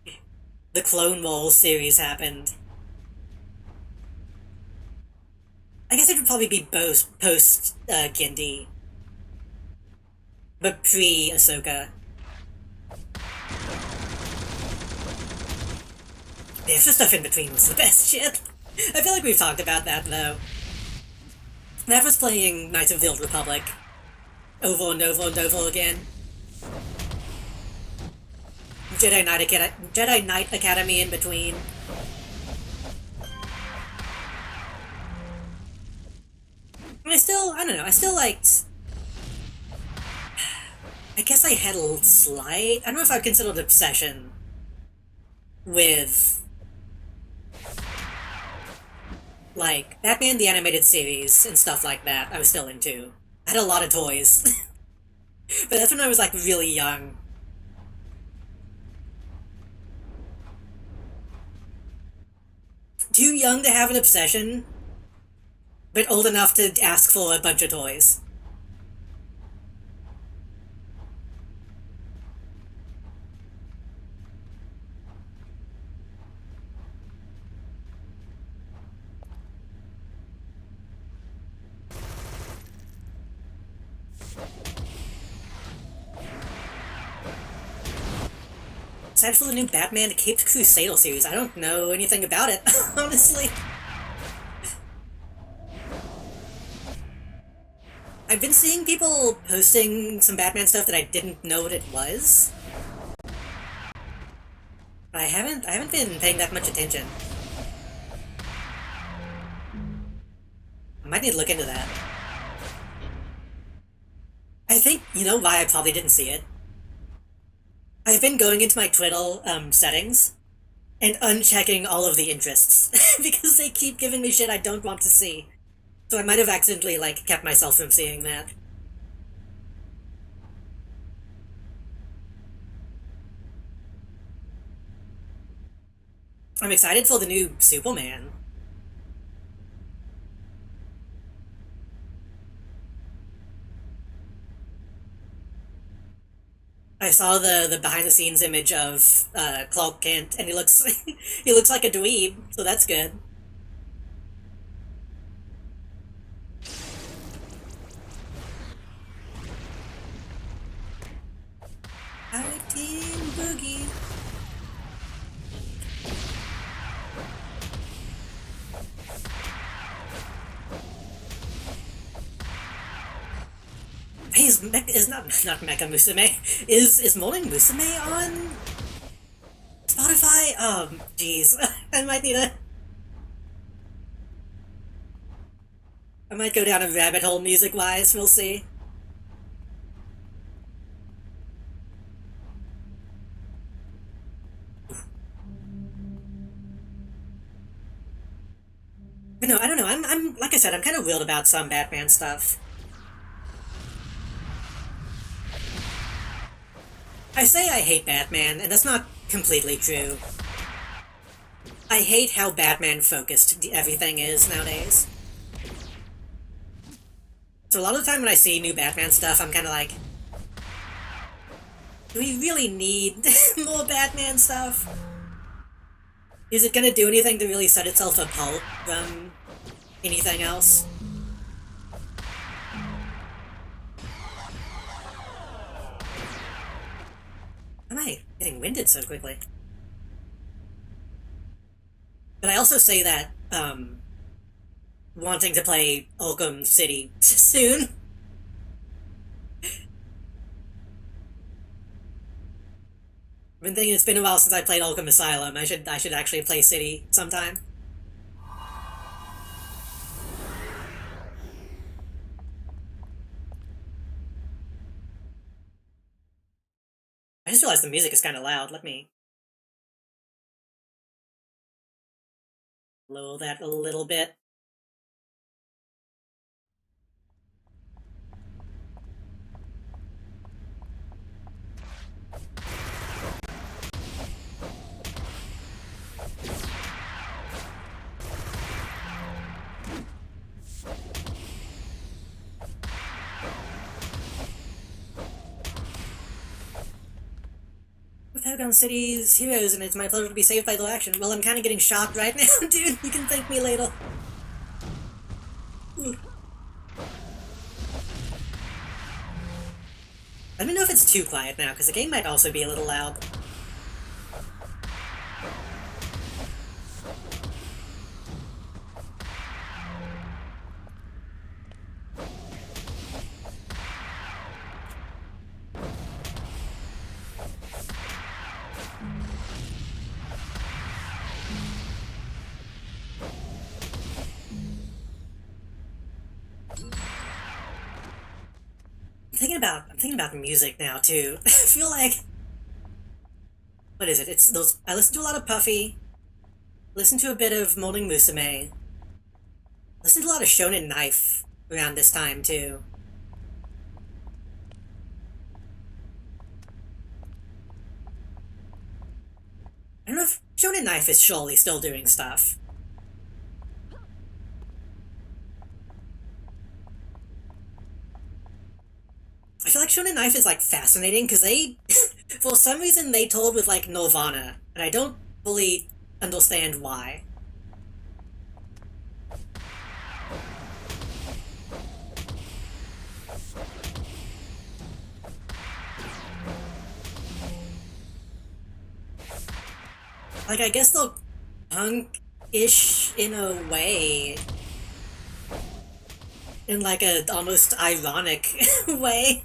the Clone Wars series happened. I guess it would probably be both post Gindi, but pre Ahsoka. The extra stuff in between was the best shit. I feel like we've talked about that though. That was playing Knights of the Old Republic over and over and over again. Jedi Knight Academy in between. And I don't know, I still liked. I guess I had a slight. I don't know if I'd consider it obsession with, like, Batman the Animated Series and stuff like that. I was still into. I had a lot of toys. But that's when I was, like, really young. Too young to have an obsession, but old enough to ask for a bunch of toys. Aside from the new Batman Caped Crusader series, I don't know anything about it, honestly. I've been seeing people posting some Batman stuff that I didn't know what it was. But I haven't been paying that much attention. I might need to look into that. I think, you know why I probably didn't see it? I've been going into my Twitter settings and unchecking all of the interests because they keep giving me shit I don't want to see. So I might have accidentally, like, kept myself from seeing that. I'm excited for the new Superman. I saw the behind the scenes image of Clark Kent, and he looks he looks like a dweeb, so that's good. Oogie. Hey, is not Mecha Musume. Is Morning Musume on Spotify? Oh, jeez. I might need a... I might go down a rabbit hole music-wise, we'll see. But no, I don't know, I'm like I said, I'm kind of weird about some Batman stuff. I say I hate Batman, and that's not completely true. I hate how Batman-focused everything is nowadays. So a lot of the time when I see new Batman stuff, I'm kind of like, do we really need more Batman stuff? Is it gonna do anything to really set itself apart from anything else? Why am I getting winded so quickly? But I also say that, wanting to play Arkham City soon. I've been thinking it's been a while since I played Arkham Asylum. I should actually play City sometime. I just realized the music is kind of loud. Let me lower that a little bit. With Hellbound City's heroes, and it's my pleasure to be saved by their action. Well, I'm kind of getting shocked right now, dude. You can thank me later. Ooh. Let me know if it's too quiet now, because the game might also be a little loud. I'm thinking about music now too. I feel like, what is it? It's those. I listen to a lot of Puffy. Listen to a bit of Molding Musume. Listen to a lot of Shonen Knife around this time too. I don't know if Shonen Knife is surely still doing stuff. I feel like Shonen Knife is like fascinating because they, for some reason, they told with like Nirvana, and I don't fully understand why. Like, I guess they're punk-ish in a way. In like a almost ironic way.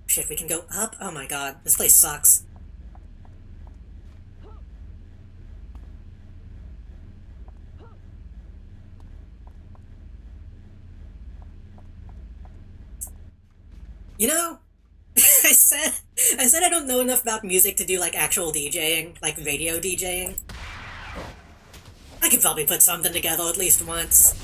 Shit, we can go up? Oh my god, this place sucks. You know, I said I don't know enough about music to do like actual DJing, like radio DJing. I could probably put something together at least once.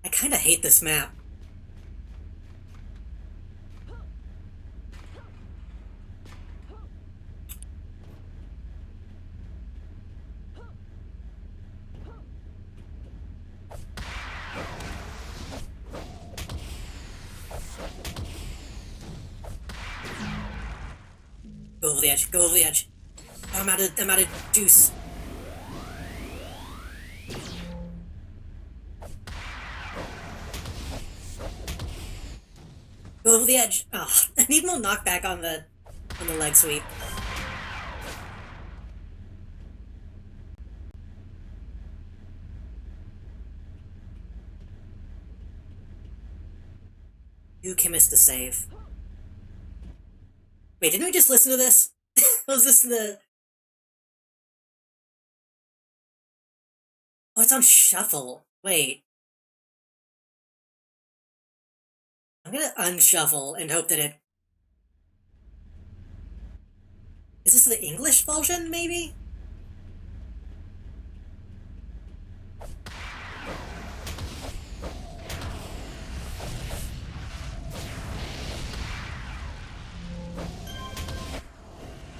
I kinda hate this map. Go over the edge. Go over the edge. Oh, I'm out of juice. Go over the edge. Oh, I need more knockback on the leg sweep. You missed the save. Wait, didn't we just listen to this? Was this the... Oh, it's on shuffle. Wait. I'm gonna unshuffle and hope that it... Is this the English version, maybe?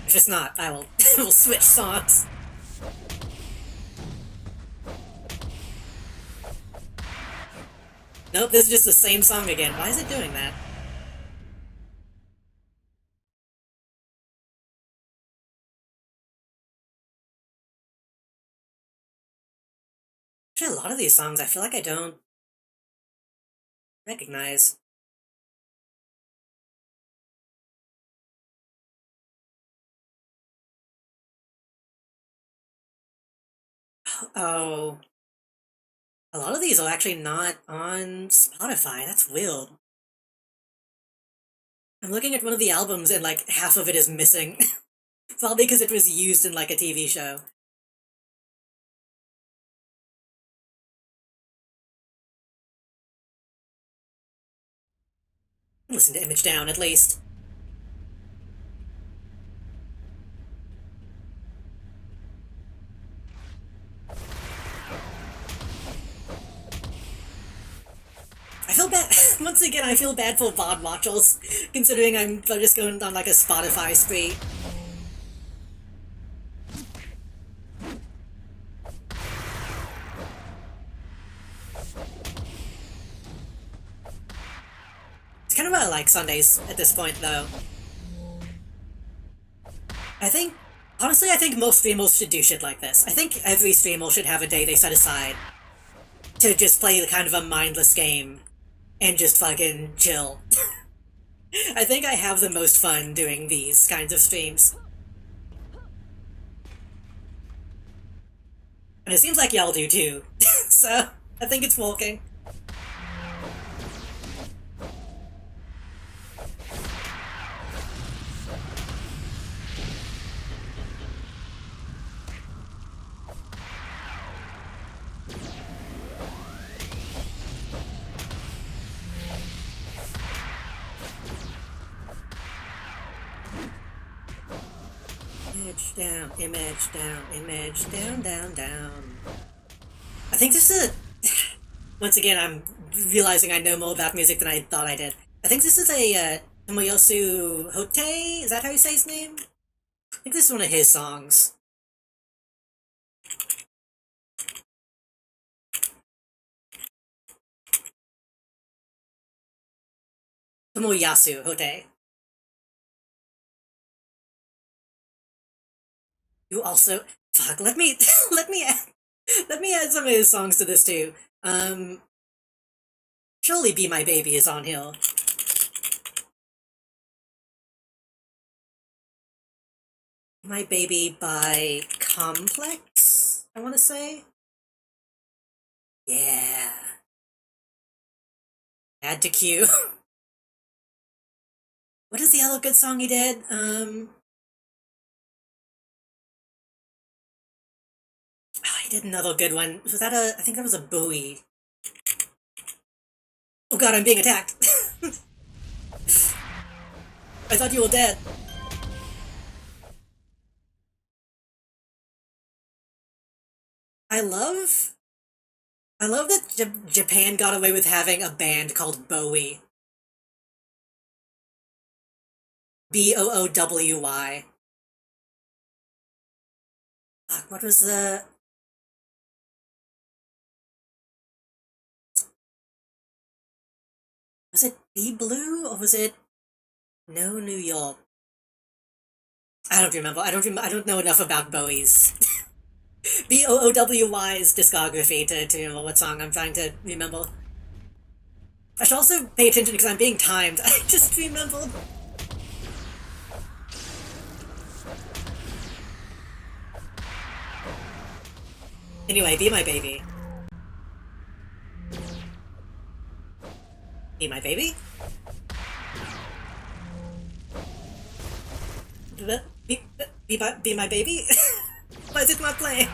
If it's not, I will, I will switch songs. Nope, this is just the same song again. Why is it doing that? Actually, a lot of these songs I feel like I don't recognize. Oh, a lot of these are actually not on Spotify. That's weird. I'm looking at one of the albums and like half of it is missing. Probably because it was used in like a TV show. Listen to Image Down at least. I feel bad. Once again, I feel bad for VOD watchers, considering I'm just going on like a Spotify spree. It's kind of what I like Sundays at this point, though. I think, honestly, I think most streamers should do shit like this. I think every streamer should have a day they set aside to just play kind of a mindless game and just fucking chill. I think I have the most fun doing these kinds of streams. And it seems like y'all do too. So, I think it's working. Image down, image down, image down, down, down. I think this is a... Once again, I'm realizing I know more about music than I thought I did. I think this is a Tomoyasu Hote? Is that how you say his name? I think this is one of his songs. Tomoyasu Hote. You also... Fuck, let me... let me add... Let me add some of his songs to this too. Surely Be My Baby is on here. My Baby by Complex, I want to say. Yeah. Add to queue. What is the other good song he did? Oh, he did another good one. Was that a... I think that was a Bowie. Oh god, I'm being attacked. I thought you were dead. I love... I love that Japan got away with having a band called Bowie. Boowy. Fuck, what was the... Was it Be Blue, or was it No New York? I don't remember. I don't know enough about Bowie's Boow's discography to remember what song I'm trying to remember. I should also pay attention because I'm being timed. I just remembered. Anyway, Be My Baby. Be My Baby? Be, be My Baby? Why is it not playing?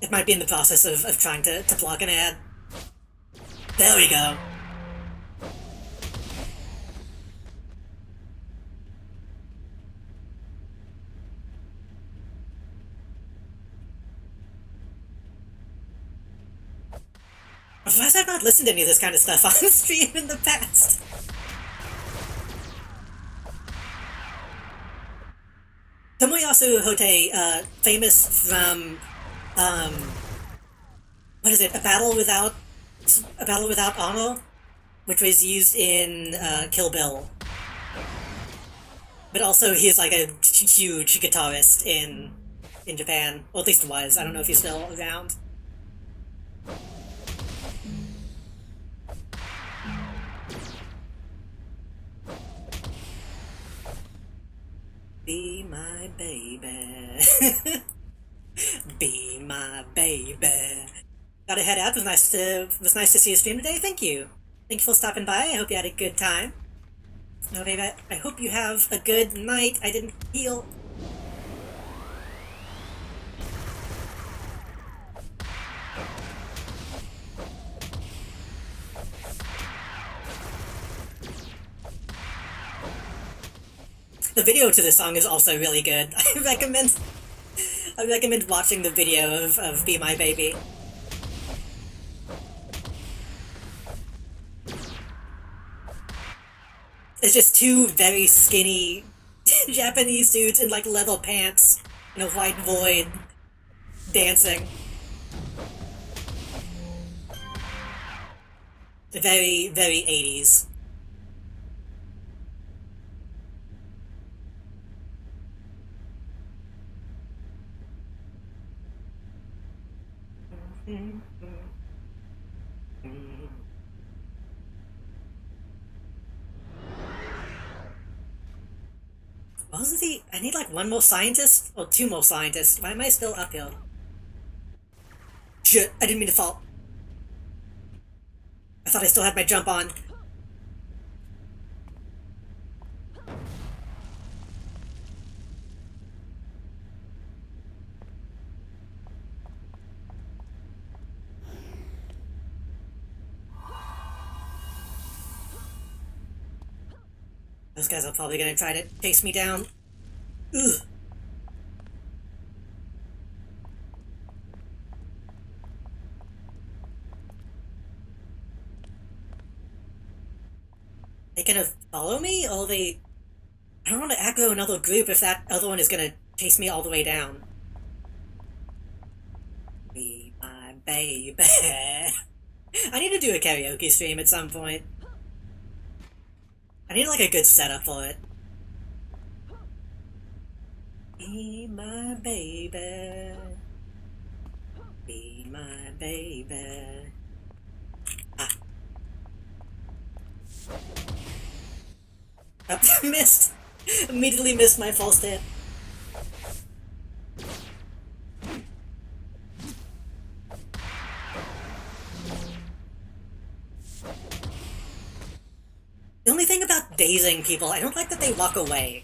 It might be in the process of trying to block an ad. There we go. I'm surprised I've not listened to any of this kind of stuff on stream in the past. Tomoyasu Hote, famous from, um, what is it? A Battle Without Honor, which was used in Kill Bill. But also, he's like a huge guitarist in Japan, or at least was. I don't know if he's still around. Be my baby. Be my baby. Gotta head out. It was nice to see you stream today. Thank you. Thank you for stopping by. I hope you had a good time. No, baby. I hope you have a good night. I didn't heal. The video to this song is also really good. I recommend watching the video of Be My Baby. It's just two very skinny Japanese dudes in like leather pants and a white void dancing. Very, very 80s. Wasn't the... I need like one more scientist? Or two more scientists. Why am I still uphill? Shit, I didn't mean to fall. I thought I still had my jump on. Those guys are probably gonna try to chase me down. Ugh. They gonna follow me? Or they... I don't want to aggro another group if that other one is gonna chase me all the way down. Be my baby. I need to do a karaoke stream at some point. I need like a good setup for it. Be my baby. Be my baby. Ah. Oh, missed! Immediately missed my false hit. The only thing about dazing people, I don't like that they walk away.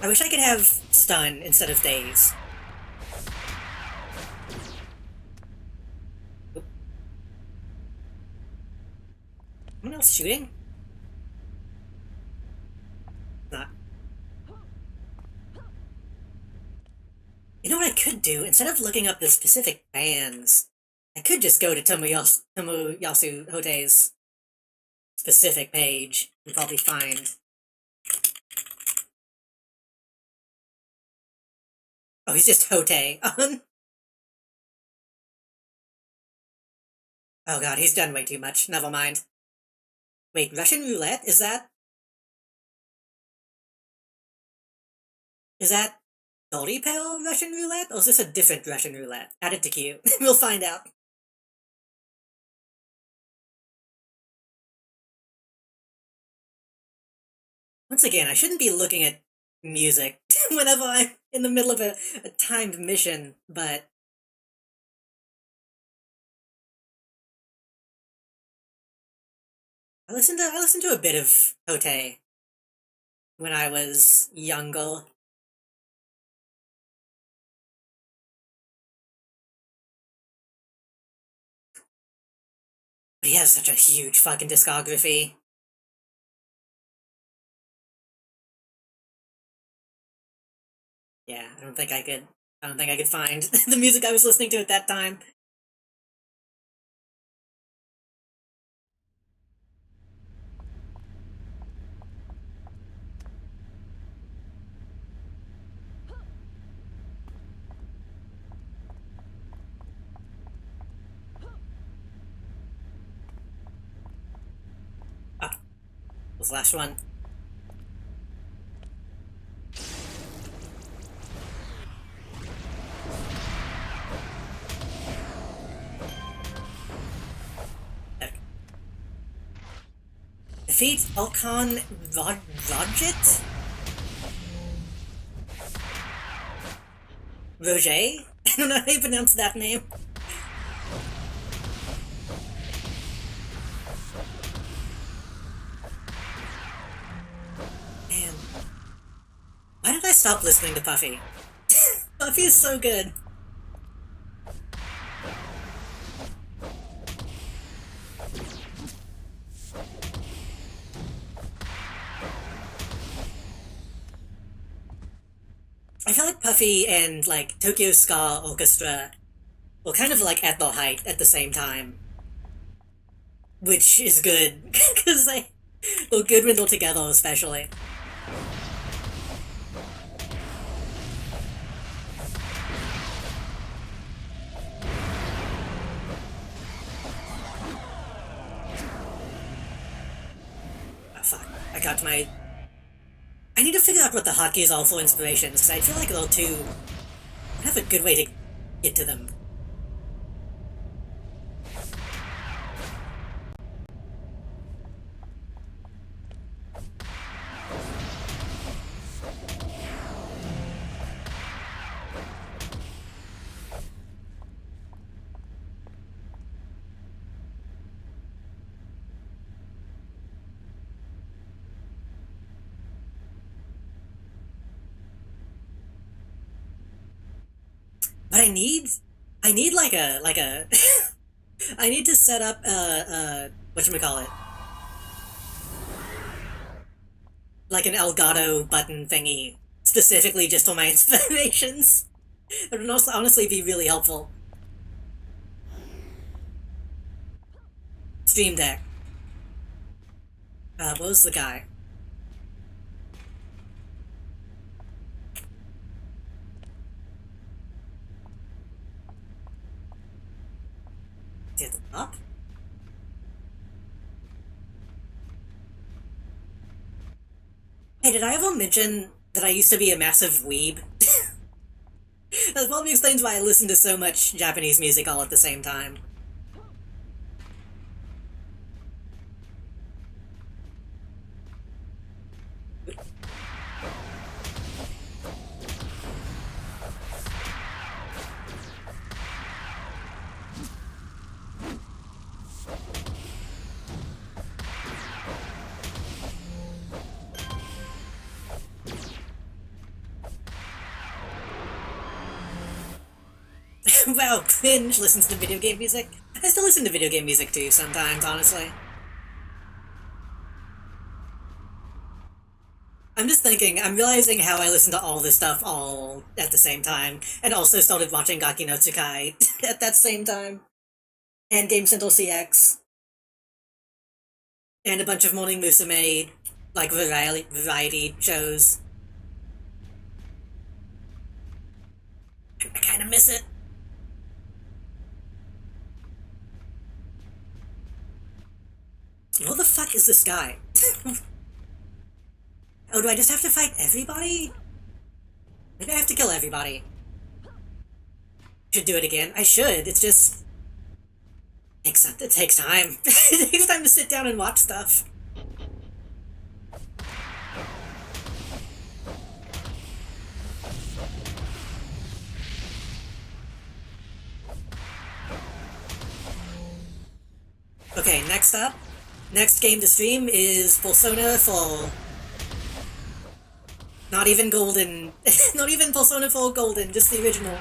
I wish I could have stun instead of daze. Oop. Someone else shooting? Not. You know what I could do? Instead of looking up the specific bands, I could just go to Tomoyasu Hote's specific page and probably find... Oh, he's just Hote on. Oh god, he's done way too much. Never mind. Wait, Russian roulette? Is that Dolly Pal Russian roulette? Or is this a different Russian roulette? Add it to queue. We'll find out. Once again, I shouldn't be looking at music whenever I'm in the middle of a timed mission, but I listened to a bit of Hote when I was younger. But he has such a huge fucking discography. Yeah, I don't think I could find the music I was listening to at that time. Ah, was the last one. Okay. Defeat Alcon Rodget? Roger? I don't know how you pronounce that name. Man, why did I stop listening to Puffy? Puffy is so good. I feel like Puffy and like Tokyo Ska Orchestra were kind of like at the height at the same time, which is good because they were good when they're together, especially. Oh, fuck! I got to my. I need to figure out what the hotkeys are for inspirations because I feel like they'll too. I have a good way to get to them. But I need like a I need to set up whatchamacallit, like an Elgato button thingy specifically just for my inspirations. It would also honestly be really helpful. Stream Deck. What was the guy? Is he at the top? Hey, did I ever mention that I used to be a massive weeb? That probably explains why I listen to so much Japanese music all at the same time. Wow, cringe listens to video game music. I still listen to video game music too sometimes, honestly. I'm just thinking, I'm realizing how I listen to all this stuff all at the same time, and also started watching Gaki no Tsukai at that same time, and Game Central CX, and a bunch of Morning Musume, like variety shows. I kind of miss it. What the fuck is this guy? Oh, do I just have to fight everybody? Maybe I have to kill everybody. Should do it again. I should. It's just... It takes time. It takes time to sit down and watch stuff. Okay, next up. Next game to stream is Persona Full. Not even Golden. Not even Persona Full Golden, just the original.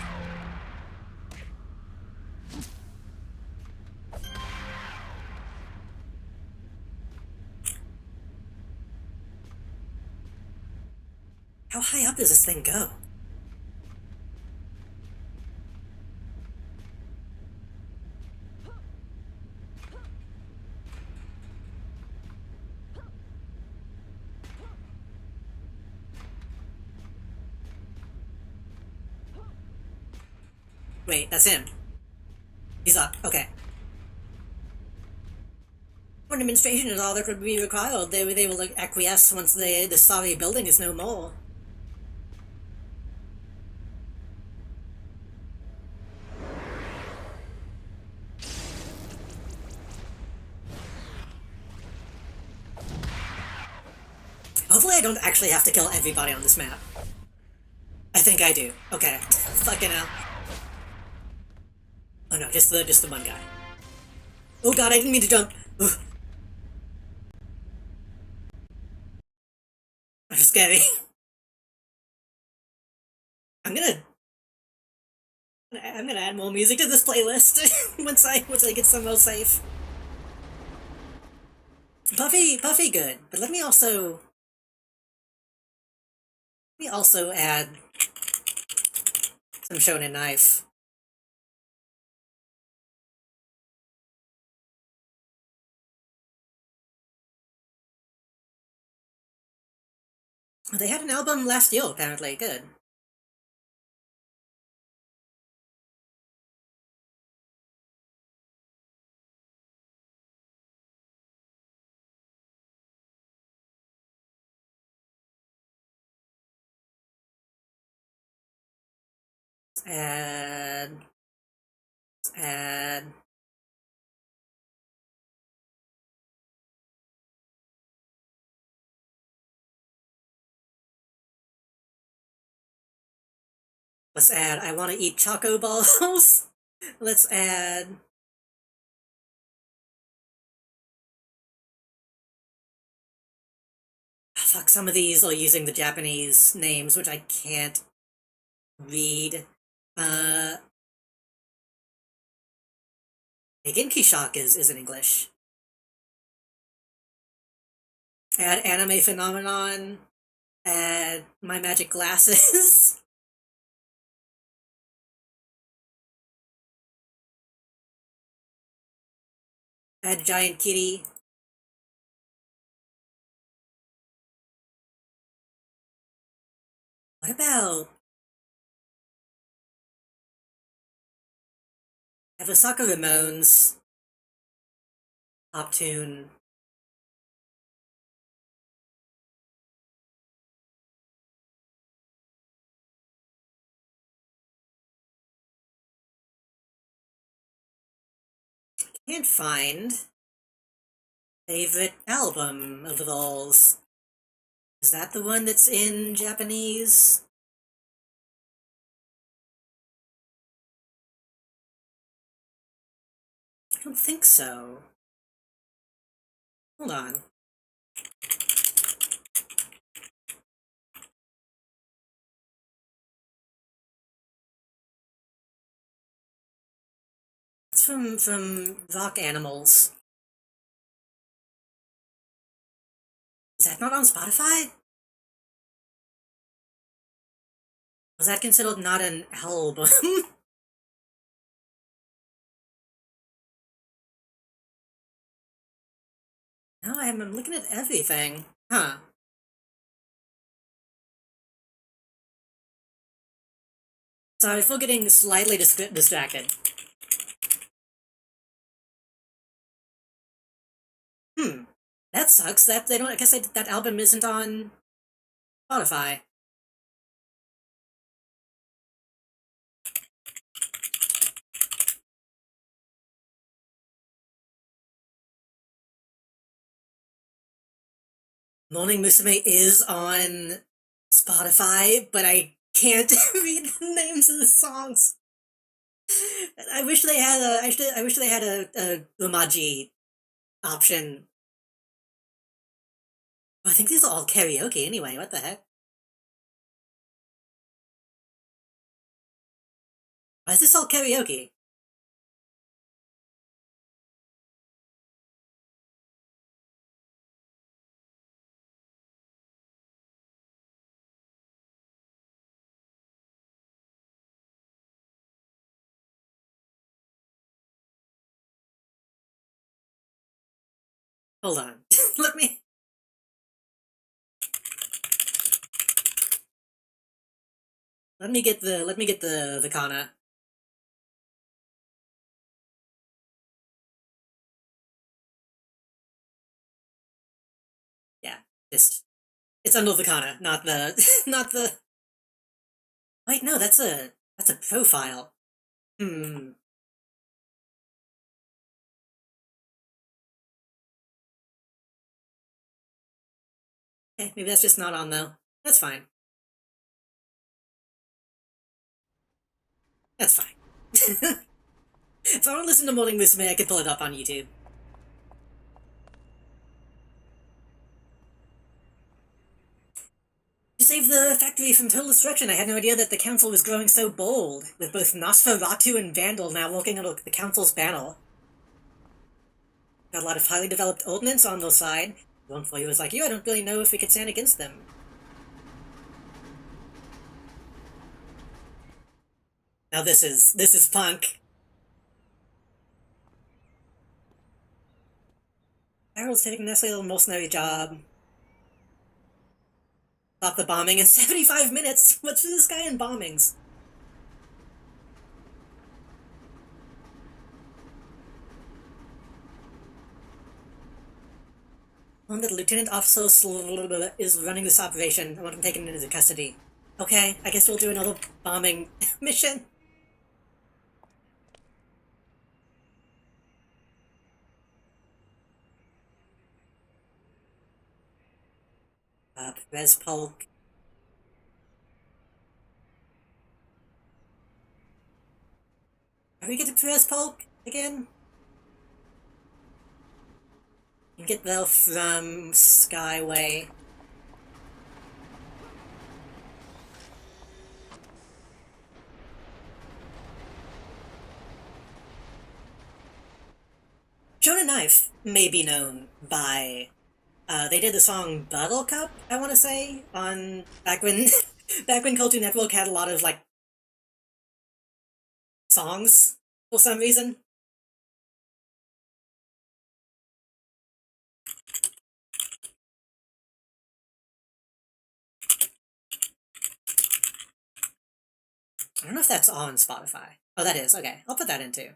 How high up does this thing go? Wait, that's him. He's up, okay. When demonstration is all that could be required, they will acquiesce once the sorry building is no more. Hopefully I don't actually have to kill everybody on this map. I think I do. Okay. Fucking hell. Oh no, just the one guy. Oh god, I didn't mean to jump. Ugh. That's scary. I'm gonna add more music to this playlist once I get somewhere safe. Puffy good, but let me also add some Shonen Knife. They had an album last year, apparently. Good. Add... add... Let's add I Want to Eat Choco Balls. Let's add... Fuck, some of these are using the Japanese names, which I can't read. Genki Shock is in English. Add Anime Phenomenon. Add My Magic Glasses. Add Giant Kitty. What about... have Osaka Ramones. Pop tune. Can't find favorite album of those. Is that the one that's in Japanese? I don't think so. Hold on. It's from Rock Animals. Is that not on Spotify? Was that considered not an album? No, I'm looking at everything. Huh. Sorry for getting slightly distracted. Hmm. That sucks. That they don't. I guess that album isn't on Spotify. Morning Musume is on Spotify, but I can't read the names of the songs. I wish they had a. I wish they had a Umaji option. I think these are all karaoke anyway. What the heck? Why is this all karaoke? Hold on. let me let me get the kana. Yeah, just it's under the kana, not the not the. Wait, no, that's a profile. Hmm. Maybe that's just not on though. That's fine. That's fine. If I want to listen to Morning Musume, I can pull it up on YouTube. To save the factory from total destruction, I had no idea that the council was growing so bold, with both Nosferatu and Vandal now walking on the council's banner. Got a lot of highly developed ordnance on their side. One for you was like, I don't really know if we could stand against them. Now this is punk. Harold's taking a nice little mercenary job. Stop the bombing in 75 minutes! What's with this guy in bombings? One that the lieutenant officer is running this operation. I want him taken into custody. Okay, I guess we'll do another bombing mission. Res Polk. Are we getting Res Polk again? You can get there from Skyway. Jonah Knife may be known by they did the song Battle Cup, I want to say, on back when back when Cartoon Network had a lot of like songs for some reason. I don't know if that's on Spotify. Oh, that is. Okay, I'll put that in too.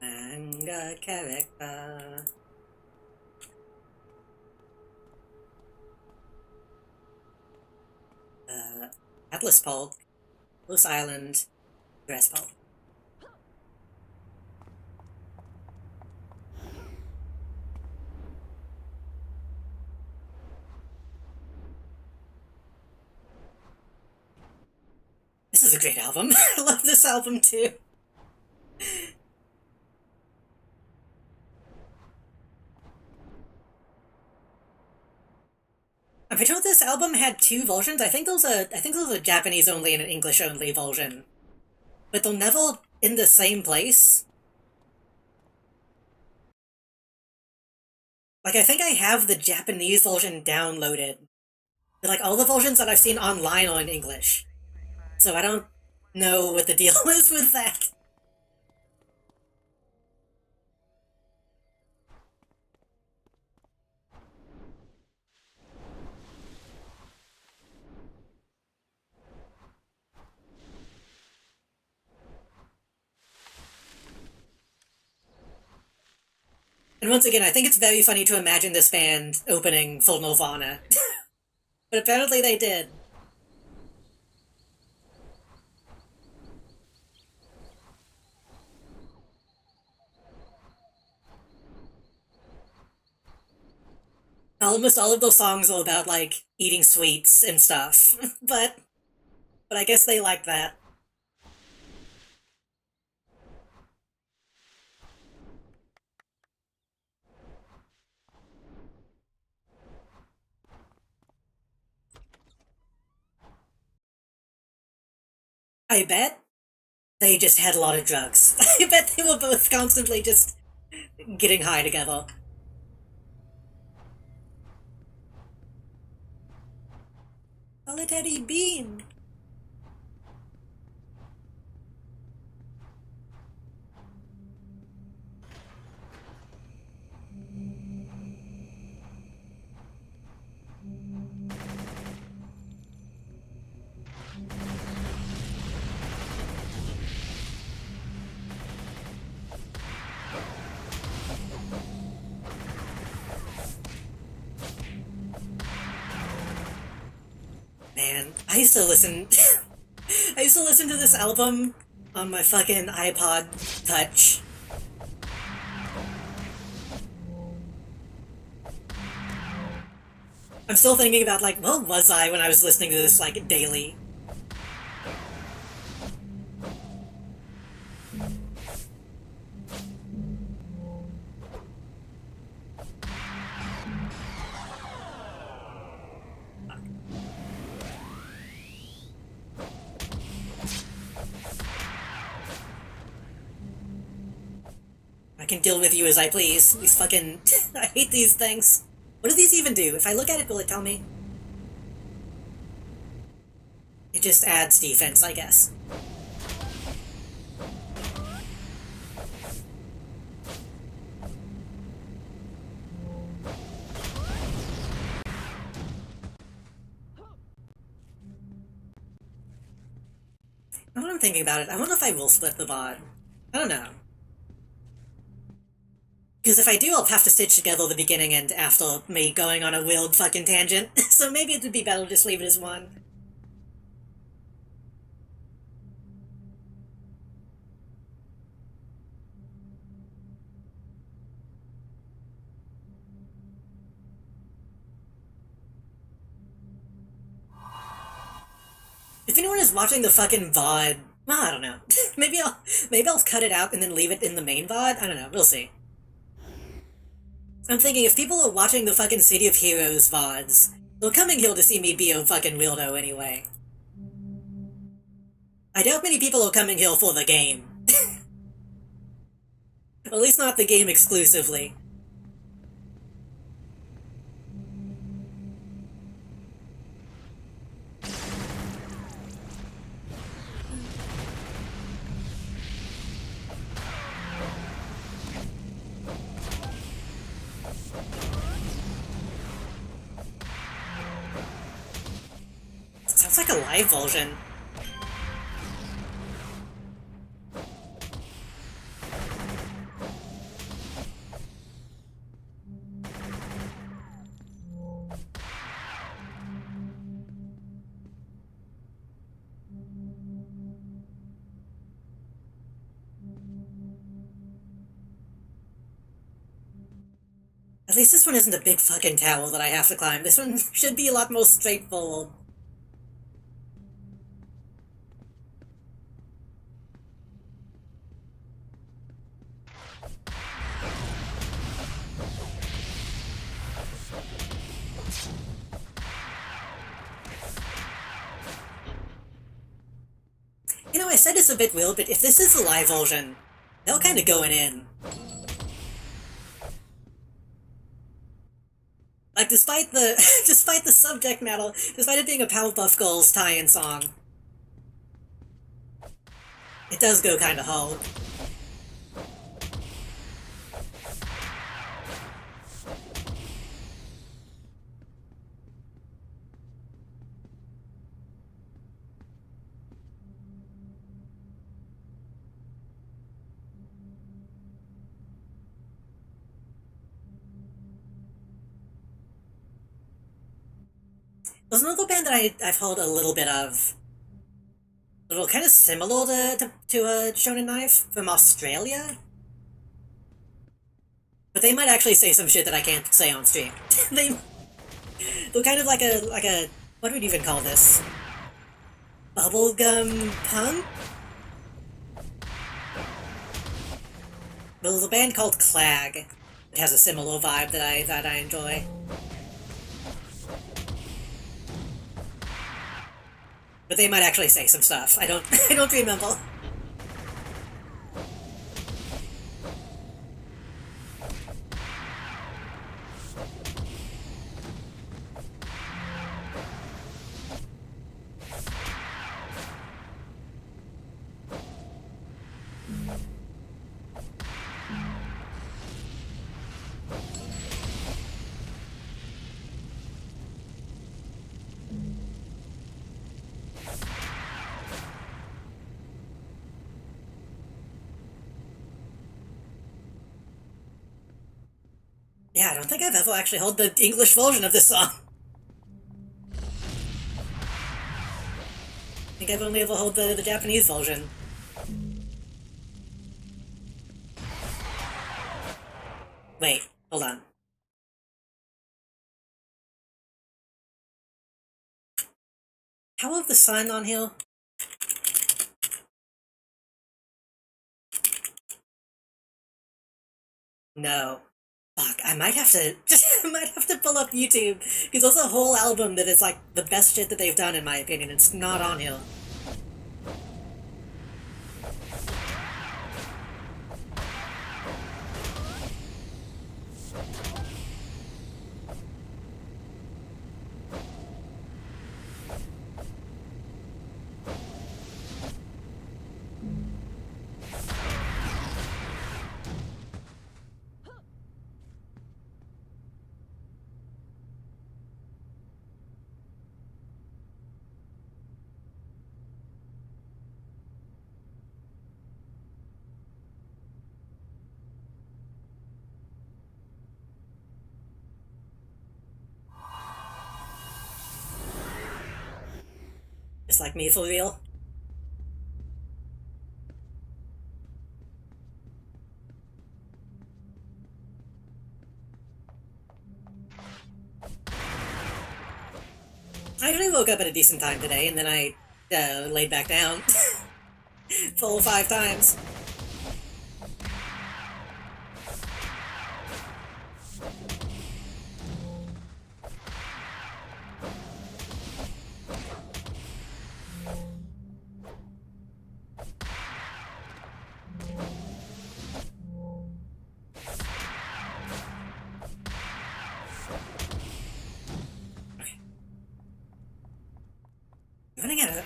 Manga character. Atlas Polk, Moose Island, Dress Polk. This is a great album. I love this album too. I'm pretty sure this album had two versions. I think those are Japanese only and an English only version. But they're never in the same place. Like I think I have the Japanese version downloaded. But like all the versions that I've seen online are in English. So I don't know what the deal is with that. And once again, I think it's very funny to imagine this band opening full Nirvana. But apparently they did. Almost all of those songs are about, like, eating sweets and stuff. but I guess they like that. I bet they just had a lot of drugs. I bet they were both constantly just getting high together. Solitary bean. Man, I used to listen. I used to listen to this album on my fucking iPod Touch. I'm still thinking about, like, what was I when I was listening to this, like, daily? I can deal with you as I please. These fucking... I hate these things. What do these even do? If I look at it, will it tell me? It just adds defense, I guess. Now that I'm thinking about it, I wonder if I will split the VOD. I don't know. Because if I do, I'll have to stitch together the beginning and after me going on a weird fucking tangent. So maybe it would be better to just leave it as one. If anyone is watching the fucking VOD, well, I don't know. maybe I'll cut it out and then leave it in the main VOD. I don't know. We'll see. I'm thinking if people are watching the fucking City of Heroes VODs, they're coming here to see me be a fucking weirdo anyway. I doubt many people are coming here for the game. At least not the game exclusively. Sounds like a live version. At least this one isn't a big fucking tower that I have to climb. This one should be a lot more straightforward. You know, I said it's a bit weird, but if this is the live version, they're kinda going in. Like, despite the despite the subject matter, despite it being a Powerpuff Girls tie-in song, it does go kinda hard. There's another band that I've heard a little bit of, a little kind of similar to a Shonen Knife from Australia, but they might actually say some shit that I can't say on stream. they, they're kind of like a, what would you even call this? Bubblegum punk? There's a band called Clag. It has a similar vibe that I enjoy. But they might actually say some stuff. I don't I don't remember. Yeah, I don't think I've ever actually heard the English version of this song. I think I've only ever heard the Japanese version. Wait, hold on. How have the sign on here? No. Fuck, I might have to I might have to pull up YouTube because there's a whole album that is like the best shit that they've done in my opinion. It's not on here. Just like me for real. I actually woke up at a decent time today, and then I laid back down 4 or 5 times.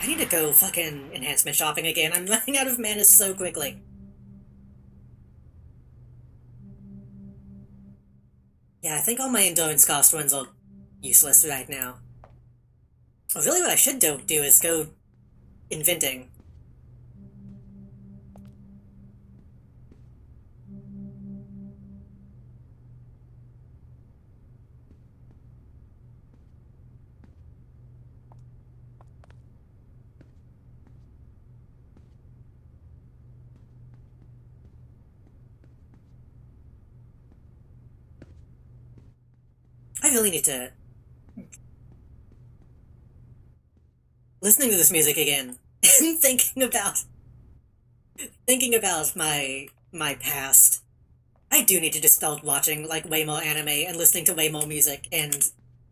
I need to go fucking enhancement shopping again. I'm running out of mana so quickly. Yeah, I think all my endurance cost ones are useless right now. Well, really what I should do is go inventing. I really need to... Listening to this music again and thinking about my past. I do need to just start watching like way more anime and listening to way more music and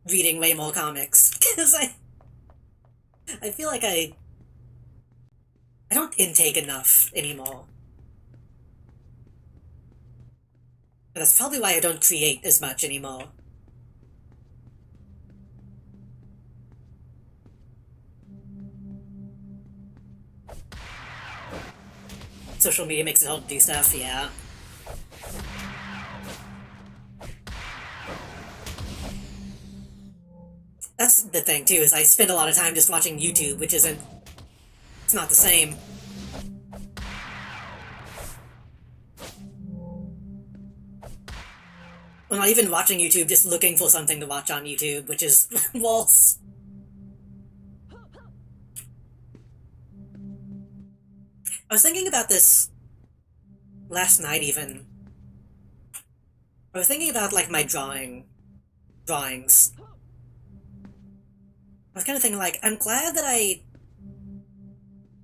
reading way more comics because I feel like I don't intake enough anymore. And that's probably why I don't create as much anymore. Social media makes it hard to do stuff, yeah. That's the thing too, is I spend a lot of time just watching YouTube, which isn't... It's not the same. I'm not even watching YouTube, just looking for something to watch on YouTube, which is worse. I was thinking about this last night even. I was thinking about, like, my drawings. I was kind of thinking, like, I'm glad that I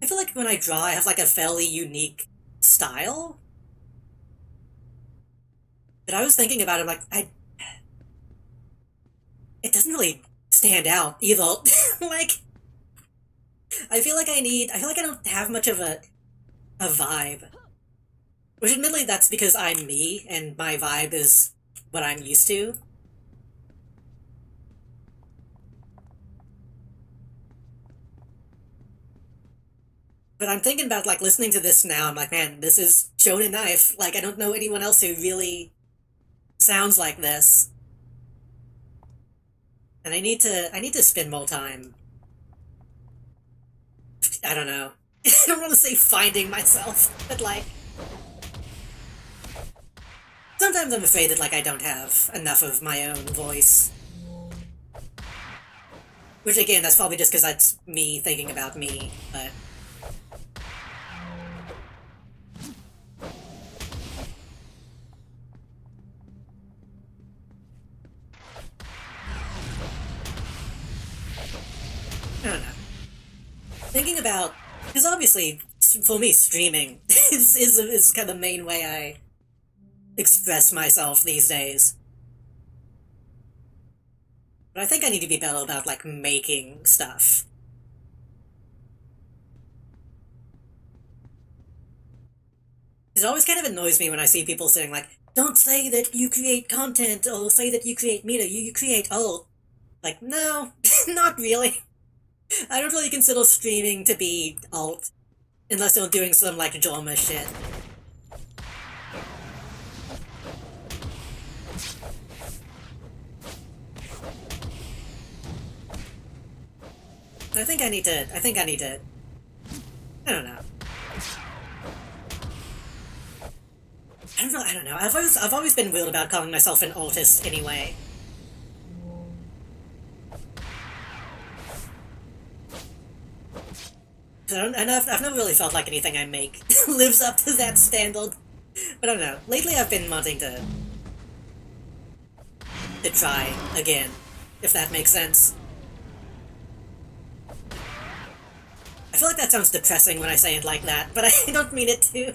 feel like when I draw, I have, like, a fairly unique style. But I was thinking about it, like, it doesn't really stand out either. Like, I feel like I don't have much of a vibe. Which admittedly, that's because I'm me, and my vibe is what I'm used to. But I'm thinking about, like, listening to this now, I'm like, man, this is Shonen Knife. Like, I don't know anyone else who really sounds like this. And I need to spend more time. I don't know. I don't want to say finding myself, but, like, sometimes I'm afraid that, like, I don't have enough of my own voice. Which, again, that's probably just because that's me thinking about me, but... I don't know. Thinking about... Because obviously, for me, streaming is kind of the main way I express myself these days. But I think I need to be better about, like, making stuff. It always kind of annoys me when I see people saying, like, don't say that you create content, or say that you create media, you create art. Like, no, not really. I don't really consider streaming to be art, unless they're doing some, like, drama shit. I don't know. I don't know. I've always been weird about calling myself an artist anyway. I've never really felt like anything I make lives up to that standard. But I don't know. Lately I've been wanting to try again, if that makes sense. I feel like that sounds depressing when I say it like that, but I don't mean it to.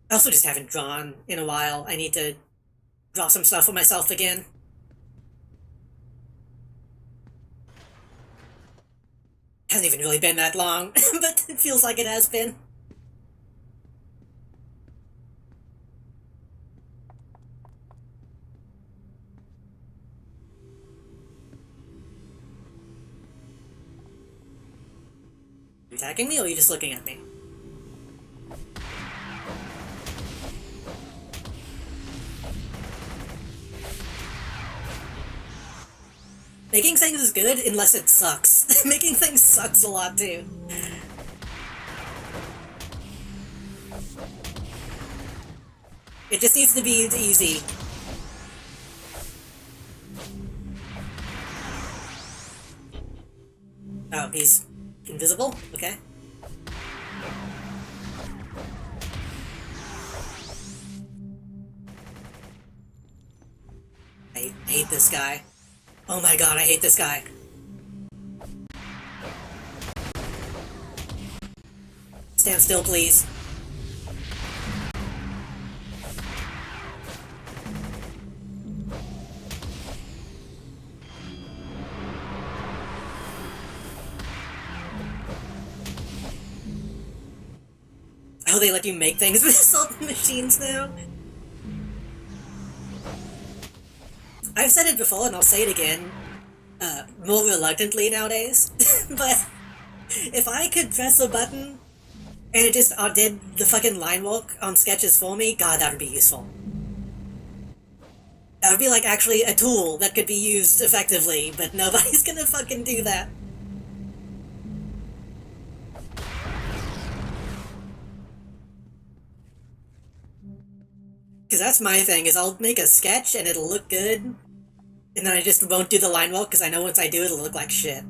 I also just haven't drawn in a while. I need to draw some stuff for myself again. Hasn't even really been that long, but it feels like it has been. You attacking me, or are you just looking at me? Making things is good unless it sucks. Making things sucks a lot too. It just needs to be easy. Oh, he's invisible? Okay. I hate this guy. Oh my god, I hate this guy. Stand still, please. Oh, they let you make things with assault machines now? I've said it before, and I'll say it again, more reluctantly nowadays, but if I could press a button and it just did the fucking line work on sketches for me, god, that would be useful. That would be like actually a tool that could be used effectively, but nobody's gonna fucking do that. Because that's my thing, is I'll make a sketch and it'll look good, and then I just won't do the line well, because I know once I do, it'll look like shit.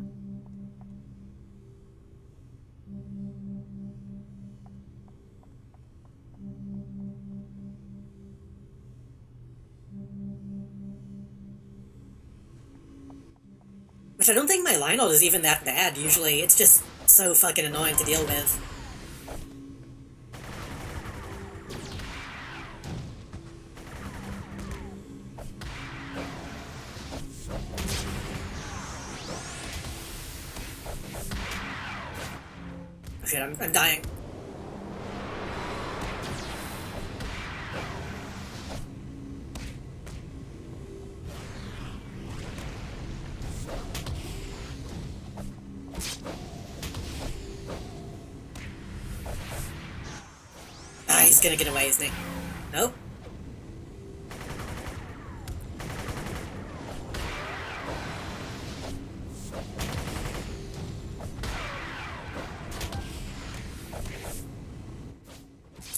Which I don't think my line art is even that bad, usually. It's just so fucking annoying to deal with. Oh shit, I'm dying. Ah, he's gonna get away, isn't he? Nope.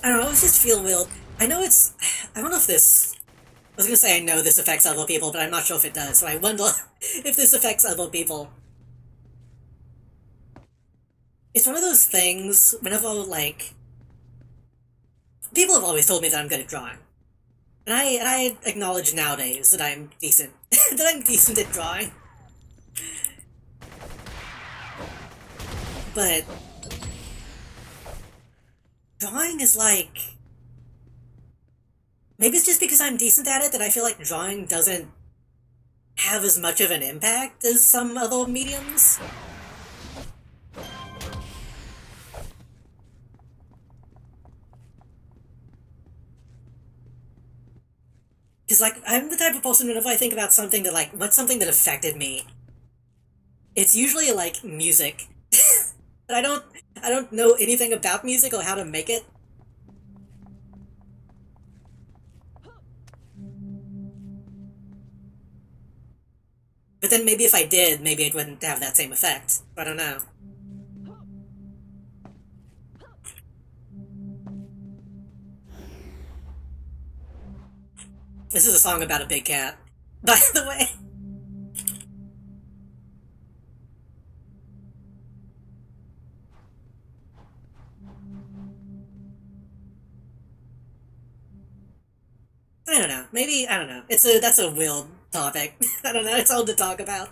I don't know, I always just feel weird. I know it's... I don't know if this... I was gonna say I know this affects other people, but I'm not sure if it does, so I wonder if this affects other people. It's one of those things, whenever, like... People have always told me that I'm good at drawing. And I acknowledge nowadays that I'm decent. that I'm decent at drawing. But... drawing is like... Maybe it's just because I'm decent at it that I feel like drawing doesn't have as much of an impact as some other mediums. Because, like, I'm the type of person whenever I think about something that, like, what's something that affected me, it's usually, like, music. But I don't know anything about music or how to make it. But then maybe if I did, maybe it wouldn't have that same effect. I don't know. This is a song about a big cat, by the way. I don't know. Maybe, I don't know. That's a weird topic. I don't know, it's all to talk about.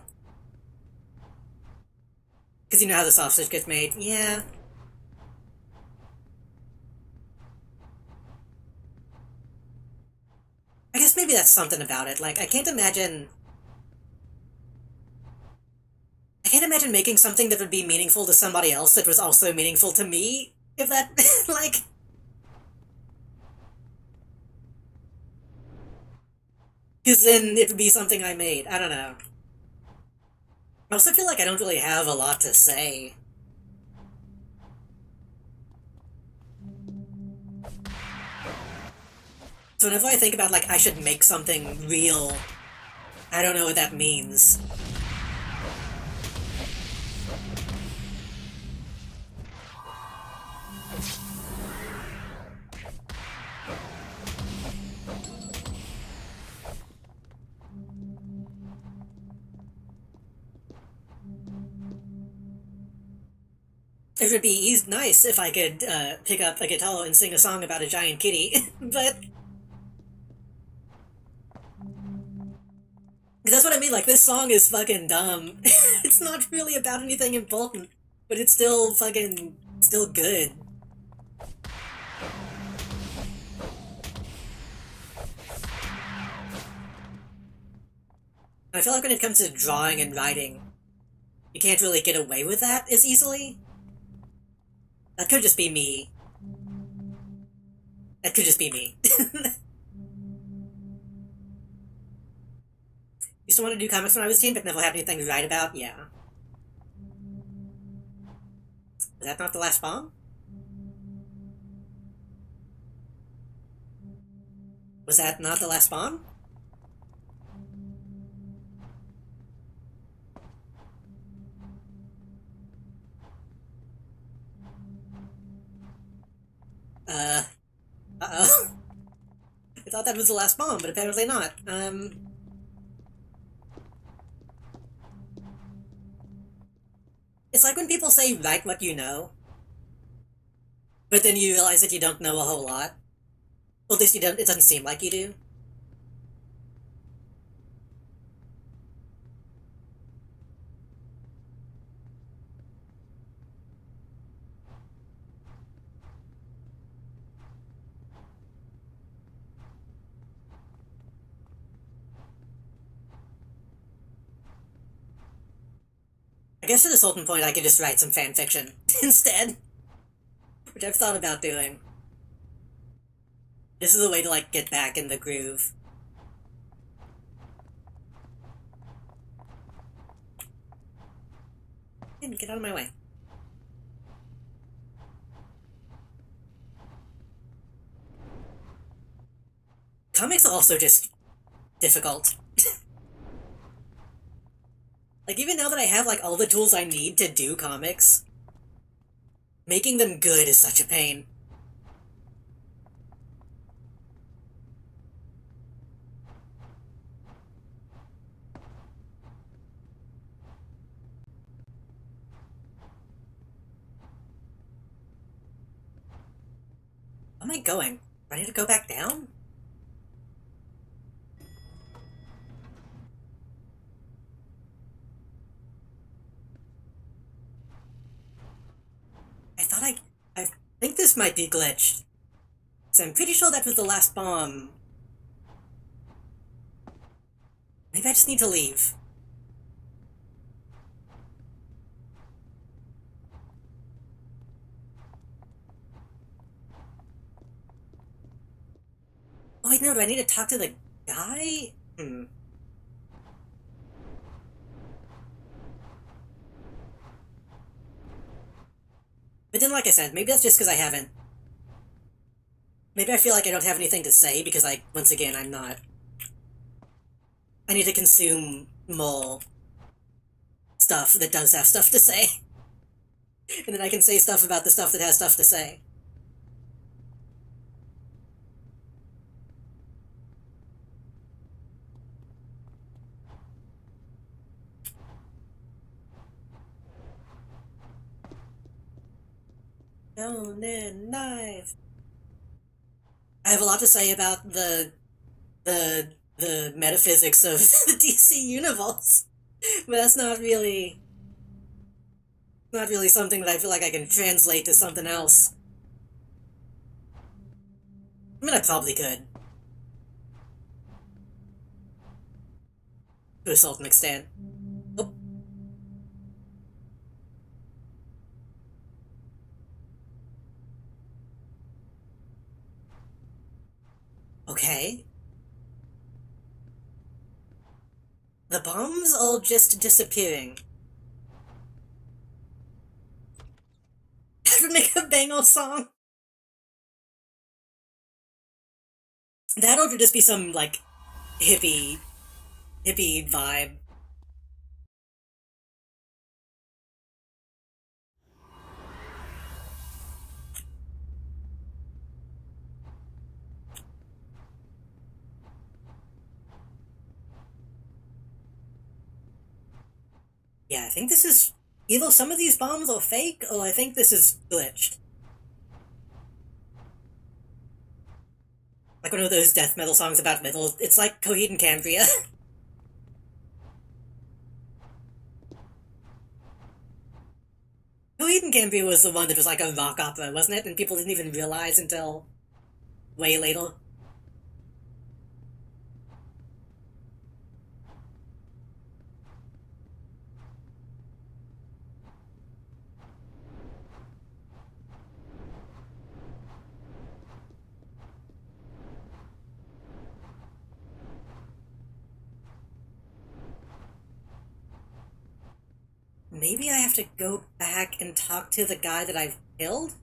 Because you know how the sausage gets made. Yeah. I guess maybe that's something about it. Like, I can't imagine making something that would be meaningful to somebody else that was also meaningful to me. If that, like... Because then it would be something I made. I don't know. I also feel like I don't really have a lot to say. So whenever I think about, like, I should make something real, I don't know what that means. It would be nice if I could pick up a guitar and sing a song about a giant kitty, but that's what I mean. Like, this song is fucking dumb. It's not really about anything important, but it's still fucking still good. I feel like when it comes to drawing and writing, you can't really get away with that as easily. That could just be me. That could just be me. Used to want to do comics when I was a teen, but never had anything to write about. Yeah. Is that not the last bomb? Was that not the last bomb? Uh-oh. thought that was the last bomb, but apparently not. It's like when people say write what you know, but then you realize that you don't know a whole lot. Well, at least you don't, it doesn't seem like you do. I guess at a certain point I could just write some fan fiction instead, which I've thought about doing. This is a way to, like, get back in the groove. Get out of my way. Comics are also just difficult. Like, even now that I have, like, all the tools I need to do comics, making them good is such a pain. Where am I going? Do I need to go back down? I think this might be glitched. So I'm pretty sure that was the last bomb. Maybe I just need to leave. Oh wait, no, do I need to talk to the guy? But then, like I said, maybe that's just because I haven't. Maybe I feel like I don't have anything to say because once again, I'm not. I need to consume more stuff that does have stuff to say. And then I can say stuff about the stuff that has stuff to say. Oh, then knife. I have a lot to say about the metaphysics of the DC universe, but that's not really something that I feel like I can translate to something else. I mean, I probably could, to a certain extent. Oh, okay. The bombs all just disappearing. I would make a Bangle song. That or to just be some, like, hippie vibe. Yeah, I think this is either some of these bombs are fake, or I think this is glitched. Like one of those death metal songs about metal. It's like Coheed and Cambria. Coheed and Cambria was the one that was like a rock opera, wasn't it? And people didn't even realize until way later. Maybe I have to go back and talk to the guy that I've killed?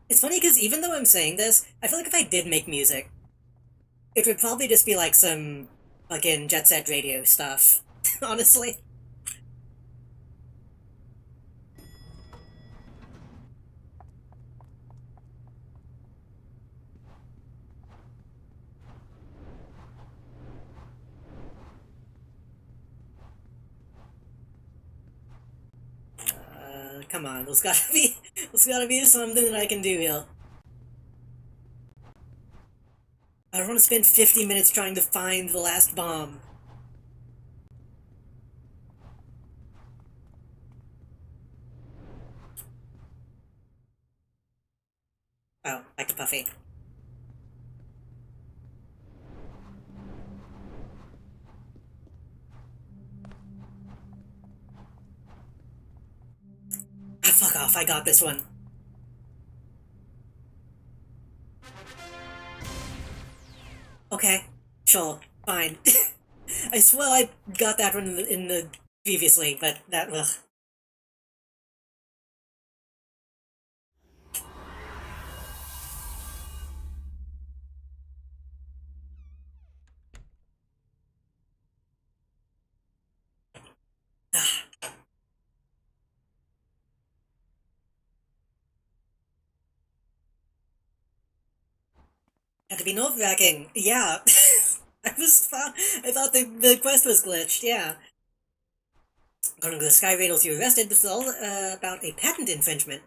It's funny because even though I'm saying this, I feel like if I did make music, it would probably just be like some fucking Jet Set Radio stuff, honestly. come on. There's gotta be something that I can do here. I don't want to spend 50 minutes trying to find the last bomb. Oh, back to Puffy. Ah, fuck off, I got this one. Okay, sure, fine. I swear I got that one in the previously, but that, ugh. That could be nerve-wracking. Yeah. I thought the quest was glitched, yeah. According to the Sky Raiders you arrested, this is all about a patent infringement.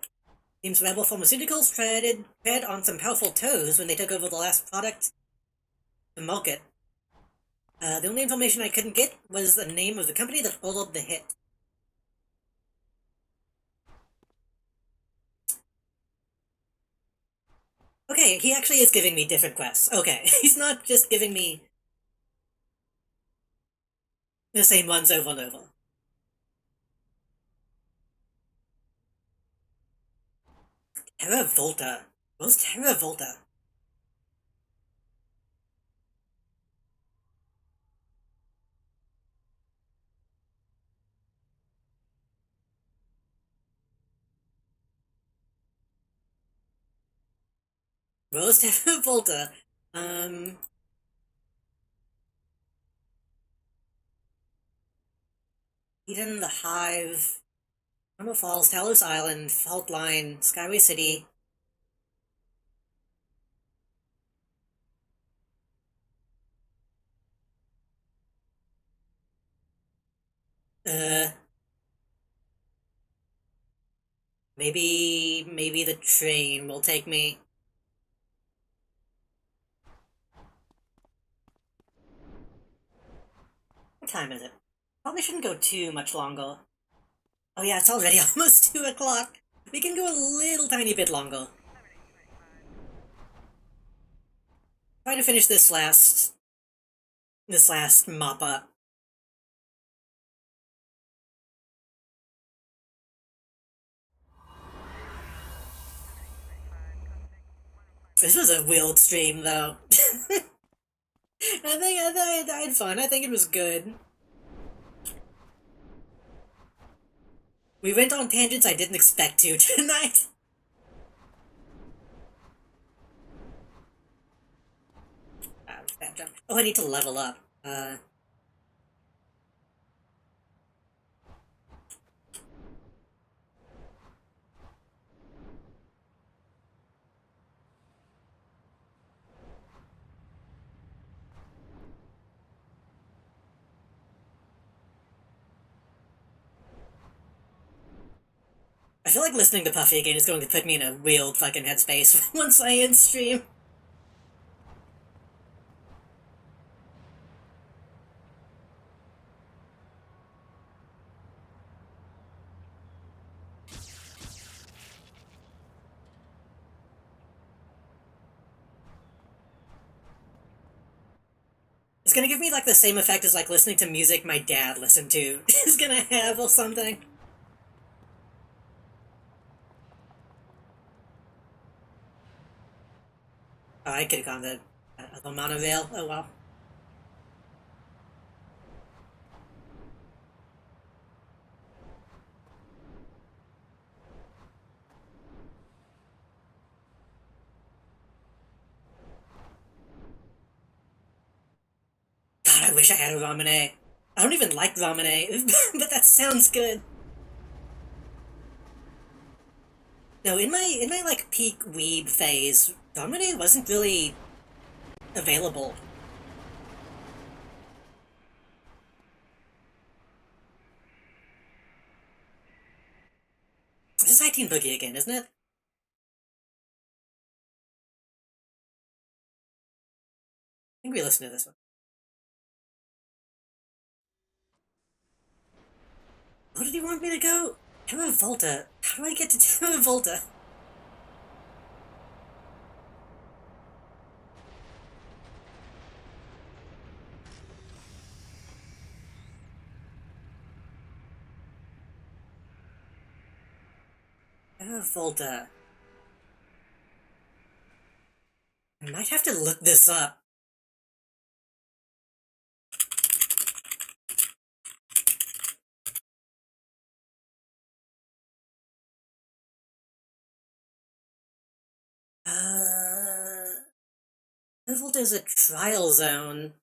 Seems Rebel Pharmaceuticals tread on some powerful toes when they took over the last product to market. The only information I couldn't get was the name of the company that ordered the hit. Okay, he actually is giving me different quests. Okay, he's not just giving me the same ones over and over. Terra Volta. What's Terra Volta? Where's Terra Volta? Um, Eden, the Hive, Normal Falls, Talos Island, Fault Line, Skyway City. Uh, maybe the train will take me. What time is it? Probably shouldn't go too much longer. Oh yeah, it's already almost 2 o'clock. We can go a little tiny bit longer. Try to finish this last mop up. This was a wild stream though. I had fun. I think it was good. We went on tangents I didn't expect to tonight. Oh, I need to level up. I feel like listening to Puffy again is going to put me in a weird fucking headspace once I end stream. It's gonna give me like the same effect as like listening to music my dad listened to is gonna have or something. Oh, I could have gone the monorail. Oh well. God, I wish I had a ramune. I don't even like ramune, but that sounds good. No, in my like peak weeb phase, ramune wasn't really available. This is 19 Boogie again, isn't it? I think we listened to this one. What did he want me to go? Terra Volta. How do I get to Terra Volta? Terra Volta. I might have to look this up. Terra Volta is a trial zone.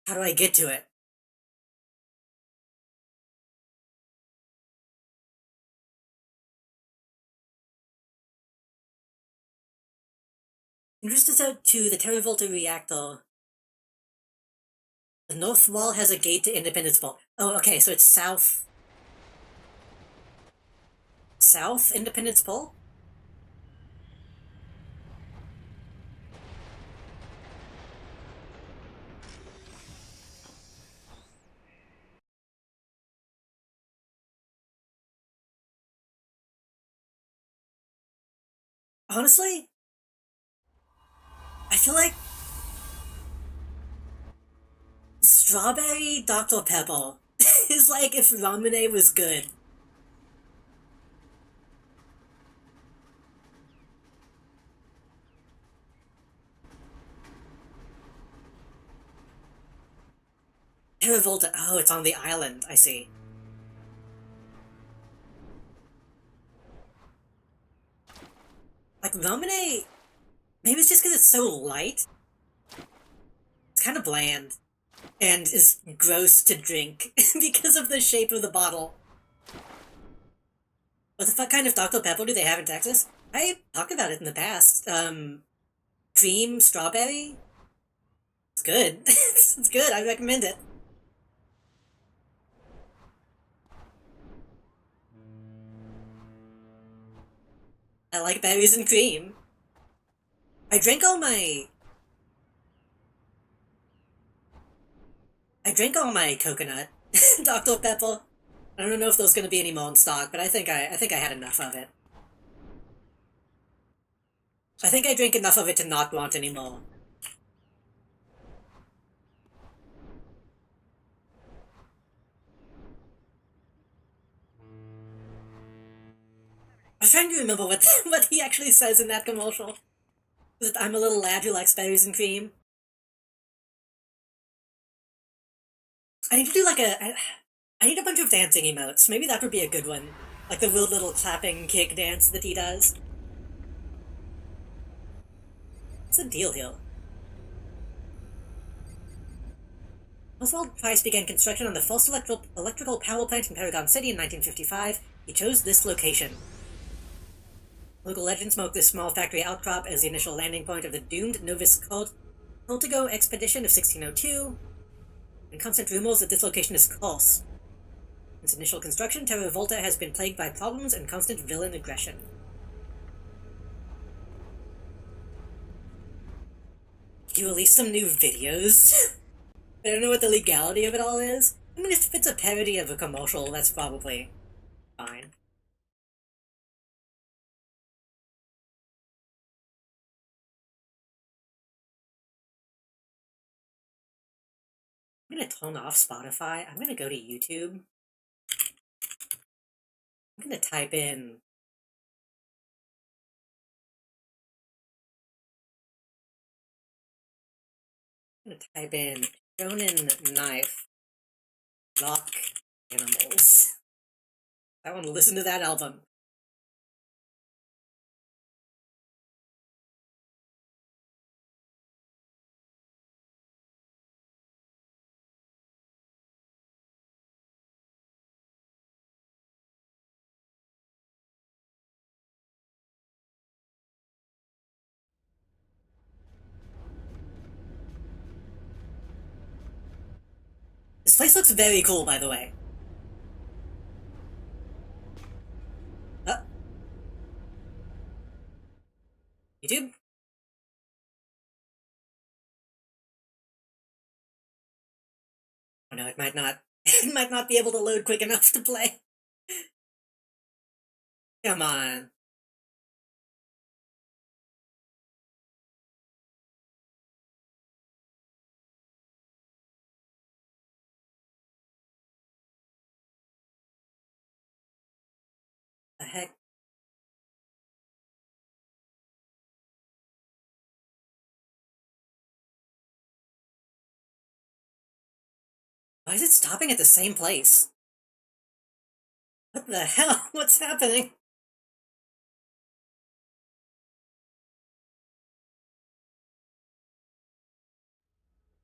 How do I get to it? Introduced out to the Terra Volta reactor. The north wall has a gate to Independence Pole. Oh, okay, so it's south. South Independence Pole? Honestly, I feel like Strawberry Dr. Pepper is like if Ramune was good. Terra Volta. Oh, it's on the island. I see. Like Ramune, maybe it's just because it's so light. It's kind of bland and is gross to drink because of the shape of the bottle. What the fuck kind of Dr. Pepper do they have in Texas? I talked about it in the past. Cream strawberry? It's good. It's good. I recommend it. I like berries and cream. I drank all my... I drank all my coconut Dr. Pepper. I don't know if there's gonna be any more in stock, but I think I had enough of it. I think I drank enough of it to not want any more. I was trying to remember what what he actually says in that commercial. Is it, I'm a little lad who likes berries and cream? I need to do like I need a bunch of dancing emotes. Maybe that would be a good one. Like the weird little clapping kick dance that he does. What's the deal here? Oswald Price began construction on the first electrical power plant in Paragon City in 1955. He chose this location. Local legends mark this small factory outcrop as the initial landing point of the doomed Novus Cultigo expedition of 1602, and constant rumors that this location is cursed. Since initial construction, Terra Volta has been plagued by problems and constant villain aggression. You released some new videos? I don't know what the legality of it all is. I mean, if it's a parody of a commercial, that's probably fine. I'm gonna turn off Spotify. I'm gonna go to YouTube. I'm gonna type in... I'm gonna type in Shonen Knife Rock Animals. I want to listen to that album. This place looks very cool, by the way. YouTube? Oh no, it might not. It might not be able to load quick enough to play. Come on. The heck? Why is it stopping at the same place? What the hell? What's happening?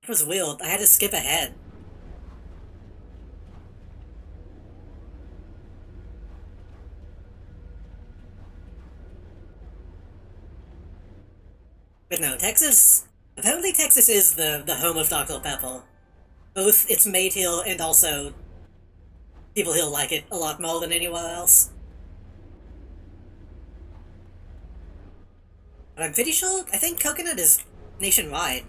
It was weird. I had to skip ahead. But no, Texas... Apparently Texas is the home of Dr. Pepper. Both its made here and also people here like it a lot more than anywhere else. But I'm pretty sure, I think coconut is nationwide.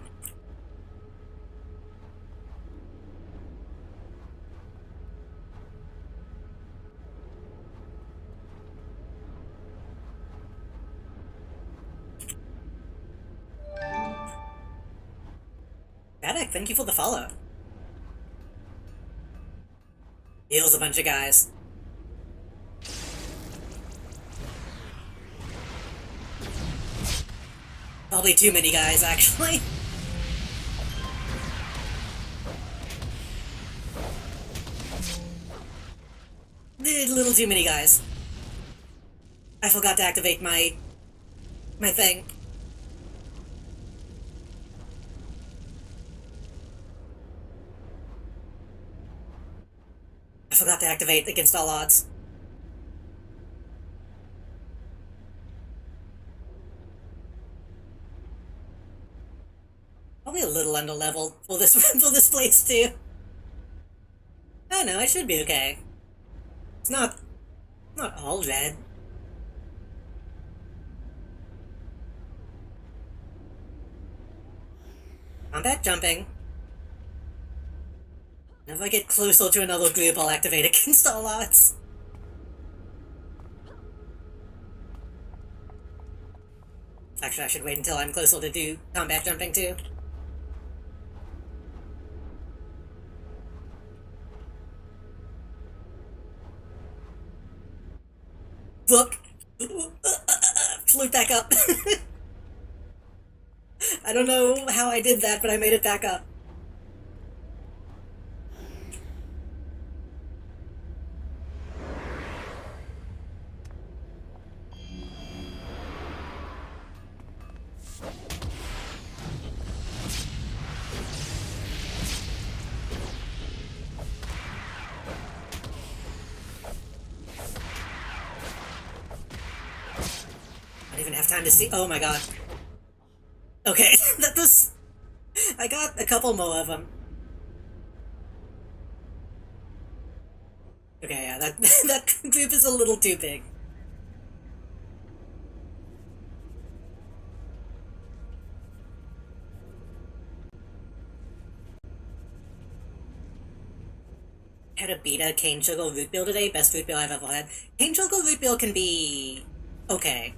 Paddock, thank you for the follow. Heals a bunch of guys. Probably too many guys, actually. A little too many guys. I forgot to activate my thing. I forgot to activate against all odds. Probably a little under-leveled for this for this place too. Oh no, I should be okay. It's not all red. Combat jumping. If I get closer to another group, I'll activate against all odds. Actually, I should wait until I'm closer to do combat jumping too. Look! Float back up. I don't know how I did that, but I made it back up. I don't even have time to see. Oh my god. Okay, that was... I got a couple more of them. Okay, yeah, that, that group is a little too big. Had a beta cane sugar root beer today, best root beer I've ever had. Cane sugar root beer can be... okay.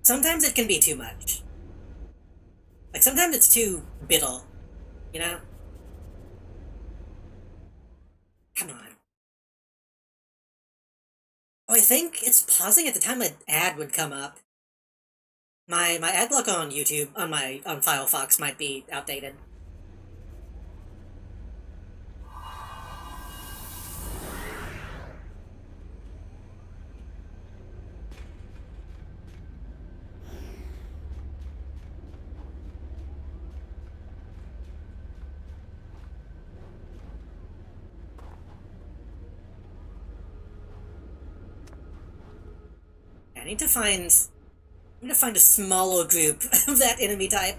Sometimes it can be too much. Like, sometimes it's too bitter, you know? Come on. Oh, I think it's pausing at the time an ad would come up. My ad block on YouTube, on Firefox might be outdated. I need to find... I'm gonna find a smaller group of that enemy type.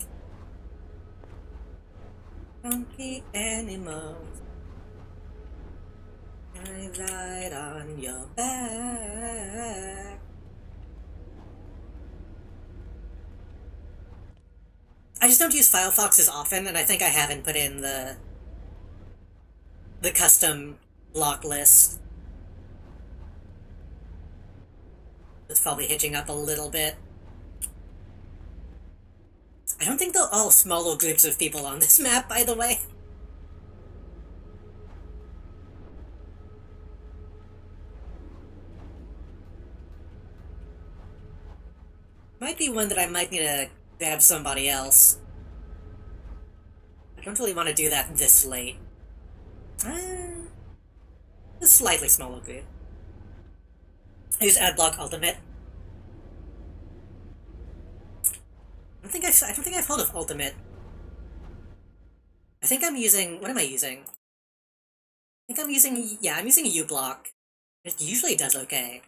Funky animals. I ride on your back. I just don't use Firefox as often, and I think I haven't put in the custom block list. It's probably hitching up a little bit. I don't think they're all smaller groups of people on this map, by the way. Might be one that I might need to grab somebody else. I don't really want to do that this late. A slightly smaller group. I use Adblock Ultimate. I don't think I've heard of Ultimate. I think I'm using... What am I using? I think I'm using... Yeah, I'm using uBlock. It usually does okay.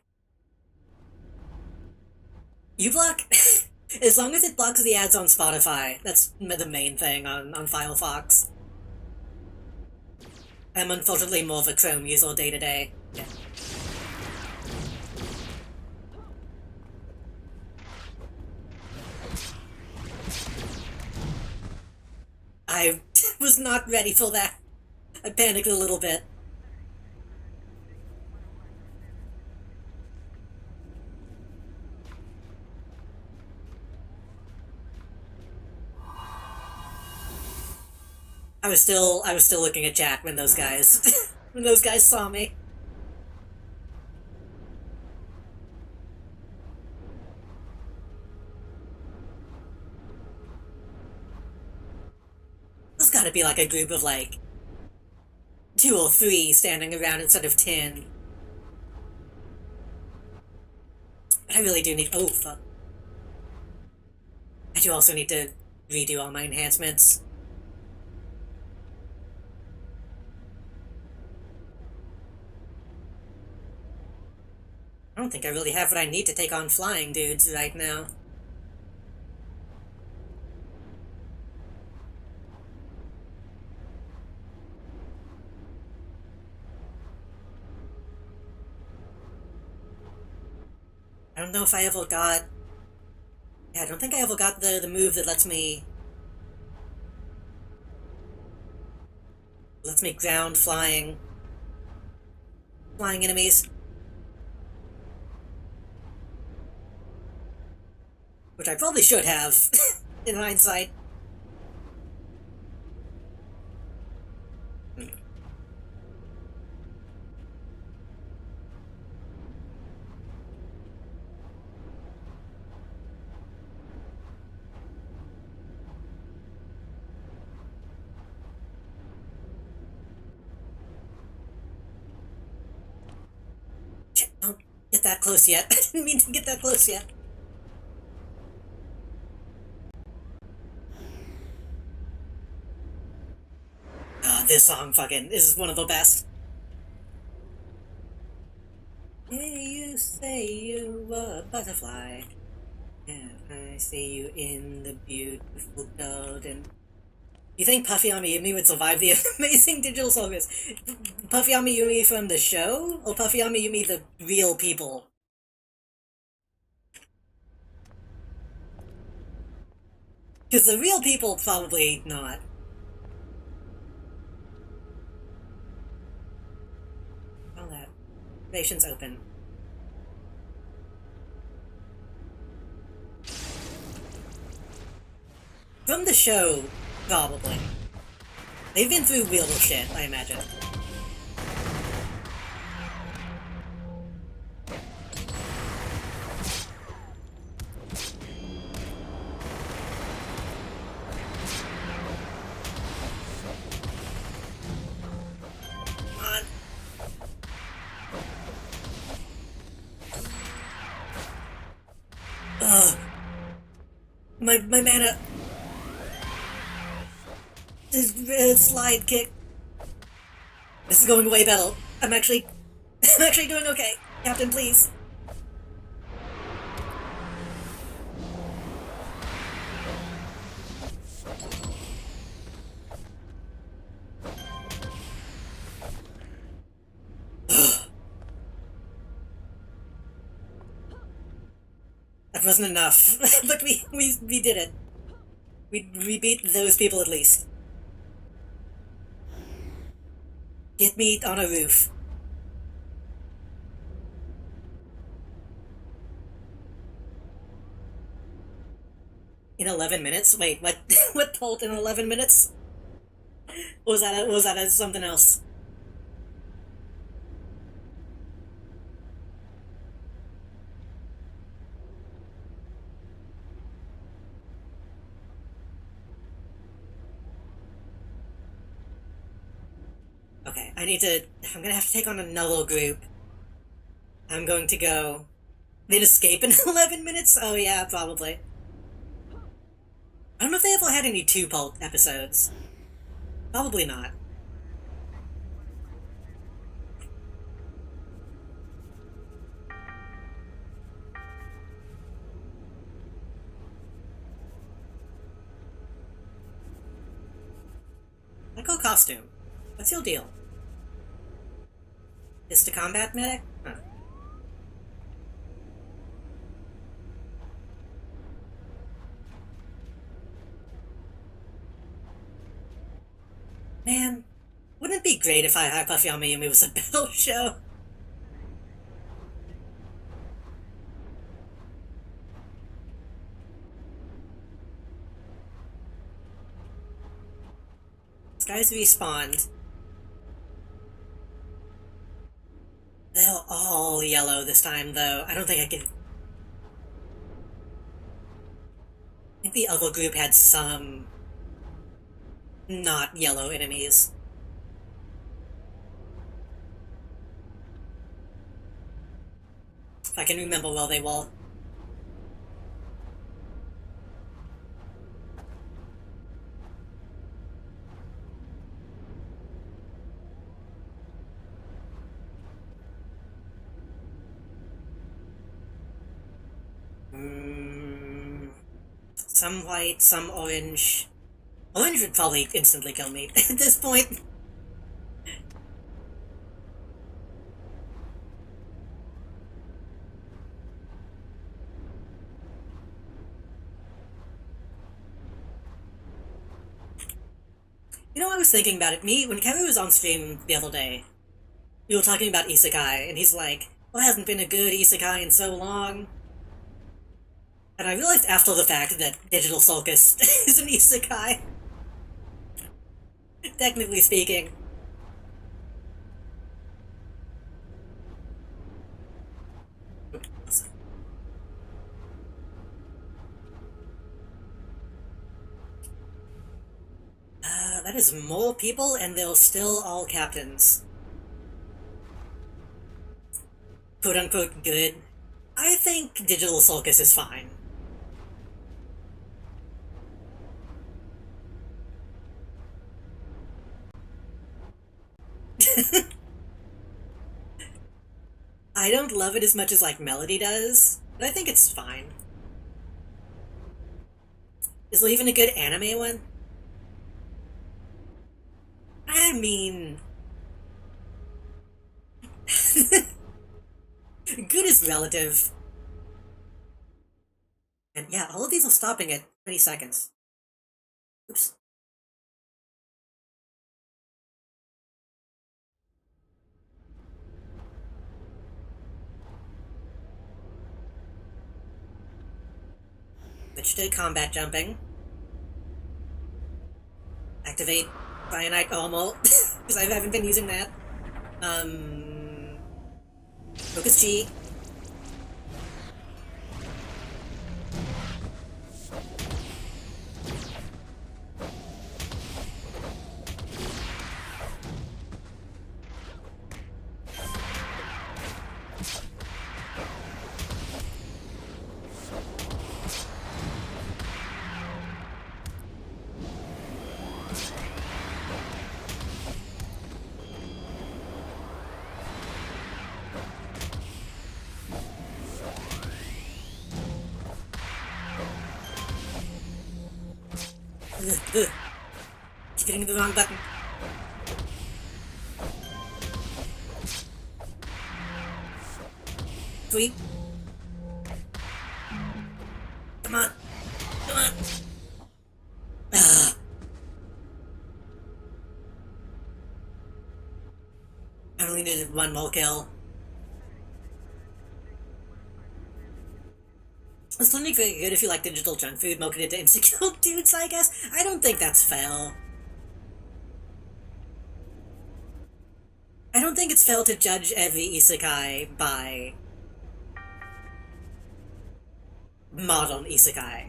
uBlock... As long as it blocks the ads on Spotify, that's the main thing on Firefox. I'm unfortunately more of a Chrome user day to day. Yeah. I was not ready for that. I panicked a little bit. I was still looking at chat when those guys when those guys saw me. There's gotta be like a group of like 2 or 3 standing around instead of 10. I really do need... Oh, fuck. I do also need to redo all my enhancements. I don't think I really have what I need to take on flying dudes right now. I don't know if I ever got... Yeah, I don't think I ever got the move that lets me ground flying enemies. Which I probably should have, in hindsight. Shit, don't get that close yet. I didn't mean to get that close yet. This song fucking is one of the best. Hey, you say you were a butterfly, and I see you in the beautiful garden. You think Puffy Amiyumi would survive the amazing digital service? Puffy Amiyumi from the show, or Puffy Amiyumi the real people? Because the real people, probably not. All that. Station's open. From the show, probably. They've been through real shit, I imagine. My mana... slide kick. This is going way better. I'm actually doing okay. Captain, please. That wasn't enough, but we did it. We beat those people at least. Get me on a roof. In 11 minutes? Wait, what? What told in 11 minutes? Was that something else? Okay, I'm gonna have to take on another group. I'm going to go. They'd escape in 11 minutes? Oh yeah, probably. I don't know if they ever had any two-part episodes. Probably not. Michael Costume. What's your deal? Is to combat medic? Huh. Man, wouldn't it be great if I Hyperfyami was a battle show? These guys respawned. They're all yellow this time, though. I don't think I can... I think the other group had some... not yellow enemies. If I can remember well they were. Some white, some orange. Orange would probably instantly kill me at this point. You know, I was thinking about it. When Kevin was on stream the other day, we were talking about isekai, and he's like, well, it hasn't been a good isekai in so long. And I realized after the fact that Digital Sulcus is an isekai. Technically speaking. That is more people, and they're still all captains. Quote-unquote good. I think Digital Sulcus is fine. I don't love it as much as, like, Melody does, but I think it's fine. Is there even a good anime one? I mean... good is relative. And yeah, all of these are stopping at 20 seconds. Oops. Switch to combat jumping. Activate Cyanide Armor, because I haven't been using that. Focus G. Ugh. Keep hitting the wrong button. Sweep. Come on. Come on. Ah. I only needed one more kill. It's only very good if you like digital junk food marketed to insecure dudes, I guess. I don't think that's fair. I don't think it's fair to judge every isekai by modern isekai.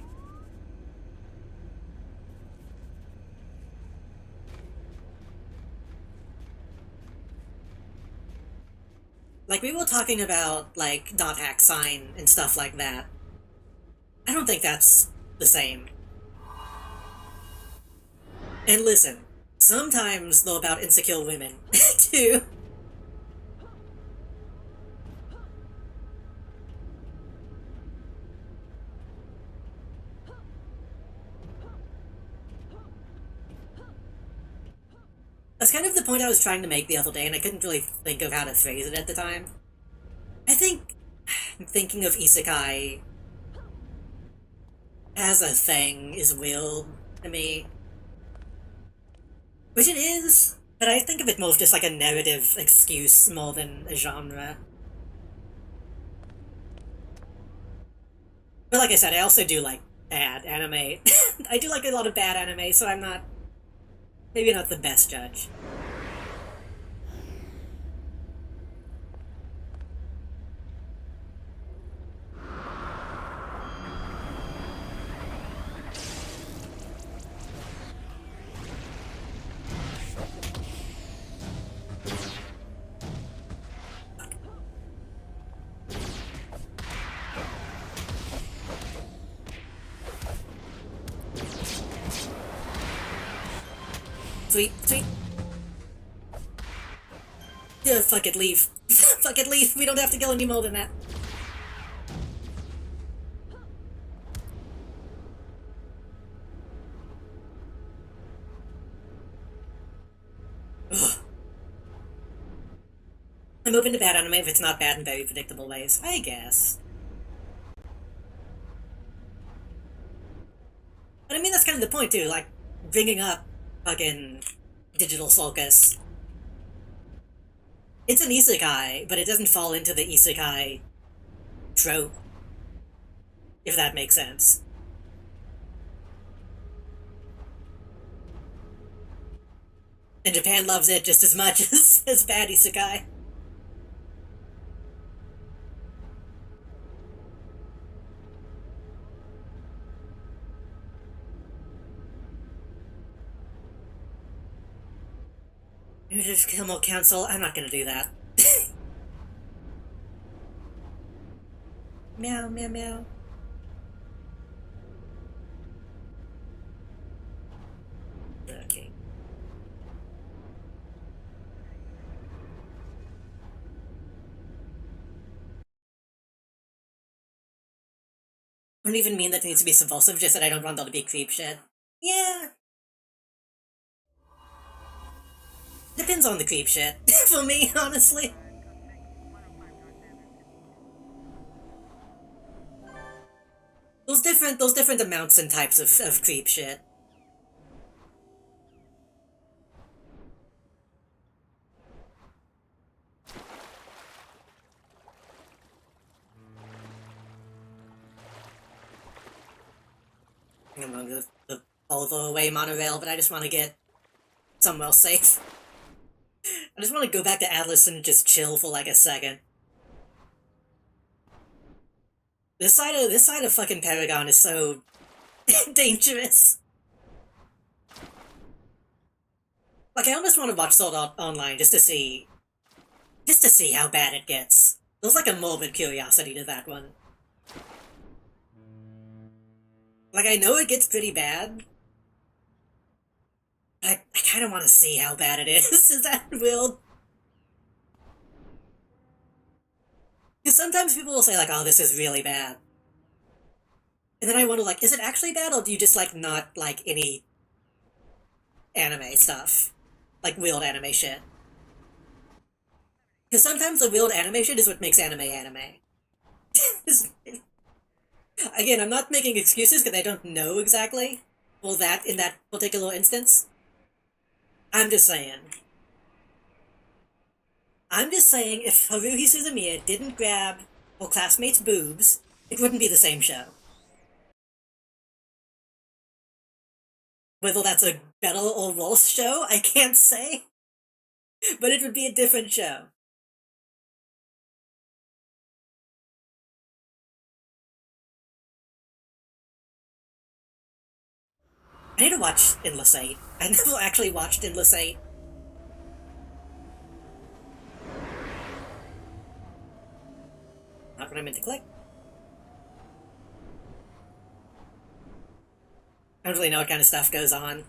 Like, we were talking about, like, dot hack sign and stuff like that. I don't think that's the same. And listen, sometimes they're about insecure women, too. That's kind of the point I was trying to make the other day, and I couldn't really think of how to phrase it at the time. I think thinking of isekai as a thing is weird to me. Which it is, but I think of it more of just like a narrative excuse more than a genre. But like I said, I also do like bad anime. I do like a lot of bad anime, so I'm not... maybe not the best judge. Sweet, sweet. Yeah, fuck it, leave. Fuck it, leave. We don't have to go any more than that. Ugh. I'm open to bad anime if it's not bad in very predictable ways, I guess. But I mean, that's kind of the point, too, like, bringing up fucking Digital Sulcus. It's an isekai, but it doesn't fall into the isekai trope, if that makes sense. And Japan loves it just as much as bad isekai. Maybe just kill more council. I'm not gonna do that. Meow, meow, meow. Okay. I don't even mean that it needs to be subversive, just that I don't want that to be creep shit. Yeah. Depends on the creep shit, for me, honestly. Those different amounts and types of creep shit. I'm gonna the all the way monorail, but I just want to get somewhere safe. I just want to go back to Atlas and just chill for like a second. This side of fucking Paragon is so dangerous. Like, I almost want to watch Sword Art Online just to see how bad it gets. There's like a morbid curiosity to that one. Like, I know it gets pretty bad, but I kind of want to see how bad it is. Is that weird? Because sometimes people will say, like, oh, this is really bad. And then I wonder, like, is it actually bad, or do you just, like, not like any anime stuff? Like, weird anime shit. Because sometimes the weird anime shit is what makes anime anime. Again, I'm not making excuses because I don't know exactly. Well, that in that particular instance, I'm just saying. I'm just saying if Haruhi Suzumiya didn't grab her classmates' boobs, it wouldn't be the same show. Whether that's a better or worse show, I can't say, but it would be a different show. I need to watch Endless Eight. I never actually watched Endless Eight. Not what I meant to click. I don't really know what kind of stuff goes on.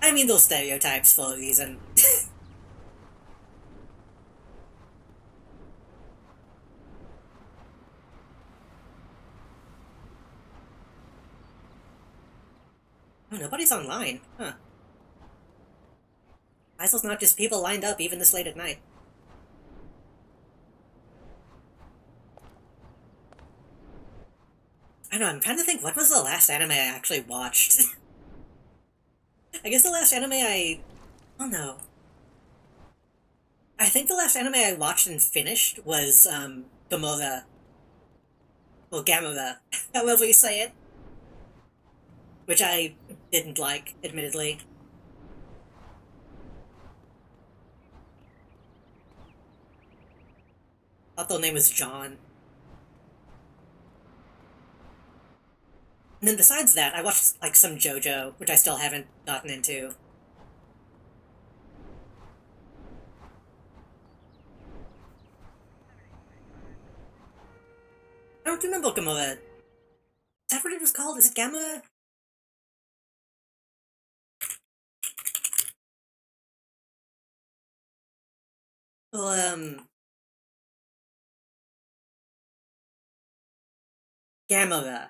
I mean, those stereotypes for a reason. Oh, nobody's online. Huh. I suppose not just people lined up even this late at night. I know, I'm trying to think, what was the last anime I actually watched? I guess the last anime I... Oh no. I think the last anime I watched and finished was, Gamora. Well, Gamora. However you say it. Which I didn't like, admittedly. Thought the name was John. And then besides that, I watched, like, some JoJo, which I still haven't gotten into. I don't remember Gamora. Is that what it was called? Is it Gamora? Well, Gamora.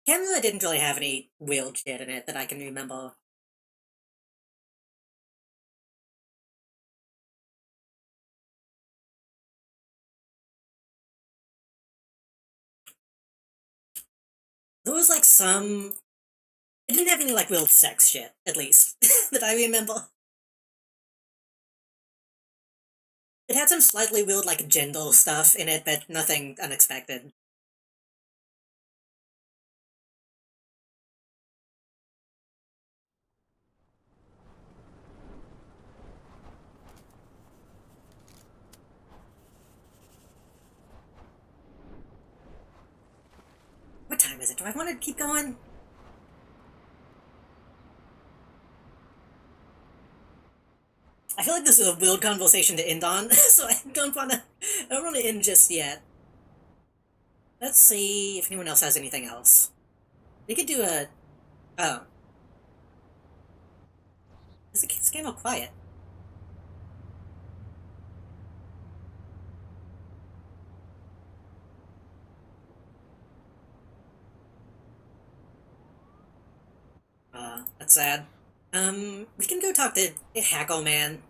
Gamora didn't really have any weird shit in it that I can remember. There was, like, some... It didn't have any, like, weird sex shit, at least, that I remember. It had some slightly weird, like, gender stuff in it, but nothing unexpected. What time is it? Do I want to keep going? I feel like this is a weird conversation to end on, so I don't want to... I don't want to end just yet. Let's see if anyone else has anything else. We could do a... Oh. This game all quiet. That's sad. We can go talk to Hackle Man.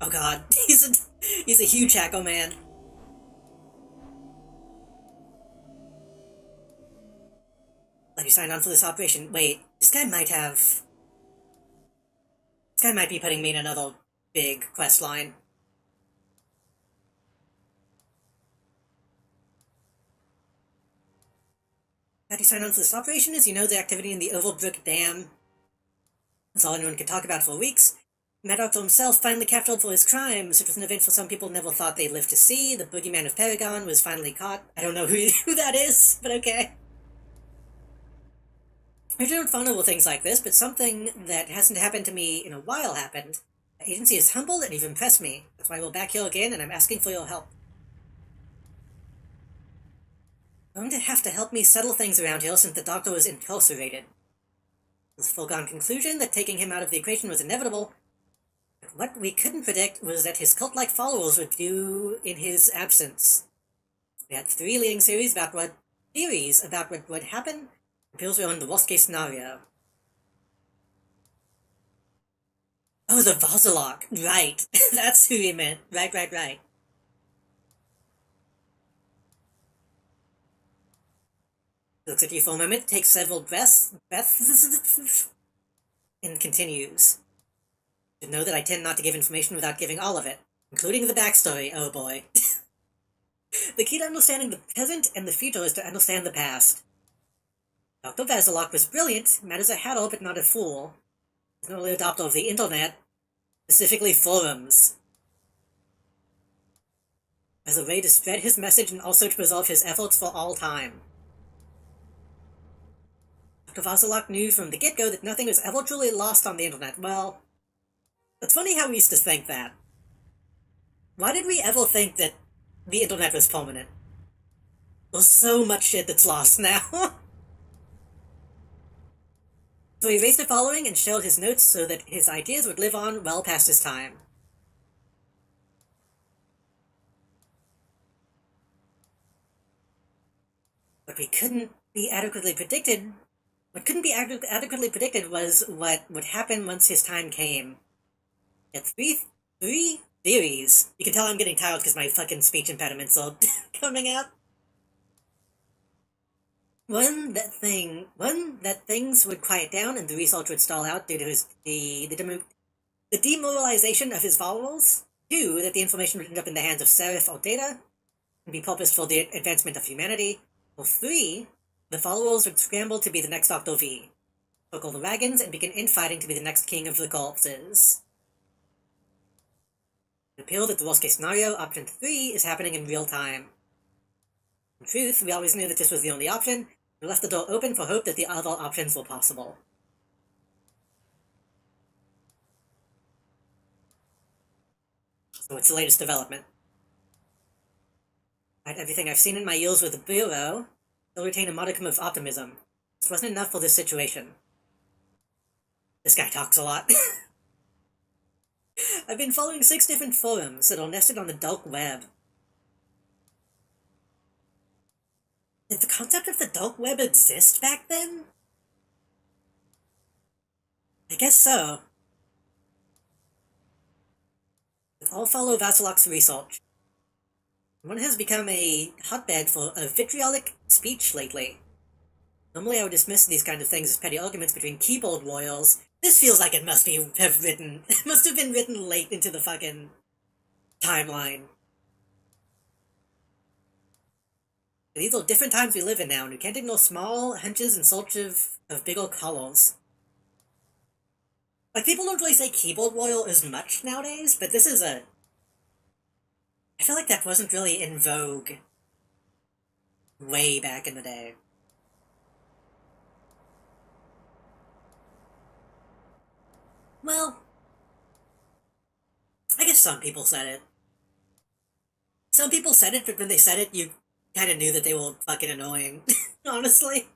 Oh god, he's a huge Hackle Man. Let you sign on for this operation. Wait, this guy might have... This guy might be putting me in another big quest line. How do you sign on for this operation is you know the activity in the Overbrook Dam. That's all anyone could talk about for weeks. Maddox himself finally captured for his crimes. It was an event for some people never thought they'd live to see. The boogeyman of Paragon was finally caught. I don't know who that is, but okay. I don't follow things like this, but something that hasn't happened to me in a while happened. The agency is humble and you've impressed me. That's why we're back here again, and I'm asking for your help. You're going to have to help me settle things around here since the doctor was incarcerated. It was a foregone conclusion that taking him out of the equation was inevitable. But what we couldn't predict was that his cult-like followers would do in his absence. We had 3 leading theories about what would happen. Appeals were on the worst-case scenario. Oh, the Vazalok! Right! That's who he meant. Right. Looks at you for a moment, takes several breaths, and continues. You know that I tend not to give information without giving all of it, including the backstory, oh boy. The key to understanding the present and the future is to understand the past. Dr. Vazalok was brilliant, mad as a hatter but not a fool. He's an early adopter of the internet, specifically forums, as a way to spread his message and also to preserve his efforts for all time. Dr. Vazalok knew from the get-go that nothing was ever truly lost on the internet. Well, it's funny how we used to think that. Why did we ever think that the internet was permanent? There's so much shit that's lost now. So he raised the following and shelled his notes so that his ideas would live on well past his time. What couldn't be adequately predicted was what would happen once his time came. He had three theories. You can tell I'm getting tired because my fucking speech impediments are coming out. One, that things would quiet down and the research would stall out due to the demoralization of his followers. 2, that the information would end up in the hands of Seraph or Data and be purposed for the advancement of humanity. Or 3, the followers would scramble to be the next Dr. V, circle the wagons, and begin infighting to be the next king of the corpses. It appeared that the worst-case scenario, option 3, is happening in real time. In truth, we always knew that this was the only option. We left the door open for hope that the other options were possible. So what's the latest development? Despite everything I've seen in my years with the Bureau, still retain a modicum of optimism. This wasn't enough for this situation. This guy talks a lot. I've been following 6 different forums that are nested on the dark web. Did the concept of the dark web exist back then? I guess so. With all follow Vazalok's research, one has become a hotbed for a vitriolic speech lately. Normally I would dismiss these kind of things as petty arguments between keyboard warriors. This feels like it must have been written late into the fucking timeline. These are different times we live in now, and we can't ignore small hunches in search of bigger colors. Like, people don't really say keyboard warrior as much nowadays, but this is I feel like that wasn't really in vogue way back in the day. Well, I guess some people said it. Some people said it, but when they said it, you kind of knew that they were fucking annoying, honestly.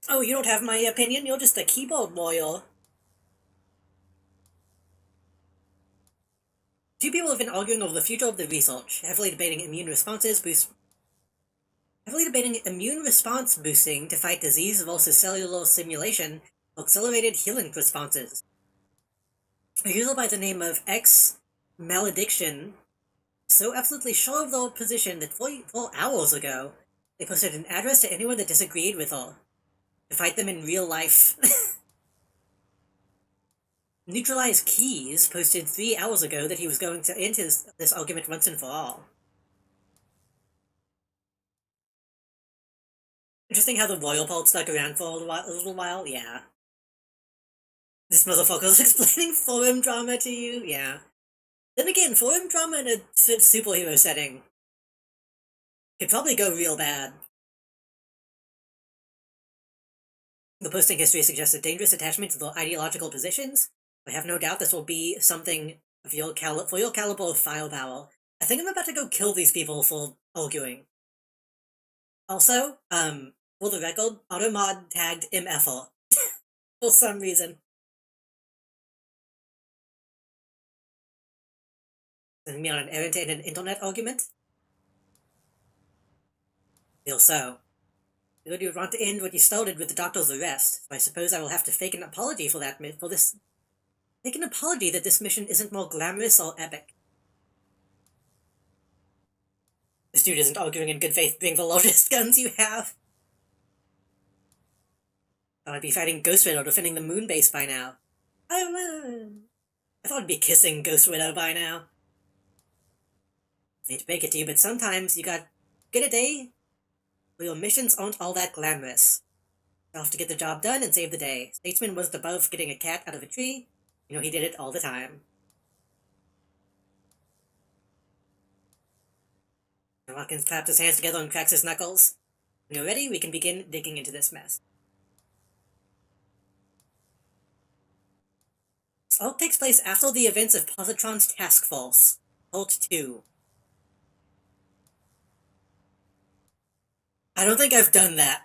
Oh, you don't have my opinion? You're just a keyboard warrior. 2 people have been arguing over the future of the research, heavily debating immune response boosting to fight disease versus cellular simulation for accelerated healing responses. A user by the name of X Malediction so absolutely sure of their position that 4 hours ago, they posted an address to anyone that disagreed with her, to fight them in real life. Neutralized Keys posted 3 hours ago that he was going to end this argument once and for all. Interesting how the royal pult stuck around for a little while, yeah. This motherfucker's explaining forum drama to you, yeah. Then again, forum drama in a superhero setting could probably go real bad. The posting history suggests a dangerous attachment to the ideological positions. I have no doubt this will be something for your caliber of firepower. I think I'm about to go kill these people for arguing. Also, For the record, Automod tagged MFL. For some reason. Sending me on an errand in an internet argument? Feel so. Good, you want to end what you started with the doctor's arrest, so I suppose I will have to fake an apology for that, for this. Fake an apology that this mission isn't more glamorous or epic. This dude isn't arguing in good faith. Bring the largest guns you have. Thought I'd be fighting Ghost Widow defending the moon base by now. I thought I'd be kissing Ghost Widow by now. I hate to break it to you, but sometimes you got get a day where your missions aren't all that glamorous. You have to get the job done and save the day. Statesman wasn't above getting a cat out of a tree. You know, he did it all the time. And Watkins claps his hands together and cracks his knuckles. When you're ready, we can begin digging into this mess. This all takes place after the events of Positron's Task Force, Part 2. I don't think I've done that.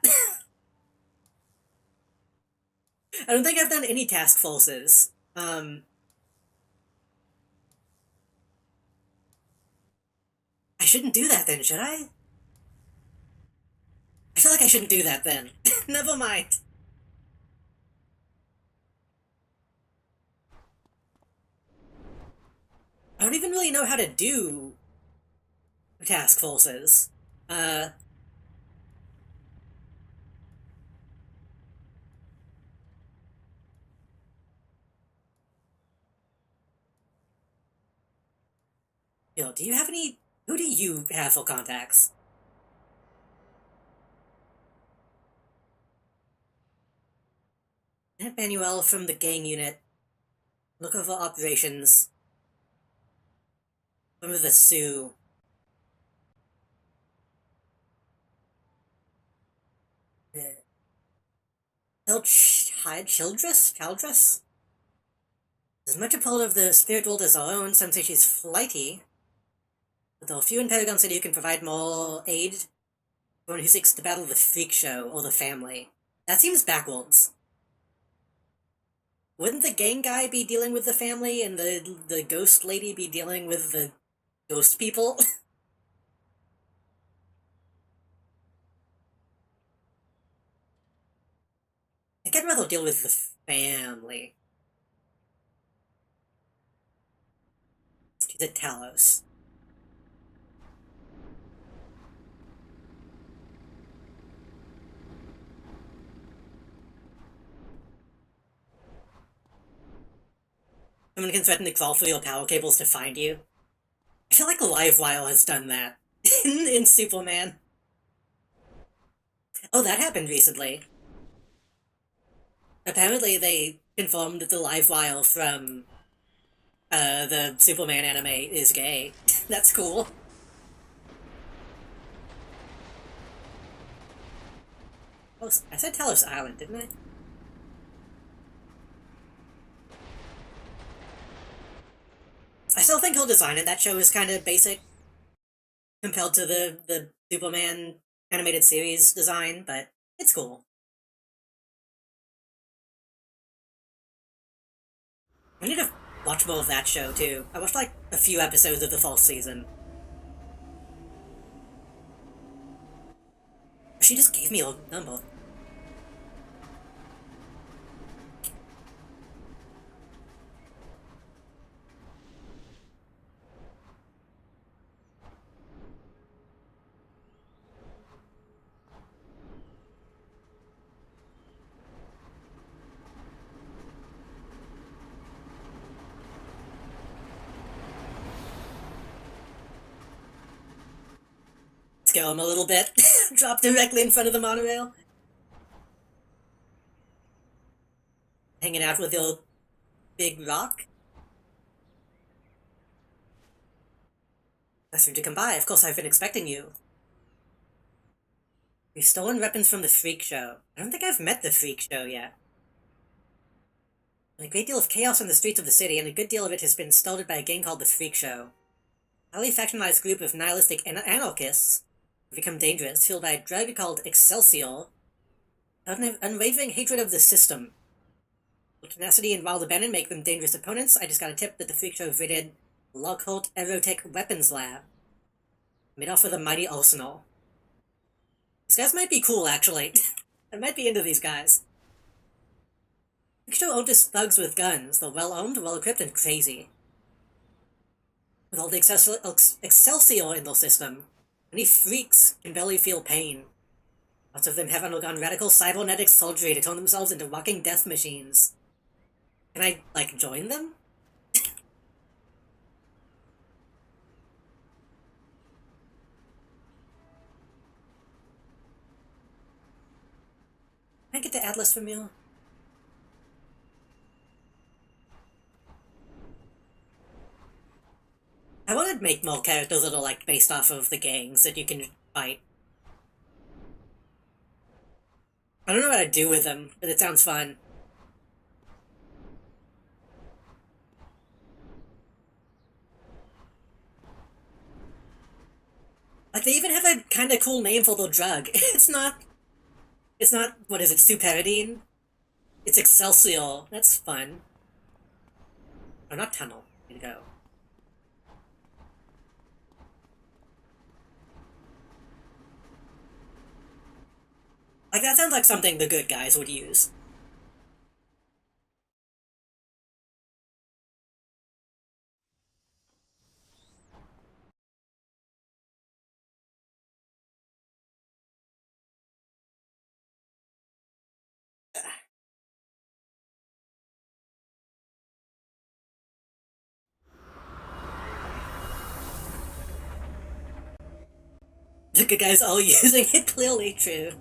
I don't think I've done any task forces. I shouldn't do that then, should I? I feel like I shouldn't do that then. Never mind. I don't even really know how to do task forces. Yo, do you have any... Who do you have for contacts? Manuel from the gang unit. Look over operations. Remember the Sioux. Childress? As much a part of the spirit world as our own, some say she's flighty. But there are few in Paragon City who can provide more aid to one who seeks to battle the freak show or the family. That seems backwards. Wouldn't the gang guy be dealing with the family and the ghost lady be dealing with the ghost people? I think I'd rather deal with the family. She's at Talos. Someone can threaten to crawl through your power cables to find you. I feel like Livewire has done that in Superman. Oh, that happened recently. Apparently they confirmed that the Livewire from the Superman anime is gay. That's cool. Oh, I said Talos Island, didn't I? I still think her design in that show is kind of basic compared to the Superman animated series design, but it's cool. I need to watch more of that show, too. I watched, like, a few episodes of the fall season. She just gave me a number. Scale him a little bit. Drop directly in front of the monorail. Hanging out with your big rock. Asked you to come by. Of course, I've been expecting you. We've stolen weapons from the Freak Show. I don't think I've met the Freak Show yet. A great deal of chaos in the streets of the city, and a good deal of it has been started by a gang called the Freak Show. A highly factionalized group of nihilistic anarchists have become dangerous, fueled by a drug called Excelsior, unwavering hatred of the system. Will tenacity and wild abandon make them dangerous opponents? I just got a tip that the freak show raided Logholt Aerotech Weapons Lab. Made off with a mighty arsenal. These guys might be cool, actually. I might be into these guys. Freak show owned just thugs with guns. They're well-owned, well-equipped, and crazy. With all the Excelsior in their system, many freaks can barely feel pain. Lots of them have undergone radical cybernetic surgery to turn themselves into walking death machines. Can I, like, join them? Can I get the Atlas from you? I want to make more characters that are, like, based off of the gangs that you can fight. I don't know what to do with them, but it sounds fun. Like, they even have a kind of cool name for their drug. It's not, what is it, Stuparidine? It's Excelsior. That's fun. Oh, not Tunnel. Way to go. Like, that sounds like something the good guys would use. The good guys all using it, clearly true.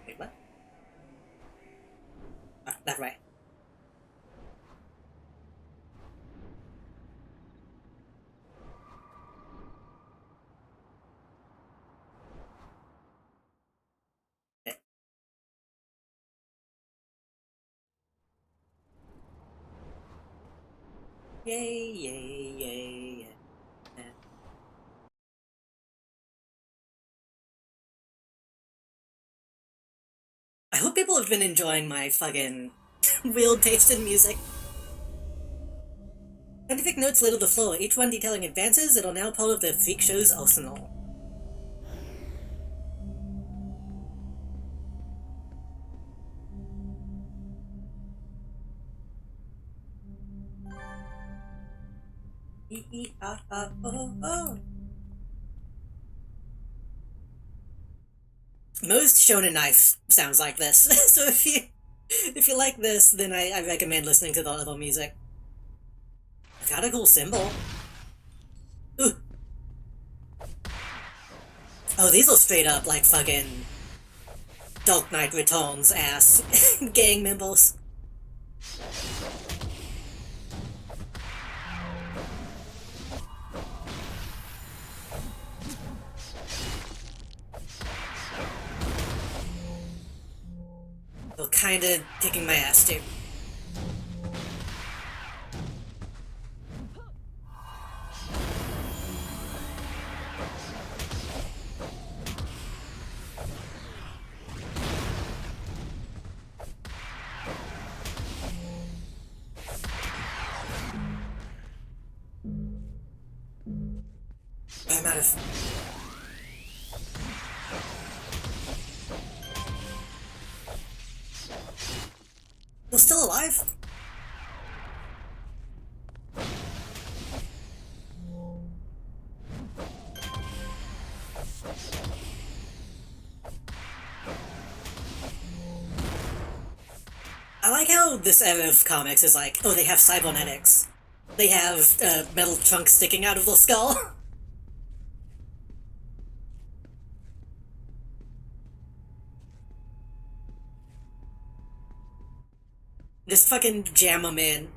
Wait, what? Ah, not right. Yay, yay, yay. I hope people have been enjoying my fucking weird taste in music. Scientific notes little to floor, each one detailing advances that are now part of the freak show's arsenal. Oh. Most shonen knife sounds like this, so if you like this, then I recommend listening to the other music. Got a cool symbol. Ooh. Oh, these are straight up like fucking Dark Knight Returns ass gang members. They're kinda kicking my ass too. I'm out of... They're still alive? I like how this era of comics is like, oh, they have cybernetics. They have metal trunks sticking out of their skull. Just fucking jam them in.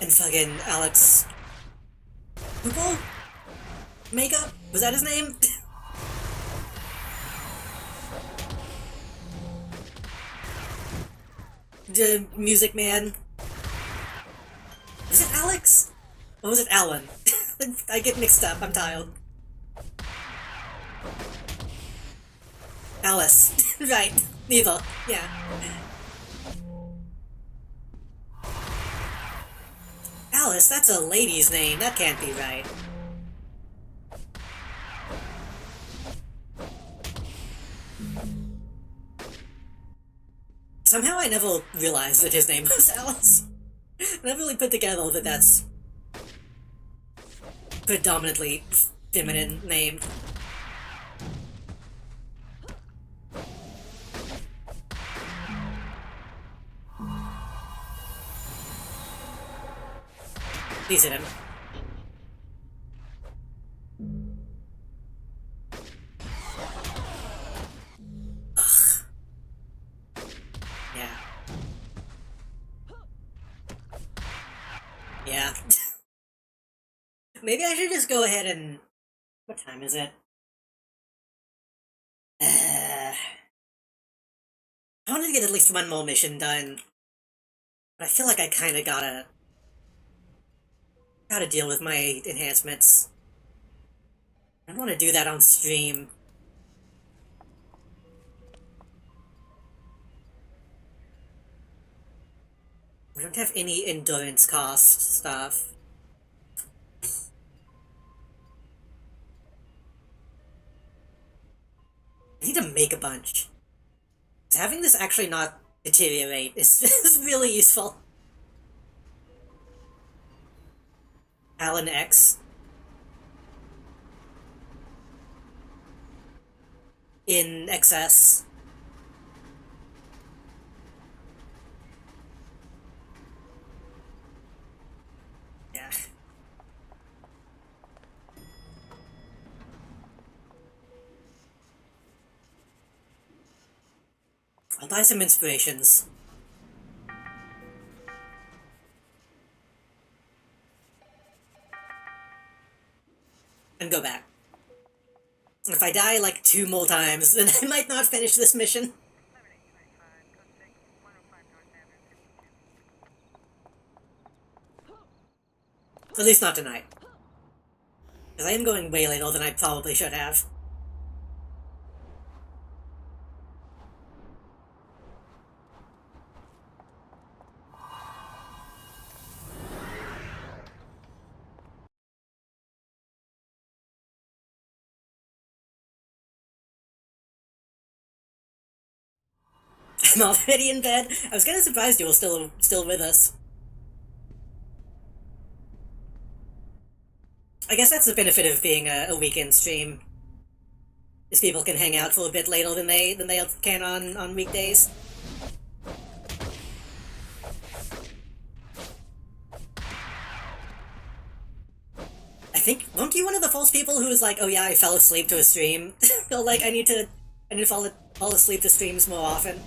And fucking Alex Hoople? Makeup? Was that his name? The Music Man. Was it Alex? Or was it Alan? I get mixed up, I'm tired. Alice. Right. Neither. Yeah. Alice, that's a lady's name. That can't be right. Somehow I never realized that his name was Alice. I never really put together that that's predominantly feminine name. Please hit him. Ugh. Yeah. Yeah. Maybe I should just go ahead and... What time is it? I wanted to get at least one more mission done, but I feel like I kinda gotta deal with my enhancements. I don't want to do that on stream. We don't have any endurance cost stuff. I need to make a bunch. Having this actually not deteriorate is really useful. Alan X. In excess. Yeah. I'll buy some inspirations. And go back. If I die like 2 more times, then I might not finish this mission. At least not tonight. Because I am going way later than I probably should have. I'm already in bed. I was kinda surprised you were still with us. I guess that's the benefit of being a weekend stream. Is people can hang out for a bit later than they can on weekdays. I think, weren't you one of the false people who was like, oh yeah, I fell asleep to a stream? So like, I need to fall asleep to streams more often.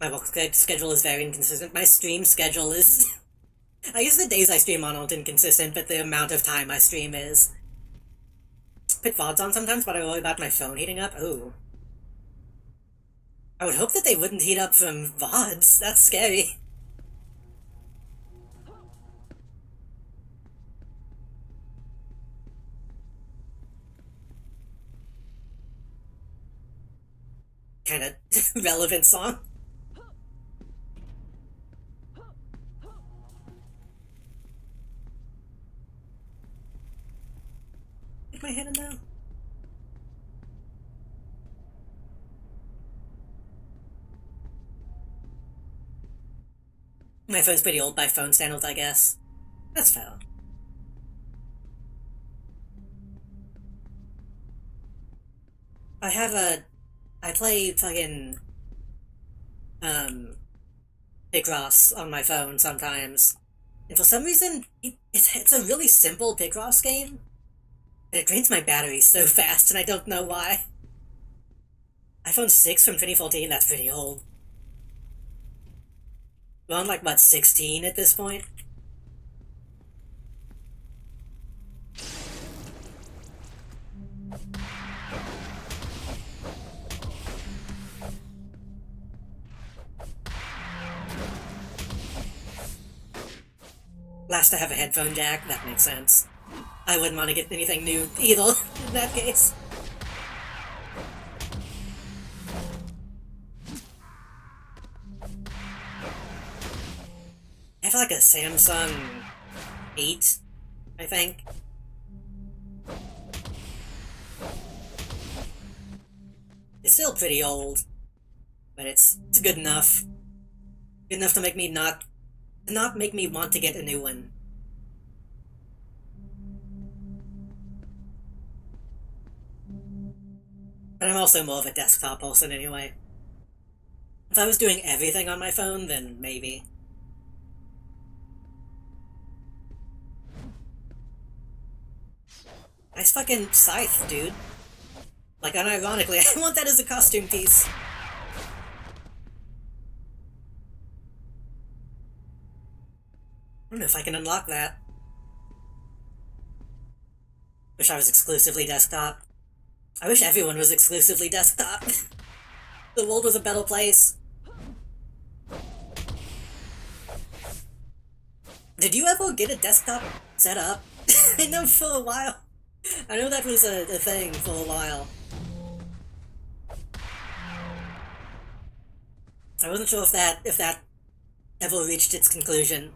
My work schedule is very inconsistent. My stream schedule is... I guess the days I stream on aren't inconsistent, but the amount of time I stream is. Put VODs on sometimes, but I worry about my phone heating up. Ooh. I would hope that they wouldn't heat up from VODs. That's scary. Kinda relevant song. Get my hand down. My phone's pretty old by phone standards, I guess. That's fair. I have a I play fucking, um, Picross on my phone sometimes. And for some reason, it's a really simple Picross game. And it drains my battery so fast, and I don't know why. iPhone 6 from 2014, that's pretty old. We're on like, what, 16 at this point? Last I have a headphone jack, that makes sense. I wouldn't want to get anything new either, in that case. I have like a Samsung 8, I think. It's still pretty old, but it's good enough. Good enough to make me not make me want to get a new one. But I'm also more of a desktop person anyway. If I was doing everything on my phone, then maybe. Nice fucking scythe, dude. Like, unironically, I want that as a costume piece. I don't know if I can unlock that. Wish I was exclusively desktop. I wish everyone was exclusively desktop. The world was a better place. Did you ever get a desktop set up? I know for a while. I know that was a thing for a while. I wasn't sure if that ever reached its conclusion.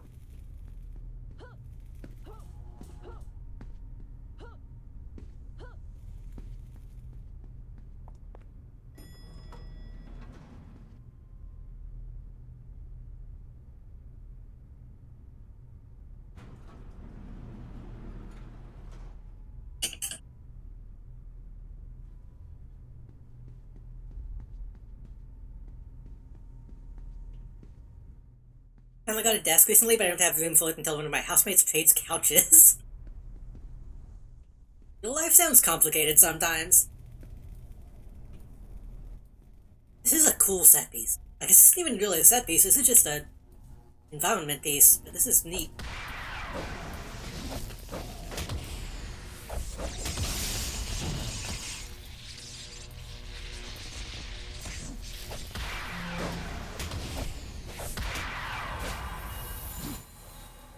I finally got a desk recently, but I don't have room for it until one of my housemates trades couches. Your life sounds complicated sometimes. This is a cool set piece. I guess this isn't even really a set piece, this is just a environment piece, but this is neat.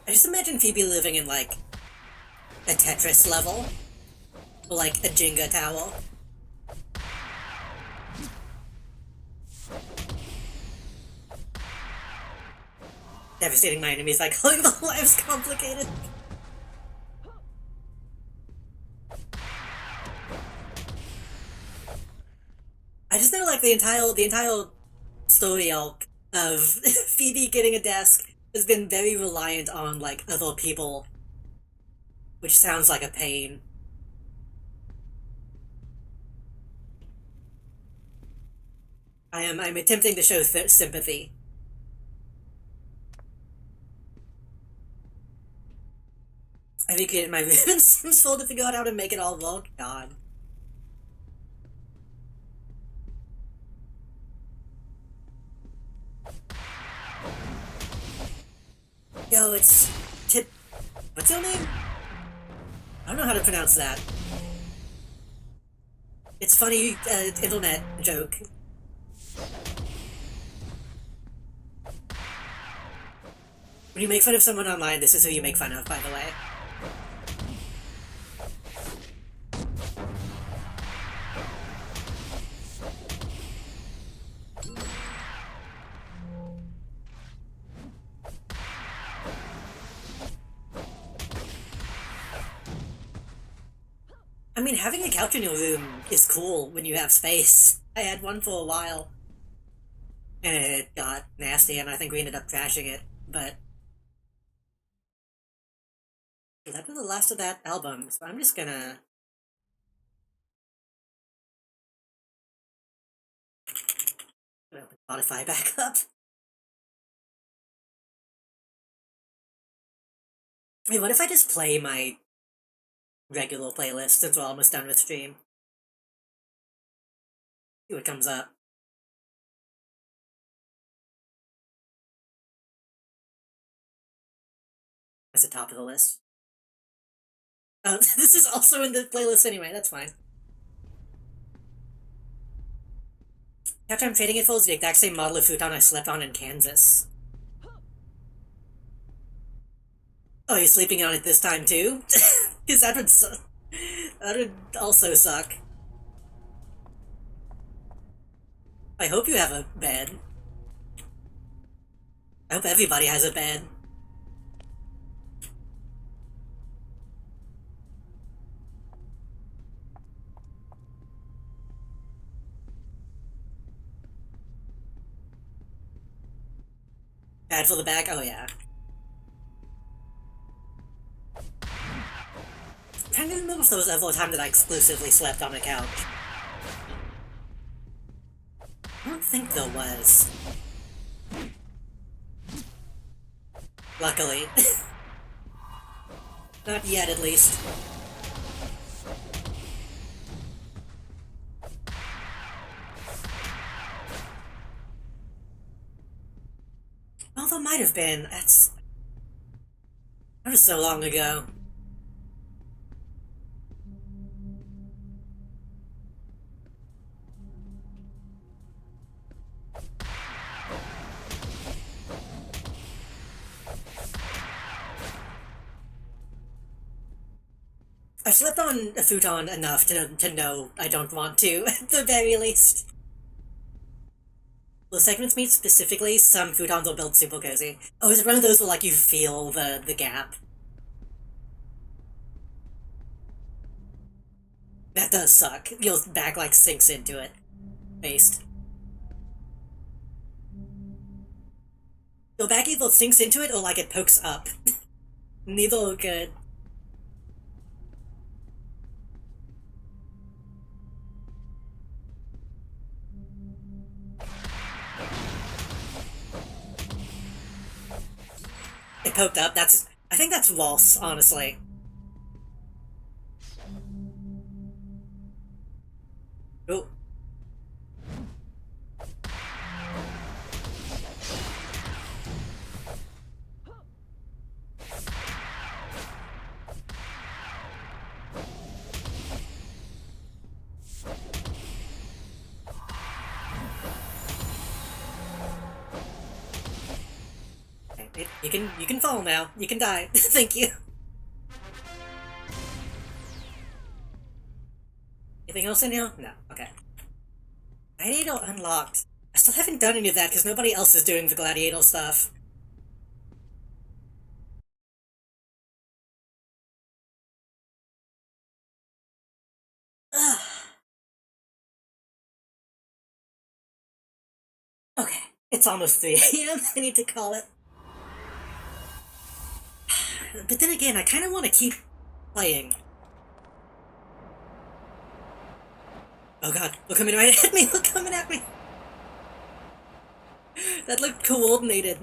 I just imagine Phoebe living in, like, a Tetris level. Or, like, a Jenga tower. Devastating my enemies by calling the lives complicated. I just know, like, the entire story arc of Phoebe getting a desk has been very reliant on, like, other people. Which sounds like a pain. I'm attempting to show sympathy. I recreated my room in Sims 4 to figure out how to make it all work. God. Yo, it's... Tip... What's your name? I don't know how to pronounce that. It's funny, internet joke. When you make fun of someone online, this is who you make fun of, by the way. I mean, having a couch in your room is cool when you have space. I had one for a while. And it got nasty, and I think we ended up trashing it, but... that was the last of that album, so I'm just gonna Open Spotify back up. Wait, what if I just play my regular playlist since we're almost done with stream? See what comes up. That's the top of the list. Oh, this is also in the playlist anyway, that's fine. Couch I'm trading it for is the exact same model of futon I slept on in Kansas. Oh, you're sleeping on it this time too? Because that would also suck. I hope you have a bed. I hope everybody has a bed. Bad for the back? Oh yeah. I'm trying to remember if there was ever a time that I exclusively slept on a couch. I don't think there was. Luckily. Not yet, at least. Well, there might have been. That was so long ago. I've slept on a futon enough to know I don't want to, at the very least. The segments meet specifically, some futons are built super cozy. Oh, is it one of those where, like, you feel the gap? That does suck. Your back, like, sinks into it. Based. Your back either sinks into it or, like, it pokes up. Neither are good. It poked up. I think that's waltz, honestly. Oh. You can fall now. You can die. Thank you. Anything else in here? No. Okay. Gladiator unlocked. I still haven't done any of that because nobody else is doing the Gladiator stuff. Ugh. Okay. It's almost 3 a.m. I need to call it. But then again, I kind of want to keep playing. Oh god, look coming right at me! Look coming at me! That looked coordinated.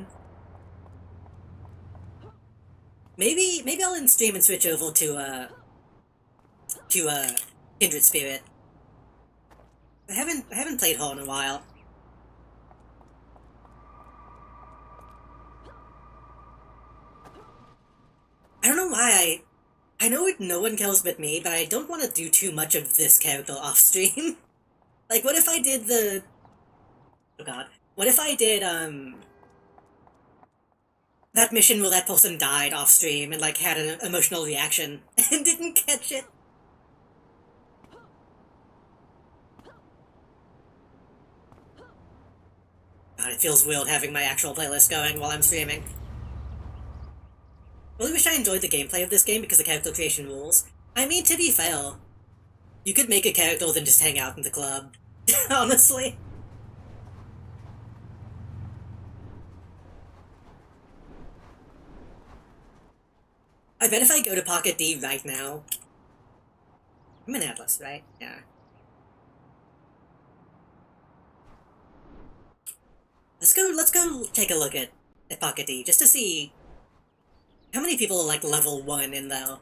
Maybe I'll end stream and switch over to Kindred Spirit. I haven't played her in a while. I don't know why I know no one cares but me, but I don't want to do too much of this character off stream. Like, what if I did the... Oh god. What if I did, that mission where that person died off stream and, like, had an emotional reaction and didn't catch it? God, it feels weird having my actual playlist going while I'm streaming. I really wish I enjoyed the gameplay of this game because the character creation rules. I mean, to be fair, you could make a character then just hang out in the club. Honestly. I bet if I go to Pocket D right now... I'm in Atlas, right? Yeah. Let's go take a look at Pocket D, just to see how many people are, like, level 1 in, though.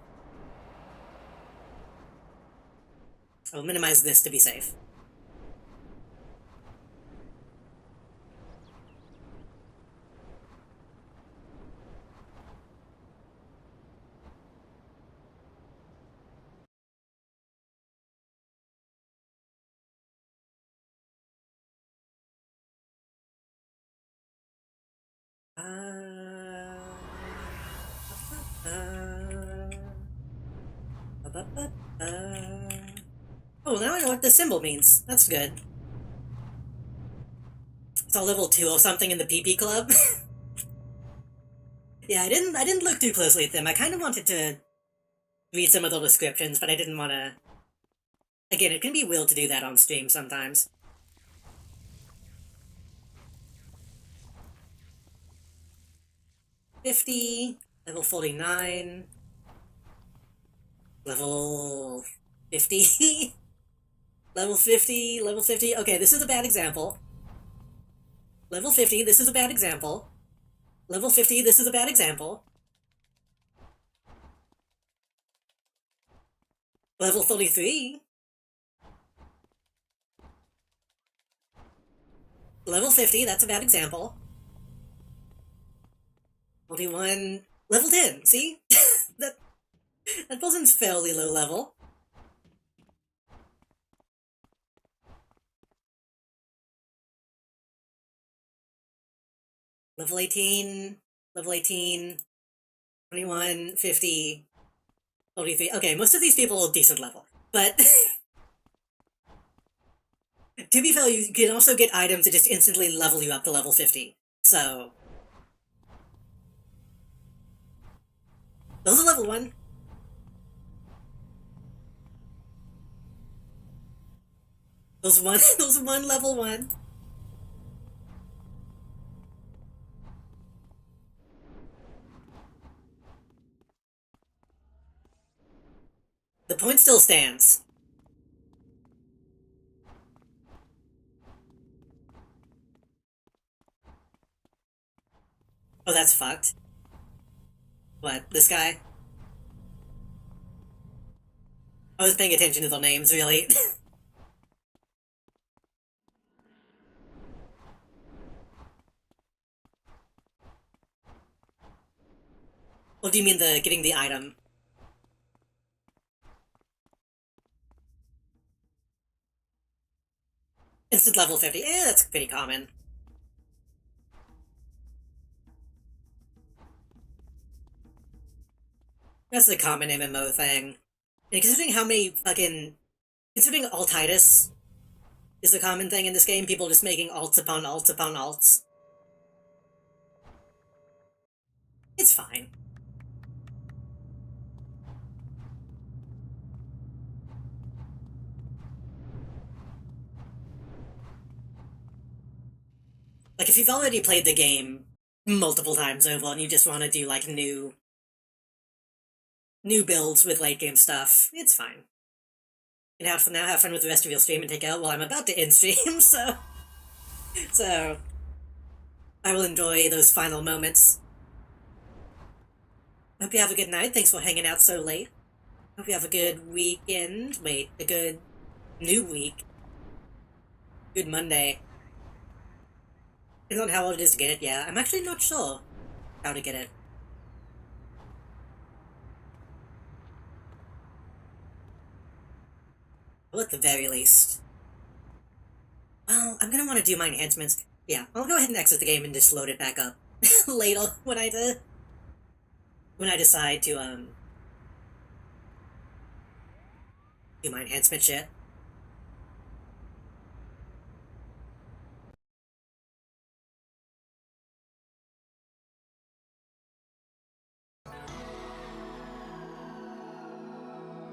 I'll minimize this to be safe. Oh, now I know what the symbol means. That's good. It's all level 2 or something in the PP club. Yeah, I didn't look too closely at them. I kind of wanted to read some of the descriptions, but I didn't want to... Again, it can be weird to do that on stream sometimes. $50, level 49, level 50, level 50, level 50. Okay, this is a bad example. Level 50, this is a bad example. Level 50, this is a bad example. Level 33. Level 50, that's a bad example. 41, level 10, see? That person's fairly low level. Level 18, level 18, 21, 50, 43. Okay, most of these people are decent level, but to be fair, you can also get items that just instantly level you up to level 50. So, those are level 1. Those one level 1. The point still stands. Oh, that's fucked. What, this guy? I was paying attention to the names, really. What do you mean getting the item? Instant level 50. Eh, that's pretty common. That's the common MMO thing. And considering how many fucking... Considering altitis is the common thing in this game, people just making alts upon alts upon alts. It's fine. Like, if you've already played the game multiple times over and you just want to do, like, new builds with late game stuff, it's fine. And have fun with the rest of your stream and take out, well, I'm about to end stream, so I will enjoy those final moments. Hope you have a good night. Thanks for hanging out so late. Hope you have a good weekend. Wait, a good new week. Good Monday. I don't know how old it is to get it, yeah. I'm actually not sure how to get it. Well, at the very least. Well, I'm gonna want to do my enhancements. Yeah, I'll go ahead and exit the game and just load it back up later when I decide to do my enhancement shit.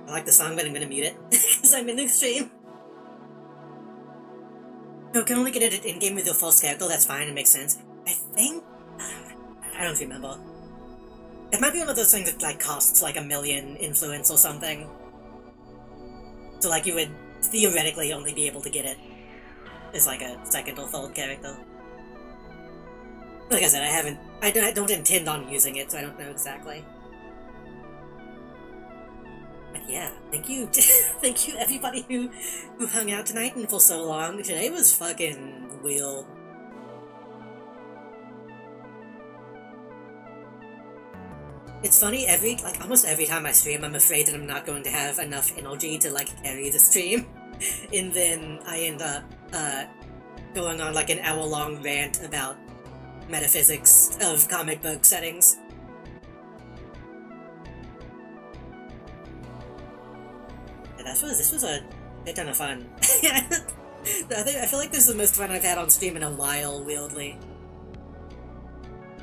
I like the song, but I'm gonna mute it because I'm in the stream. No, can only get it in-game with your false character, that's fine, it makes sense. I think... I don't remember. It might be one of those things that, like, costs, like, 1 million influence or something. So, like, you would theoretically only be able to get it as, like, a second or third character. Like I said, I don't intend on using it, so I don't know exactly. But yeah, thank you, thank you everybody who hung out tonight and for so long. Today was fucking real. It's funny, almost every time I stream, I'm afraid that I'm not going to have enough energy to, carry the stream. And then I end up, going on, an hour-long rant about metaphysics of comic book settings. Yeah, this was a bit ton of fun. I feel like this is the most fun I've had on stream in a while, weirdly.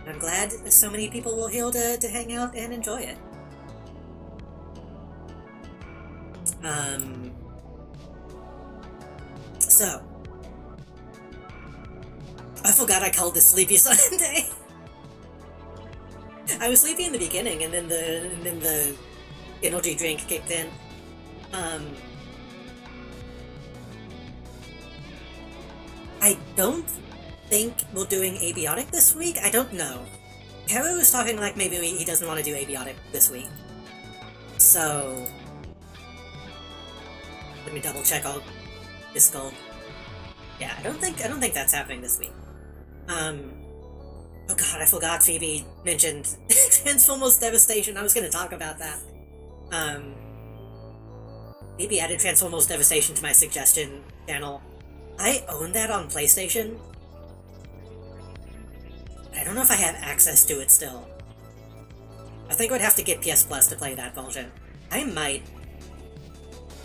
I'm glad so many people were here to hang out and enjoy it. So, I forgot I called this Sleepy Sunday. I was sleepy in the beginning, and then the energy drink kicked in. I don't think we're doing Abiotic this week. I don't know. Karo was talking like maybe he doesn't want to do Abiotic this week. So let me double check all this goal. Yeah, I don't think that's happening this week. Oh god, I forgot Phoebe mentioned Transformers Devastation. I was gonna talk about that. Phoebe added Transformers Devastation to my suggestion channel. I own that on PlayStation. I don't know if I have access to it still. I think I would have to get PS Plus to play that version. I might.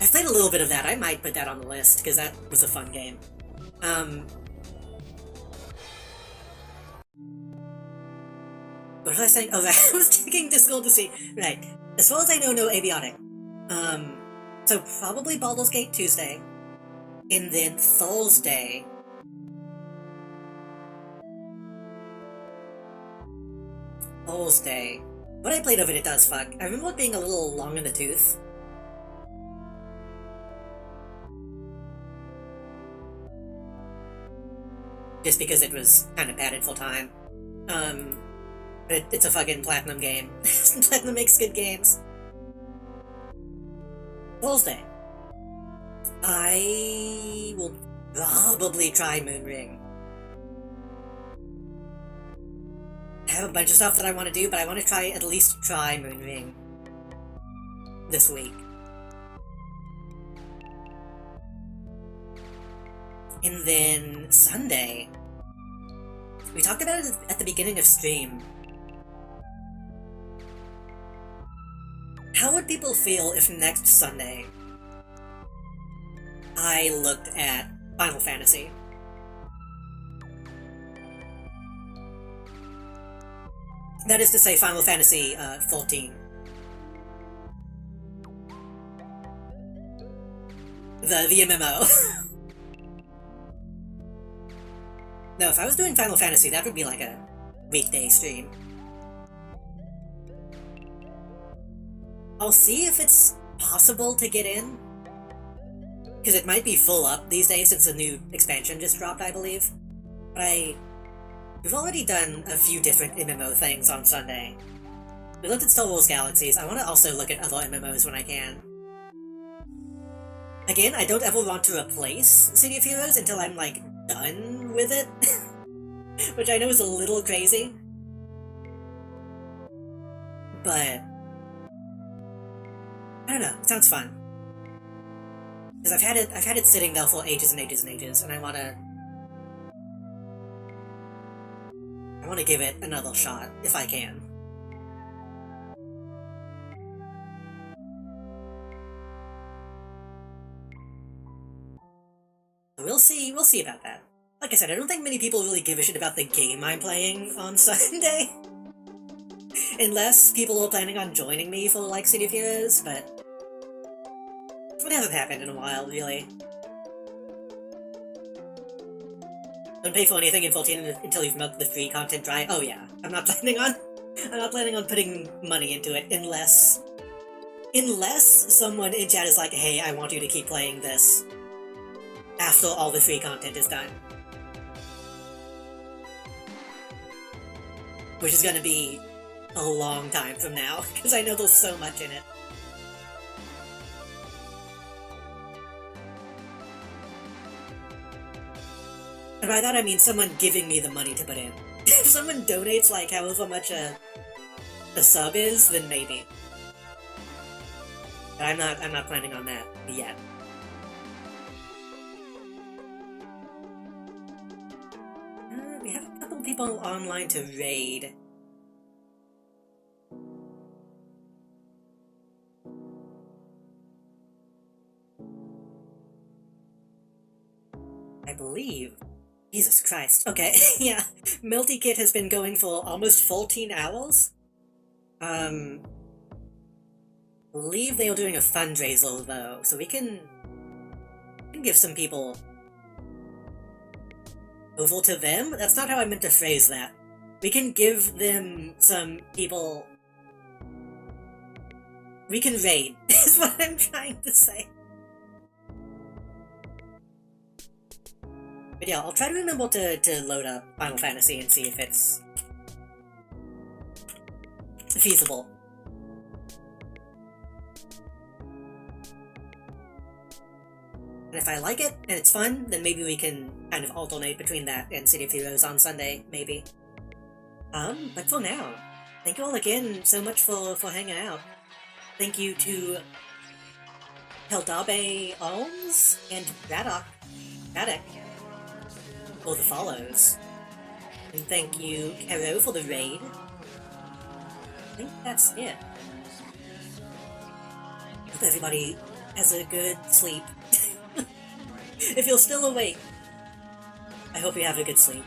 I've played a little bit of that. I might put that on the list, because that was a fun game. What was I saying? Oh, I was checking Discord to see. Right. As far as I know, no Abiotic. So probably Baldur's Gate Tuesday. And then Thursday. What I played of it does fuck. I remember it being a little long in the tooth. Just because it was kind of padded for time. But it's a fucking Platinum game. Platinum makes good games. Thursday. I will probably try Moonring. I have a bunch of stuff that I want to do, but I want to at least try Moonring this week. And then Sunday, we talked about it at the beginning of stream. How would people feel if next Sunday I looked at Final Fantasy? That is to say, Final Fantasy 14. The MMO. No, if I was doing Final Fantasy, that would be like a weekday stream. I'll see if it's possible to get in. Because it might be full up these days since a new expansion just dropped, I believe. But we've already done a few different MMO things on Sunday. We looked at Star Wars Galaxies. I want to also look at other MMOs when I can. Again, I don't ever want to replace City of Heroes until I'm, done with it. Which I know is a little crazy. But I don't know, it sounds fun. Because I've had it sitting there for ages and ages and ages, and I wanna give it another shot, if I can. We'll see about that. Like I said, I don't think many people really give a shit about the game I'm playing on Sunday. Unless people are planning on joining me for, City of Heroes, but it hasn't happened in a while, really. Don't pay for anything in 14 until you've milked the free content dry. Oh yeah, I'm not planning on putting money into it unless someone in chat is like, hey, I want you to keep playing this after all the free content is done. which is gonna be a long time from now, because I know there's so much in it. And by that I mean someone giving me the money to put in. If someone donates, like, however much a sub is, then maybe. But I'm not planning on that yet. We have a couple people online to raid. I believe. Jesus Christ. Okay, yeah. Melty Kit has been going for almost 14 hours. Believe they are doing a fundraiser though, so we can give some people over to them? That's not how I meant to phrase that. We can give them some people... We can raid, is what I'm trying to say. But yeah, I'll try to remember to load up Final Fantasy and see if it's feasible. And if I like it, and it's fun, then maybe we can kind of alternate between that and City of Heroes on Sunday, maybe. But for now, thank you all again so much for hanging out. Thank you to Heldabe Alms and Braddock for the follows. And thank you, Kero, for the raid. I think that's it. Hope everybody has a good sleep. If you're still awake, I hope you have a good sleep.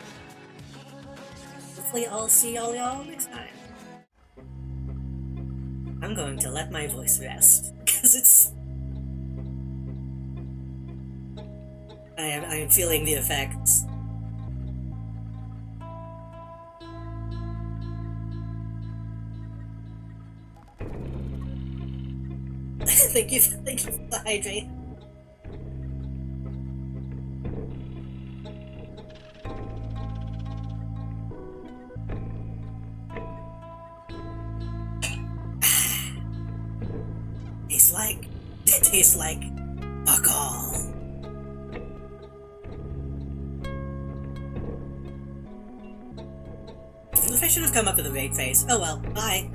Hopefully I'll see all y'all next time. I'm going to let my voice rest, because it's... I am feeling the effects. Thank you for the hydrate. Tastes like fuck all. I should have come up with a raid face. Oh well, bye.